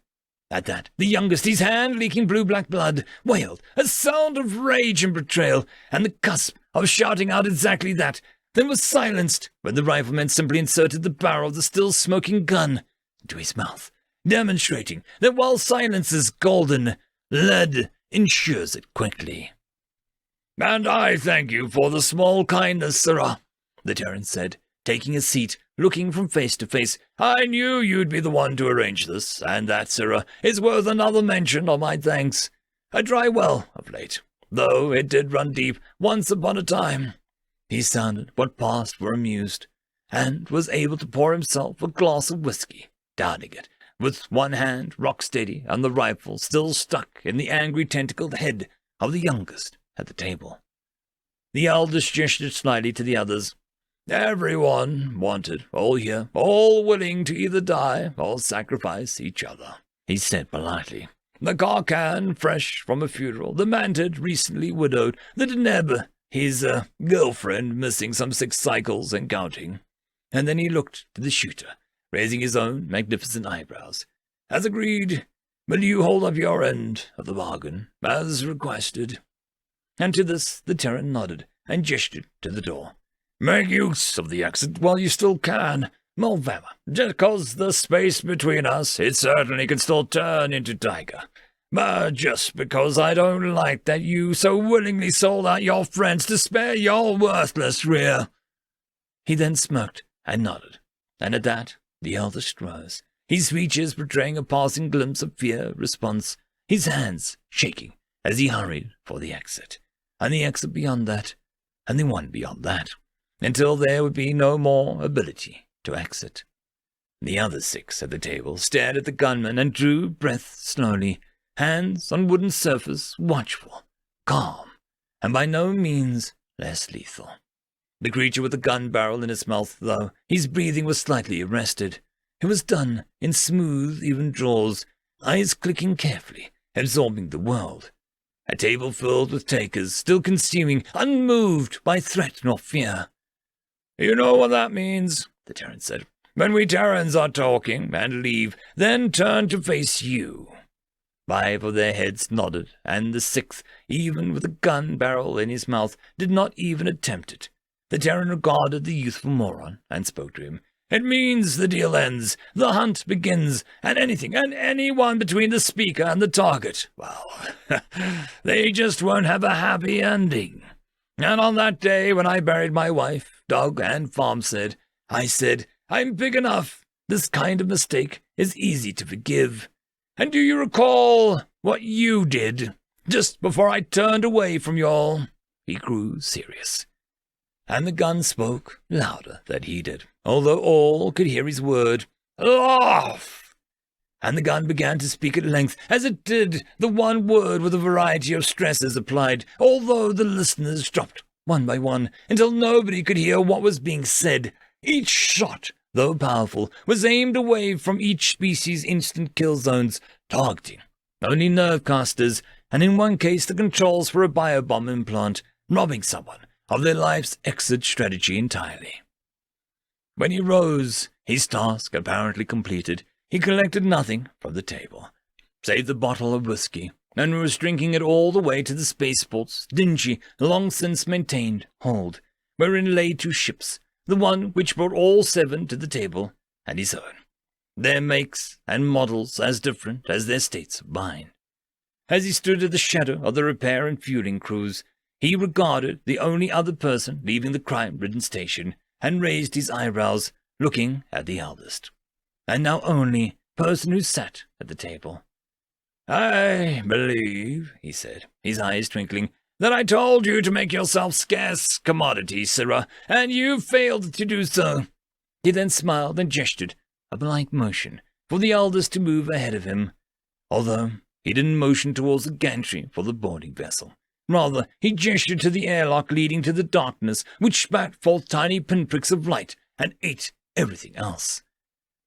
At that, the youngest, his hand leaking blue-black blood, wailed, a sound of rage and betrayal, and the cusp of shouting out exactly that, then was silenced when the rifleman simply inserted the barrel of the still-smoking gun into his mouth, demonstrating that while silence is golden, lead ensures it quickly. "And I thank you for the small kindness, sirrah," the Terran said, taking a seat, looking from face to face. "I knew you'd be the one to arrange this, and that, sirrah, is worth another mention of my thanks. A dry well of late, though it did run deep once upon a time." He sounded what passed for amused, and was able to pour himself a glass of whiskey, downing it, with one hand rock steady and the rifle still stuck in the angry tentacled head of the youngest at the table. The eldest gestured slightly to the others. "Everyone wanted, all here, all willing to either die or sacrifice each other," he said politely. "The Karkan, fresh from a funeral, the Mantid, recently widowed, the Deneb, his girlfriend, missing some 6 cycles and counting." And then he looked to the shooter, raising his own magnificent eyebrows. "As agreed, will you hold up your end of the bargain, as requested?" And to this the Terran nodded and gestured to the door. "Make use of the exit while you still can. Mulvama, just 'cause the space between us, it certainly can still turn into tiger. But just because I don't like that you so willingly sold out your friends to spare your worthless rear. He then smirked and nodded, and at that the eldest rose, his features portraying a passing glimpse of fear response, his hands shaking as he hurried for the exit, and the exit beyond that, and the one beyond that, until there would be no more ability to exit. The other 6 at the table stared at the gunman and drew breath slowly, hands on wooden surface, watchful, calm, and by no means less lethal. The creature with the gun barrel in his mouth, though, his breathing was slightly arrested. It was done in smooth, even draws, eyes clicking carefully, absorbing the world. A table filled with takers, still consuming, unmoved by threat nor fear. You know what that means, the Terran said. When we Terrans are talking and leave, then turn to face you. 5 of their heads nodded, and the 6th, even with a gun barrel in his mouth, did not even attempt it. The Terran regarded the youthful moron and spoke to him. It means the deal ends, the hunt begins, and anything and anyone between the speaker and the target, well, they just won't have a happy ending. And on that day when I buried my wife, dog, and farmstead, I said, I'm big enough. This kind of mistake is easy to forgive. And do you recall what you did just before I turned away from y'all? He grew serious. And the gun spoke louder than he did, although all could hear his word, laugh. And the gun began to speak at length, as it did the one word with a variety of stresses applied, although the listeners dropped one by one, until nobody could hear what was being said. Each shot, though powerful, was aimed away from each species' instant kill zones, targeting only nerve casters, and in one case the controls for a biobomb implant, robbing someone of their life's exit strategy entirely. When he rose, his task apparently completed, he collected nothing from the table, save the bottle of whiskey, and was drinking it all the way to the spaceport's dingy, long-since maintained hold, wherein lay 2 ships, the one which brought all 7 to the table, and his own, their makes and models as different as their states of mind. As he stood at the shadow of the repair and fueling crews, he regarded the only other person leaving the crime-ridden station, and raised his eyebrows, looking at the eldest, and now only person who sat at the table. I believe, he said, his eyes twinkling, that I told you to make yourself scarce commodity, sirrah, and you failed to do so. He then smiled and gestured a polite motion for the eldest to move ahead of him, although he didn't motion towards the gantry for the boarding vessel. Rather, he gestured to the airlock leading to the darkness, which spat forth tiny pinpricks of light and ate everything else,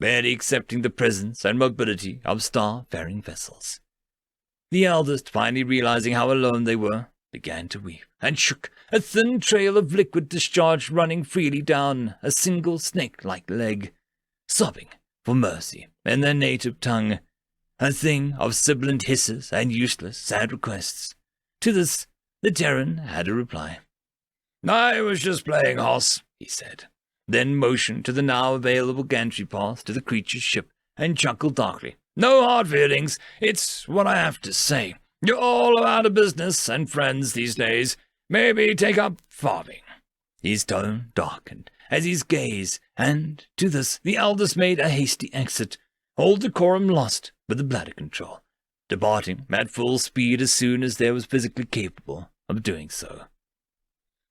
barely accepting the presence and mobility of star-faring vessels. The eldest, finally realizing how alone they were, began to weep, and shook, a thin trail of liquid discharge running freely down a single snake-like leg, sobbing for mercy in their native tongue, a thing of sibilant hisses and useless, sad requests. To this, the Terran had a reply. I was just playing hoss, he said, then motioned to the now available gantry path to the creature's ship, and chuckled darkly. No hard feelings, it's what I have to say. You're all out of business and friends these days. Maybe take up farming. His tone darkened as his gaze, and to this the eldest made a hasty exit, all decorum lost but the bladder control, departing at full speed as soon as they was physically capable of doing so.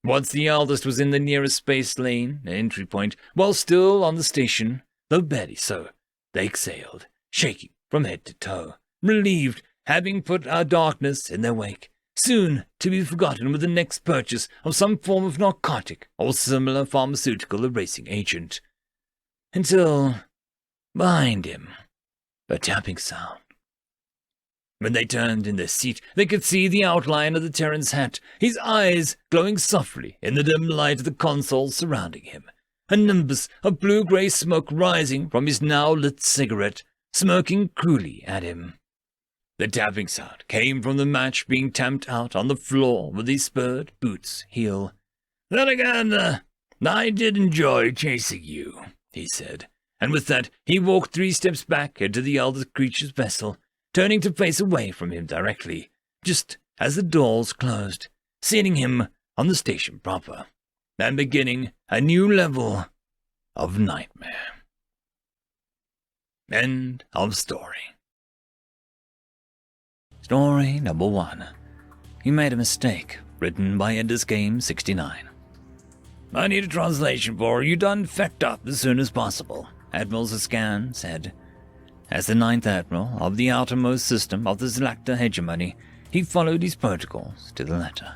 Once the eldest was in the nearest space lane, entry point, while still on the station, though barely so, they exhaled, shaking from head to toe, relieved, having put our darkness in their wake, soon to be forgotten with the next purchase of some form of narcotic or similar pharmaceutical erasing agent. Until, behind him, a tapping sound. When they turned in their seat, they could see the outline of the Terran's hat, his eyes glowing softly in the dim light of the console surrounding him, a nimbus of blue-grey smoke rising from his now-lit cigarette, smirking cruelly at him. The tapping sound came from the match being tamped out on the floor with the spurred boot's heel. Then again, I did enjoy chasing you, he said, and with that he walked 3 steps back into the elder creature's vessel, turning to face away from him directly, just as the doors closed, seating him on the station proper, and beginning a new level of nightmare. End of story. Story number 1. You Made a Mistake, written by Enders Game 69. I need a translation for you done fecked up as soon as possible, Admiral Zascan said. As the 9th Admiral of the outermost system of the Zlacta hegemony, he followed his protocols to the letter.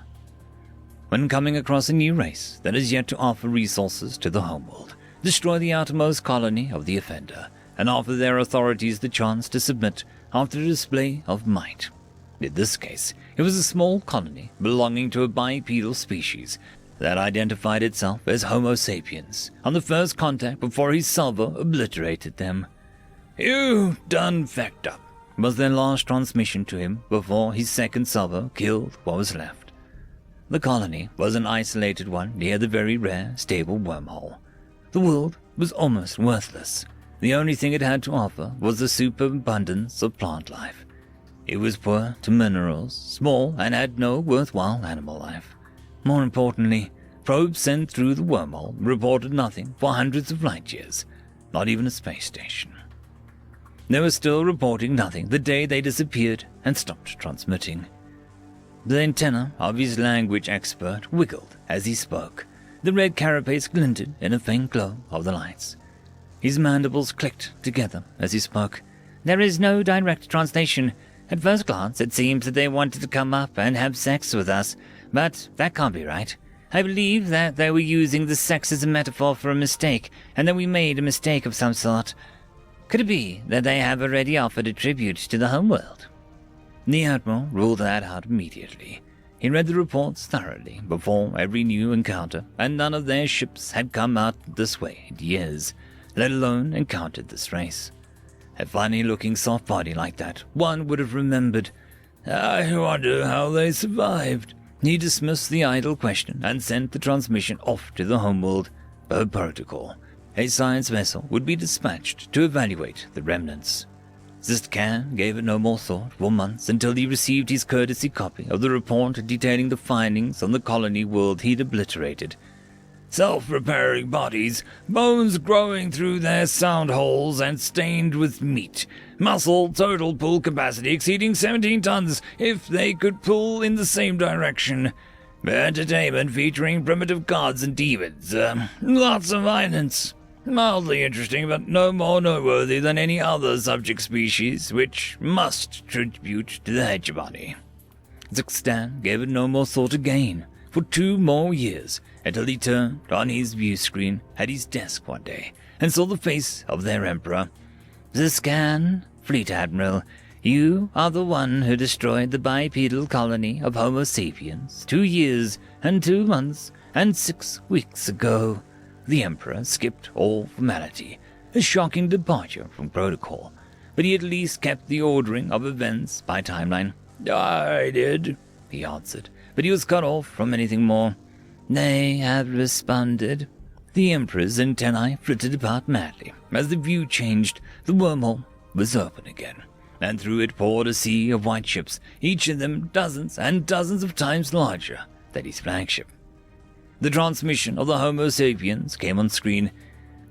When coming across a new race that is yet to offer resources to the homeworld, destroy the outermost colony of the offender, and offer their authorities the chance to submit after a display of might. In this case, it was a small colony belonging to a bipedal species that identified itself as Homo sapiens on the first contact before his salvo obliterated them. You done fecked up, was their last transmission to him before his second salvo killed what was left. The colony was an isolated one near the very rare, stable wormhole. The world was almost worthless. The only thing it had to offer was the superabundance of plant life. It was poor to minerals, small, and had no worthwhile animal life. More importantly, probes sent through the wormhole reported nothing for hundreds of light years, not even a space station. They were still reporting nothing the day they disappeared and stopped transmitting. The antenna of his language expert wiggled as he spoke. The red carapace glinted in a faint glow of the lights. His mandibles clicked together as he spoke. There is no direct translation. At first glance, it seems that they wanted to come up and have sex with us, but that can't be right. I believe that they were using the sex as a metaphor for a mistake, and that we made a mistake of some sort. Could it be that they have already offered a tribute to the homeworld? The Admiral ruled that out immediately. He read the reports thoroughly before every new encounter, and none of their ships had come out this way in years, let alone encountered this race. A funny-looking soft body like that, one would have remembered. I wonder how they survived. He dismissed the idle question and sent the transmission off to the homeworld per protocol. A science vessel would be dispatched to evaluate the remnants. Zistcan gave it no more thought for months until he received his courtesy copy of the report detailing the findings on the colony world he'd obliterated. Self-repairing bodies, bones growing through their sound holes and stained with meat, muscle total pull capacity exceeding 17 tons if they could pull in the same direction. Entertainment featuring primitive gods and demons, lots of violence. Mildly interesting, but no more noteworthy than any other subject species, which must tribute to the hegemony. Zixstan gave it no more thought again, for 2 more years, until he turned on his view screen at his desk one day, and saw the face of their emperor. Ziscan, Fleet Admiral, you are the one who destroyed the bipedal colony of Homo sapiens 2 years and 2 months and 6 weeks ago. The Emperor skipped all formality, a shocking departure from protocol, but he at least kept the ordering of events by timeline. I did, he answered, but he was cut off from anything more. They have responded. The Emperor's antennae flitted about madly. As the view changed, the wormhole was open again, and through it poured a sea of white ships, each of them dozens and dozens of times larger than his flagship. The transmission of the Homo sapiens came on screen.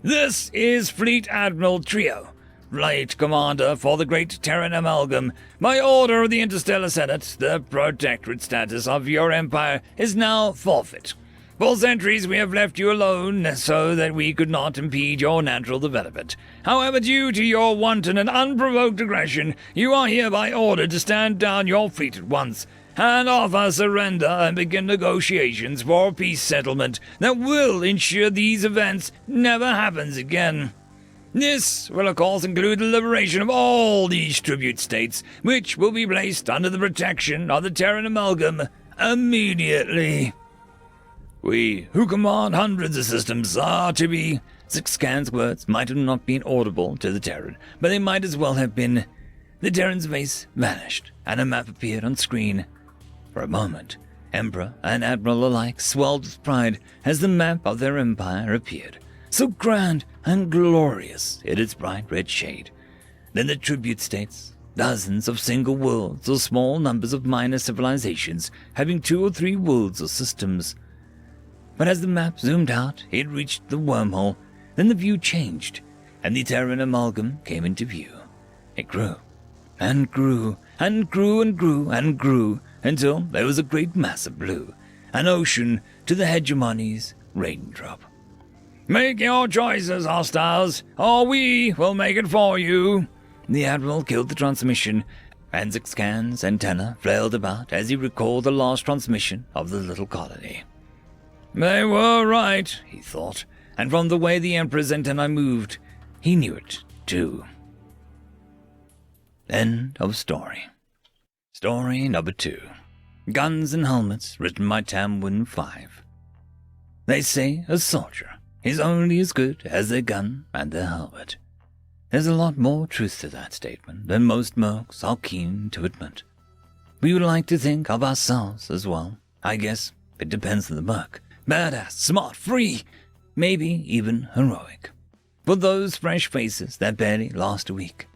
This is Fleet Admiral Trio, Flight Commander for the Great Terran Amalgam. By order of the Interstellar Senate, the protectorate status of your empire is now forfeit. For centuries we have left you alone so that we could not impede your natural development. However, due to your wanton and unprovoked aggression, you are hereby ordered to stand down your fleet at once, and offer surrender and begin negotiations for a peace settlement that will ensure these events never happens again. This will of course include the liberation of all these tribute states, which will be placed under the protection of the Terran Amalgam immediately. We, who command hundreds of systems, are to be... Zixcan's words might have not been audible to the Terran, but they might as well have been. The Terran's face vanished, and a map appeared on screen. For a moment, Emperor and Admiral alike swelled with pride as the map of their empire appeared, so grand and glorious in its bright red shade. Then the tribute states Dozens of single worlds or small numbers of minor civilizations having 2 or 3 worlds or systems. But as the map zoomed out, it reached the wormhole, then the view changed, and the Terran amalgam came into view. It grew, and grew, and grew, and grew, and grew, until there was a great mass of blue, an ocean to the hegemony's raindrop. "Make your choices, hostiles, or we will make it for you." The Admiral killed the transmission, and Zixcan's antenna flailed about as he recalled the last transmission of the little colony. They were right, he thought, and from the way the Emperor's antenna moved, he knew it, too. End of story. Story number 2. Guns and Helmets, written by Tamwin 5. They say a soldier is only as good as their gun and their helmet. There's a lot more truth to that statement than most mercs are keen to admit. We would like to think of ourselves as well. I guess it depends on the merc. Badass, smart, free, maybe even heroic. For those fresh faces that barely last a week.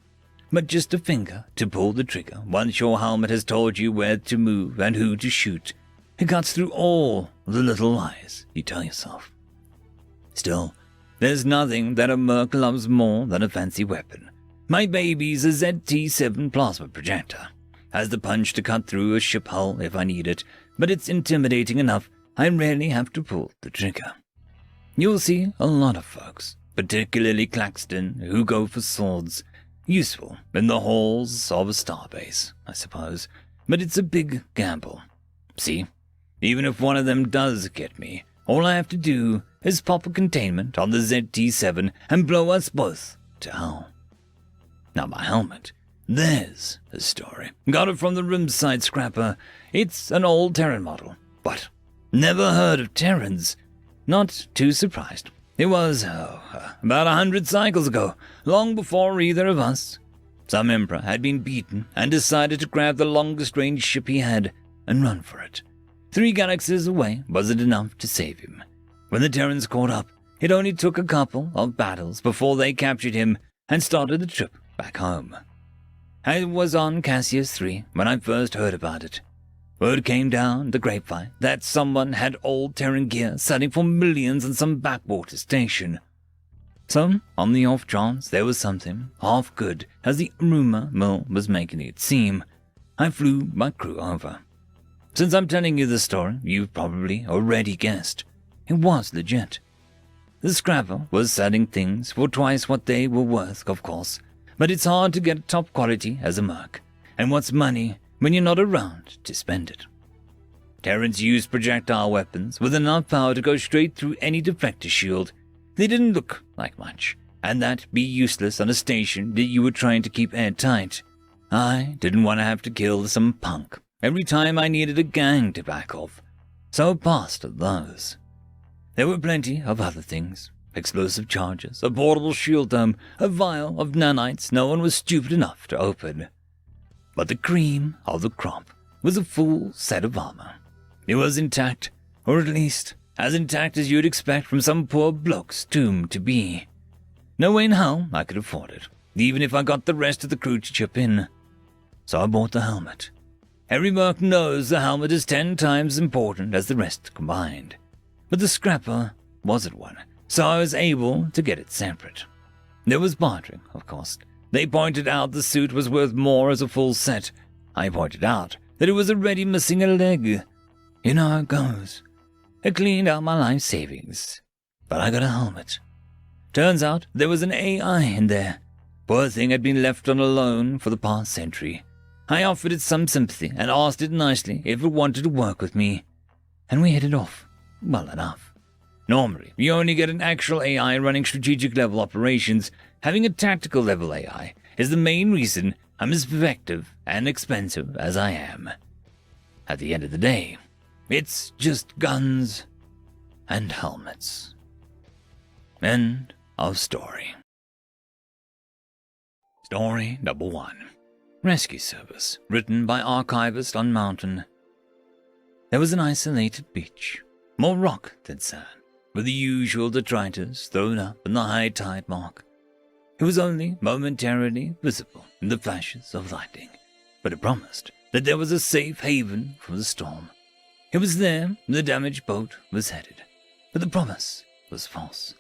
But just a finger to pull the trigger once your helmet has told you where to move and who to shoot. It cuts through all the little lies you tell yourself. Still, there's nothing that a merc loves more than a fancy weapon. My baby's a ZT-7 plasma projector. Has the punch to cut through a ship hull if I need it, but it's intimidating enough I rarely have to pull the trigger. You'll see a lot of folks, particularly Claxton, who go for swords. Useful in the halls of a starbase, I suppose, but it's a big gamble. See, even if one of them does get me, all I have to do is pop a containment on the ZT-7 and blow us both to hell. Now my helmet, there's a story. Got it from the Rimside scrapper. It's an old Terran model, but never heard of Terrans. Not too surprised. It was, about 100 cycles ago, long before either of us. Some emperor had been beaten and decided to grab the longest-range ship he had and run for it. 3 galaxies away wasn't enough to save him. When the Terrans caught up, it only took a couple of battles before they captured him and started the trip back home. I was on Cassius 3 when I first heard about it. Word came down the grapevine that someone had old Terran gear selling for millions in some backwater station. So, on the off chance there was something half good as the rumor mill was making it seem, I flew my crew over. Since I'm telling you the story, you've probably already guessed. It was legit. The scrapper was selling things for twice what they were worth, of course, but it's hard to get top quality as a merc. And what's money when you're not around to spend it? Terrans used projectile weapons with enough power to go straight through any deflector shield. They didn't look like much, and that'd be useless on a station that you were trying to keep airtight. I didn't want to have to kill some punk every time I needed a gang to back off, so I passed at those. There were plenty of other things. Explosive charges, a portable shield dome, a vial of nanites no one was stupid enough to open. But the cream of the crop was a full set of armor. It was intact, or at least as intact as you'd expect from some poor bloke's tomb to be. No way in hell I could afford it, even if I got the rest of the crew to chip in. So I bought the helmet. Every merc knows the helmet is 10 times as important as the rest combined. But the scrapper wasn't one, so I was able to get it separate. There was bartering, of course. They pointed out the suit was worth more as a full set. I pointed out that it was already missing a leg. You know how it goes. It cleaned out my life savings. But I got a helmet. Turns out there was an AI in there. Poor thing had been left on alone for the past century. I offered it some sympathy and asked it nicely if it wanted to work with me. And we hit it off well enough. Normally, you only get an actual AI running strategic level operations. Having a tactical level AI is the main reason I'm as effective and expensive as I am. At the end of the day, it's just guns and helmets. End of story. Story number 1. Rescue Service, written by Archivist on Mountain. There was an isolated beach, more rock than sand, with the usual detritus thrown up in the high tide mark. It was only momentarily visible in the flashes of lightning, but it promised that there was a safe haven from the storm. It was there the damaged boat was headed, but the promise was false.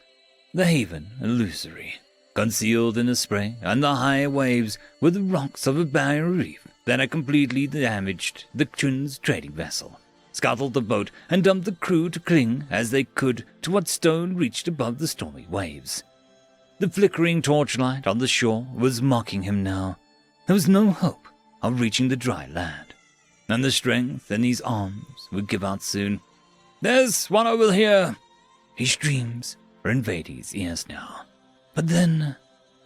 The haven illusory. Concealed in the spray and the high waves were the rocks of a barrier reef that had completely damaged the Chun's trading vessel, scuttled the boat, and dumped the crew to cling as they could to what stone reached above the stormy waves. The flickering torchlight on the shore was mocking him now. There was no hope of reaching the dry land, and the strength in his arms would give out soon. "There's one over here!" His dreams were invading his ears now. But then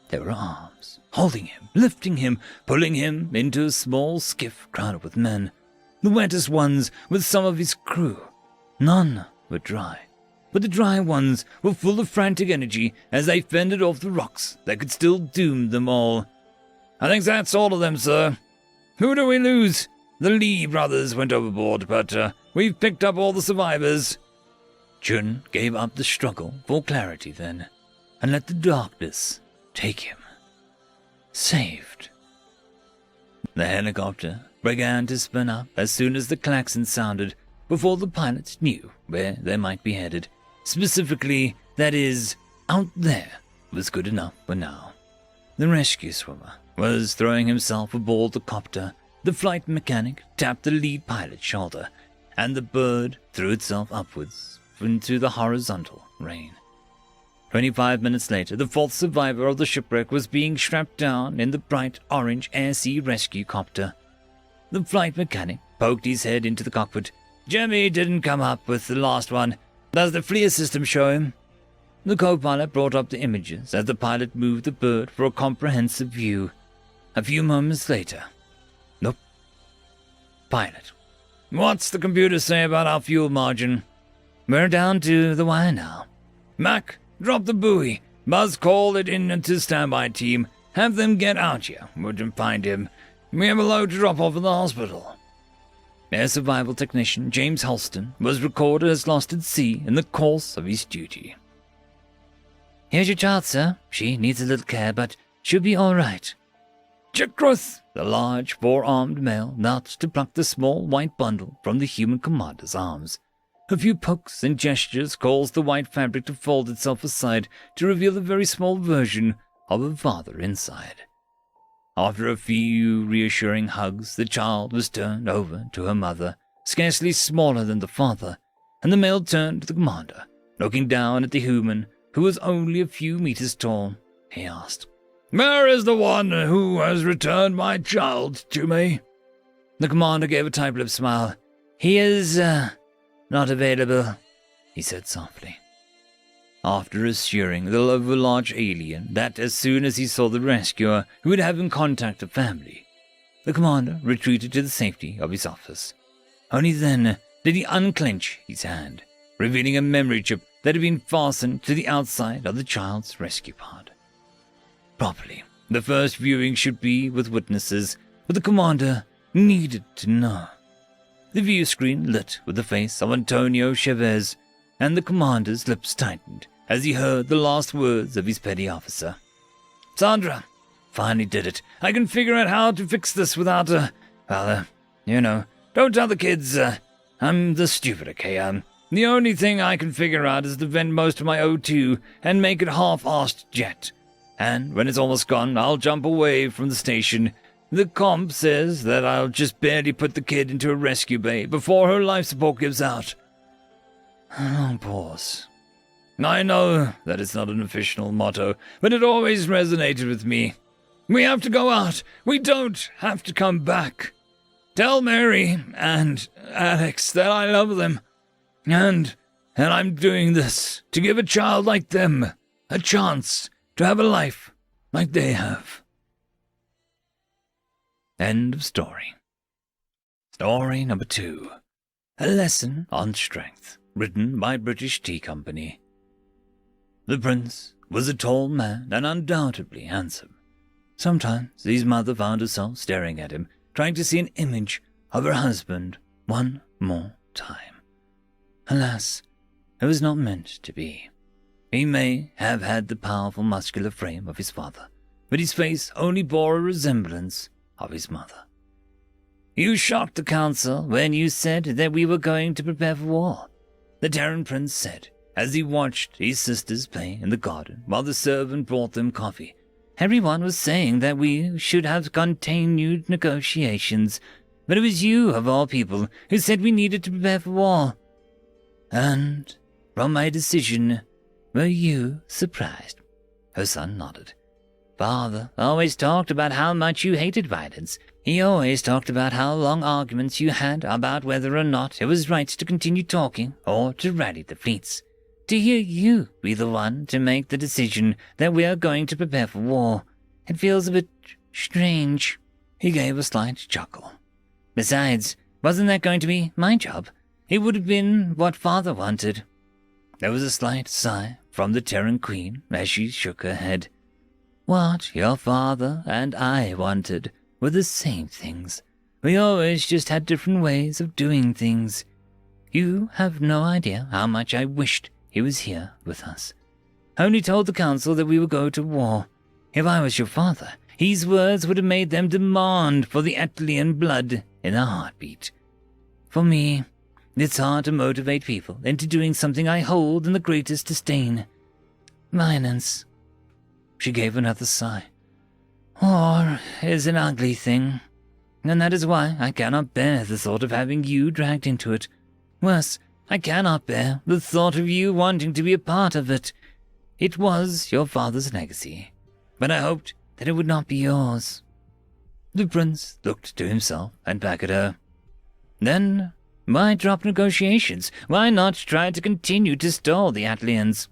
there were arms, holding him, lifting him, pulling him into a small skiff crowded with men, the wettest ones with some of his crew. None were dry, but the dry ones were full of frantic energy as they fended off the rocks that could still doom them all. "I think that's all of them, sir. Who do we lose? The Lee brothers went overboard, but we've picked up all the survivors." Chun gave up the struggle for clarity then, and let the darkness take him. Saved. The helicopter began to spin up as soon as the klaxon sounded, before the pilots knew where they might be headed. Specifically, that is, out there was good enough for now. The rescue swimmer was throwing himself aboard the copter. The flight mechanic tapped the lead pilot's shoulder, and the bird threw itself upwards into the horizontal rain. 25 minutes later, the fourth survivor of the shipwreck was being strapped down in the bright orange air-sea rescue copter. The flight mechanic poked his head into the cockpit. "Jimmy didn't come up with the last one. Does the FLIR system show him?" The co-pilot brought up the images as the pilot moved the bird for a comprehensive view. A few moments later, nope. Pilot: "What's the computer say about our fuel margin?" "We're down to the wire now." "Mac, drop the buoy. Buzz, call it in to standby team. Have them get out here. Wouldn't find him. We have a load to drop off at the hospital." Air survival technician James Halston was recorded as lost at sea in the course of his duty. "Here's your child, sir. She needs a little care, but she'll be all right." "Chikruth!" The large four-armed male knelt to pluck the small white bundle from the human commander's arms. A few pokes and gestures caused the white fabric to fold itself aside to reveal a very small version of a father inside. After a few reassuring hugs, the child was turned over to her mother, scarcely smaller than the father, and the male turned to the commander. Looking down at the human, who was only a few meters tall, he asked, "Where is the one who has returned my child to me?" The commander gave a tight-lipped smile. "He is, not available," he said softly. After assuring the large alien that as soon as he saw the rescuer, he would have him contact the family, the commander retreated to the safety of his office. Only then did he unclench his hand, revealing a memory chip that had been fastened to the outside of the child's rescue pod. Properly, the first viewing should be with witnesses, but the commander needed to know. The view screen lit with the face of Antonio Chavez, and the commander's lips tightened as he heard the last words of his petty officer. "Sandra, finally did it. I can figure out how to fix this without, don't tell the kids, I'm the stupid, okay? The only thing I can figure out is to vent most of my O2 and make it half-assed jet. And when it's almost gone, I'll jump away from the station. The comp says that I'll just barely put the kid into a rescue bay before her life support gives out." A long pause. "I know that it's not an official motto, but it always resonated with me. We have to go out. We don't have to come back. Tell Mary and Alex that I love them. And I'm doing this to give a child like them a chance to have a life like they have." End of story. Story number 2. A Lesson on Strength, written by British Tea Company. The prince was a tall man and undoubtedly handsome. Sometimes his mother found herself staring at him, trying to see an image of her husband one more time. Alas, it was not meant to be. He may have had the powerful muscular frame of his father, but his face only bore a resemblance of his mother. You shocked the council when you said that we were going to prepare for war, the Terran prince said, as he watched his sisters play in the garden while the servant brought them coffee. Everyone was saying that we should have continued negotiations, but it was you, of all people, who said we needed to prepare for war. And from my decision, were you surprised? Her son nodded. Father always talked about how much you hated violence. He always talked about how long arguments you had about whether or not it was right to continue talking or to rally the fleets. To hear you be the one to make the decision that we are going to prepare for war, it feels a bit strange. He gave a slight chuckle. Besides, wasn't that going to be my job? It would have been what Father wanted. There was a slight sigh from the Terran Queen as she shook her head. What your father and I wanted were the same things. We always just had different ways of doing things. You have no idea how much I wished he was here with us. I only told the council that we would go to war. If I was your father, his words would have made them demand for the Atlian blood in a heartbeat. For me, it's hard to motivate people into doing something I hold in the greatest disdain. Violence. She gave another sigh. War is an ugly thing, and that is why I cannot bear the thought of having you dragged into it. Worse, I cannot bear the thought of you wanting to be a part of it. It was your father's legacy, but I hoped that it would not be yours. The prince looked to himself and back at her. Then, why drop negotiations? Why not try to continue to stall the Atlians?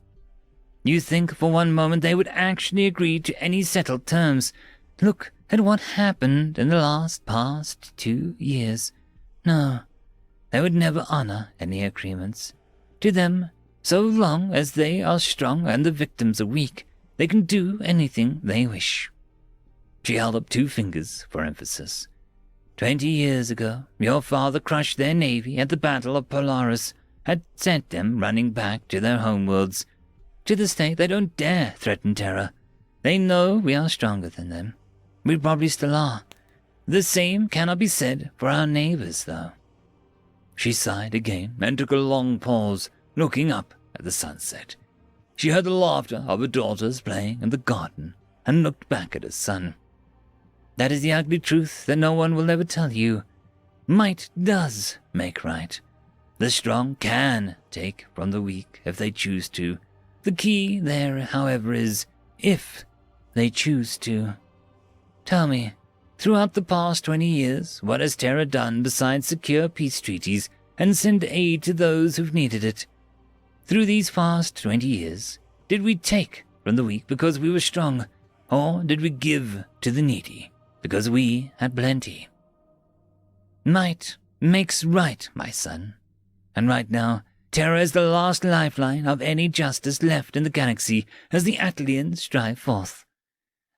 You think for one moment they would actually agree to any settled terms. Look at what happened in the past 2 years. No, they would never honor any agreements. To them, so long as they are strong and the victims are weak, they can do anything they wish. She held up 2 fingers for emphasis. 20 years ago, your father crushed their navy at the Battle of Polaris, had sent them running back to their homeworlds. To this day, they don't dare threaten Terra. They know we are stronger than them. We probably still are. The same cannot be said for our neighbors, though. She sighed again and took a long pause, looking up at the sunset. She heard the laughter of her daughters playing in the garden and looked back at her son. That is the ugly truth that no one will ever tell you. Might does make right. The strong can take from the weak if they choose to. The key there, however, is if they choose to. Tell me, throughout the past 20 years, what has Terra done besides secure peace treaties and send aid to those who've needed it? Through these past 20 years, did we take from the weak because we were strong, or did we give to the needy because we had plenty? Might makes right, my son. And right now, Terra is the last lifeline of any justice left in the galaxy as the Atlians drive forth.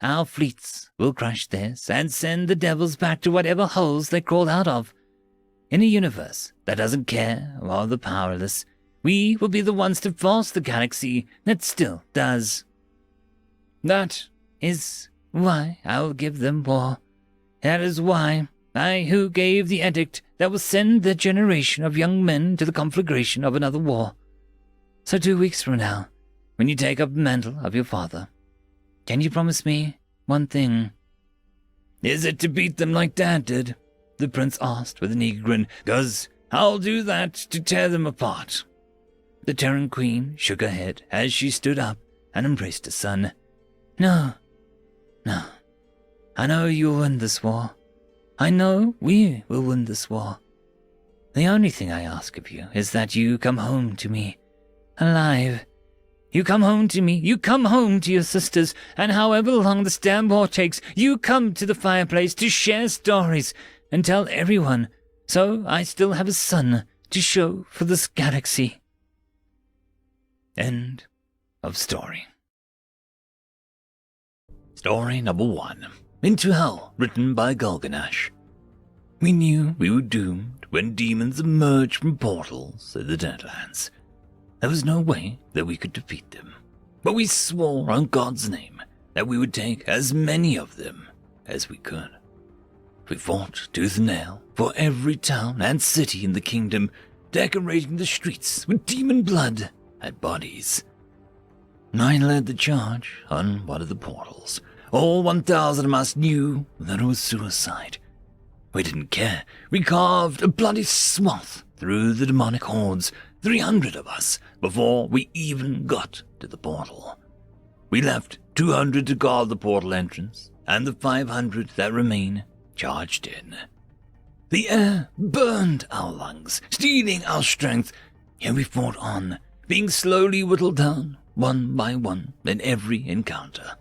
Our fleets will crush theirs and send the devils back to whatever holes they crawled out of. In a universe that doesn't care or the powerless, we will be the ones to force the galaxy that still does. That is why I will give them war. That is why I who gave the edict that will send the generation of young men to the conflagration of another war. So 2 weeks from now, when you take up the mantle of your father, can you promise me one thing? Is it to beat them like Dad did? The prince asked with an eager grin. 'Cause I'll do that to tear them apart. The Terran Queen shook her head as she stood up and embraced her son. No. I know you'll win this war. I know we will win this war. The only thing I ask of you is that you come home to me, alive. You come home to me, you come home to your sisters, and however long this damn war takes, you come to the fireplace to share stories and tell everyone, so I still have a son to show for this galaxy. End of story. Story number 1. Into Hell, written by Gulganash. We knew we were doomed when demons emerged from portals in the Deadlands. There was no way that we could defeat them. but we swore on God's name that we would take as many of them as we could. We fought tooth and nail for every town and city in the kingdom, decorating the streets with demon blood and bodies. I led the charge on one of the portals. All 1,000 of us knew that it was suicide. We didn't care. We carved a bloody swath through the demonic hordes, 300 of us, before we even got to the portal. We left 200 to guard the portal entrance, and the 500 that remain charged in. The air burned our lungs, stealing our strength, yet we fought on, being slowly whittled down, one by one, in every encounter.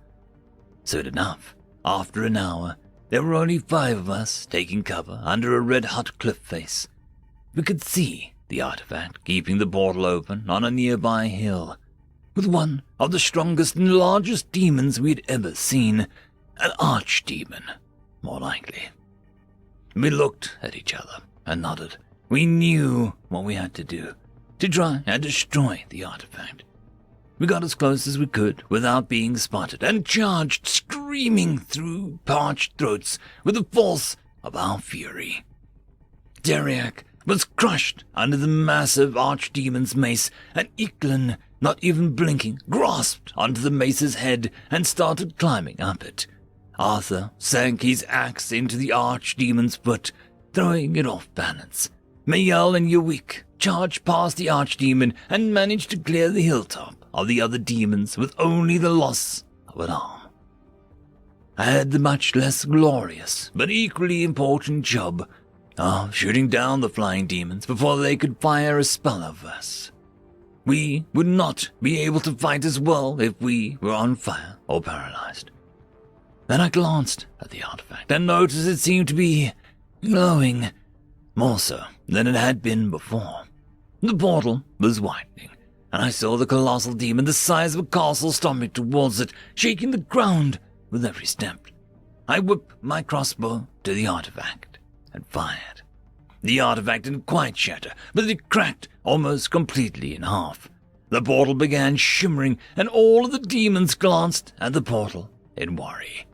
Soon enough, after an hour, there were only 5 of us taking cover under a red-hot cliff face. We could see the artifact keeping the portal open on a nearby hill, with one of the strongest and largest demons we'd ever seen, an archdemon, more likely. We looked at each other and nodded. We knew what we had to do, to try and destroy the artifact. We got as close as we could without being spotted and charged, screaming through parched throats with the force of our fury. Deriak was crushed under the massive archdemon's mace, and Eklund, not even blinking, grasped onto the mace's head and started climbing up it. Arthur sank his axe into the archdemon's foot, throwing it off balance. Mayel and Yawik charged past the archdemon and managed to clear the hilltop of the other demons with only the loss of an arm. I had the much less glorious but equally important job of shooting down the flying demons before they could fire a spell of us. We would not be able to fight as well if we were on fire or paralyzed. Then I glanced at the artifact and noticed it seemed to be glowing, more so than it had been before. The portal was widening, and I saw the colossal demon the size of a castle stomping towards it, shaking the ground with every step. I whipped my crossbow to the artifact and fired. The artifact didn't quite shatter, but it cracked almost completely in half. The portal began shimmering, and all of the demons glanced at the portal in worry.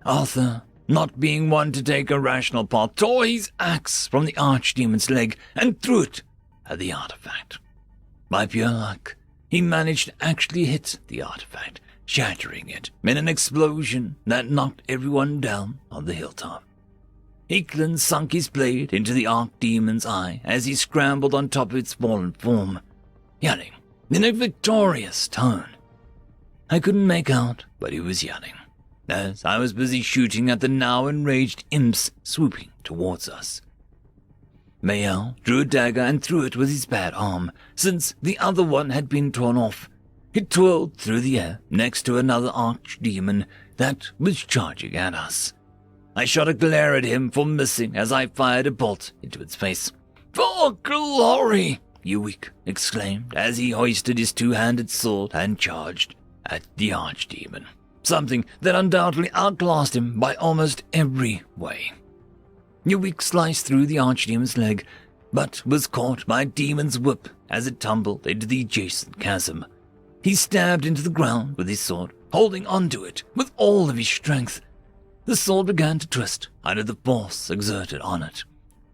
Arthur, not being one to take a rational path, tore his axe from the archdemon's leg and threw it at the artifact. By pure luck, he managed to actually hit the artifact, shattering it in an explosion that knocked everyone down on the hilltop. Eklund sunk his blade into the archdemon's eye as he scrambled on top of its fallen form, yelling in a victorious tone. I couldn't make out what he was yelling, as I was busy shooting at the now enraged imps swooping towards us. Mayel drew a dagger and threw it with his bad arm, since the other one had been torn off. It twirled through the air next to another archdemon that was charging at us. I shot a glare at him for missing as I fired a bolt into its face. "For glory!" Yawik exclaimed as he hoisted his two-handed sword and charged at the archdemon, something that undoubtedly outclassed him by almost every way. Yawik sliced through the archdemon's leg, but was caught by a demon's whip as it tumbled into the adjacent chasm. He stabbed into the ground with his sword, holding onto it with all of his strength. The sword began to twist under the force exerted on it,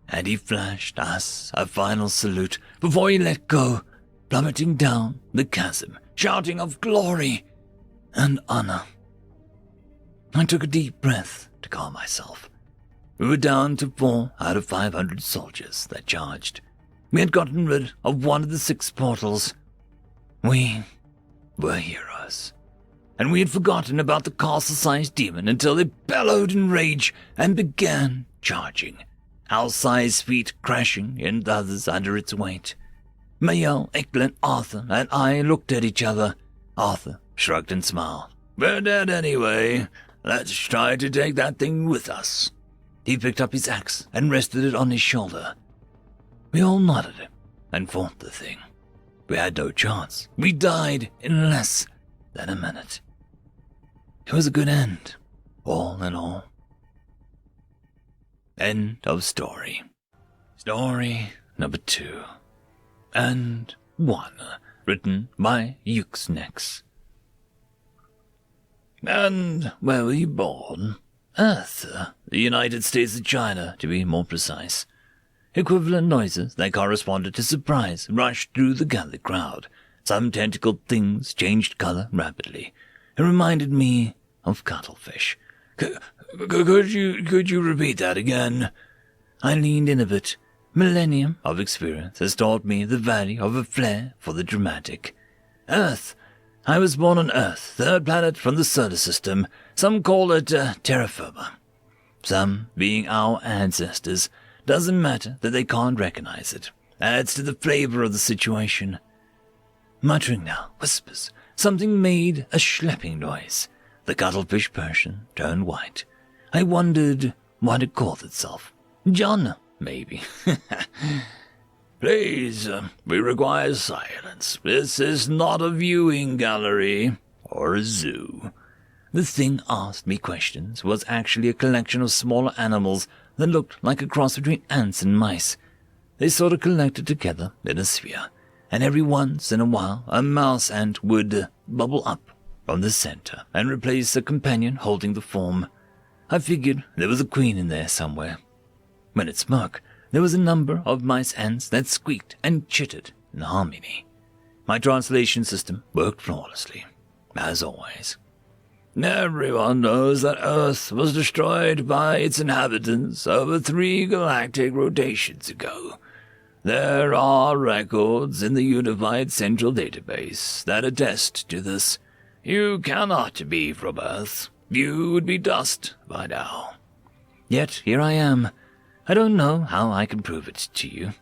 and he flashed us a final salute before he let go, plummeting down the chasm, shouting of glory and honor. I took a deep breath to calm myself. We were down to 4 out of 500 soldiers that charged. We had gotten rid of one of the 6 portals. We were heroes. And we had forgotten about the castle-sized demon until it bellowed in rage and began charging, our size feet crashing and others under its weight. Mayel, Eklund, Arthur, and I looked at each other. Arthur shrugged and smiled. "We're dead anyway. Let's try to take that thing with us." He picked up his axe and rested it on his shoulder. We all nodded and fought the thing. We had no chance. We died in less than a minute. It was a good end, all in all. End of story. Story number 2 and 1, written by Yuxnex. And where were you born? Earth, the United States of China, to be more precise. Equivalent noises that corresponded to surprise rushed through the gathered crowd. Some tentacled things changed color rapidly. It reminded me of cuttlefish. Could you repeat that again? I leaned in a bit. Millennium of experience has taught me the value of a flair for the dramatic. Earth. I was born on Earth, third planet from the solar system. Some call it terra firma. Some being our ancestors. Doesn't matter that they can't recognize it. Adds to the flavor of the situation. Muttering now, whispers. Something made a schlepping noise. The cuttlefish person turned white. I wondered what it called itself. John, maybe. Please, we require silence. This is not a viewing gallery or a zoo. The thing asked me questions was actually a collection of smaller animals that looked like a cross between ants and mice. They sort of collected together in a sphere, and every once in a while a mouse ant would bubble up from the center and replace a companion holding the form. I figured there was a queen in there somewhere. When it spoke, there was a number of mice ants that squeaked and chittered in harmony. My translation system worked flawlessly, as always. Everyone knows that Earth was destroyed by its inhabitants over 3 galactic rotations ago. There are records in the Unified Central Database that attest to this. You cannot be from Earth. You would be dust by now. Yet here I am. I don't know how I can prove it to you.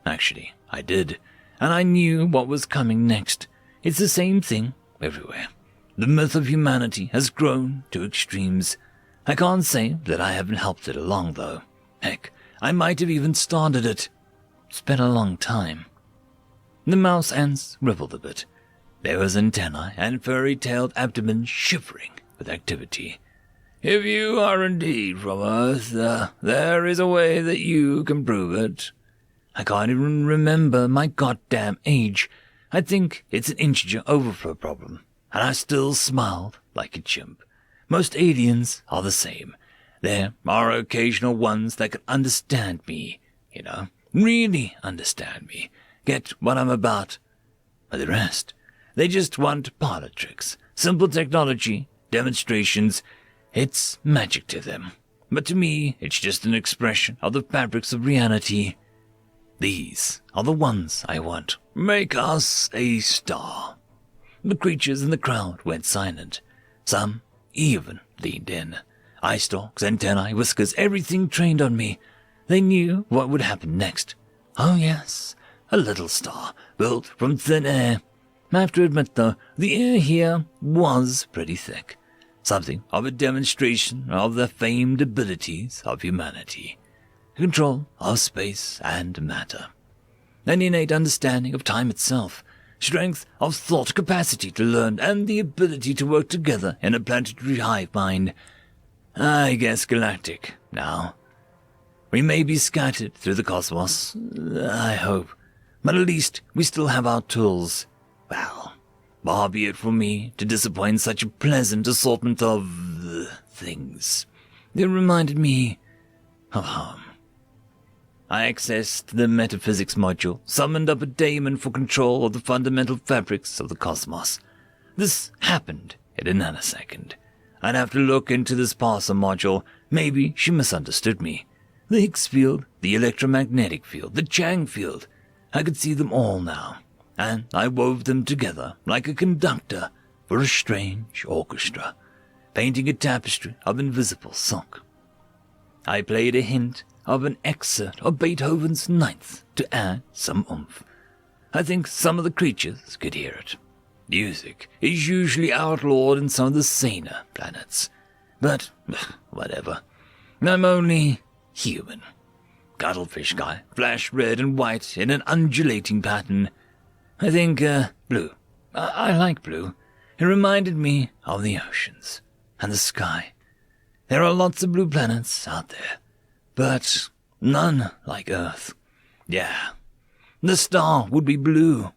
Actually, I did, and I knew what was coming next. It's the same thing everywhere. The myth of humanity has grown to extremes. I can't say that I haven't helped it along, though. Heck, I might have even started it. It's been a long time. The mouse ants rippled a bit. There was antennae and furry-tailed abdomen shivering with activity. If you are indeed from Earth, there is a way that you can prove it. I can't even remember my goddamn age. I think it's an integer overflow problem. And I still smiled like a chimp. Most aliens are the same. There are occasional ones that can understand me, really understand me, get what I'm about. But the rest, they just want parlor tricks, simple technology, demonstrations. It's magic to them. But to me, it's just an expression of the fabrics of reality. These are the ones I want. Make us a star. The creatures in the crowd went silent. Some even leaned in. Eye stalks, antennae, whiskers, everything trained on me. They knew what would happen next. Oh yes, a little star, built from thin air. I have to admit, though, the air here was pretty thick. Something of a demonstration of the famed abilities of humanity. Control of space and matter. An innate understanding of time itself. Strength of thought, capacity to learn, and the ability to work together in a planetary hive mind. I guess galactic, now. We may be scattered through the cosmos, I hope, but at least we still have our tools. Well, far be it from me to disappoint such a pleasant assortment of things. It reminded me of home. I accessed the metaphysics module, summoned up a daemon for control of the fundamental fabrics of the cosmos. This happened in a nanosecond. I'd have to look into this parser module. Maybe she misunderstood me. The Higgs field, the electromagnetic field, the Chang field. I could see them all now, and I wove them together like a conductor for a strange orchestra, painting a tapestry of invisible silk. I played a hint of an excerpt of Beethoven's Ninth to add some oomph. I think some of the creatures could hear it. Music is usually outlawed in some of the saner planets. But, whatever. I'm only human. Cuttlefish guy, flash red and white in an undulating pattern. I think, blue. I like blue. It reminded me of the oceans and the sky. There are lots of blue planets out there, but none like Earth. Yeah, the star would be blue.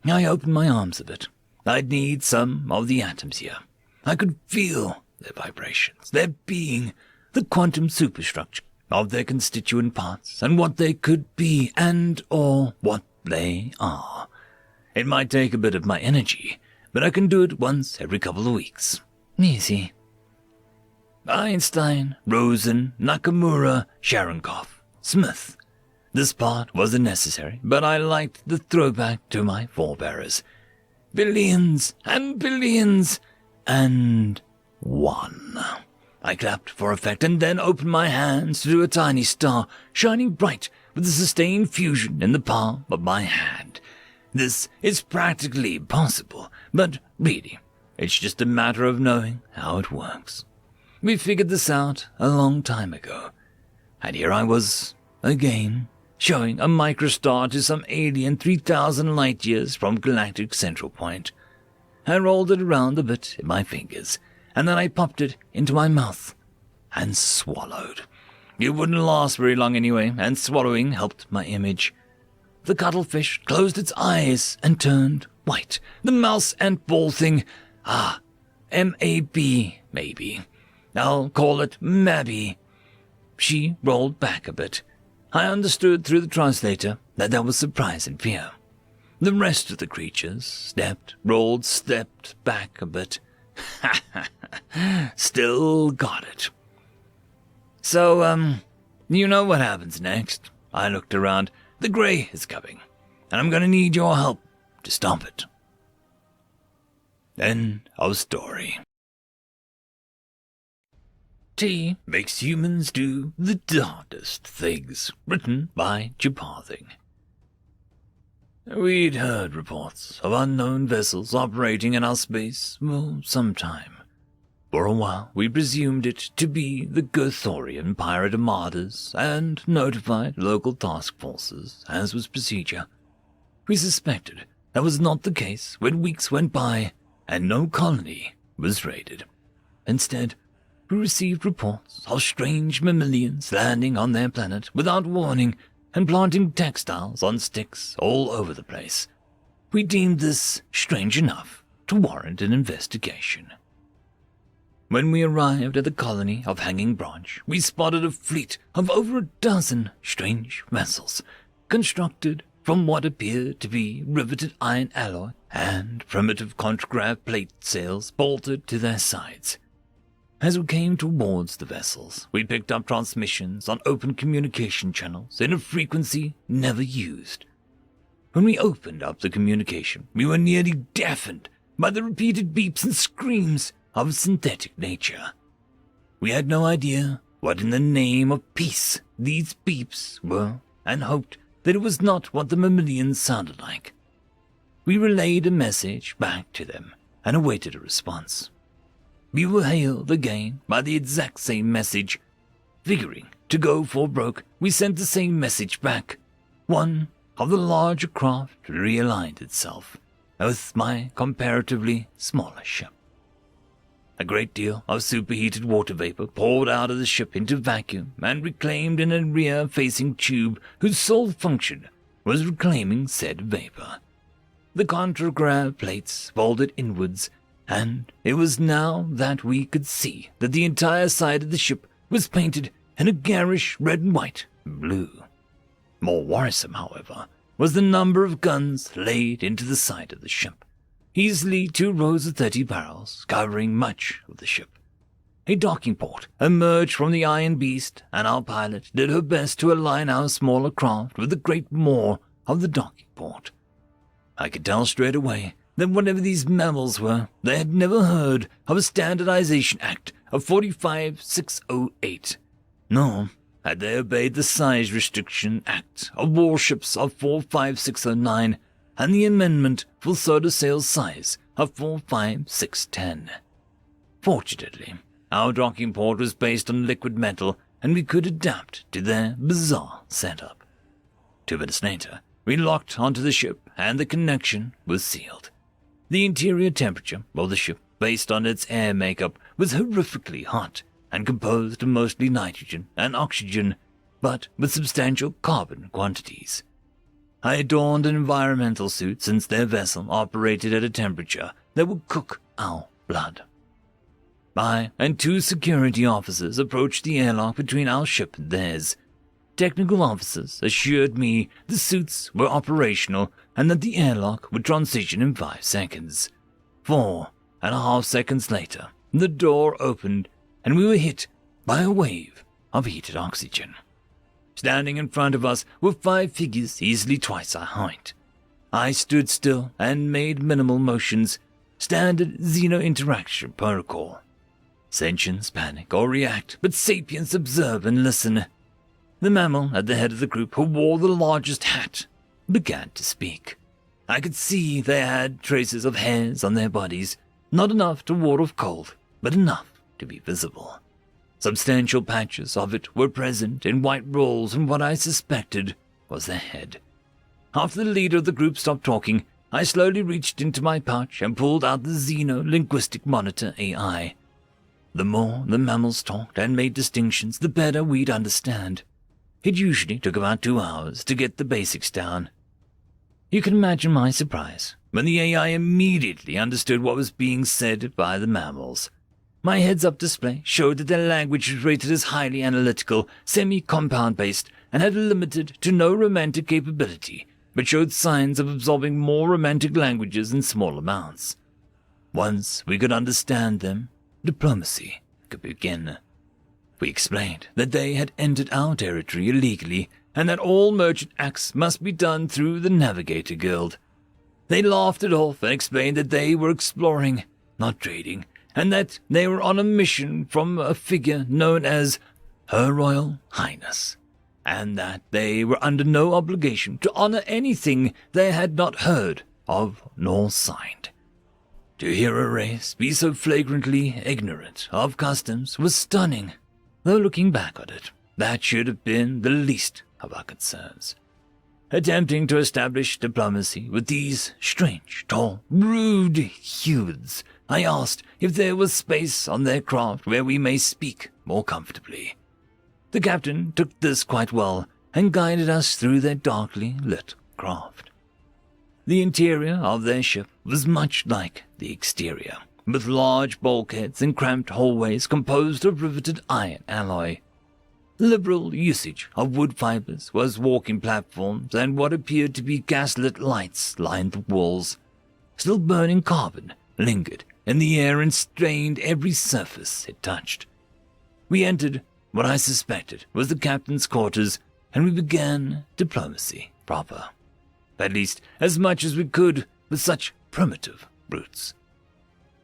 I opened my arms a bit. I'd need some of the atoms here. I could feel their vibrations, their being, the quantum superstructure of their constituent parts, and what they could be and/or what they are. It might take a bit of my energy, but I can do it once every couple of weeks. Easy. Einstein, Rosen, Nakamura, Sharonkov, Smith. This part wasn't necessary, but I liked the throwback to my forebearers. Billions and billions and one. I clapped for effect and then opened my hands to a tiny star shining bright with a sustained fusion in the palm of my hand. This is practically impossible, but really, it's just a matter of knowing how it works. We figured this out a long time ago, and here I was, again, showing a microstar to some alien 3,000 light-years from galactic central point. I rolled it around a bit in my fingers, and then I popped it into my mouth and swallowed. It wouldn't last very long anyway, and swallowing helped my image. The cuttlefish closed its eyes and turned white. The mouse ant ball thing, M-A-B, maybe. I'll call it Mabby. She rolled back a bit. I understood through the translator that there was surprise and fear. The rest of the creatures stepped back a bit. Still got it. So, you know what happens next. I looked around. The Grey is coming, and I'm gonna need your help to stop it. End of story. T makes humans do the darndest things. Written by Japarthing. We'd heard reports of unknown vessels operating in our space, some time. For a while, we presumed it to be the Gothorian pirate armadas and notified local task forces, as was procedure. We suspected that was not the case when weeks went by and no colony was raided. Instead, we received reports of strange mammalians landing on their planet without warning and planting textiles on sticks all over the place. We deemed this strange enough to warrant an investigation. When we arrived at the colony of Hanging Branch, we spotted a fleet of over a dozen strange vessels, constructed from what appeared to be riveted iron alloy and primitive contragrav plate sails bolted to their sides. As we came towards the vessels, we picked up transmissions on open communication channels in a frequency never used. When we opened up the communication, we were nearly deafened by the repeated beeps and screams of a synthetic nature. We had no idea what in the name of peace these beeps were, and hoped that it was not what the mammalians sounded like. We relayed a message back to them and awaited a response. We were hailed again by the exact same message. Figuring to go for broke, we sent the same message back. One of the larger craft realigned itself with my comparatively smaller ship. A great deal of superheated water vapor poured out of the ship into vacuum and reclaimed in a rear-facing tube whose sole function was reclaiming said vapor. The contragrav plates folded inwards, and it was now that we could see that the entire side of the ship was painted in a garish red and white blue. More worrisome, however, was the number of guns laid into the side of the ship. Easily 2 rows of 30 barrels, covering much of the ship. A docking port emerged from the Iron Beast, and our pilot did her best to align our smaller craft with the great maw of the docking port. I could tell straight away that whatever these mammals were, they had never heard of a Standardization Act of 45608, nor had they obeyed the Size Restriction Act of Warships of 45609 and the amendment for soda sail size of 45610. Fortunately, our docking port was based on liquid metal, and we could adapt to their bizarre setup. 2 minutes later, we locked onto the ship, and the connection was sealed. The interior temperature of the ship, based on its air makeup, was horrifically hot and composed of mostly nitrogen and oxygen, but with substantial carbon quantities. I adorned an environmental suit since their vessel operated at a temperature that would cook our blood. I and 2 security officers approached the airlock between our ship and theirs. Technical officers assured me the suits were operational and that the airlock would transition in 5 seconds. 4.5 seconds later, the door opened and we were hit by a wave of heated oxygen. Standing in front of us were 5 figures easily twice our height. I stood still and made minimal motions, standard xeno-interaction protocol. Sentients panic or react, but sapiens observe and listen. The mammal at the head of the group, who wore the largest hat, began to speak. I could see they had traces of hairs on their bodies, not enough to ward off cold, but enough to be visible. Substantial patches of it were present in white rolls in what I suspected was their head. After the leader of the group stopped talking, I slowly reached into my pouch and pulled out the Xeno-Linguistic Monitor AI. The more the mammals talked and made distinctions, the better we'd understand. It usually took about 2 hours to get the basics down. You can imagine my surprise when the AI immediately understood what was being said by the mammals. My heads-up display showed that their language was rated as highly analytical, semi-compound-based, and had limited to no romantic capability, but showed signs of absorbing more romantic languages in small amounts. Once we could understand them, diplomacy could begin. We explained that they had entered our territory illegally and that all merchant acts must be done through the Navigator Guild. They laughed it off and explained that they were exploring, not trading, and that they were on a mission from a figure known as Her Royal Highness, and that they were under no obligation to honor anything they had not heard of nor signed. To hear a race be so flagrantly ignorant of customs was stunning, though looking back on it, that should have been the least of our concerns. Attempting to establish diplomacy with these strange, tall, rude youths, I asked if there was space on their craft where we may speak more comfortably. The captain took this quite well and guided us through their darkly lit craft. The interior of their ship was much like the exterior, with large bulkheads and cramped hallways composed of riveted iron alloy. Liberal usage of wood fibers was walking platforms, and what appeared to be gaslit lights lined the walls. Still burning carbon lingered in the air and stained every surface it touched. We entered what I suspected was the captain's quarters, and we began diplomacy proper. At least as much as we could with such primitive brutes.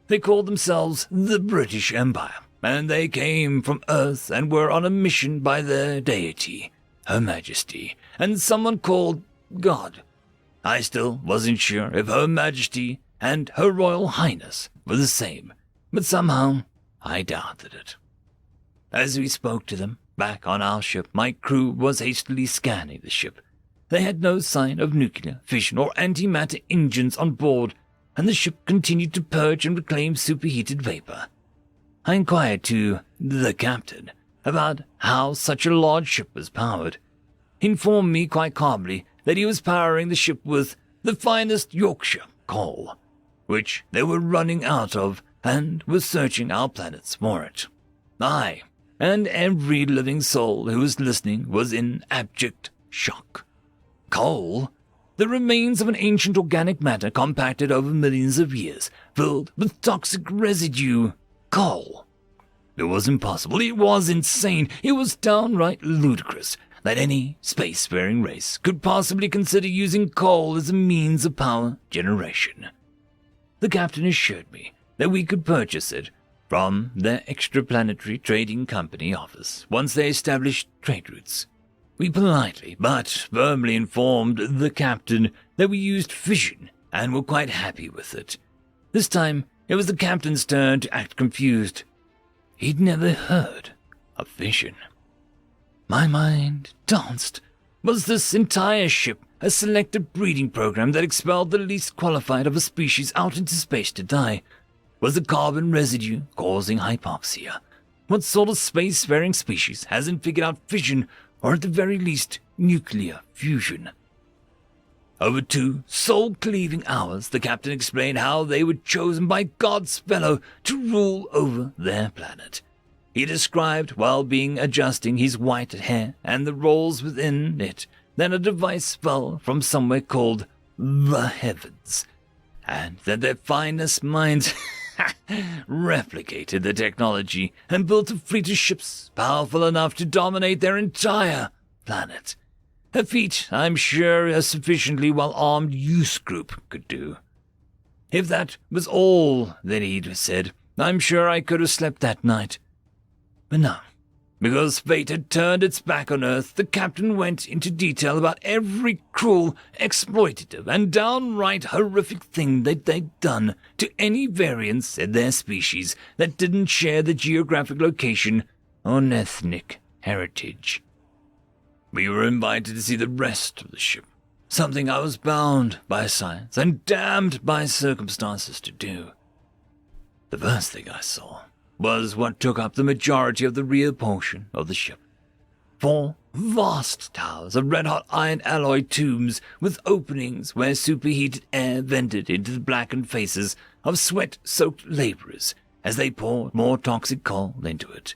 They called themselves the British Empire, and they came from Earth and were on a mission by their deity, Her Majesty, and someone called God. I still wasn't sure if Her Majesty and Her Royal Highness were the same, but somehow I doubted it. As we spoke to them, back on our ship, my crew was hastily scanning the ship. They had no sign of nuclear, fission, or antimatter engines on board, and the ship continued to purge and reclaim superheated vapor. I inquired to the captain about how such a large ship was powered. He informed me quite calmly that he was powering the ship with the finest Yorkshire coal, which they were running out of and was searching our planets for it. I, and every living soul who was listening, was in abject shock. Coal? The remains of an ancient organic matter compacted over millions of years, filled with toxic residue. Coal. It was impossible. It was insane. It was downright ludicrous that any spacefaring race could possibly consider using coal as a means of power generation. The captain assured me that we could purchase it from their extraplanetary trading company office once they established trade routes. We politely but firmly informed the captain that we used fission and were quite happy with it. This time, it was the captain's turn to act confused. He'd never heard of fission. My mind danced. Was this entire ship a selective breeding program that expelled the least qualified of a species out into space to die? Was the carbon residue causing hypoxia? What sort of spacefaring species hasn't figured out fission, or at the very least, nuclear fusion? Over 2 soul-cleaving hours, the captain explained how they were chosen by God's fellow to rule over their planet. He described, while being adjusting his white hair and the rolls within it, that a device fell from somewhere called the heavens, and that their finest minds replicated the technology and built a fleet of ships powerful enough to dominate their entire planet. A feat I'm sure a sufficiently well-armed youth group could do. If that was all that he'd said, I'm sure I could have slept that night. But no, because fate had turned its back on Earth, the captain went into detail about every cruel, exploitative, and downright horrific thing that they'd done to any variants in their species that didn't share the geographic location or ethnic heritage. We were invited to see the rest of the ship, something I was bound by science and damned by circumstances to do. The first thing I saw was what took up the majority of the rear portion of the ship. 4 vast towers of red-hot iron alloy tubes with openings where superheated air vented into the blackened faces of sweat-soaked laborers as they poured more toxic coal into it.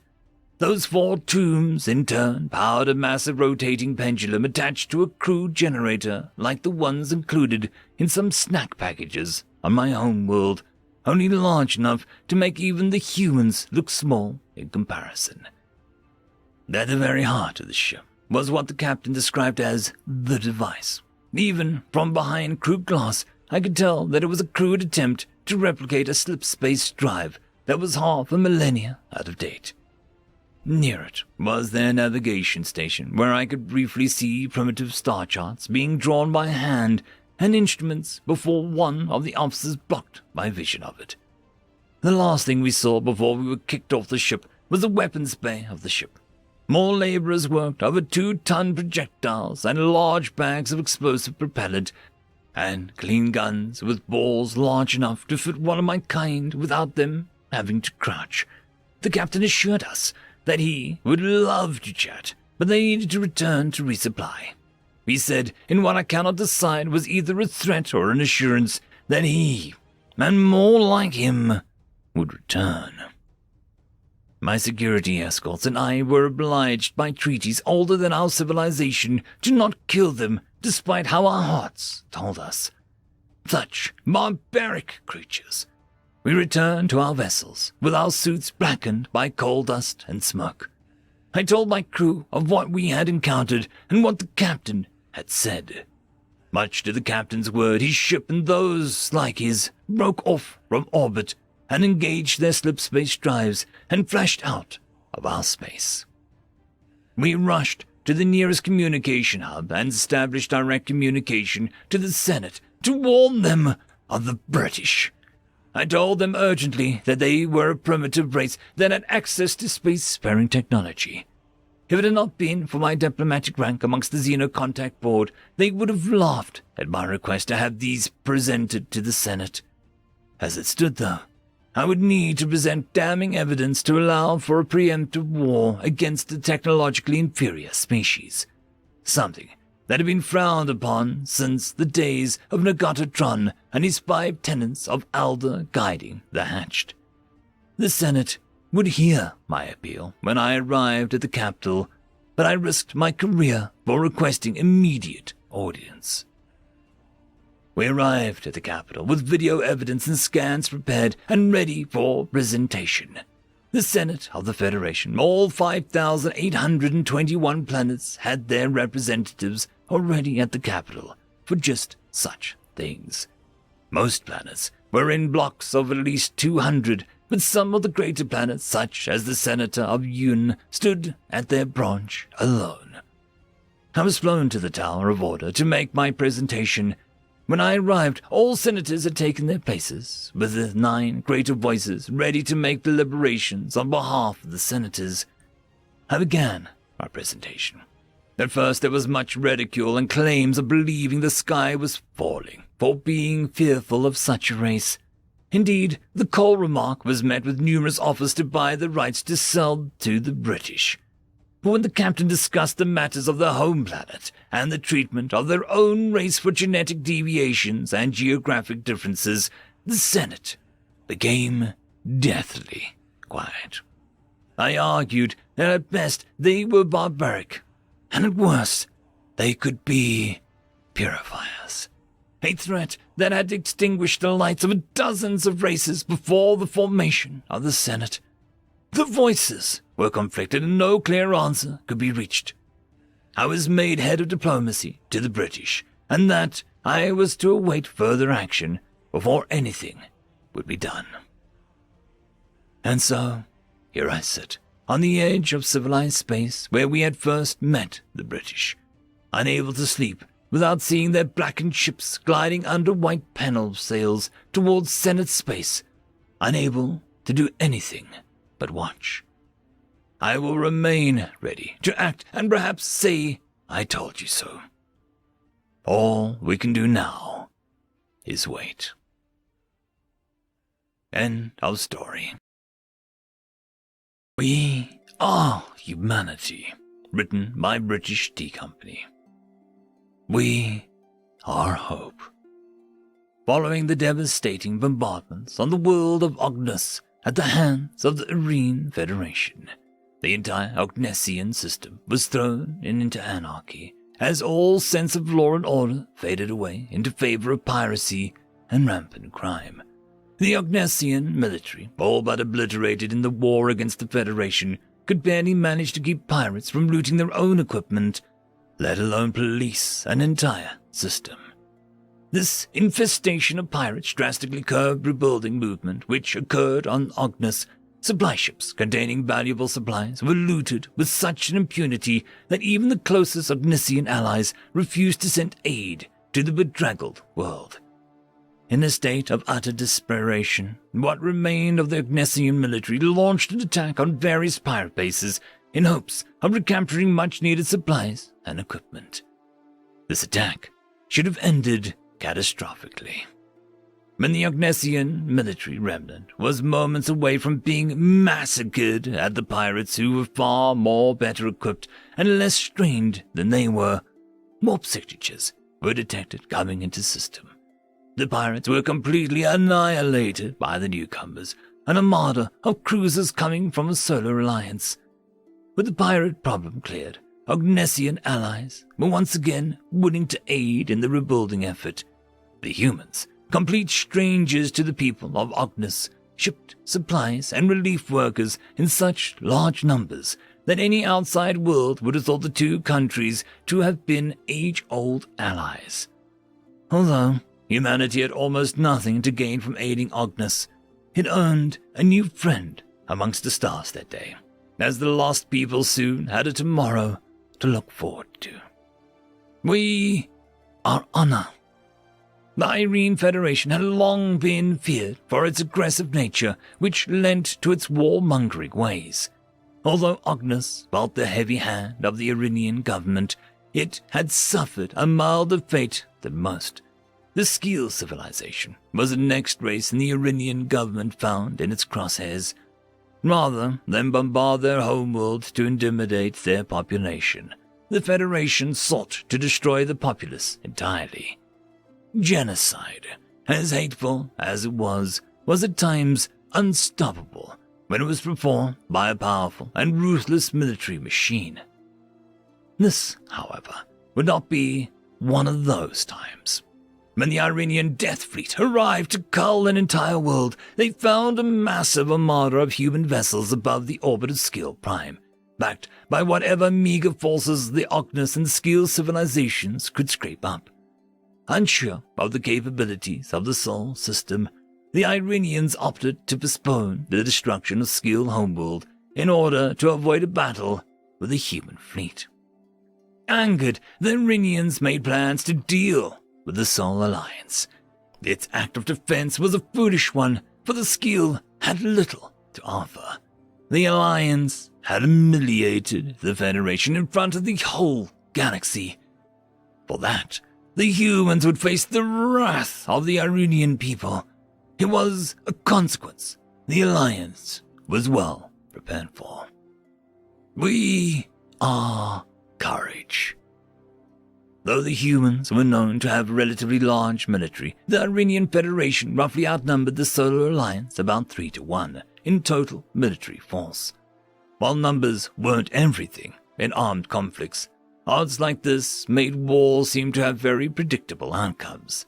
Those 4 tubes, in turn, powered a massive rotating pendulum attached to a crude generator like the ones included in some snack packages on my home world, only large enough to make even the humans look small in comparison. At the very heart of the ship was what the captain described as the device. Even from behind crude glass, I could tell that it was a crude attempt to replicate a slip-space drive that was half a millennia out of date. Near it was their navigation station, where I could briefly see primitive star charts being drawn by hand and instruments before one of the officers blocked my vision of it. The last thing we saw before we were kicked off the ship was the weapons bay of the ship. More laborers worked over 2-ton projectiles and large bags of explosive propellant, and clean guns with balls large enough to fit one of my kind without them having to crouch. The captain assured us that he would love to chat, but they needed to return to resupply. He said, in what I cannot decide was either a threat or an assurance, that he, and more like him, would return. My security escorts and I were obliged by treaties older than our civilization to not kill them, despite how our hearts told us. Such barbaric creatures. We returned to our vessels, with our suits blackened by coal dust and smoke. I told my crew of what we had encountered and what the captain had said. Much to the captain's word, his ship and those like his broke off from orbit and engaged their slip-space drives and flashed out of our space. We rushed to the nearest communication hub and established direct communication to the Senate to warn them of the British. I told them urgently that they were a primitive race that had access to space-sparing technology. If it had not been for my diplomatic rank amongst the Xeno Contact Board, they would have laughed at my request to have these presented to the Senate. As it stood, though, I would need to present damning evidence to allow for a preemptive war against the technologically inferior species, something that had been frowned upon since the days of Nagatatron and his 5 tenants of Alder guiding the hatched. The Senate would hear my appeal when I arrived at the capital, but I risked my career for requesting immediate audience. We arrived at the capital with video evidence and scans prepared and ready for presentation. The Senate of the Federation, all 5,821 planets, had their representatives already at the capital for just such things. Most planets were in blocks of at least 200, but some of the greater planets, such as the Senator of Yun, stood at their branch alone. I was flown to the Tower of Order to make my presentation. When I arrived, all senators had taken their places, with the 9 greater voices ready to make deliberations on behalf of the senators. I began my presentation. At first there was much ridicule and claims of believing the sky was falling for being fearful of such a race. Indeed, the coal remark was met with numerous offers to buy the rights to sell to the British. but when the captain discussed the matters of their home planet and the treatment of their own race for genetic deviations and geographic differences, the Senate became deathly quiet. I argued that at best they were barbaric, and at worst they could be purifiers, a threat that had extinguished the lights of dozens of races before the formation of the Senate. The voices were conflicted and no clear answer could be reached. I was made head of diplomacy to the British, and that I was to await further action before anything would be done. And so, here I sit, on the edge of civilized space where we had first met the British, unable to sleep without seeing their blackened ships gliding under white panel sails towards Senate space, unable to do anything but watch. I will remain ready to act and perhaps say, "I told you so." All we can do now is wait. End of story. We Are Humanity, written by British Tea Company. We are hope. Following the devastating bombardments on the world of Ognus at the hands of the Aryan Federation, the entire Ognesian system was thrown into anarchy as all sense of law and order faded away into favor of piracy and rampant crime. The Ognesian military, all but obliterated in the war against the Federation, could barely manage to keep pirates from looting their own equipment, let alone police an entire system. This infestation of pirates drastically curbed rebuilding movement which occurred on Ognus. Supply ships containing valuable supplies were looted with such an impunity that even the closest Ognesian allies refused to send aid to the bedraggled world. In a state of utter desperation, what remained of the Ognesian military launched an attack on various pirate bases in hopes of recapturing much-needed supplies and equipment. This attack should have ended catastrophically. When the Ognesian military remnant was moments away from being massacred at the pirates who were far more better equipped and less strained than they were, warp signatures were detected coming into system. The pirates were completely annihilated by the newcomers, an armada of cruisers coming from a solar alliance. With the pirate problem cleared, Ognesian allies were once again willing to aid in the rebuilding effort. The humans, complete strangers to the people of Ognus, shipped supplies and relief workers in such large numbers that any outside world would have thought the two countries to have been age-old allies. Although humanity had almost nothing to gain from aiding Ognus, it earned a new friend amongst the stars that day, as the lost people soon had a tomorrow to look forward to. We are honor. The Aryan Federation had long been feared for its aggressive nature, which lent to its warmongering ways. Although Ognus felt the heavy hand of the Iranian government, it had suffered a milder fate than most. The Skeel civilization was the next race in the Iranian government found in its crosshairs. Rather than bombard their homeworld to intimidate their population, the Federation sought to destroy the populace entirely. Genocide, as hateful as it was at times unstoppable when it was performed by a powerful and ruthless military machine. This, however, would not be one of those times. When the Iranian Death Fleet arrived to cull an entire world, they found a massive armada of human vessels above the orbit of Skeel Prime, backed by whatever meager forces the Ognus and Skeel civilizations could scrape up. Unsure of the capabilities of the Sol system, the Iranians opted to postpone the destruction of Skeel homeworld in order to avoid a battle with the human fleet. Angered, the Iranians made plans to deal with the Sol Alliance. Its act of defense was a foolish one, for the Skeel had little to offer. The Alliance had humiliated the Federation in front of the whole galaxy. For that, the humans would face the wrath of the Iranian people. It was a consequence the Alliance was well prepared for. We are courage. Though the humans were known to have a relatively large military, the Iranian Federation roughly outnumbered the Solar Alliance about 3-1 in total military force. While numbers weren't everything in armed conflicts, odds like this made war seem to have very predictable outcomes,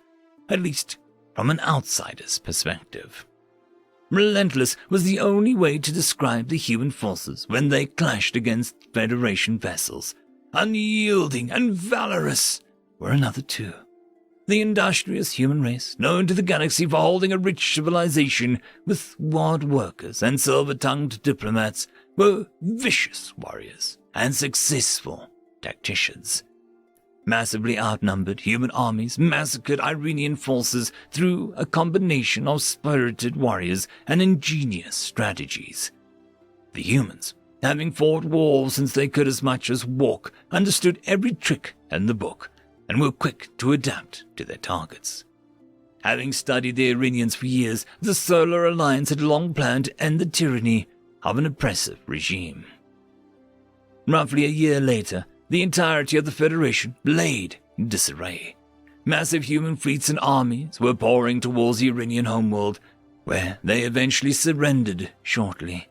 at least from an outsider's perspective. Relentless was the only way to describe the human forces when they clashed against Federation vessels. Unyielding and valorous were another two. The industrious human race, known to the galaxy for holding a rich civilization with ward workers and silver-tongued diplomats, were vicious warriors and successful tacticians. Massively outnumbered human armies massacred Iranian forces through a combination of spirited warriors and ingenious strategies. The humans, having fought war since they could as much as walk, understood every trick in the book and were quick to adapt to their targets. Having studied the Iranians for years, the Solar Alliance had long planned to end the tyranny of an oppressive regime. Roughly a year later, the entirety of the Federation laid in disarray. Massive human fleets and armies were pouring towards the Iranian homeworld, where they eventually surrendered shortly.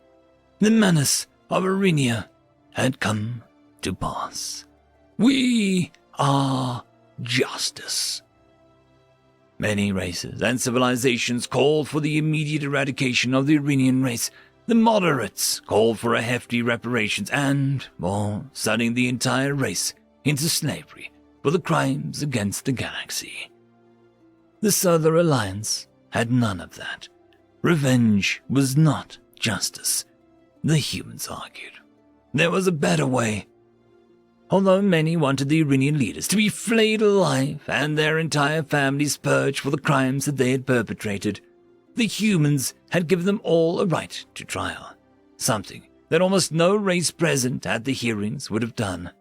The menace of Irania had come to pass. We are justice. Many races and civilizations called for the immediate eradication of the Iranian race. The moderates called for a hefty reparations and, more, sending the entire race into slavery for the crimes against the galaxy. The Solar Alliance had none of that. Revenge was not justice, the humans argued. There was a better way. Although many wanted the Iranian leaders to be flayed alive and their entire families purged for the crimes that they had perpetrated, the humans had given them all a right to trial, something that almost no race present at the hearings would have done.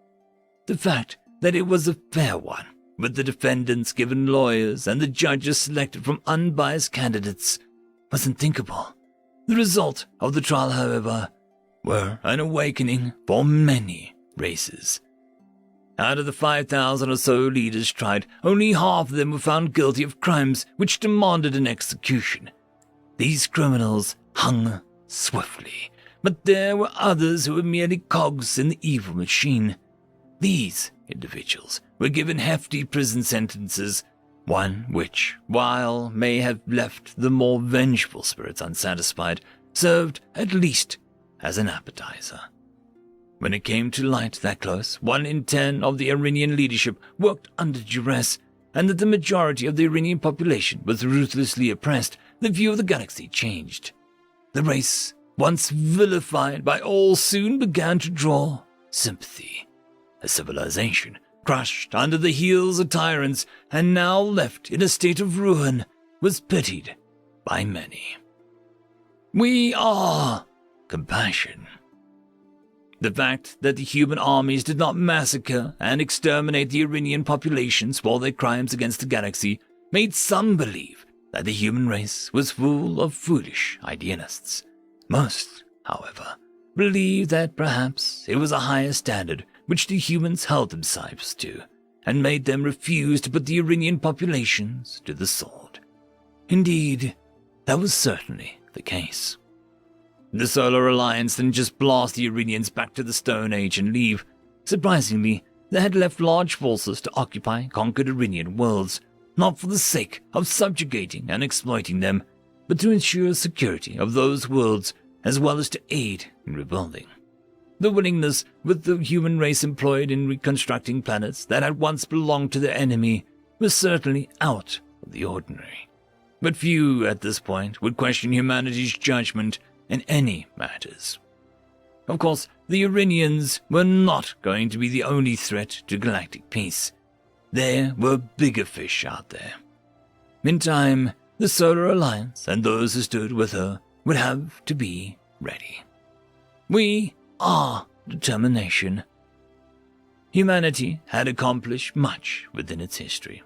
The fact that it was a fair one, with the defendants given lawyers and the judges selected from unbiased candidates, was unthinkable. The result of the trial, however, were an awakening for many races. Out of the 5,000 or so leaders tried, only half of them were found guilty of crimes which demanded an execution. These criminals hung swiftly, but there were others who were merely cogs in the evil machine. These individuals were given hefty prison sentences, one which, while may have left the more vengeful spirits unsatisfied, served at least as an appetizer. When it came to light that close 1 in 10 of the Iranian leadership worked under duress, and that the majority of the Iranian population was ruthlessly oppressed, the view of the galaxy changed. The race, once vilified by all, soon began to draw sympathy. A civilization crushed under the heels of tyrants and now left in a state of ruin was pitied by many. We are compassion. The fact that the human armies did not massacre and exterminate the Iranian populations for their crimes against the galaxy made some believe that the human race was full of foolish idealists. Most, however, believed that perhaps it was a higher standard which the humans held themselves to, and made them refuse to put the Iranian populations to the sword. Indeed, that was certainly the case. The Solar Alliance didn't just blast the Iranians back to the Stone Age and leave. Surprisingly, they had left large forces to occupy conquered Iranian worlds, not for the sake of subjugating and exploiting them, but to ensure security of those worlds as well as to aid in rebuilding. The willingness with the human race employed in reconstructing planets that had once belonged to their enemy was certainly out of the ordinary. But few at this point would question humanity's judgment in any matters. Of course, the Iranians were not going to be the only threat to galactic peace. There were bigger fish out there. In time, the Solar Alliance and those who stood with her would have to be ready. We are determination. Humanity had accomplished much within its history.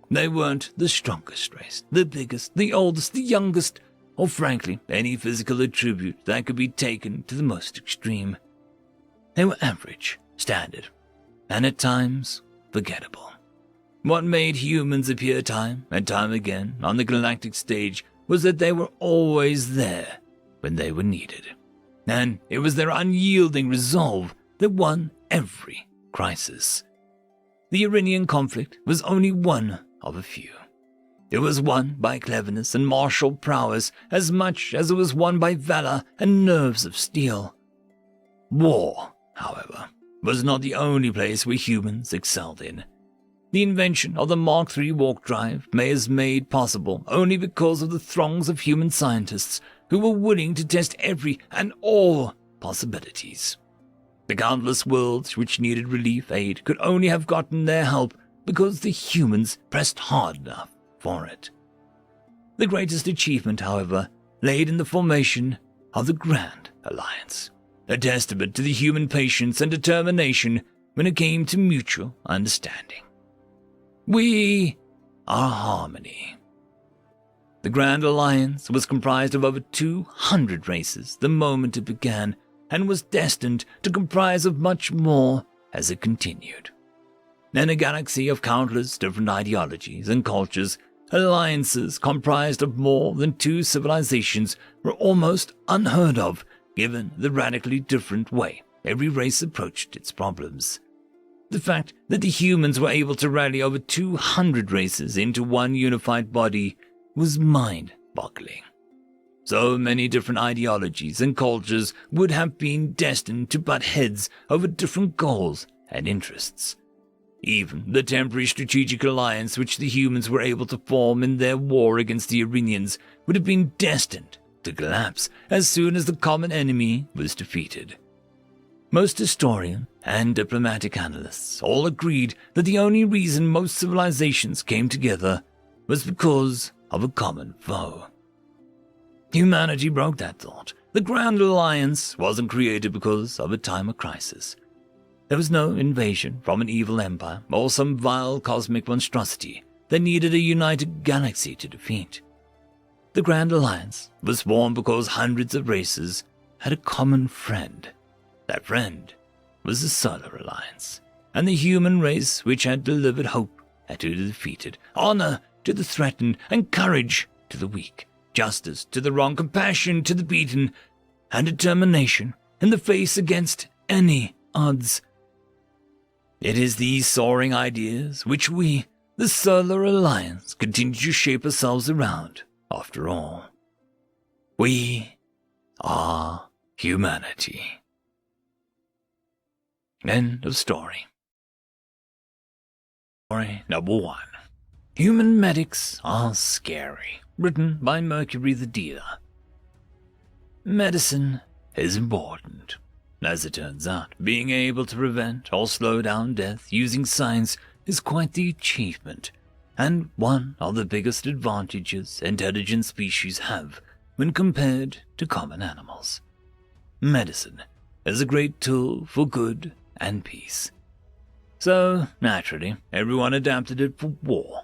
They weren't the strongest race, the biggest, the oldest, the youngest, or frankly, any physical attribute that could be taken to the most extreme. They were average, standard, and at times forgettable. What made humans appear time and time again on the galactic stage was that they were always there when they were needed. And it was their unyielding resolve that won every crisis. The Iranian conflict was only one of a few. It was won by cleverness and martial prowess as much as it was won by valor and nerves of steel. War, however, was not the only place where humans excelled in. The invention of the Mark III warp drive may have made possible only because of the throngs of human scientists who were willing to test every and all possibilities. The countless worlds which needed relief aid could only have gotten their help because the humans pressed hard enough for it. The greatest achievement, however, laid in the formation of the Grand Alliance, a testament to the human patience and determination when it came to mutual understanding. We are harmony. The Grand Alliance was comprised of over 200 races the moment it began, and was destined to comprise of much more as it continued. In a galaxy of countless different ideologies and cultures, alliances comprised of more than 2 civilizations were almost unheard of, given the radically different way every race approached its problems. The fact that the humans were able to rally over 200 races into one unified body was mind-boggling. So many different ideologies and cultures would have been destined to butt heads over different goals and interests. Even the temporary strategic alliance which the humans were able to form in their war against the Iranians would have been destined to collapse as soon as the common enemy was defeated. Most historian and diplomatic analysts all agreed that the only reason most civilizations came together was because of a common foe. Humanity broke that thought. The Grand Alliance wasn't created because of a time of crisis. There was no invasion from an evil empire or some vile cosmic monstrosity that needed a united galaxy to defeat. The Grand Alliance was formed because hundreds of races had a common friend. That friend was the Solar Alliance, and the human race which had delivered hope to the defeated, honor to the threatened, and courage to the weak, justice to the wrong, compassion to the beaten, and determination in the face against any odds. It is these soaring ideas which we, the Solar Alliance, continue to shape ourselves around, after all. We are humanity. End of story. Story number 1. Human medics are scary. Written by Mercury the Dealer. Medicine is important. As it turns out, being able to prevent or slow down death using science is quite the achievement, and one of the biggest advantages intelligent species have when compared to common animals. Medicine is a great tool for good and peace. So, naturally, everyone adapted it for war.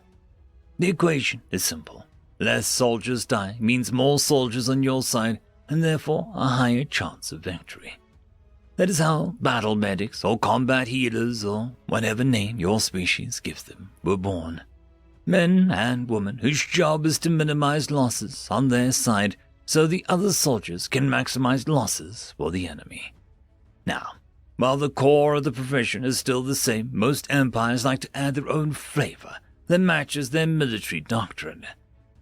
The equation is simple. Less soldiers die means more soldiers on your side, and therefore a higher chance of victory. That is how battle medics or combat healers, or whatever name your species gives them, were born. Men and women whose job is to minimize losses on their side so the other soldiers can maximize losses for the enemy. Now, while the core of the profession is still the same, most empires like to add their own flavor that matches their military doctrine.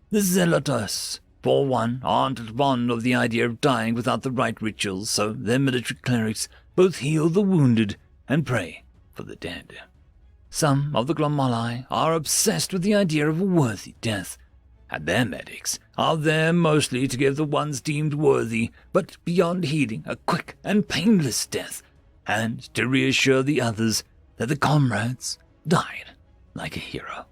The Zealots, for one, aren't fond of the idea of dying without the right rituals, so their military clerics both heal the wounded and pray for the dead. Some of the Glomali are obsessed with the idea of a worthy death, and their medics are there mostly to give the ones deemed worthy, but beyond healing, a quick and painless death, and to reassure the others that the comrades died like a hero.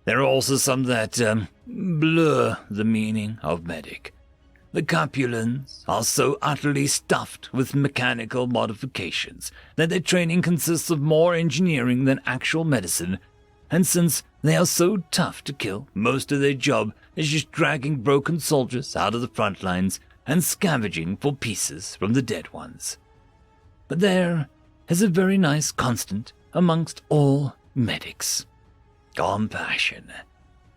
There are also some that blur the meaning of medic. The Capulans are so utterly stuffed with mechanical modifications that their training consists of more engineering than actual medicine, and since they are so tough to kill, most of their job is just dragging broken soldiers out of the front lines and scavenging for pieces from the dead ones. But there has a very nice constant amongst all medics. Compassion.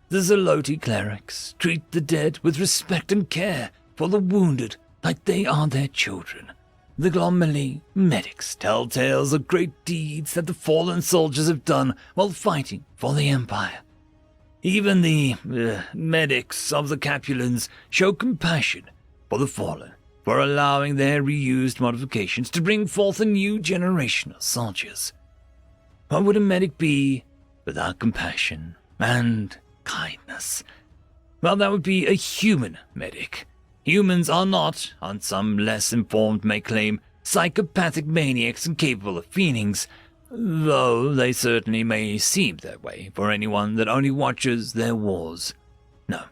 The Zelote clerics treat the dead with respect and care for the wounded like they are their children. The Glomali medics tell tales of great deeds that the fallen soldiers have done while fighting for the Empire. Even the medics of the Capulans show compassion for the fallen, for allowing their reused modifications to bring forth a new generation of soldiers. What would a medic be without compassion and kindness? Well, that would be a human medic. Humans are not, on some less informed may claim, psychopathic maniacs incapable of feelings, though they certainly may seem that way for anyone that only watches their wars. No,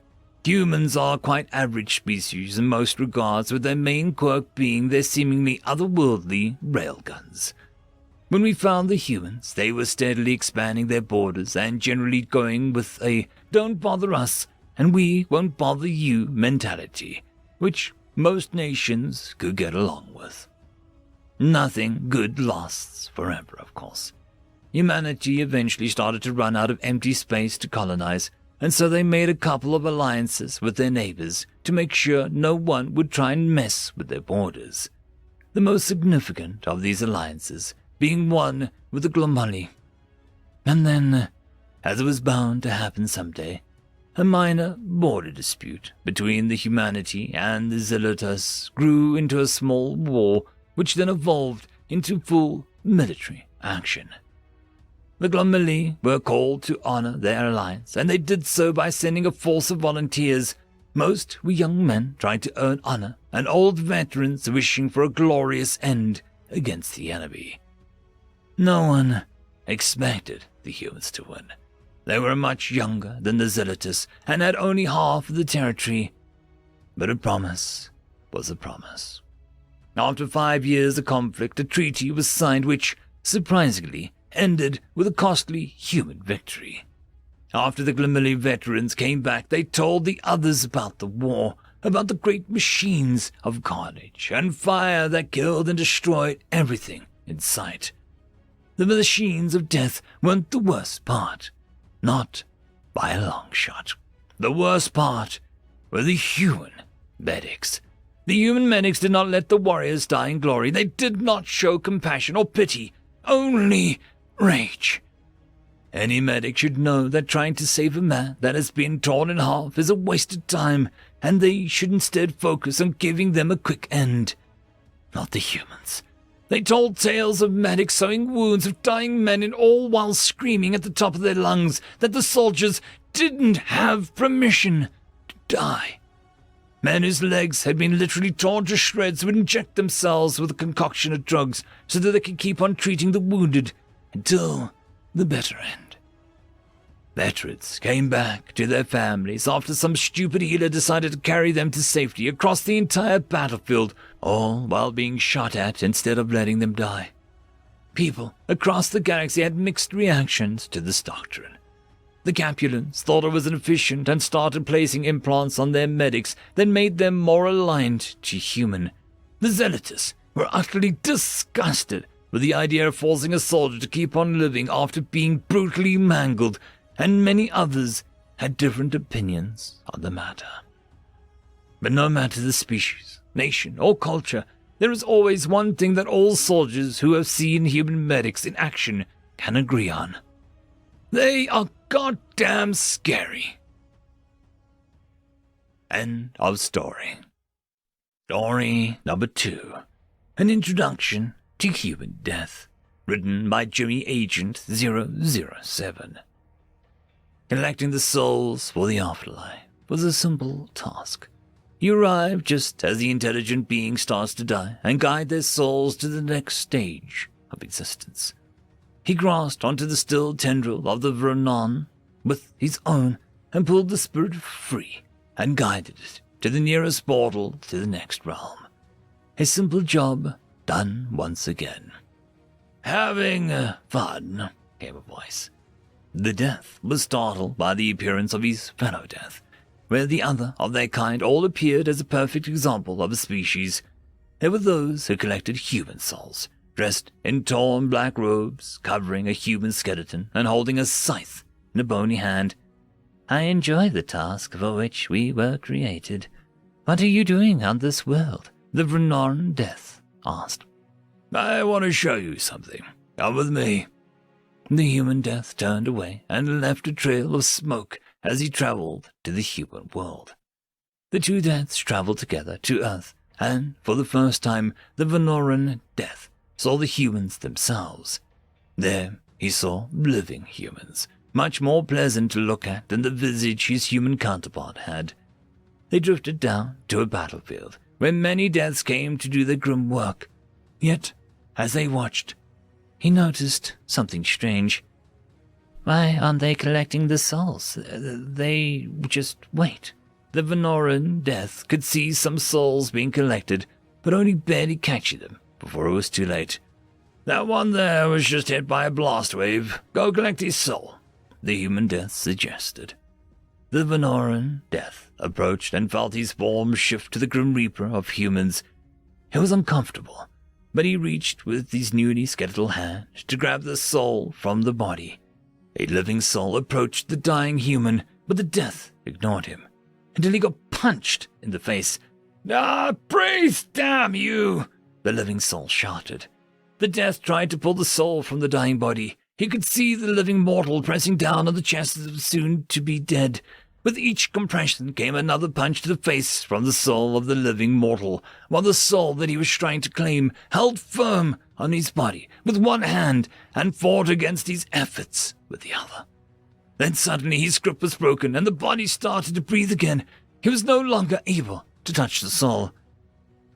humans are quite average species in most regards, with their main quirk being their seemingly otherworldly railguns. When we found the humans, they were steadily expanding their borders and generally going with a "don't bother us and we won't bother you" mentality, which most nations could get along with. Nothing good lasts forever, of course. Humanity eventually started to run out of empty space to colonize, and so they made a couple of alliances with their neighbors to make sure no one would try and mess with their borders. The most significant of these alliances being one with the Glomali. And then, as it was bound to happen someday, a minor border dispute between the Humanity and the Zelotes grew into a small war, which then evolved into full military action. The Glomali were called to honor their alliance, and they did so by sending a force of volunteers. Most were young men trying to earn honor, and old veterans wishing for a glorious end against the enemy. No one expected the humans to win. They were much younger than the Zelotes and had only half of the territory, but a promise was a promise. After 5 years of conflict, a treaty was signed which, surprisingly, ended with a costly human victory. After the Glomali veterans came back, they told the others about the war, about the great machines of carnage and fire that killed and destroyed everything in sight. The machines of death weren't the worst part. Not by a long shot. The worst part were the human medics. The human medics did not let the warriors die in glory. They did not show compassion or pity, only rage. Any medic should know that trying to save a man that has been torn in half is a wasted time, and they should instead focus on giving them a quick end. Not the humans. They told tales of medics sewing wounds of dying men, and all while screaming at the top of their lungs that the soldiers didn't have permission to die. Men whose legs had been literally torn to shreds would inject themselves with a concoction of drugs so that they could keep on treating the wounded until the better end. Veterans came back to their families after some stupid healer decided to carry them to safety across the entire battlefield, all while being shot at instead of letting them die. People across the galaxy had mixed reactions to this doctrine. The Capulans thought it was inefficient and started placing implants on their medics that made them more aligned to human. The Zelotes were utterly disgusted with the idea of forcing a soldier to keep on living after being brutally mangled, and many others had different opinions on the matter. But no matter the species, nation, or culture, there is always one thing that all soldiers who have seen human medics in action can agree on. They are goddamn scary. End of story. Story number 2. An introduction to human death. Written by Jimmy Agent 007. Collecting the souls for the afterlife was a simple task. You arrive just as the intelligent being starts to die and guide their souls to the next stage of existence. He grasped onto the still tendril of the Vernon with his own and pulled the spirit free and guided it to the nearest portal to the next realm. A simple job done once again. Having fun, came a voice. The Death was startled by the appearance of his fellow Death, where the other of their kind all appeared as a perfect example of a species. There were those who collected human souls, dressed in torn black robes covering a human skeleton and holding a scythe in a bony hand. I enjoy the task for which we were created. What are you doing on this world? The Venoran Death asked. I want to show you something. Come with me. The human Death turned away and left a trail of smoke as he traveled to the human world. The two deaths traveled together to Earth, and for the first time the Venoran Death saw the humans themselves. There he saw living humans, much more pleasant to look at than the visage his human counterpart had. They drifted down to a battlefield where many deaths came to do their grim work. Yet, as they watched, he noticed something strange. Why aren't they collecting the souls? They just wait. The Venoran Death could see some souls being collected, but only barely catching them before it was too late. That one there was just hit by a blast wave. Go collect his soul, the human Death suggested. The Venoran Death approached and felt his form shift to the Grim Reaper of humans. It was uncomfortable, but he reached with his newly skeletal hand to grab the soul from the body. A living soul approached the dying human, but the Death ignored him until he got punched in the face. "Ah, praise damn you!" the living soul shouted. The Death tried to pull the soul from the dying body. He could see the living mortal pressing down on the chest of the soon-to-be dead. With each compression came another punch to the face from the soul of the living mortal, while the soul that he was trying to claim held firm on his body with one hand and fought against his efforts with the other. Then suddenly his grip was broken and the body started to breathe again. He was no longer able to touch the soul.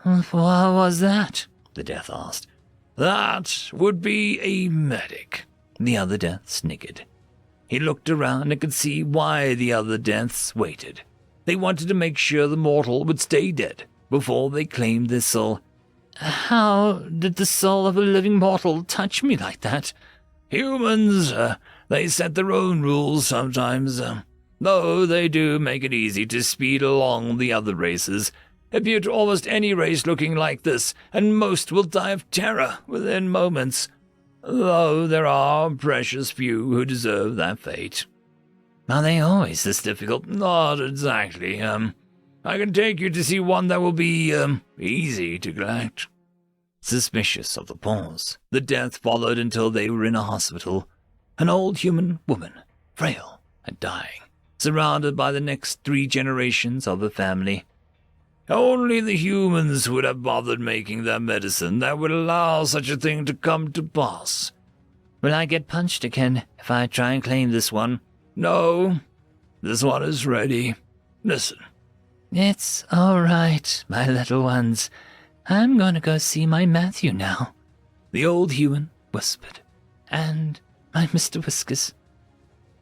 "What was that?" the Death asked. "That would be a medic," the other Death sniggered. He looked around and could see why the other Deaths waited. They wanted to make sure the mortal would stay dead before they claimed their soul. "How did the soul of a living mortal touch me like that?" "Humans, they set their own rules sometimes, though they do make it easy to speed along the other races. Appear to almost any race looking like this, and most will die of terror within moments, though there are precious few who deserve that fate." "Are they always this difficult?" "Not exactly. I can take you to see one that will be, easy to collect." Suspicious of the pause, the Death followed until they were in a hospital. An old human woman, frail and dying, surrounded by the next 3 generations of her family. Only the humans would have bothered making that medicine that would allow such a thing to come to pass. "Will I get punched again if I try and claim this one?" "No, this one is ready. Listen." "It's all right, my little ones. I'm going to go see my Matthew now," the old human whispered. "And my Mr. Whiskers."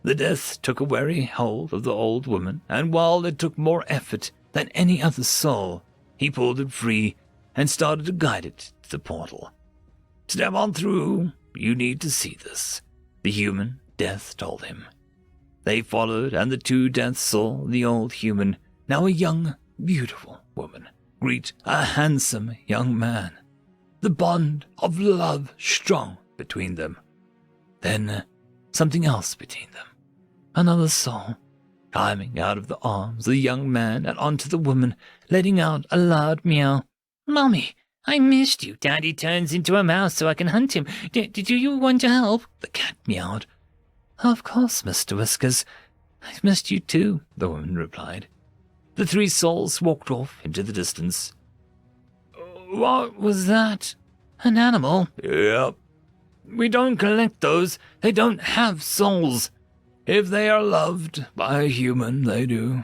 The Death took a wary hold of the old woman, and while it took more effort than any other soul, he pulled it free and started to guide it to the portal. "Step on through. You need to see this," the human Death told him. They followed, and the 2 Deaths saw the old human, now a young, beautiful woman, greet a handsome young man. The bond of love strong between them. Then something else between them. Another soul, climbing out of the arms of the young man and onto the woman, letting out a loud meow. "Mommy, I missed you. Daddy turns into a mouse so I can hunt him. Do you want to help?" the cat meowed. "Of course, Mr. Whiskers. I've missed you too," the woman replied. The 3 souls walked off into the distance. "What was that? An animal?" "Yep. We don't collect those. They don't have souls. If they are loved by a human, they do.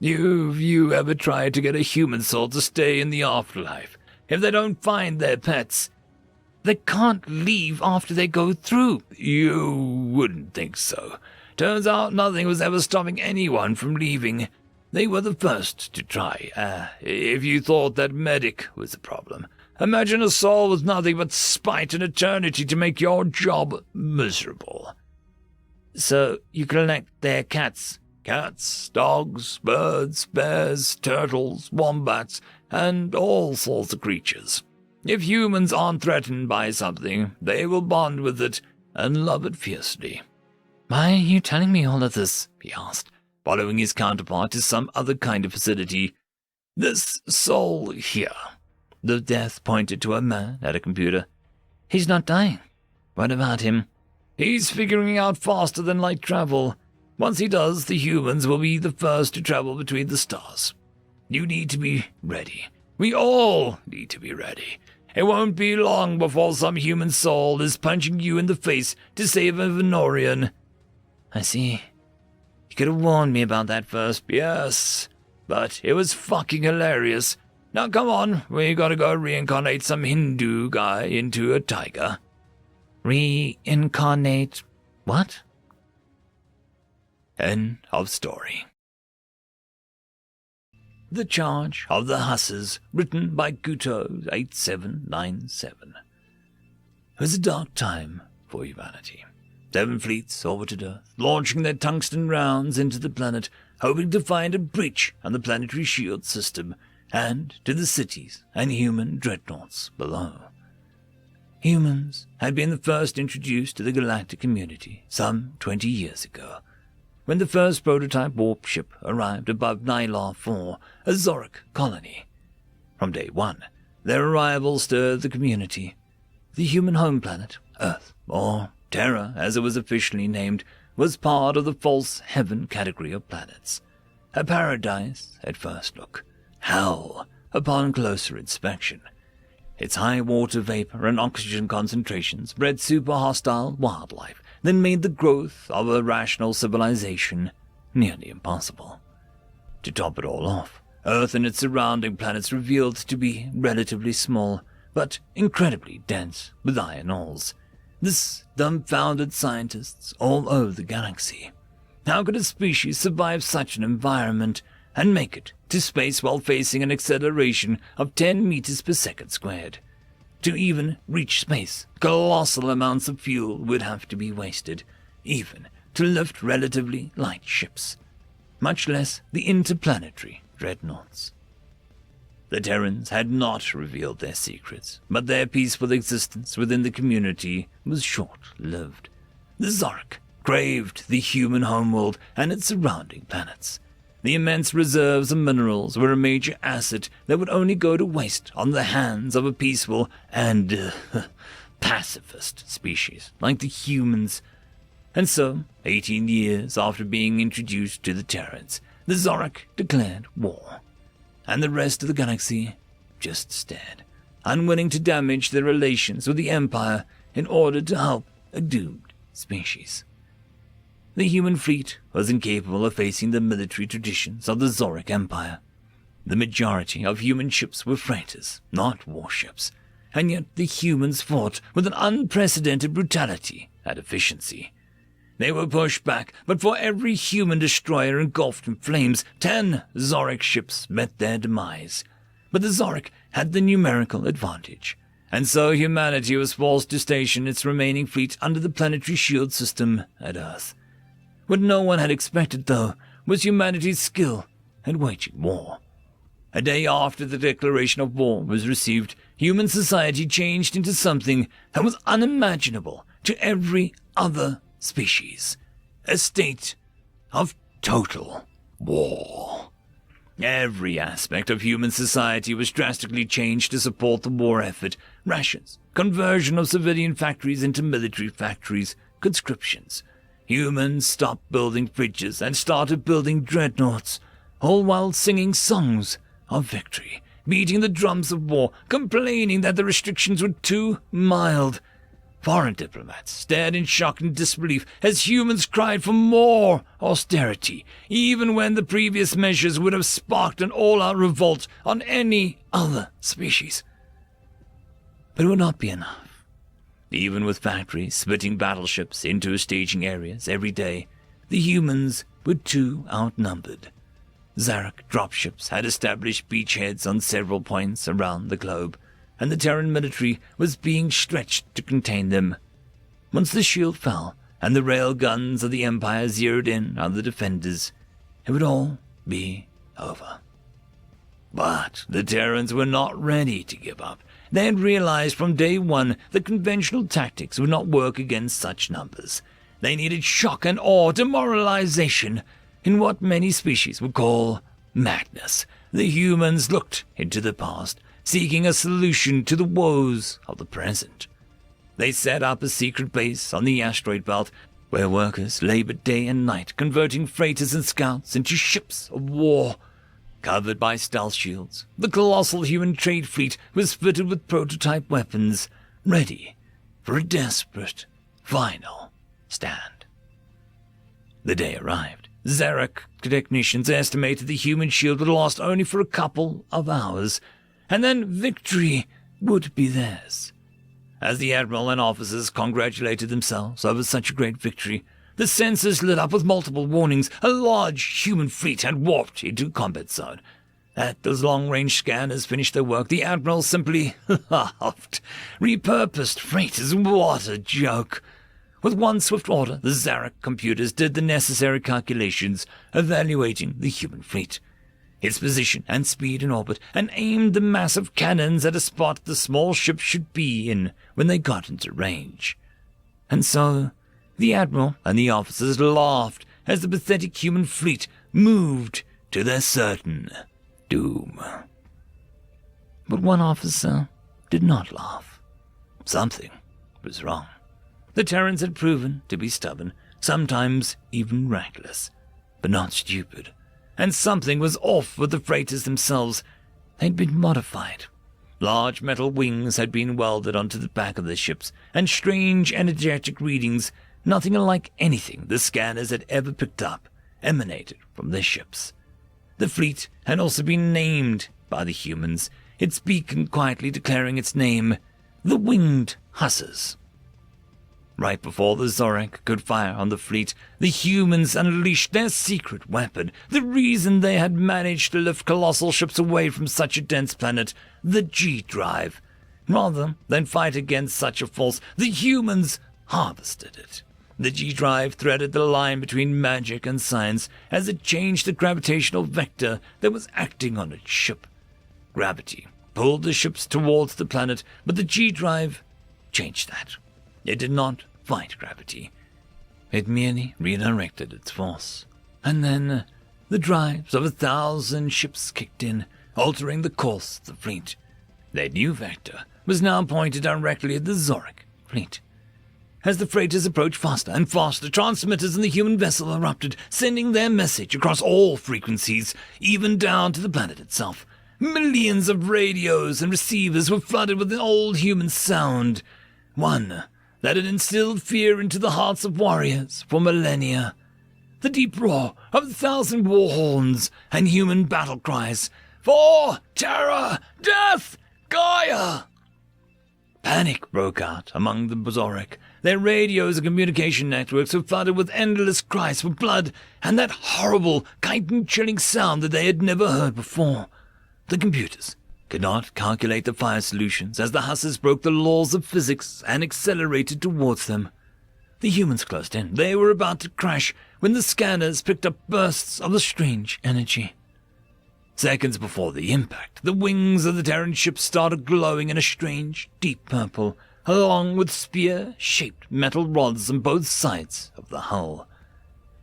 Have you ever tried to get a human soul to stay in the afterlife? If they don't find their pets, they can't leave after they go through." "You wouldn't think so. Turns out nothing was ever stopping anyone from leaving. They were the first to try. If you thought that medic was a problem, imagine a soul with nothing but spite and eternity to make your job miserable." "So you collect their cats?" "Cats, dogs, birds, bears, turtles, wombats, and all sorts of creatures. If humans aren't threatened by something, they will bond with it and love it fiercely. Why are you telling me all of this? He asked, following his counterpart to some other kind of facility. This soul here. The Death pointed to a man at a computer. He's not dying. What about him? He's figuring out faster than light travel. Once he does, the humans will be the first to travel between the stars. You need to be ready. We all need to be ready. It won't be long before some human soul is punching you in the face to save a Venorian. I see. You could have warned me about that first. Yes, but it was fucking hilarious. Now come on, we gotta go reincarnate some Hindu guy into a tiger. Reincarnate what? End of story. The Charge of the Hussars, written by Guto 8797. It was a dark time for humanity. 7 fleets orbited Earth, launching their tungsten rounds into the planet, hoping to find a breach on the planetary shield system and to the cities and human dreadnoughts below. Humans had been the first introduced to the galactic community some 20 years ago, when the first prototype warp ship arrived above Nylar 4, a Zoric colony. From day one, their arrival stirred the community. The human home planet, Earth, or Terra as it was officially named, was part of the false heaven category of planets. A paradise at first look, hell upon closer inspection. Its high water vapor and oxygen concentrations bred super hostile wildlife that made the growth of a rational civilization nearly impossible. To top it all off, Earth and its surrounding planets revealed to be relatively small, but incredibly dense with iron ores. This dumbfounded scientists all over the galaxy. How could a species survive such an environment and make it to space while facing an acceleration of 10 meters per second squared? To even reach space, colossal amounts of fuel would have to be wasted, even to lift relatively light ships, much less the interplanetary dreadnoughts. The Terrans had not revealed their secrets, but their peaceful existence within the community was short-lived. The Zoric craved the human homeworld and its surrounding planets. The immense reserves of minerals were a major asset that would only go to waste on the hands of a peaceful and pacifist species like the humans. And so, 18 years after being introduced to the Terrans, the Zoric declared war. And the rest of the galaxy just stared, unwilling to damage their relations with the Empire in order to help a doomed species. The human fleet was incapable of facing the military traditions of the Zoric Empire. The majority of human ships were freighters, not warships, and yet the humans fought with an unprecedented brutality and efficiency. They were pushed back, but for every human destroyer engulfed in flames, 10 Zoric ships met their demise. But the Zoric had the numerical advantage, and so humanity was forced to station its remaining fleet under the planetary shield system at Earth. What no one had expected, though, was humanity's skill at waging war. A day after the declaration of war was received, human society changed into something that was unimaginable to every other species. A state of total war. Every aspect of human society was drastically changed to support the war effort. Rations, conversion of civilian factories into military factories, conscriptions. Humans stopped building fridges and started building dreadnoughts, all while singing songs of victory, beating the drums of war, complaining that the restrictions were too mild. Foreign diplomats stared in shock and disbelief as humans cried for more austerity, even when the previous measures would have sparked an all-out revolt on any other species. But it would not be enough. Even with factories splitting battleships into staging areas every day, the humans were too outnumbered. Zarok dropships had established beachheads on several points around the globe, and the Terran military was being stretched to contain them. Once the shield fell, and the rail guns of the Empire zeroed in on the defenders, it would all be over. But the Terrans were not ready to give up, They had realized from day one that conventional tactics would not work against such numbers. They needed shock and awe, demoralization, in what many species would call madness. The humans looked into the past, seeking a solution to the woes of the present. They set up a secret base on the asteroid belt, where workers labored day and night, converting freighters and scouts into ships of war. Covered by stealth shields, the colossal human trade fleet was fitted with prototype weapons, ready for a desperate, final stand. The day arrived. Zarek technicians estimated the human shield would last only for a couple of hours, and then victory would be theirs. As the Admiral and officers congratulated themselves over such a great victory, the sensors lit up with multiple warnings. A large human fleet had warped into combat zone. As those long-range scanners finished their work, the Admiral simply laughed. Repurposed freighters, what a joke! With one swift order, the Zarek computers did the necessary calculations, evaluating the human fleet, its position and speed in orbit, and aimed the massive cannons at a spot the small ship should be in when they got into range. And so, the Admiral and the officers laughed as the pathetic human fleet moved to their certain doom. But one officer did not laugh. Something was wrong. The Terrans had proven to be stubborn, sometimes even reckless, but not stupid. And something was off with the freighters themselves. They'd been modified. Large metal wings had been welded onto the back of the ships, and strange energetic readings, nothing unlike anything the scanners had ever picked up, emanated from the ships. The fleet had also been named by the humans, its beacon quietly declaring its name, the Winged Hussars. Right before the Zorek could fire on the fleet, the humans unleashed their secret weapon, the reason they had managed to lift colossal ships away from such a dense planet, the G-Drive. Rather than fight against such a force, the humans harvested it. The G-Drive threaded the line between magic and science as it changed the gravitational vector that was acting on its ship. Gravity pulled the ships towards the planet, but the G-Drive changed that. It did not fight gravity. It merely redirected its force. And then the drives of 1,000 ships kicked in, altering the course of the fleet. Their new vector was now pointed directly at the Zorek fleet. As the freighters approached faster and faster, transmitters in the human vessel erupted, sending their message across all frequencies, even down to the planet itself. Millions of radios and receivers were flooded with an old human sound. One that had instilled fear into the hearts of warriors for millennia. The deep roar of 1,000 war horns and human battle cries. For terror, death, Gaia! Panic broke out among the Zorek. Their radios and communication networks were flooded with endless cries for blood and that horrible, chitin-chilling sound that they had never heard before. The computers could not calculate the fire solutions as the Hussars broke the laws of physics and accelerated towards them. The humans closed in. They were about to crash when the scanners picked up bursts of the strange energy. Seconds before the impact, the wings of the Terran ship started glowing in a strange, deep purple, along with spear-shaped metal rods on both sides of the hull.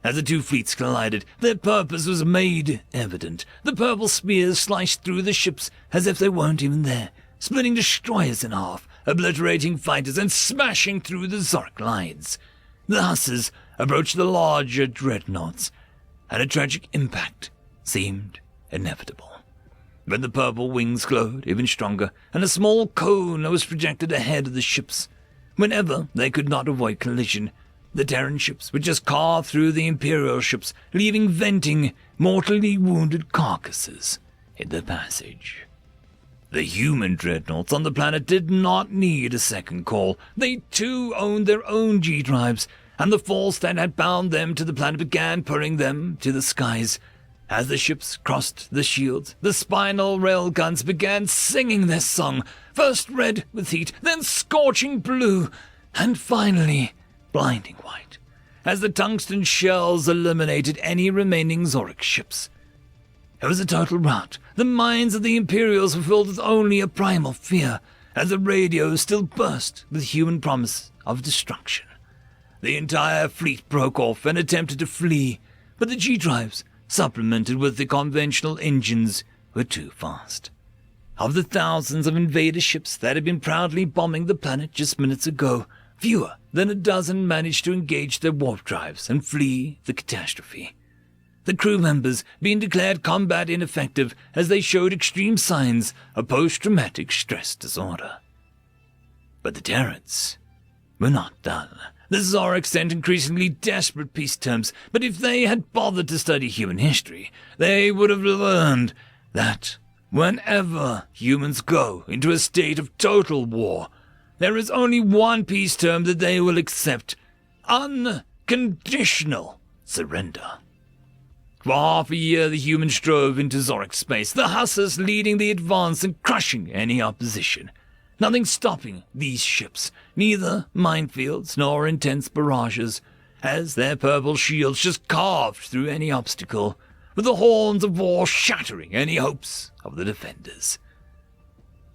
As the two fleets collided, their purpose was made evident. The purple spears sliced through the ships as if they weren't even there, splitting destroyers in half, obliterating fighters, and smashing through the Zork lines. The Hussars approached the larger dreadnoughts, and a tragic impact seemed inevitable. But the purple wings glowed even stronger, and a small cone was projected ahead of the ships. Whenever they could not avoid collision, the Terran ships would just carve through the Imperial ships, leaving venting, mortally wounded carcasses in the passage. The human dreadnoughts on the planet did not need a second call. They too owned their own G-drives, and the force that had bound them to the planet began pulling them to the skies. As the ships crossed the shields, the spinal rail guns began singing their song, first red with heat, then scorching blue, and finally blinding white, as the tungsten shells eliminated any remaining Zorek ships. It was a total rout. The minds of the Imperials were filled with only a primal fear. as the radio still burst with human promise of destruction. The entire fleet broke off and attempted to flee, but the G-drives, supplemented with the conventional engines, were too fast. Of the thousands of invader ships that had been proudly bombing the planet just minutes ago, fewer than a dozen managed to engage their warp drives and flee the catastrophe. The crew members being declared combat ineffective as they showed extreme signs of post-traumatic stress disorder. But the Terrans were not done. The Zorks sent increasingly desperate peace terms, but if they had bothered to study human history, they would have learned that whenever humans go into a state of total war, there is only one peace term that they will accept: unconditional surrender. For half a year the humans drove into Zork space, the Hussars leading the advance and crushing any opposition. Nothing stopping these ships, neither minefields nor intense barrages, as their purple shields just carved through any obstacle, with the horns of war shattering any hopes of the defenders.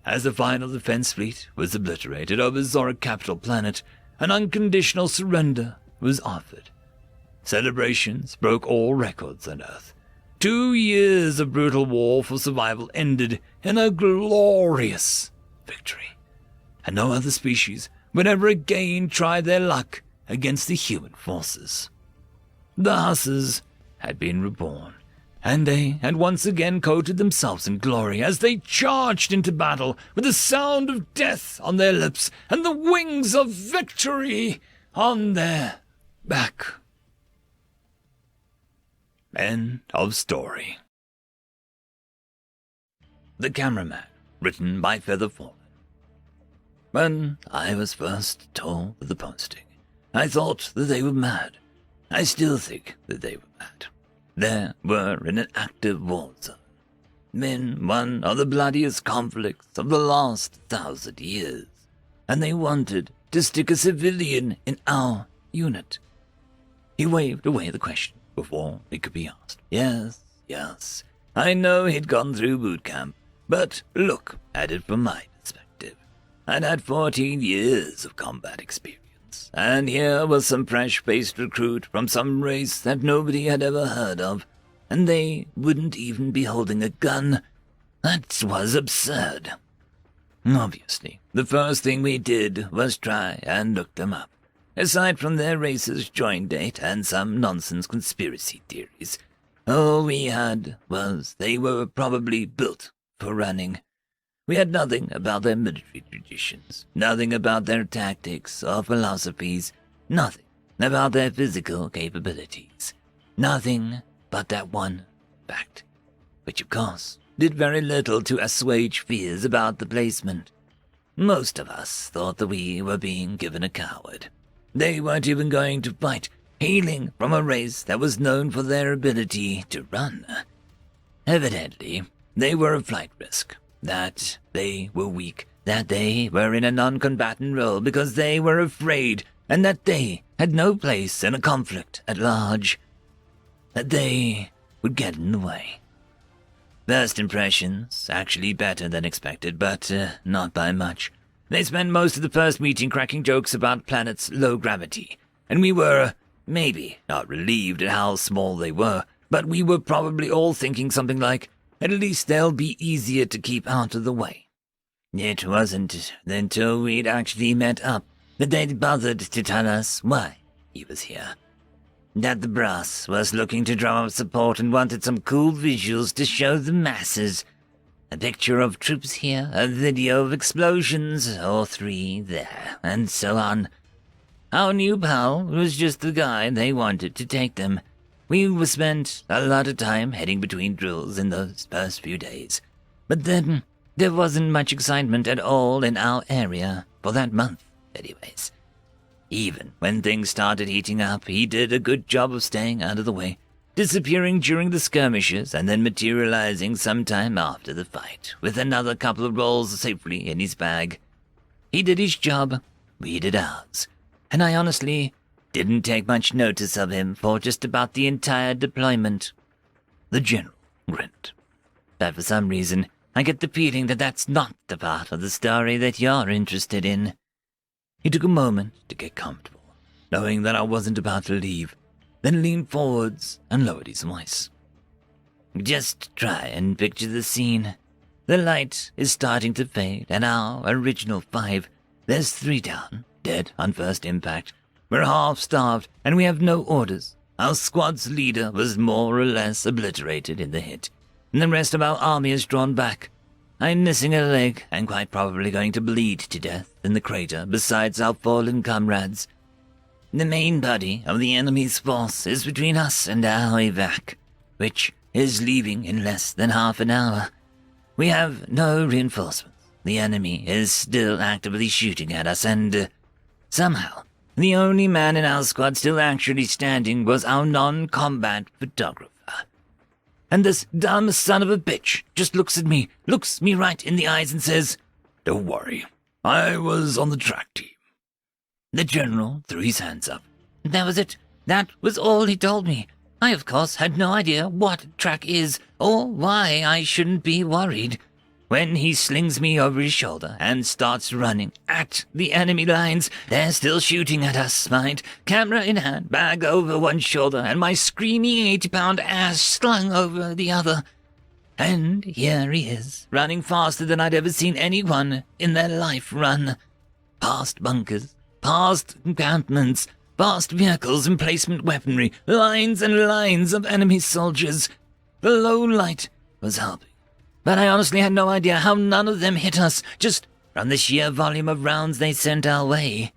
As the final defense fleet was obliterated over Zork capital planet, an unconditional surrender was offered. Celebrations broke all records on Earth. 2 years of brutal war for survival ended in a glorious victory, and no other species would ever again try their luck against the human forces. The Hussars had been reborn, and they had once again coated themselves in glory as they charged into battle with the sound of death on their lips and the wings of victory on their back. End of story. The Cameraman, written by Feather Fallen. When I was first told of the posting, I thought that they were mad. I still think that they were mad. They were in an active war zone, in one of the bloodiest conflicts of the last 1,000 years, and they wanted to stick a civilian in our unit. He waved away the question before it could be asked. Yes, I know he'd gone through boot camp, but look at it from my perspective. I'd had 14 years of combat experience, and here was some fresh-faced recruit from some race that nobody had ever heard of, and they wouldn't even be holding a gun. That was absurd. Obviously, the first thing we did was try and look them up. Aside from their race's join date and some nonsense conspiracy theories, all we had was they were probably built for running. We had nothing about their military traditions, nothing about their tactics or philosophies, nothing about their physical capabilities, nothing but that one fact, which of course did very little to assuage fears about the placement. Most of us thought that we were being given a coward. They weren't even going to fight, hailing from a race that was known for their ability to run. Evidently, they were a flight risk, that they were weak, that they were in a non-combatant role because they were afraid, and that they had no place in a conflict at large, that they would get in the way. First impressions, actually better than expected, but not by much. They spent most of the first meeting cracking jokes about planets' low gravity, and we were, maybe, not relieved at how small they were, but we were probably all thinking something like, at least they'll be easier to keep out of the way. It wasn't until we'd actually met up that they'd bothered to tell us why he was here. That the brass was looking to drum up support and wanted some cool visuals to show the masses. A picture of troops here, a video of explosions, or 3 there, and so on. Our new pal was just the guy they wanted to take them. We spent a lot of time heading between drills in those first few days. But then, there wasn't much excitement at all in our area, for that month, anyways. Even when things started heating up, he did a good job of staying out of the way, disappearing during the skirmishes and then materializing sometime after the fight, with another couple of rolls safely in his bag. He did his job, we did ours, and I honestly didn't take much notice of him for just about the entire deployment. The general grinned. But for some reason, I get the feeling that that's not the part of the story that you're interested in." He took a moment to get comfortable, knowing that I wasn't about to leave, then leaned forwards and lowered his voice. "Just try and picture the scene. The light is starting to fade, and our original 5, there's 3 down, dead on first impact. We're half-starved, and we have no orders. Our squad's leader was more or less obliterated in the hit, and the rest of our army is drawn back. I'm missing a leg, and quite probably going to bleed to death in the crater besides our fallen comrades. The main body of the enemy's force is between us and our evac, which is leaving in less than half an hour. We have no reinforcements. The enemy is still actively shooting at us, and somehow, the only man in our squad still actually standing was our non-combat photographer. And this dumb son of a bitch just looks me right in the eyes and says, 'Don't worry, I was on the track team.' The general threw his hands up. That was it. That was all he told me. I, of course, had no idea what track is or why I shouldn't be worried. When he slings me over his shoulder and starts running at the enemy lines, they're still shooting at us, mind. Camera in hand, bag over one shoulder, and my screaming 80-pound ass slung over the other. And here he is, running faster than I'd ever seen anyone in their life run. Past bunkers, past encampments, past vehicles, emplacement weaponry, lines and lines of enemy soldiers. The low light was helping, but I honestly had no idea how none of them hit us, just from the sheer volume of rounds they sent our way.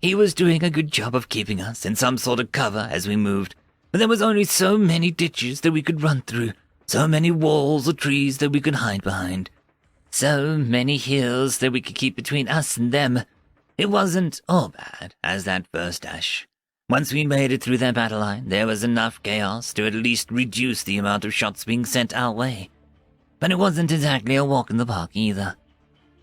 He was doing a good job of keeping us in some sort of cover as we moved, but there was only so many ditches that we could run through, so many walls or trees that we could hide behind, so many hills that we could keep between us and them. It wasn't all bad as that first dash. Once we made it through their battle line, there was enough chaos to at least reduce the amount of shots being sent our way. But it wasn't exactly a walk in the park either.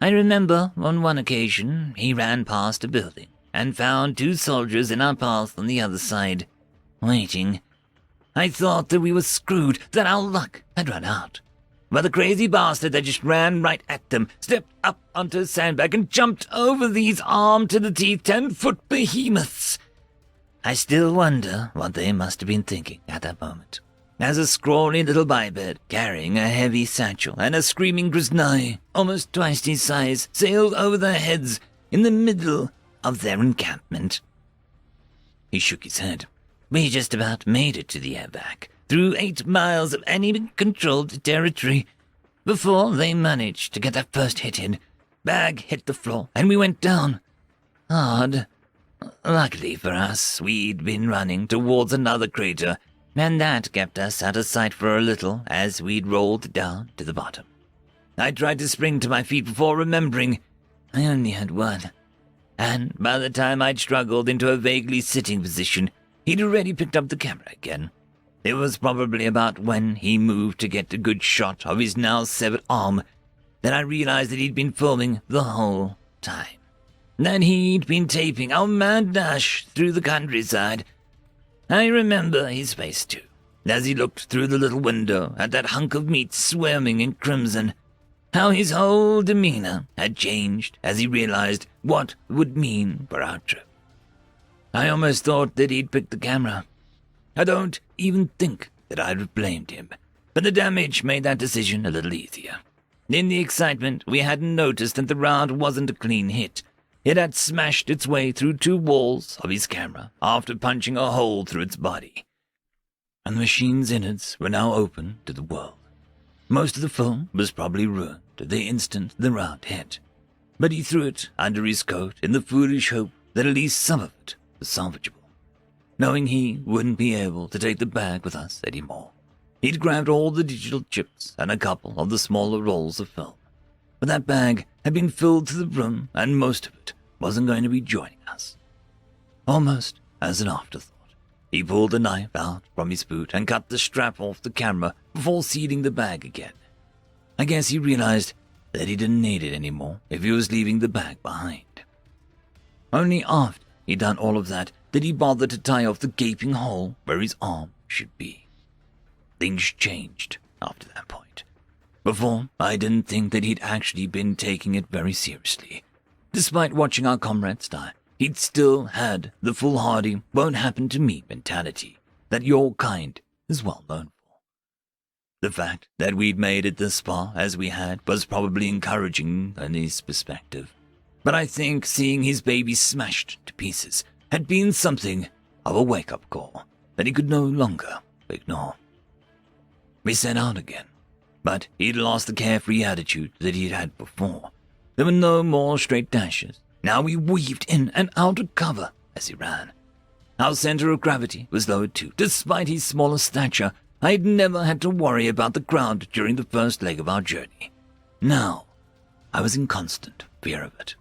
I remember on one occasion he ran past a building and found 2 soldiers in our path on the other side, waiting. I thought that we were screwed, that our luck had run out. But the crazy bastard that just ran right at them stepped up onto a sandbag and jumped over these armed-to-the-teeth 10-foot behemoths. I still wonder what they must have been thinking at that moment, as a scrawny little biped carrying a heavy satchel and a screaming griznai, almost twice his size, sailed over their heads in the middle of their encampment. He shook his head. We just about made it to the airback, through 8 miles of enemy-controlled territory, before they managed to get that first hit in. Bag hit the floor, and we went down. Hard. Luckily for us, we'd been running towards another crater, and that kept us out of sight for a little as we'd rolled down to the bottom. I tried to spring to my feet before remembering I only had one, and by the time I'd struggled into a vaguely sitting position, he'd already picked up the camera again. It was probably about when he moved to get a good shot of his now severed arm that I realized that he'd been filming the whole time. That he'd been taping our mad dash through the countryside. I remember his face too, as he looked through the little window at that hunk of meat swimming in crimson. How his whole demeanor had changed as he realized what it would mean for our trip. I almost thought that he'd picked the camera. I don't even think that I'd have blamed him, but the damage made that decision a little easier. In the excitement, we hadn't noticed that the round wasn't a clean hit. It had smashed its way through 2 walls of his camera after punching a hole through its body. And the machine's innards were now open to the world. Most of the film was probably ruined the instant the round hit, but he threw it under his coat in the foolish hope that at least some of it was salvageable. Knowing he wouldn't be able to take the bag with us anymore, he'd grabbed all the digital chips and a couple of the smaller rolls of film. But that bag had been filled to the brim, and most of it wasn't going to be joining us. Almost as an afterthought, he pulled a knife out from his boot and cut the strap off the camera before sealing the bag again. I guess he realized that he didn't need it anymore if he was leaving the bag behind. Only after he'd done all of that did he bother to tie off the gaping hole where his arm should be. Things changed after that point. Before, I didn't think that he'd actually been taking it very seriously. Despite watching our comrades die, he'd still had the foolhardy, won't-happen-to-me mentality that your kind is well known for. The fact that we'd made it this far as we had was probably encouraging in his perspective, but I think seeing his baby smashed to pieces had been something of a wake-up call that he could no longer ignore. We set out again, but he'd lost the carefree attitude that he'd had before. There were no more straight dashes. Now we weaved in and out of cover as he ran. Our center of gravity was lowered too. Despite his smaller stature, I'd never had to worry about the ground during the first leg of our journey. Now, I was in constant fear of it.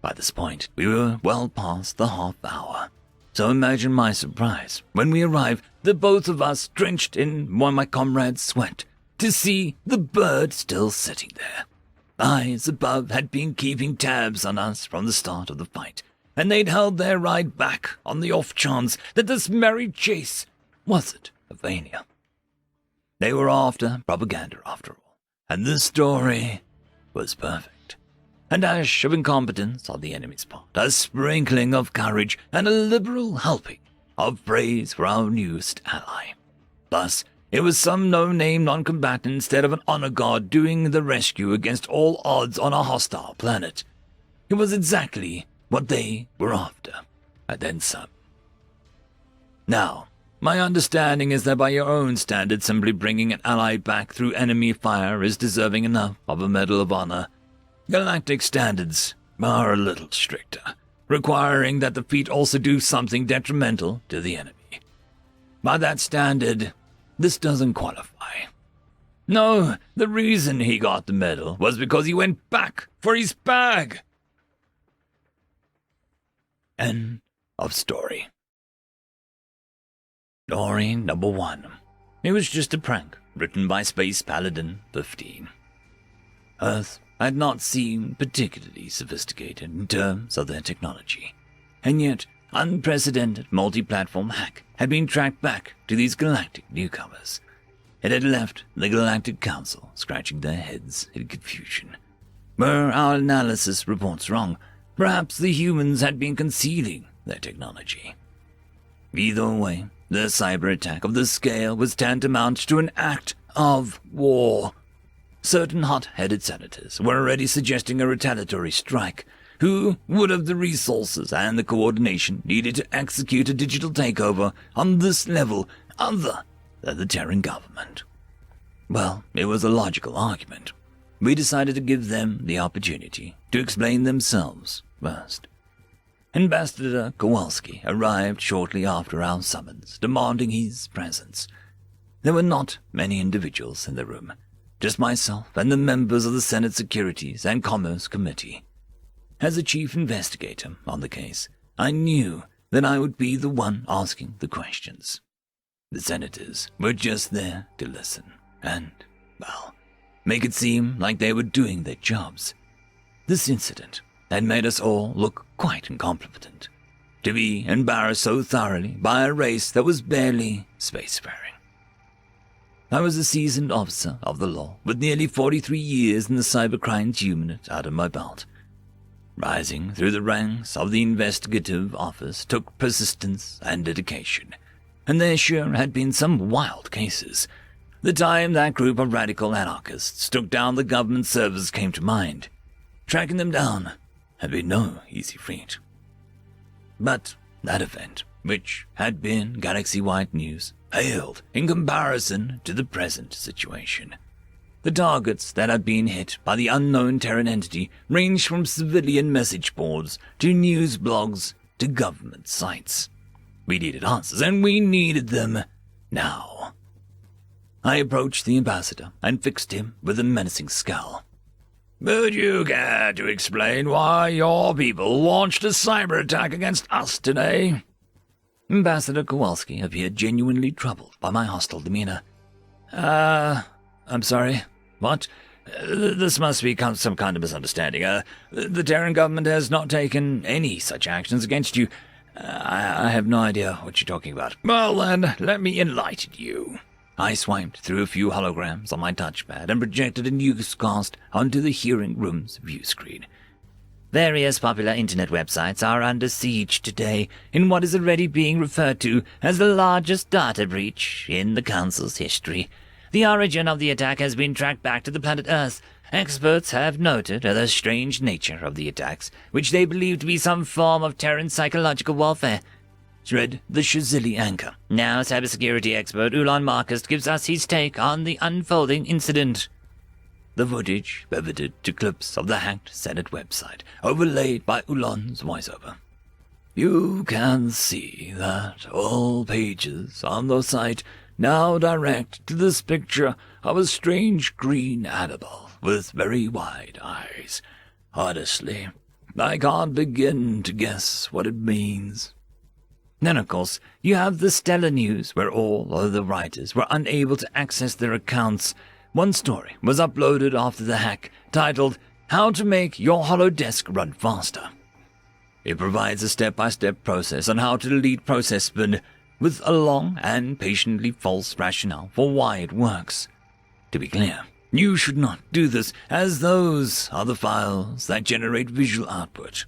By this point, we were well past the half hour. So imagine my surprise when we arrived, the both of us drenched in one of my comrades' sweat, to see the bird still sitting there. Eyes above had been keeping tabs on us from the start of the fight, and they'd held their ride back on the off chance that this merry chase wasn't a failure. They were after propaganda after all, and this story was perfect. A dash of incompetence on the enemy's part, a sprinkling of courage, and a liberal helping of praise for our newest ally. Thus, it was some no-name non-combatant instead of an honor guard doing the rescue against all odds on a hostile planet. It was exactly what they were after, and then some. Now, my understanding is that by your own standards, simply bringing an ally back through enemy fire is deserving enough of a Medal of Honor. Galactic standards are a little stricter, requiring that the feat also do something detrimental to the enemy. By that standard, this doesn't qualify. No, the reason he got the medal was because he went back for his bag. End of story. Story number 1. It was just a prank, written by Space Paladin 15. Earth had not seemed particularly sophisticated in terms of their technology, and yet unprecedented multi-platform hack had been tracked back to these galactic newcomers. It had left the Galactic Council scratching their heads in confusion. Were our analysis reports wrong? Perhaps the humans had been concealing their technology. Either way, the cyber attack of this scale was tantamount to an act of war. Certain hot-headed senators were already suggesting a retaliatory strike. Who would have the resources and the coordination needed to execute a digital takeover on this level other than the Terran government? Well, it was a logical argument. We decided to give them the opportunity to explain themselves first. Ambassador Kowalski arrived shortly after our summons, demanding his presence. There were not many individuals in the room, just myself and the members of the Senate Securities and Commerce Committee. As a chief investigator on the case, I knew that I would be the one asking the questions. The senators were just there to listen and, well, make it seem like they were doing their jobs. This incident had made us all look quite incompetent, to be embarrassed so thoroughly by a race that was barely spacefaring. I was a seasoned officer of the law with nearly 43 years in the cybercrimes unit out of my belt. Rising through the ranks of the investigative office took persistence and dedication, and there sure had been some wild cases. The time that group of radical anarchists took down the government servers came to mind. Tracking them down had been no easy feat. But that event, which had been galaxy-wide news, paled in comparison to the present situation. The targets that had been hit by the unknown Terran entity ranged from civilian message boards to news blogs to government sites. We needed answers, and we needed them now. I approached the ambassador and fixed him with a menacing scowl. "Would you care to explain why your people launched a cyber attack against us today?" Ambassador Kowalski appeared genuinely troubled by my hostile demeanor. I'm sorry. What? This must be some kind of misunderstanding. The Terran government has not taken any such actions against you. I have no idea what you're talking about. Well then, let me enlighten you. I swiped through a few holograms on my touchpad and projected a newscast onto the hearing room's view screen. Various popular internet websites are under siege today in what is already being referred to as the largest data breach in the Council's history. The origin of the attack has been tracked back to the planet Earth. Experts have noted the strange nature of the attacks, which they believe to be some form of Terran psychological warfare. Read the Shazili anchor. Now cybersecurity expert Ulan Marcus gives us his take on the unfolding incident. The footage pivoted to clips of the hacked Senate website, overlaid by Ulan's voiceover. You can see that all pages on the site now direct to this picture of a strange green animal with very wide eyes. Honestly, I can't begin to guess what it means. Then, of course, you have the Stellar News, where all of the writers were unable to access their accounts. One story was uploaded after the hack, titled, "How to Make Your Holodesk Run Faster." It provides a step-by-step process on how to delete process spin, with a long and patiently false rationale for why it works. To be clear, you should not do this, as those are the files that generate visual output.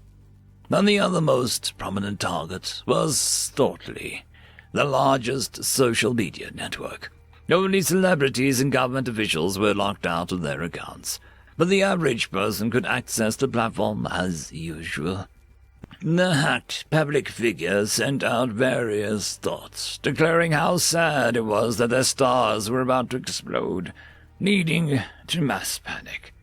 And the other most prominent target was Thoughtly, the largest social media network. Only celebrities and government officials were locked out of their accounts, but the average person could access the platform as usual. The hacked public figure sent out various thoughts, declaring how sad it was that their stars were about to explode, leading to mass panic.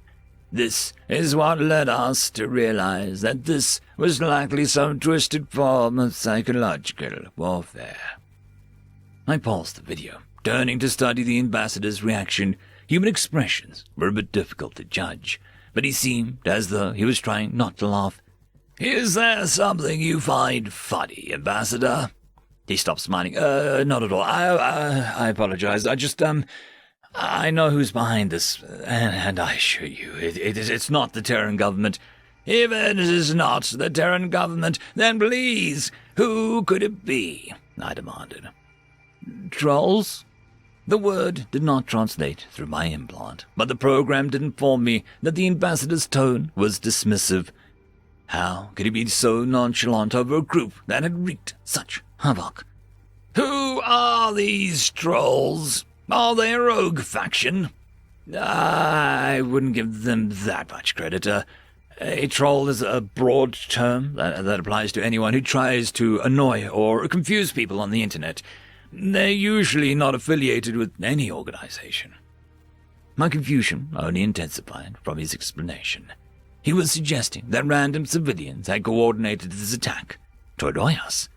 This is what led us to realize that this was likely some twisted form of psychological warfare. I paused the video, turning to study the ambassador's reaction. Human expressions were a bit difficult to judge, but he seemed as though he was trying not to laugh. "Is there something you find funny, Ambassador?" He stopped smiling. Not at all. I apologize. I know who's behind this, and I assure you, it's not the Terran government. If it is not the Terran government, then please, who could it be? I demanded. Trolls? The word did not translate through my implant, but the program did inform me that the ambassador's tone was dismissive. How could he be so nonchalant over a group that had wreaked such havoc? Who are these trolls? Are they a rogue faction? I wouldn't give them that much credit. A troll is a broad term that applies to anyone who tries to annoy or confuse people on the internet. They're usually not affiliated with any organization. My confusion only intensified from his explanation. He was suggesting that random civilians had coordinated this attack to annoy us.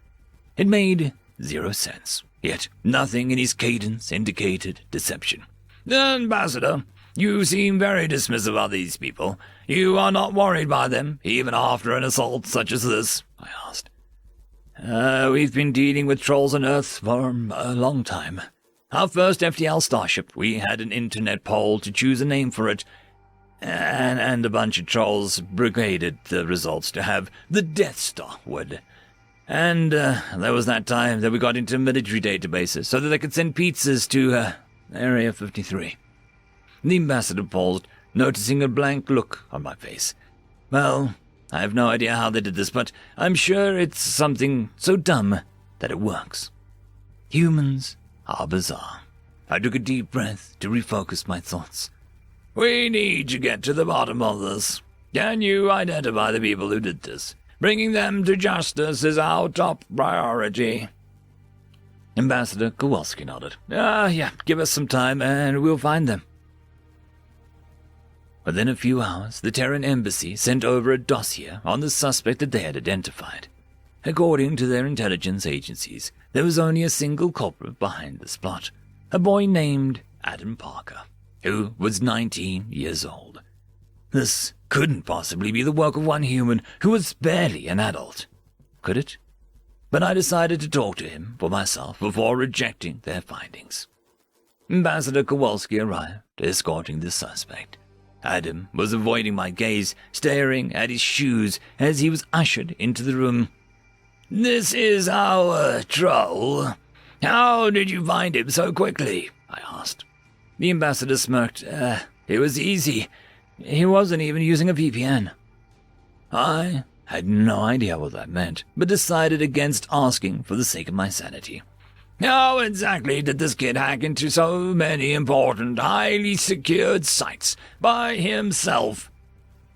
It made zero sense, yet nothing in his cadence indicated deception. Ambassador, you seem very dismissive of these people. You are not worried by them, even after an assault such as this? I asked. We've been dealing with trolls on Earth for a long time. Our first FTL starship, we had an internet poll to choose a name for it, and a bunch of trolls brigaded the results to have the Death Star wood. And there was that time that we got into military databases so that they could send pizzas to Area 53. The ambassador paused, noticing a blank look on my face. Well, I have no idea how they did this, but I'm sure it's something so dumb that it works. Humans are bizarre. I took a deep breath to refocus my thoughts. We need to get to the bottom of this. Can you identify the people who did this? Bringing them to justice is our top priority. Ambassador Kowalski nodded. Yeah, give us some time and we'll find them. Within a few hours, the Terran embassy sent over a dossier on the suspect that they had identified. According to their intelligence agencies, there was only a single culprit behind this plot, a boy named Adam Parker, who was 19 years old. This couldn't possibly be the work of one human who was barely an adult, could it? But I decided to talk to him for myself before rejecting their findings. Ambassador Kowalski arrived, escorting the suspect. Adam was avoiding my gaze, staring at his shoes as he was ushered into the room. This is our troll. How did you find him so quickly? I asked. The ambassador smirked. It was easy. He wasn't even using a VPN. I had no idea what that meant, but decided against asking for the sake of my sanity. How exactly did this kid hack into so many important, highly secured sites by himself?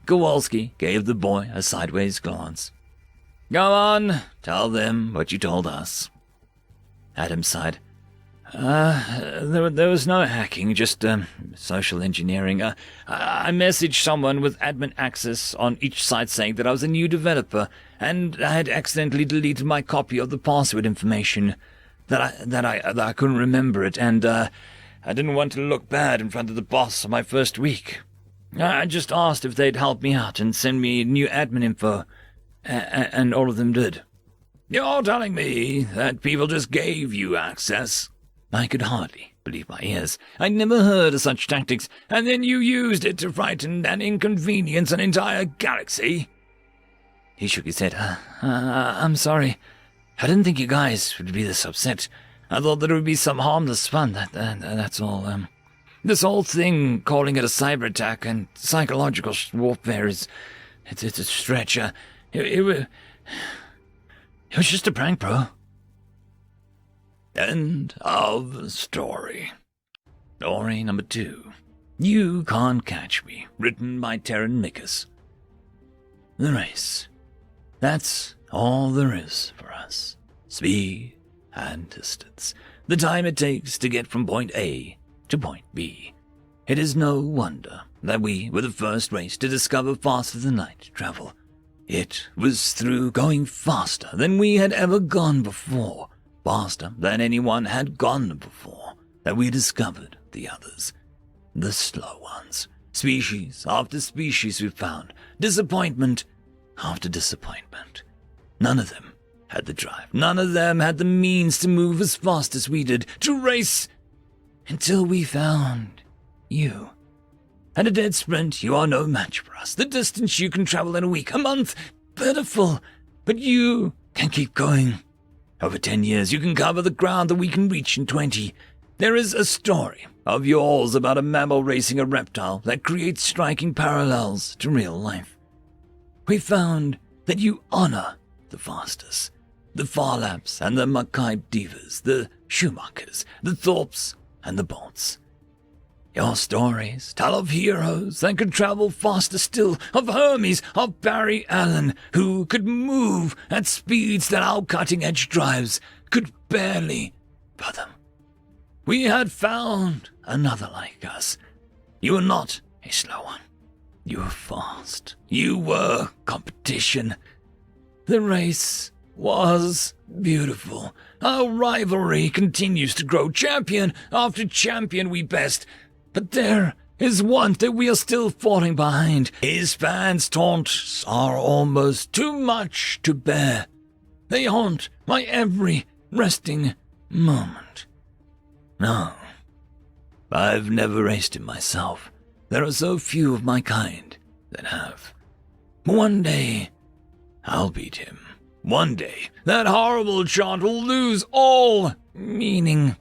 Kowalski gave the boy a sideways glance. Go on, tell them what you told us. Adam sighed. There was no hacking, just social engineering. I messaged someone with admin access on each site saying that I was a new developer, and I had accidentally deleted my copy of the password information. That I couldn't remember it, and I didn't want to look bad in front of the boss on my first week. I just asked if they'd help me out and send me new admin info, and all of them did. You're telling me that people just gave you access? I could hardly believe my ears. I'd never heard of such tactics, and then you used it to frighten and inconvenience an entire galaxy? He shook his head. I'm sorry. I didn't think you guys would be this upset. I thought that it would be some harmless fun, that's all. This whole thing, calling it a cyber attack and psychological warfare it's a stretch. It was just a prank, bro. End of story. Story number 2. You Can't Catch Me, written by Terran Mikas. The race. That's all there is for us. Speed and distance. The time it takes to get from point A to point B. It is no wonder that we were the first race to discover faster-than-light travel. It was through going faster than we had ever gone before, faster than anyone had gone before, that we discovered the others. The slow ones. Species after species we found. Disappointment after disappointment. None of them had the drive. None of them had the means to move as fast as we did, to race, until we found you. At a dead sprint, you are no match for us. The distance you can travel in a week, a month, pitiful. But you can keep going. Over 10 years, you can cover the ground that we can reach in 20. There is a story of yours about a mammal racing a reptile that creates striking parallels to real life. We found that you honor the fastest, the Farlaps and the Mackay Divas, the Schumachers, the Thorpes and the Bolts. Your stories tell of heroes that could travel faster still, of Hermes, of Barry Allen, who could move at speeds that our cutting-edge drives could barely fathom. We had found another like us. You were not a slow one. You were fast. You were competition. The race was beautiful. Our rivalry continues to grow. Champion after champion we best. But there is one that we are still falling behind. His fans' taunts are almost too much to bear. They haunt my every resting moment. No, I've never raced him myself. There are so few of my kind that have. One day, I'll beat him. One day, that horrible chant will lose all meaning.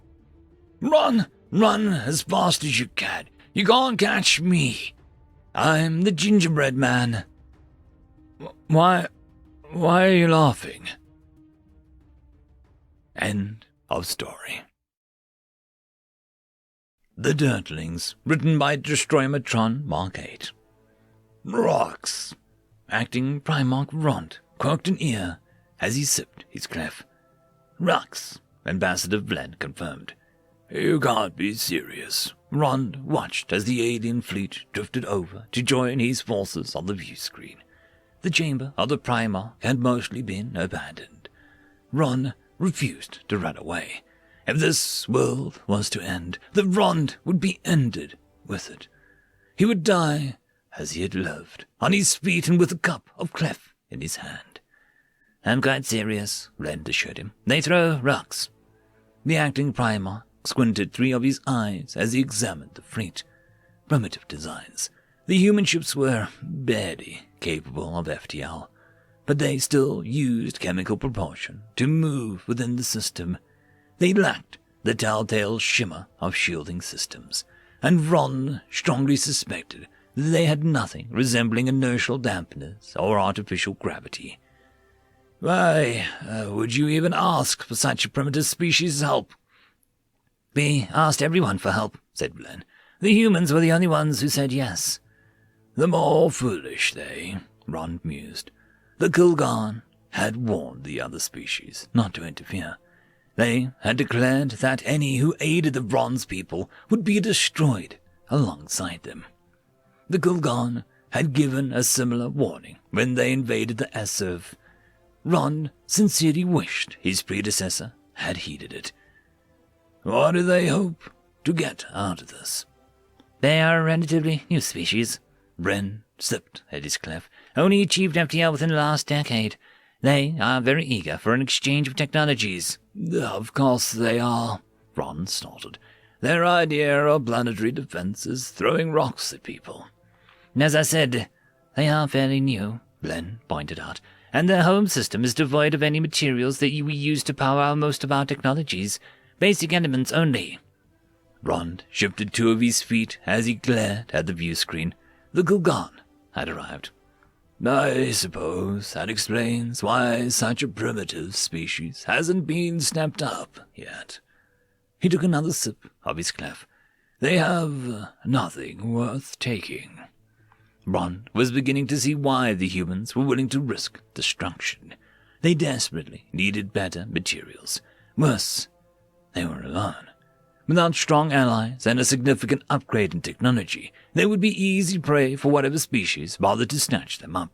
Run! Run as fast as you can. You can't catch me. I'm the gingerbread man. Why are you laughing? End of story. The Dirtlings, written by Destroymatron Mark 8. Rocks. Acting Primarch Ront quirked an ear as he sipped his clef. Rocks, Ambassador Vlen confirmed. You can't be serious. Rond watched as the alien fleet drifted over to join his forces on the view screen. The chamber of the Primarch had mostly been abandoned. Ron refused to run away. If this world was to end, the Rond would be ended with it. He would die as he had lived, on his feet and with a cup of clef in his hand. I'm quite serious, Rend assured him. They throw rocks. The acting Primarch squinted 3 of his eyes as he examined the fleet. Primitive designs. The human ships were barely capable of FTL, but they still used chemical propulsion to move within the system. They lacked the telltale shimmer of shielding systems, and Ron strongly suspected that they had nothing resembling inertial dampeners or artificial gravity. Why would you even ask for such a primitive species' help? We asked everyone for help, said Glenn. The humans were the only ones who said yes. The more foolish they, Ron mused. The Kulgan had warned the other species not to interfere. They had declared that any who aided the Bronze people would be destroyed alongside them. The Kulgan had given a similar warning when they invaded the Esurv. Ron sincerely wished his predecessor had heeded it. What do they hope to get out of this? They are a relatively new species. Wren sipped at his clef. Only achieved FTL within the last decade. They are very eager for an exchange of technologies. Of course they are, Ron snorted. Their idea of planetary defense is throwing rocks at people. As I said, they are fairly new, Glenn pointed out, and their home system is devoid of any materials that we use to power most of our technologies. Basic elements only. Ron shifted 2 of his feet as he glared at the view screen. The Kulgan had arrived. I suppose that explains why such a primitive species hasn't been snapped up yet. He took another sip of his clef. They have nothing worth taking. Ron was beginning to see why the humans were willing to risk destruction. They desperately needed better materials. Worse, they were alone. Without strong allies and a significant upgrade in technology, they would be easy prey for whatever species bothered to snatch them up.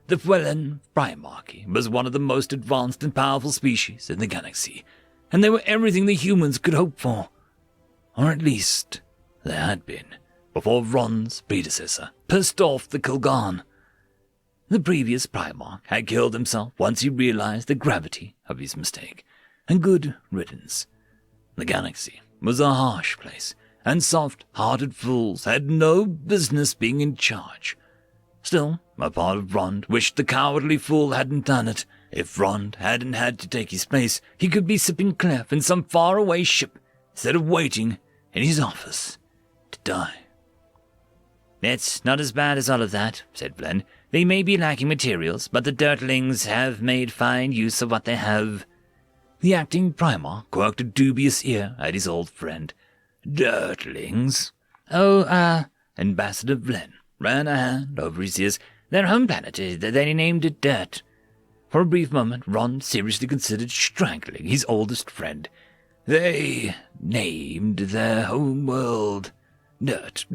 The Fuelen Primarchy was one of the most advanced and powerful species in the galaxy, and they were everything the humans could hope for. Or at least, they had been, before Ron's predecessor pissed off the Kulgan. The previous Primarch had killed himself once he realized the gravity of his mistake, and good riddance. The galaxy was a harsh place, and soft-hearted fools had no business being in charge. Still, a part of Rond wished the cowardly fool hadn't done it. If Rond hadn't had to take his place, he could be sipping clef in some faraway ship, instead of waiting in his office to die. It's not as bad as all of that, said Glenn. They may be lacking materials, but the Dirtlings have made fine use of what they have. The acting Primarch quirked a dubious ear at his old friend. Dirtlings? Ambassador Glenn ran a hand over his ears. Their home planet, they named it Dirt. For a brief moment, Ron seriously considered strangling his oldest friend. They named their home world Dirt.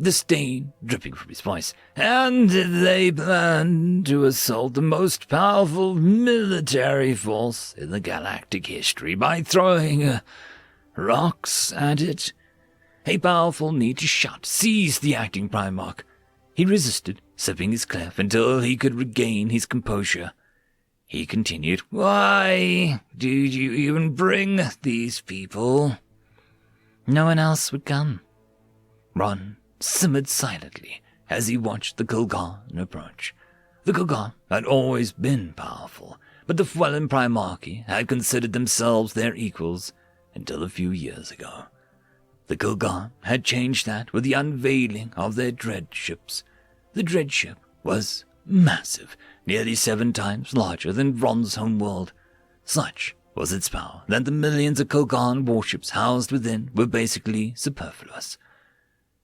Disdain dripping from his voice. And they plan to assault the most powerful military force in the galactic history by throwing rocks at it. A powerful need to shout seized the acting Primarch. He resisted, sipping his clef until he could regain his composure. He continued, Why did you even bring these people? No one else would come. Ron simmered silently as he watched the Kulgan approach. The Kulgan had always been powerful, but the Fuelen Primarchy had considered themselves their equals until a few years ago. The Kulgan had changed that with the unveiling of their dread ships. The dread ship was massive, nearly 7 times larger than Ron's homeworld. Such was its power that the millions of Kulgan warships housed within were basically superfluous.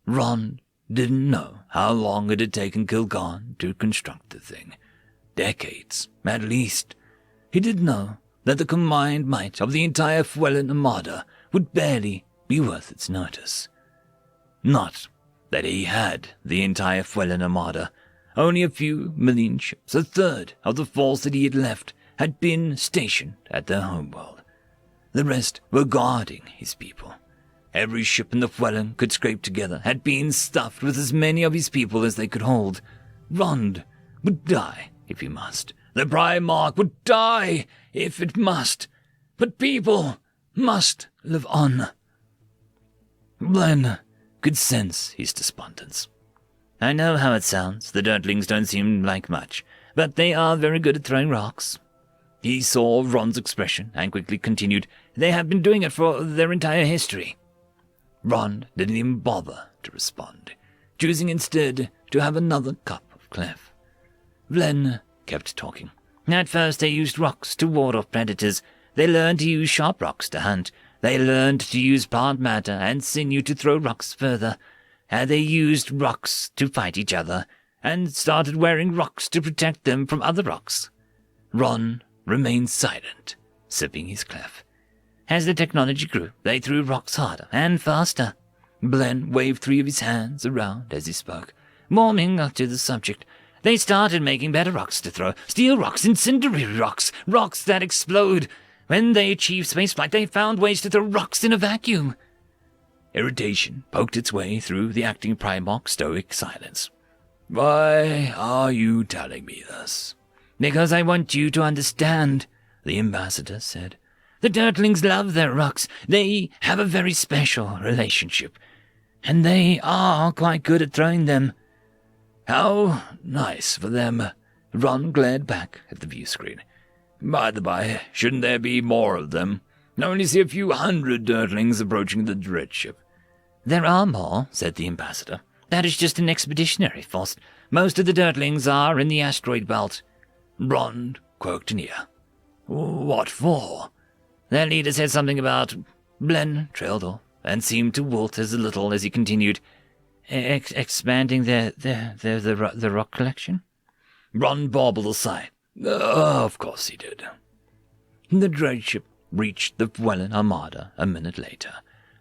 Ron didn't know how long it had taken Kulgan to construct the thing. Decades, at least. He did know that the combined might of the entire Fuelen Armada would barely be worth its notice. Not that he had the entire Fuelen Armada. Only a few million ships, a third of the force that he had left, had been stationed at their homeworld. The rest were guarding his people. Every ship in the Fuelen could scrape together had been stuffed with as many of his people as they could hold. Rond would die if he must. The Primarch would die if it must. But people must live on. Glenn could sense his despondence. I know how it sounds. The Dirtlings don't seem like much, but they are very good at throwing rocks. He saw Ron's expression and quickly continued, "They have been doing it for their entire history." Ron didn't even bother to respond, choosing instead to have another cup of clef. Vlen kept talking. "At first they used rocks to ward off predators. They learned to use sharp rocks to hunt. They learned to use plant matter and sinew to throw rocks further. And they used rocks to fight each other, and started wearing rocks to protect them from other rocks." Ron remained silent, sipping his clef. "As the technology grew, they threw rocks harder and faster." Blen waved 3 of his hands around as he spoke. "Warming up to the subject, they started making better rocks to throw. Steel rocks, incendiary rocks, rocks that explode. When they achieved spaceflight, they found ways to throw rocks in a vacuum." Irritation poked its way through the acting Primarch's stoic silence. "Why are you telling me this?" "Because I want you to understand," the ambassador said. "The Dirtlings love their rocks. They have a very special relationship. And they are quite good at throwing them." "How nice for them." Ron glared back at the view screen. "By the by, shouldn't there be more of them? I only see a few hundred Dirtlings approaching the dreadship." "There are more," said the ambassador. "That is just an expeditionary force. Most of the Dirtlings are in the asteroid belt." Ron quirked an ear. "What for?" "Their leader said something about—" Blen trailed off and seemed to wilt as little as he continued. Expanding the rock collection?" Ron bobbled a sigh. Of course he did." The dreadship reached the Vuelan Armada a minute later.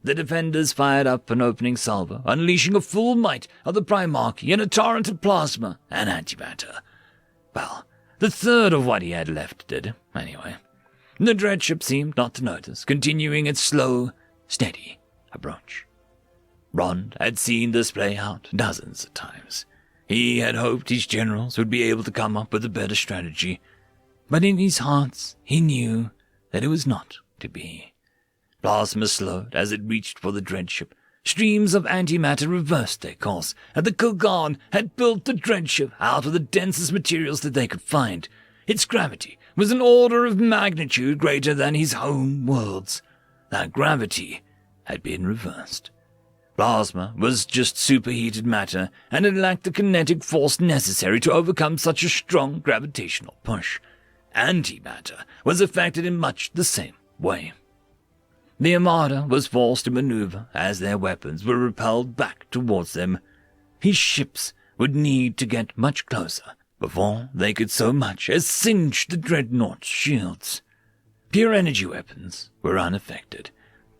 The defenders fired up an opening salvo, unleashing a full might of the Primarchy in a torrent of plasma and antimatter. Well, the third of what he had left did, anyway. The dreadship seemed not to notice, continuing its slow, steady approach. Ron had seen this play out dozens of times. He had hoped his generals would be able to come up with a better strategy, but in his heart he knew that it was not to be. Plasma slowed as it reached for the dreadship. Streams of antimatter reversed their course, and the Kilgarn had built the dreadship out of the densest materials that they could find. Its gravity was an order of magnitude greater than his home world's. That gravity had been reversed. Plasma was just superheated matter, and it lacked the kinetic force necessary to overcome such a strong gravitational push. Antimatter was affected in much the same way. The Armada was forced to maneuver as their weapons were repelled back towards them. His ships would need to get much closer before they could so much as singe the dreadnought's shields. Pure energy weapons were unaffected,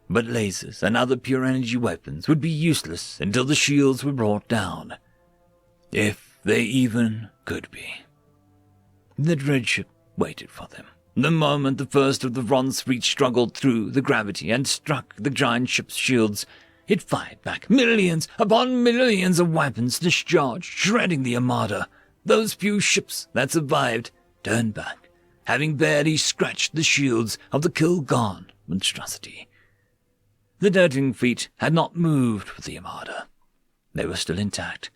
but lasers and other pure energy weapons would be useless until the shields were brought down. If they even could be. The dreadship waited for them. The moment the first of the Ron's fleet struggled through the gravity and struck the giant ship's shields, it fired back millions upon millions of weapons discharged, shredding the Armada. Those few ships that survived turned back, having barely scratched the shields of the Kilgarn monstrosity. The Dirtling fleet had not moved with the Armada. They were still intact.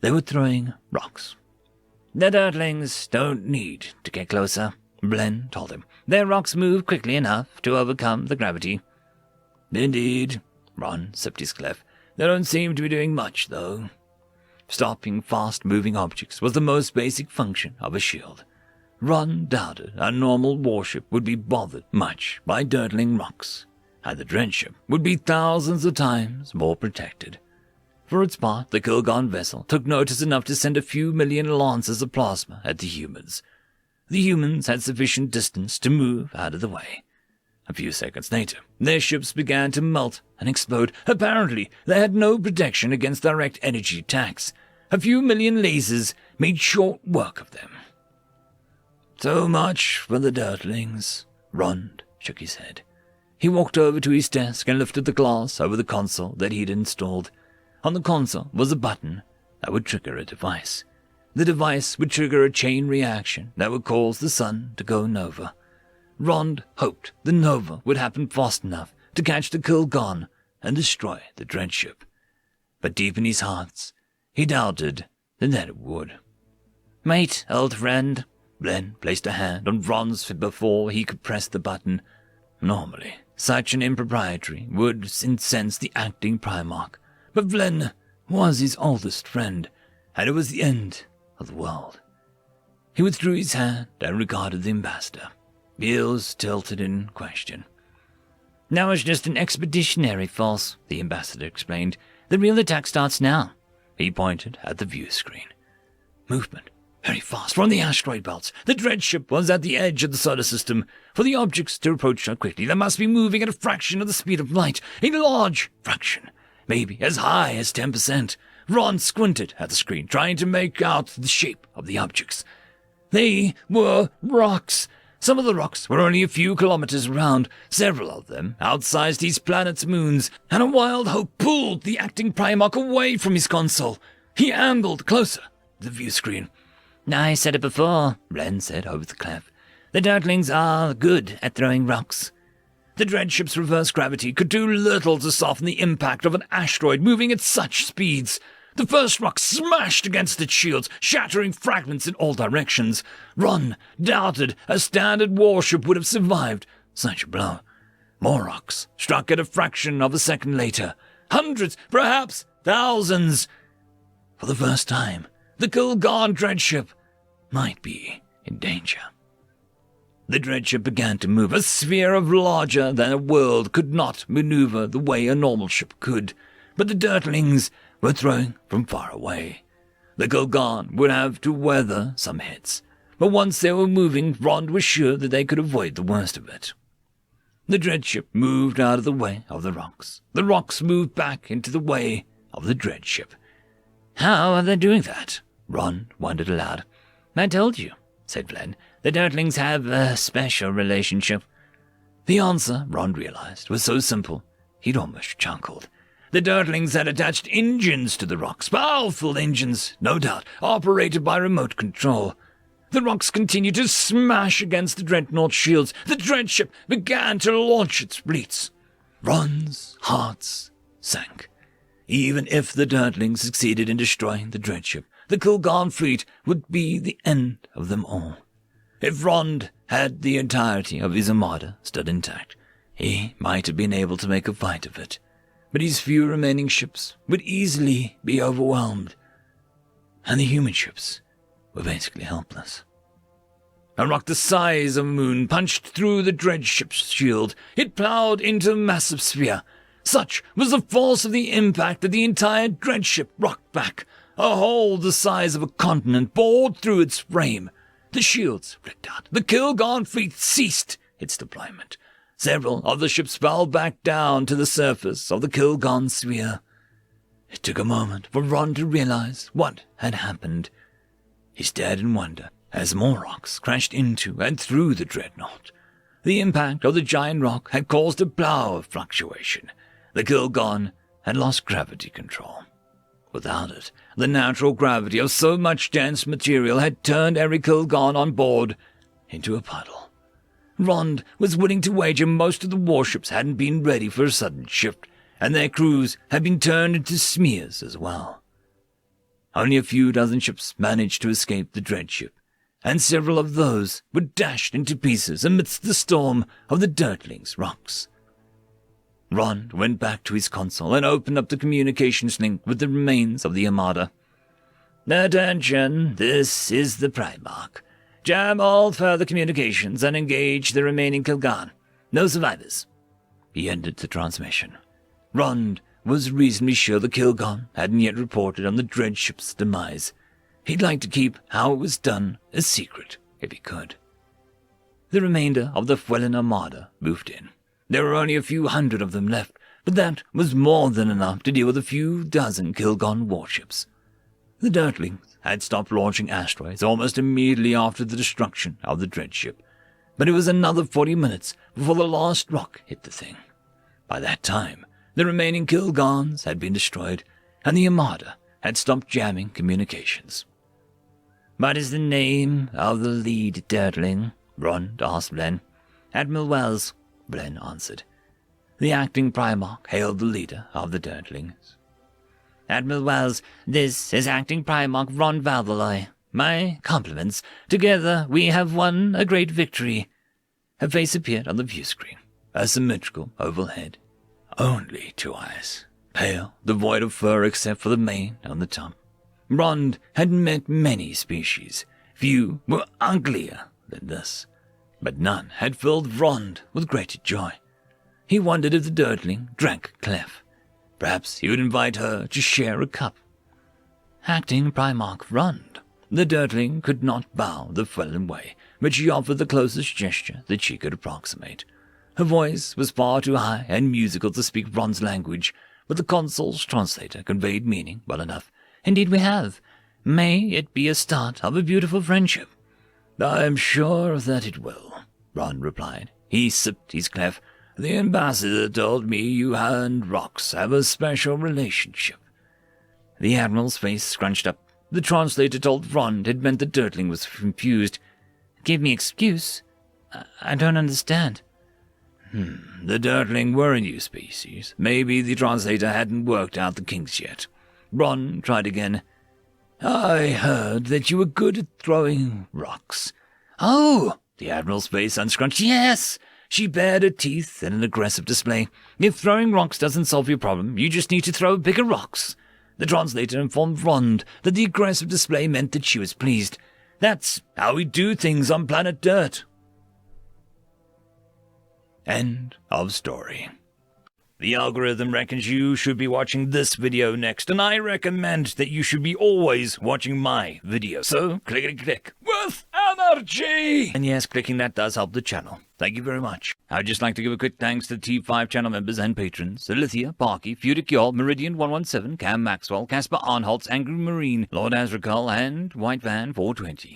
They were throwing rocks. "The Dirtlings don't need to get closer," Blen told him. "Their rocks move quickly enough to overcome the gravity." "Indeed," Ron sipped his clef. "They don't seem to be doing much, though." Stopping fast-moving objects was the most basic function of a shield. Ron doubted a normal warship would be bothered much by Dirtling rocks, and the dreadship would be thousands of times more protected. For its part, the Kilgarn vessel took notice enough to send a few million lances of plasma at the humans. The humans had sufficient distance to move out of the way. A few seconds later, their ships began to melt and explode. Apparently, they had no protection against direct energy attacks. A few million lasers made short work of them. "So much for the Dirtlings." Ron shook his head. He walked over to his desk and lifted the glass over the console that he'd installed. On the console was a button that would trigger a device. The device would trigger a chain reaction that would cause the sun to go nova. Ron hoped the nova would happen fast enough to catch the Kilgarn and destroy the dreadship. But deep in his heart, he doubted that it would. "Mate, old friend," Glenn placed a hand on Ron's before he could press the button. Normally, such an impropriety would incense the acting Primarch, but Glenn was his oldest friend, and it was the end of the world. He withdrew his hand and regarded the ambassador, ears tilted in question. Now it's just an expeditionary force, the ambassador explained. The real attack starts now. He pointed at the view screen. Movement. Very fast from the asteroid belts. The dreadship was at the edge of the solar system. For the objects to approach so quickly, they must be moving at a fraction of the speed of light. A large fraction. Maybe as high as 10%. Ron squinted at the screen, trying to make out the shape of the objects. They were rocks. Some of the rocks were only a few kilometers around, several of them outsized his planet's moons, and a wild hope pulled the acting Primarch away from his console. He angled closer to the view screen. I said it before, Ren said over the clef. The Dirtlings are good at throwing rocks. The dreadship's reverse gravity could do little to soften the impact of an asteroid moving at such speeds. The first rock smashed against its shields, shattering fragments in all directions. Ron doubted a standard warship would have survived such a blow. More rocks struck at a fraction of a second later. Hundreds, perhaps thousands. For the first time, the Kilgarn dreadship might be in danger. The dreadship began to move, a sphere of larger than a world could not maneuver the way a normal ship could, but the Dirtlings were throwing from far away. The Kilgarn would have to weather some hits, but once they were moving, Ron was sure that they could avoid the worst of it. The dreadship moved out of the way of the rocks. The rocks moved back into the way of the dreadship. How are they doing that? Ron wondered aloud. I told you, said Glenn. The Dirtlings have a special relationship. The answer, Ron realized, was so simple, he'd almost chuckled. The Dirtlings had attached engines to the rocks, powerful engines, no doubt, operated by remote control. The rocks continued to smash against the Dreadnought shields. The dreadship began to launch its fleets. Ron's heart sank. Even if the Dirtlings succeeded in destroying the dreadship, the Kilgarn fleet would be the end of them all. If Ron had the entirety of his armada still intact, he might have been able to make a fight of it, but his few remaining ships would easily be overwhelmed, and the human ships were basically helpless. A rock the size of a moon punched through the dreadship's shield. It plowed into a massive sphere. Such was the force of the impact that the entire dreadship rocked back. A hole the size of a continent bored through its frame. The shields flicked out. The Kilgarn fleet ceased its deployment. Several of the ships fell back down to the surface of the Kilgarn sphere. It took a moment for Ron to realize what had happened. He stared in wonder as more rocks crashed into and through the dreadnought. The impact of the giant rock had caused a plow of fluctuation. The Kilgarn had lost gravity control. Without it, the natural gravity of so much dense material had turned every Kilgarn on board into a puddle. Ron was willing to wager most of the warships hadn't been ready for a sudden shift, and their crews had been turned into smears as well. Only a few dozen ships managed to escape the dreadship, and several of those were dashed into pieces amidst the storm of the Dirtlings' rocks. Ron went back to his console and opened up the communications link with the remains of the armada. Attention, this is the Primarch. Jam all further communications and engage the remaining Kilgarn. No survivors. He ended the transmission. Ron was reasonably sure the Kilgarn hadn't yet reported on the dreadship's demise. He'd like to keep how it was done a secret if he could. The remainder of the Fwellen armada moved in. There were only a few hundred of them left, but that was more than enough to deal with a few dozen Kilgarn warships. The Dirtlings had stopped launching asteroids almost immediately after the destruction of the dreadship, but it was another 40 minutes before the last rock hit the thing. By that time, the remaining Kilgarns had been destroyed, and the armada had stopped jamming communications. What is the name of the lead Dirtling? Ron asked Blen. Admiral Wells, Blen answered. The acting Primarch hailed the leader of the Dirtlings. Admiral Wells, this is acting Primarch Ron Valveloy, My compliments. Together we have won a great victory. Her face appeared on the view screen, a symmetrical oval head. Only 2 eyes, pale, devoid of fur except for the mane on the top. Rond had met many species. Few were uglier than this, but none had filled Rond with greater joy. He wondered if the dirtling drank Clef. Perhaps he would invite her to share a cup. Acting Primarch Rond, the dirtling could not bow the felon way, but she offered the closest gesture that she could approximate. Her voice was far too high and musical to speak Rond's language, but the console's translator conveyed meaning well enough. Indeed we have. May it be a start of a beautiful friendship. I am sure that it will, Rond replied. He sipped his Clef. The ambassador told me you and Rox have a special relationship. The Admiral's face scrunched up. The translator told Rond it meant the dirtling was confused. Give me excuse? I don't understand. The dirtling were a new species. Maybe the translator hadn't worked out the kinks yet. Rond tried again. I heard that you were good at throwing rocks. Oh! The Admiral's face unscrunched. Yes! She bared her teeth in an aggressive display. If throwing rocks doesn't solve your problem, you just need to throw bigger rocks. The translator informed Rond that the aggressive display meant that she was pleased. That's how we do things on planet Dirt. End of story. The algorithm reckons you should be watching this video next, and I recommend that you should be always watching my video. So, click with energy! And yes, clicking that does help the channel. Thank you very much. I'd just like to give a quick thanks to the T5 channel members and patrons: Alithia, Parky, Fudic Yol, Meridian117, Cam Maxwell, Casper Arnholtz, Angry Marine, Lord Azrakal, and White Van 420.